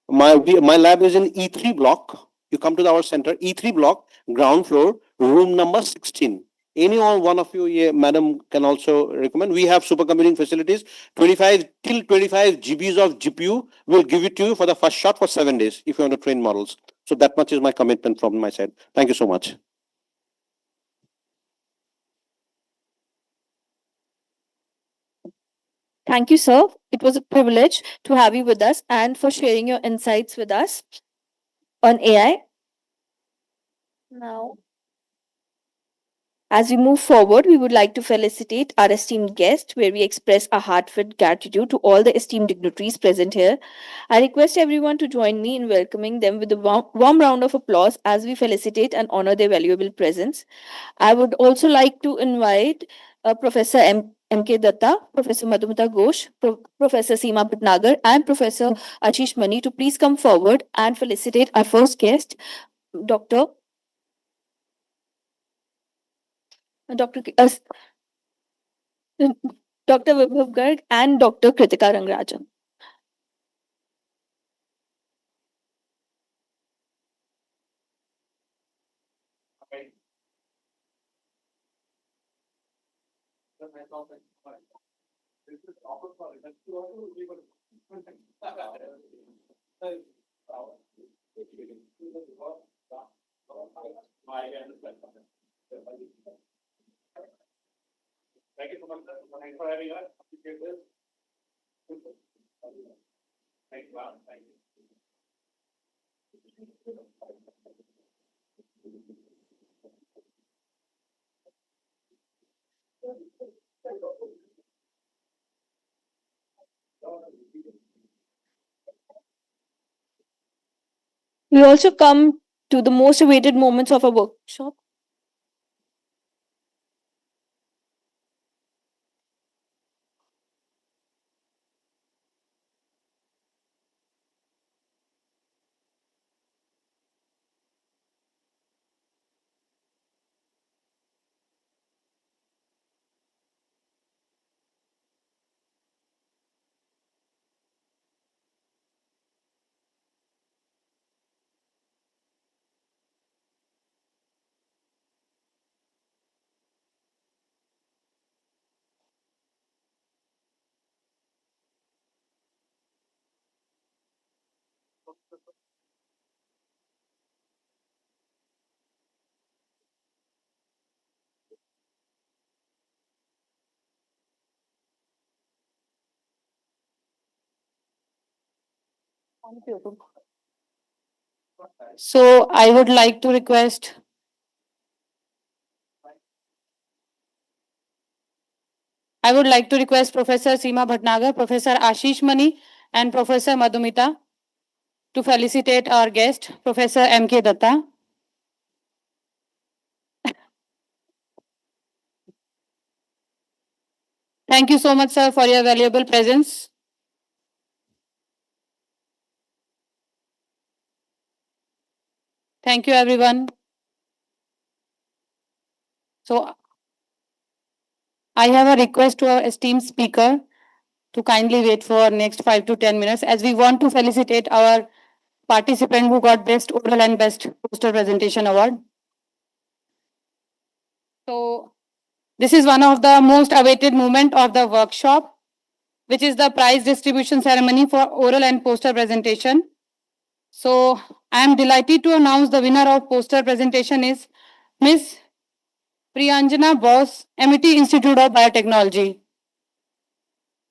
[SPEAKER 16] my lab is in E3 block, you come to our center, E3 block, ground floor, room number 16. Any one of you, yeah, madam, can also recommend. We have supercomputing facilities. 25 till 25 GBs of GPU will give it to you for the first shot for 7 days if you want to train models. So that much is my commitment from my side. Thank you so much.
[SPEAKER 1] Thank you, sir. It was a privilege to have you with us and for sharing your insights with us on AI. Now, as we move forward, we would like to felicitate our esteemed guest, where we express our heartfelt gratitude to all the esteemed dignitaries present here. I request everyone to join me in welcoming them with a warm round of applause as we felicitate and honor their valuable presence. I would also like to invite Professor M.K. Datta, Professor Madhumita Ghosh, Professor Seema Bhatnagar, and Professor Ashish Mani to please come forward and felicitate our first guest, Dr. Dr. Dr. Vibhav Garg and Dr. Kritika Rangrajan.
[SPEAKER 9] Thank you so much, sir. Thanks for having us. Appreciate this. Thank you, ma'am. Thank you.
[SPEAKER 1] We also come to the most awaited moments of our workshop.
[SPEAKER 11] So I would like to request Professor Seema Bhatnagar, Professor Ashish Mani, and Professor Madhumita to felicitate our guest, Professor M.K. Datta. Thank you so much, sir, for your valuable presence. Thank you, everyone. So I have a request to our esteemed speaker to kindly wait for next 5 to 10 minutes as we want to felicitate our participant who got Best Oral and Best Poster Presentation Award. So this is one of the most awaited moment of the workshop, which is the prize distribution ceremony for oral and poster presentation. So I am delighted to announce the winner of poster presentation is Miss Priyanjana Bose, MIT Institute of Biotechnology.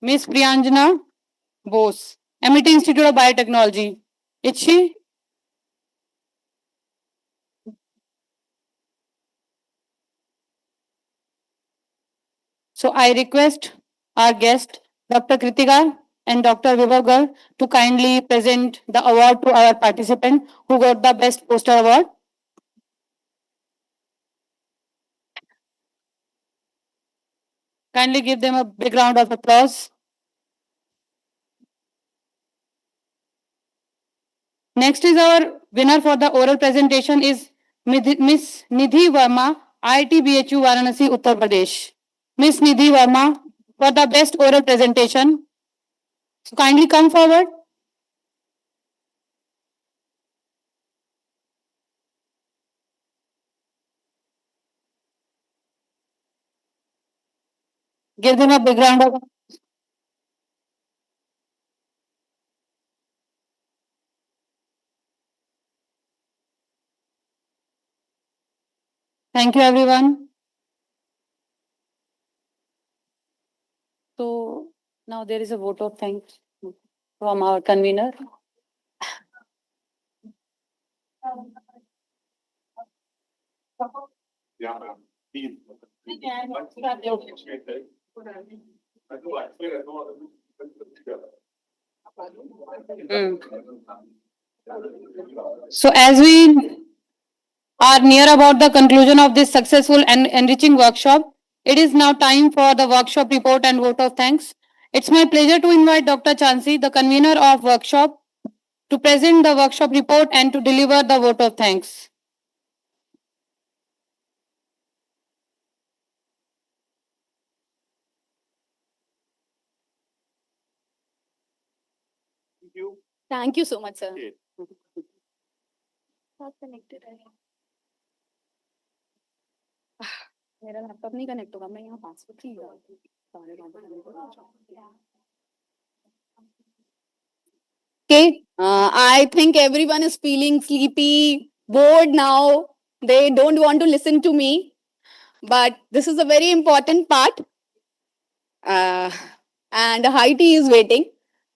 [SPEAKER 11] Miss Priyanjana Bose, MIT Institute of Biotechnology. Is she? So I request our guest, Dr. Kritika and Dr. Vibhav Garg, to kindly present the award to our participant who got the Best Poster Award. Kindly give them a big round of applause. Next is our winner for the oral presentation is Miss Nidhi Verma, IIT BHU Varanasi, Uttar Pradesh. Miss Nidhi Verma for the best oral presentation. So kindly come forward. Give them a big round of. Thank you, everyone. So now there is a vote of thanks from our convener.
[SPEAKER 9] Yeah, ma'am.
[SPEAKER 11] So as we are near about the conclusion of this successful and enriching workshop, it is now time for the workshop report and vote of thanks. It's my pleasure to invite Dr. Chansi, the convener of workshop, to present the workshop report and to deliver the vote of thanks.
[SPEAKER 1] Thank you so much, sir. मेरा laptop नहीं connect होगा मैं यहाँ password he Okay, I think everyone is feeling sleepy, bored now. They don't want to listen to me, but this is a very important part. And high tea is waiting,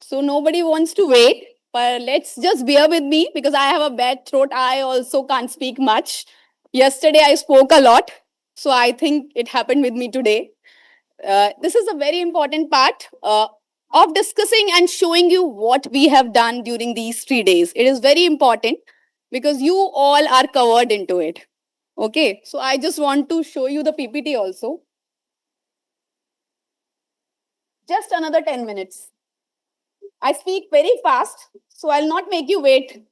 [SPEAKER 1] so nobody wants to wait. But let's just bear with me because I have a bad throat. I also can't speak much. Yesterday I spoke a lot, so I think it happened with me today. This is a very important part of discussing and showing you what we have done during these 3 days. It is very important because you all are covered into it. Okay, so I just want to show you the PPT also. Just another 10 minutes. I speak very fast, so I'll not make you wait.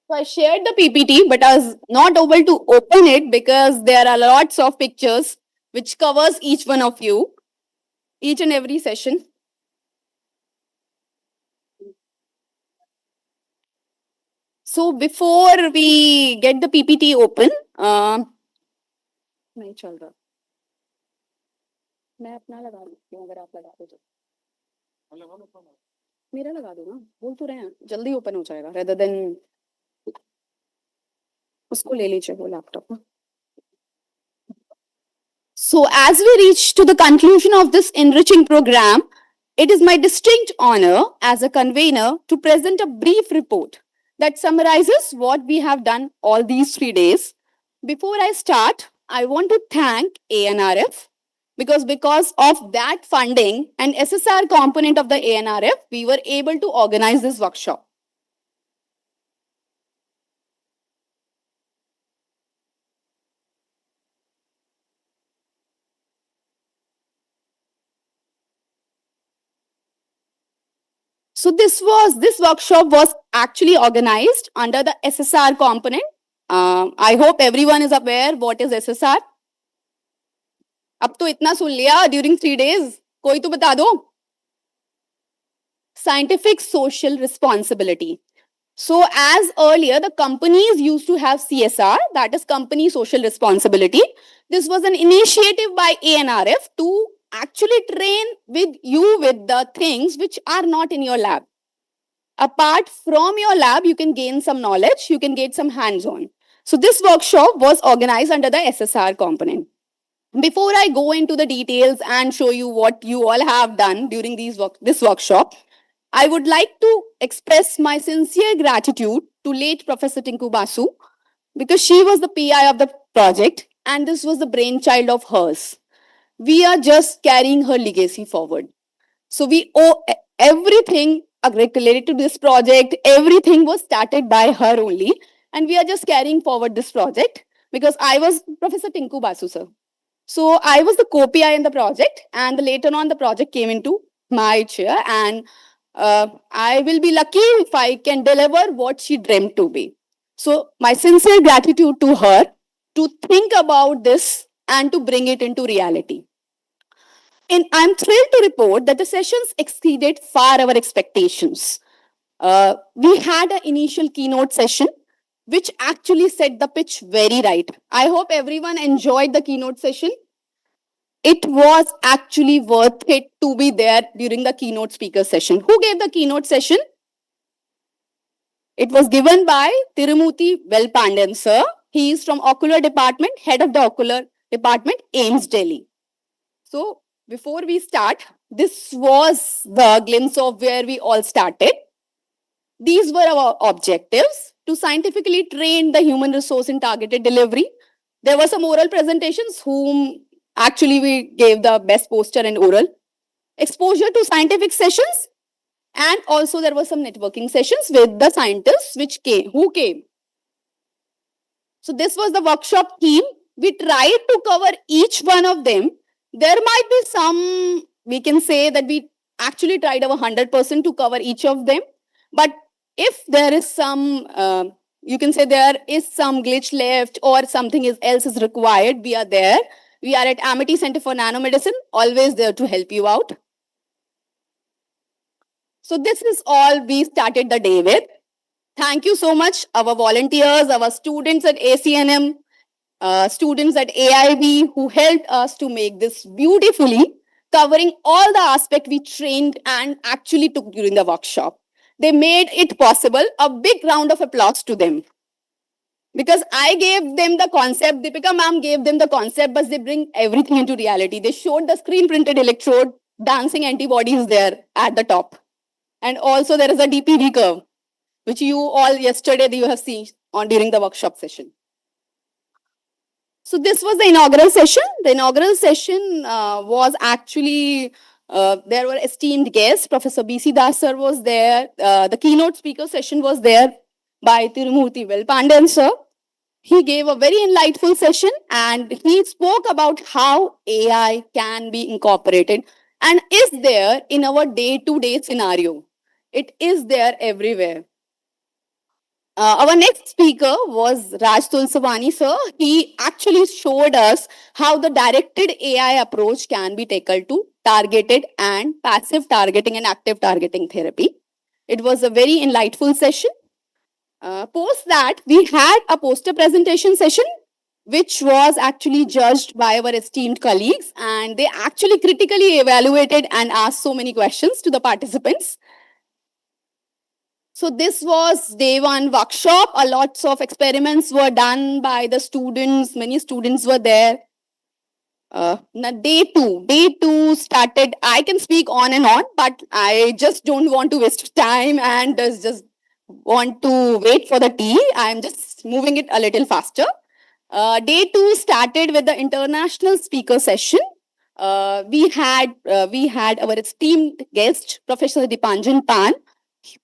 [SPEAKER 1] So I shared the PPT, but I was not able to open it because there are lots of pictures which covers each one of you, each and every session. So before we get the PPT open, नहीं चल रहा मैं अपना लगा लेती हूँ अगर आप लगा दो तो मेरा लगा दो ना बोल तो रहे हैं जल्दी ओपन हो जाएगा rather than उसको ले लीजिए वो laptop. So as we reach to the conclusion of this enriching program, it is my distinct honor as a convener to present a brief report that summarizes what we have done all these 3 days. Before I start, I want to thank ANRF because of that funding and SSR component of the ANRF, we were able to organize this workshop. So this workshop was actually organized under the SSR component. I hope everyone is aware what is SSR. अब तो इतना सुन लिया during 3 days. कोई तो बता दो. Scientific social responsibility. So as earlier, the companies used to have CSR, that is company social responsibility. This was an initiative by ANRF to actually train with you with the things which are not in your lab. Apart from your lab, you can gain some knowledge, you can get some hands-on. So this workshop was organized under the SSR component. Before I go into the details and show you what you all have done during this workshop, I would like to express my sincere gratitude to late Professor Tinku Basu because she was the PI of the project and this was the brainchild of hers. We are just carrying her legacy forward. So we owe everything related to this project. Everything was started by her only. And we are just carrying forward this project because I was Professor Tinku Basu, sir. So I was the co-PI in the project and later on the project came into my chair and I will be lucky if I can deliver what she dreamt to be.
[SPEAKER 12] So my sincere gratitude to her to think about this and to bring it into reality. And I'm thrilled to report that the sessions exceeded far our expectations. We had an initial keynote session, which actually set the pitch very right. I hope everyone enjoyed the keynote session. It was actually worth it to be there during the keynote speaker session. Who gave the keynote session? It was given by Tirumuthi Velpandan, sir. He is from Ocular Department, head of the Ocular Department, AIMS Delhi. So before we start, this was the glimpse of where we all started. These were our objectives: to scientifically train the human resource in targeted delivery. There were some oral presentations whom actually we gave the best poster and oral. Exposure to scientific sessions, and also there were some networking sessions with the scientists who came. So this was the workshop theme. We tried to cover each one of them. There might be some, we can say that we actually tried our 100% to cover each of them. But if there is some, you can say there is some glitch left or something else is required, we are there. We are at Amity Center for Nanomedicine, always there to help you out. So this is all we started the day with. Thank you so much, our volunteers, our students at ACNM, students at AIB who helped us to make this beautifully, covering all the aspects we trained and actually took during the workshop. They made it possible. A big round of applause to them. Because I gave them the concept, Deepika ma'am gave them the concept, but they bring everything into reality. They showed the screen printed electrode, dancing antibodies there at the top. And also there is a DPV curve, which you all yesterday you have seen during the workshop session. So this was the inaugural session. The inaugural session was actually, there were esteemed guests. Professor B.C. Das sir was there. The keynote speaker session was there by Tirumurthy Velpandan sir. He gave a very enlightful session and he spoke about how AI can be incorporated and is there in our day-to-day scenario. It is there everywhere. Our next speaker was Raj Tulsawani sir. He actually showed us how the directed AI approach can be taken to targeted and passive targeting and active targeting therapy. It was a very enlightful session. Post that, we had a poster presentation session, which was actually judged by our esteemed colleagues, and they actually critically evaluated and asked so many questions to the participants. So this was day one workshop. A lots of experiments were done by the students. Many students were there. Now day two started. I can speak on and on, but I just don't want to waste time and just want to wait for the tea. I'm just moving it a little faster. Day two started with the international speaker session. We had our esteemed guest, Professor Dipanjan Pan,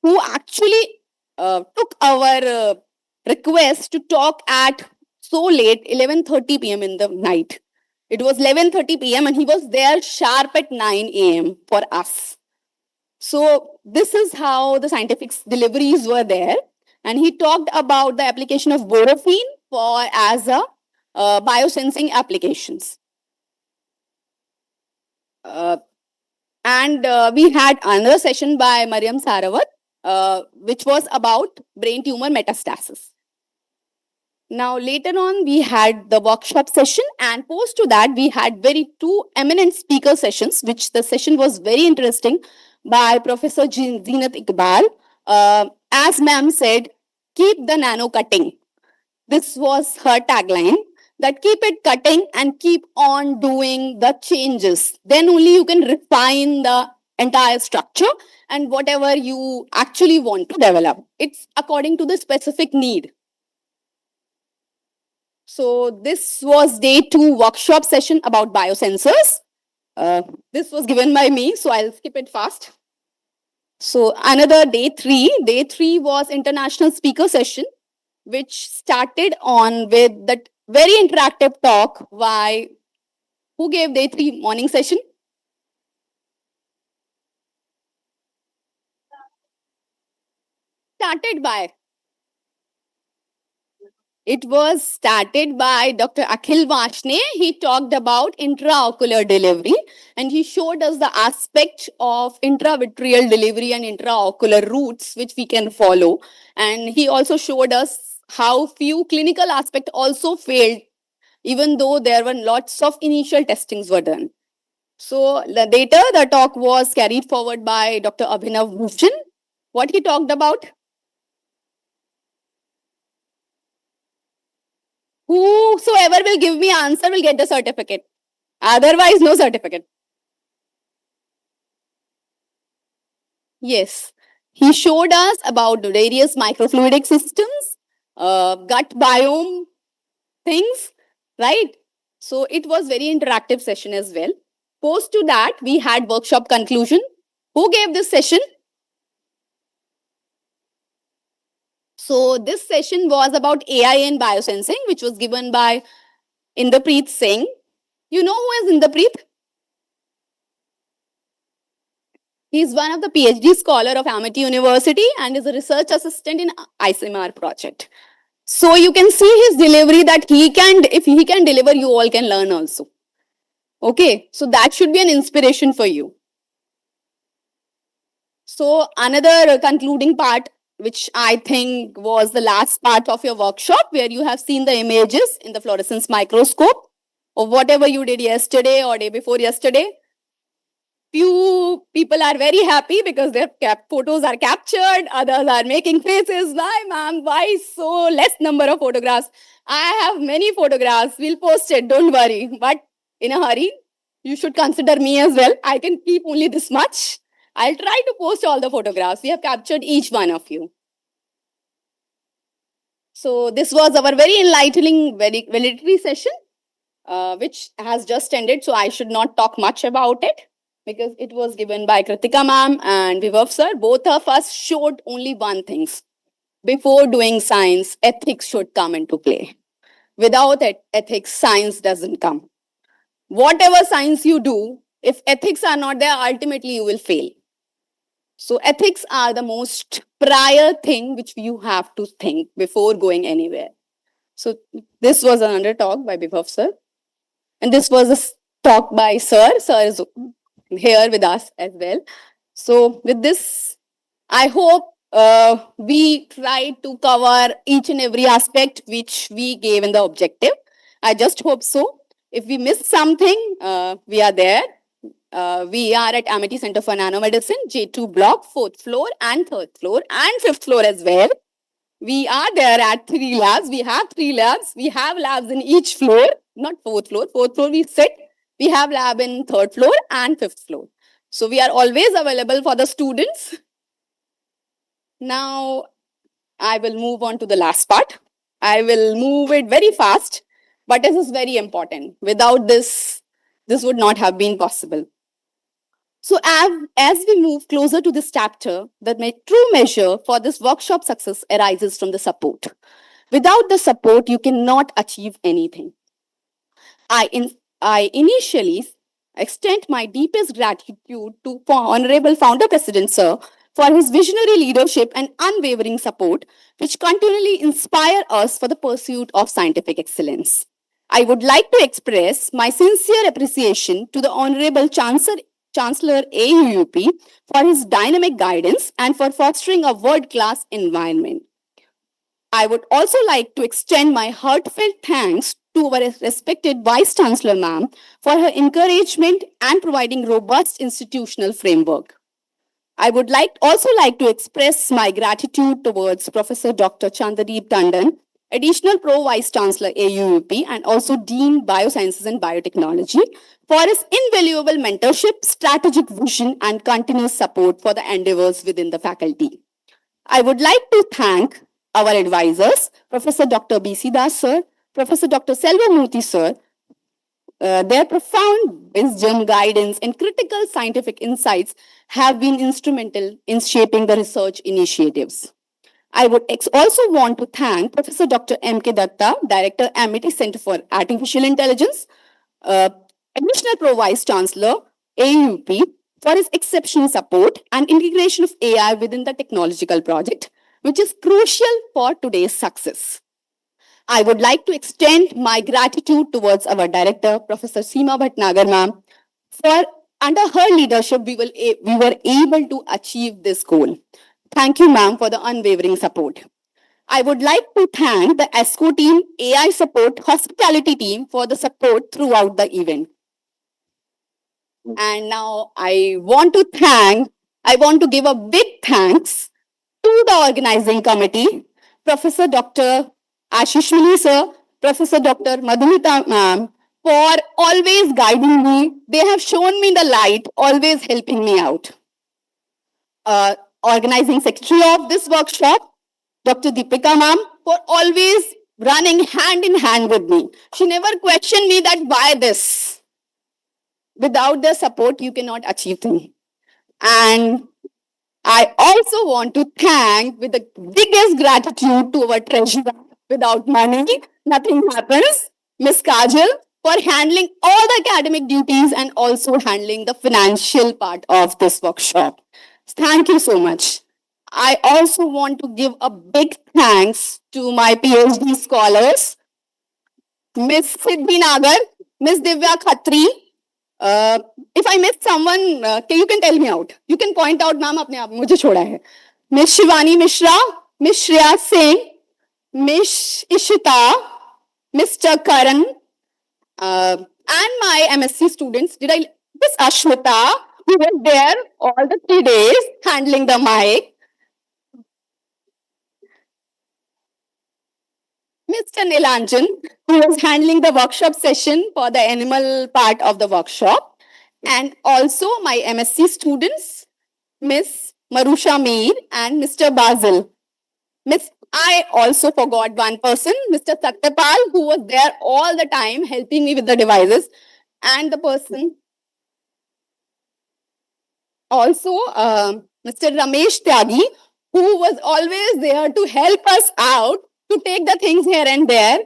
[SPEAKER 12] who actually took our request to talk at so late, 11:30 p.m. in the night. It was 11:30 p.m. and he was there sharp at 9 a.m. for us. So this is how the scientific deliveries were there. And he talked about the application of borofine for as a biosensing applications. We had another session by Mariam Sarawat, which was about brain tumor metastasis. Now, later on, we had the workshop session, and post to that, we had very two eminent speaker sessions, which the session was very interesting by Professor Zeenat Iqbal. As ma'am said, keep the nano cutting. This was her tagline, that keep it cutting and keep on doing the changes. Then only you can refine the entire structure and whatever you actually want to develop. It's according to the specific need. So this was day two workshop session about biosensors. This was given by me, so I'll skip it fast. So another day three was international speaker session, which started on with that very interactive talk by, who gave day three morning session? Started by
[SPEAKER 17] It was started by Dr. Akhil Vashne. He talked about intraocular delivery and he showed us the aspect of intravitreal delivery and intraocular routes which we can follow. And he also showed us how few clinical aspects also failed, even though there were lots of initial testings were done. So later the talk was carried forward by Dr. Abhinav Bhushan. What he talked about? Whosoever will give me answer will get the certificate. Otherwise, no certificate. Yes. He showed us about the various microfluidic systems, gut biome things, right? So it was very interactive session as well. Post to that, we had workshop conclusion. Who gave this session? So this session was about AI and biosensing, which was given by Inderpreet Singh. You know who is Inderpreet? He is one of the PhD scholar of Amity University and is a research assistant in ICMR project. So you can see his delivery that if he can deliver, you all can learn also. Okay, so that should be an inspiration for you. So another concluding part, which I think was the last part of your workshop, where you have seen the images in the fluorescence microscope of whatever you did yesterday or day before yesterday. Few people are very happy because their photos are captured, others are making faces. Why, ma'am? Why so less number of photographs? I have many photographs. We'll post it, don't worry. But in a hurry, you should consider me as well. I can keep only this much. I'll try to post all the photographs. We have captured each one of you. So this was our very enlightening valedictory session, which has just ended. So I should not talk much about it because it was given by Kritika ma'am and Vibhav sir. Both of us showed only one thing. Before doing science, ethics should come into play. Without ethics, science doesn't come. Whatever science you do, if ethics are not there, ultimately you will fail. So ethics are the most prior thing which you have to think before going anywhere. So this was another talk by Vibhav sir. And this was a talk by Sir. Sir is here with us as well. So with this, I hope we tried to cover each and every aspect which we gave in the objective. I just hope so. If we missed something, we are there. We are at Amity Center for Nanomedicine, J2 block, 4th floor and 3rd floor and 5th floor as well. We are there at 3 labs. We have 3 labs. We have labs in each floor, not 4th floor. 4th floor we sit. We have lab in 3rd floor and 5th floor. So we are always available for the students. Now I will move on to the last part. I will move it very fast, but this is very important. Without this, this would not have been possible. So as we move closer to this chapter, the true measure for this workshop success arises from the support. Without the support, you cannot achieve anything. I initially extend my deepest gratitude to Honorable Founder President Sir for his visionary leadership and unwavering support, which continually inspire us for the pursuit of scientific excellence. I would like to express my sincere appreciation to the Honorable Chancellor AUUP for his dynamic guidance and for fostering a world-class environment. I would also like to extend my heartfelt thanks to our respected Vice Chancellor ma'am for her encouragement and providing robust institutional framework. I would also like to express my gratitude towards Professor Dr. Chandadeep Tandon, Additional Pro Vice Chancellor AUUP and also Dean Biosciences and Biotechnology for his invaluable mentorship, strategic vision and continuous support for the endeavors within the faculty. I would like to thank our advisors, Professor Dr. B.C. Das sir, Professor Dr. Selvamoorthy sir. Their profound wisdom, guidance, and critical scientific insights have been instrumental in shaping the research initiatives. I would also want to thank Professor Dr. M.K. Datta, Director, Amity Center for Artificial Intelligence, Additional Pro Vice Chancellor, AUP, for his exceptional support and integration of AI within the technological project, which is crucial for today's success. I would like to extend my gratitude towards our director, Professor Seema Bhatnagar ma'am, for under her leadership, we were able to achieve this goal. Thank you, ma'am, for the unwavering support. I would like to thank the ESCO team, AI support, hospitality team for the support throughout the event. And now I want to give a big thanks to the organizing committee, Professor Dr. Ashish Mani sir, Professor Dr. Madhumita ma'am, for always guiding me. They have shown me the light, always helping me out. Organizing secretary of this workshop, Dr. Deepika ma'am, for always running hand in hand with me. She never questioned me that why this. Without their support, you cannot achieve things. And I also want to thank with the biggest gratitude to our treasurer. Without money, nothing happens. Miss Kajal for handling all the academic duties and also handling the financial part of this workshop. Thank you so much. I also want to give a big thanks to my PhD scholars, Miss Siddhi Nagar, Miss Divya Khatri. If I miss someone, you can tell me out. You can point out, ma'am, apne aap mujhe choda hai. Miss Shivani Mishra, Miss Shreya Singh, Miss Ishita, Mr. Karan, and my MSc students. Miss Ashmita, who was there all the 3 days handling the mic. Mr. Nilanjan, who was handling the workshop session for the animal part of the workshop. And also my MSc students, Miss Marusha Mir and Mr. Basil. I also forgot one person, Mr. Satyapal, who was there all the time helping me with the devices. And the person also, Mr. Ramesh Tyagi, who was always there to help us out to take the things here and there.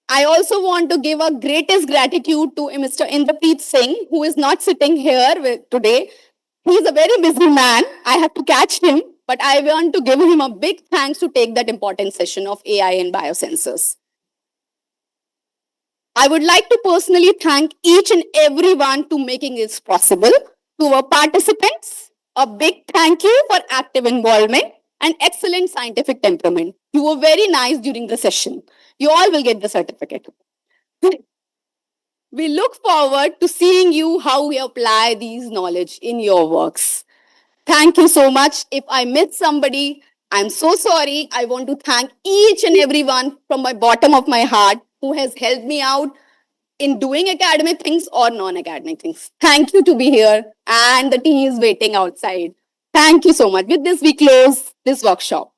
[SPEAKER 17] I also want to give a greatest gratitude to Mr. Indrapreet Singh, who is not sitting here today. He is a very busy man. I have to catch him, but I want to give him a big thanks to take that important session of AI and biosensors. I would like to personally thank each and everyone to making this possible. To our participants, a big thank you for active involvement and excellent scientific temperament. You were very nice during the session. You all will get the certificate. We look forward to seeing you how we apply these knowledge in your works. Thank you so much. If I missed somebody, I'm so sorry. I want to thank each and everyone from my bottom of my heart who has helped me out in doing academic things or non-academic things. Thank you to be here, and the tea is waiting outside. Thank you so much. With this, we close this workshop.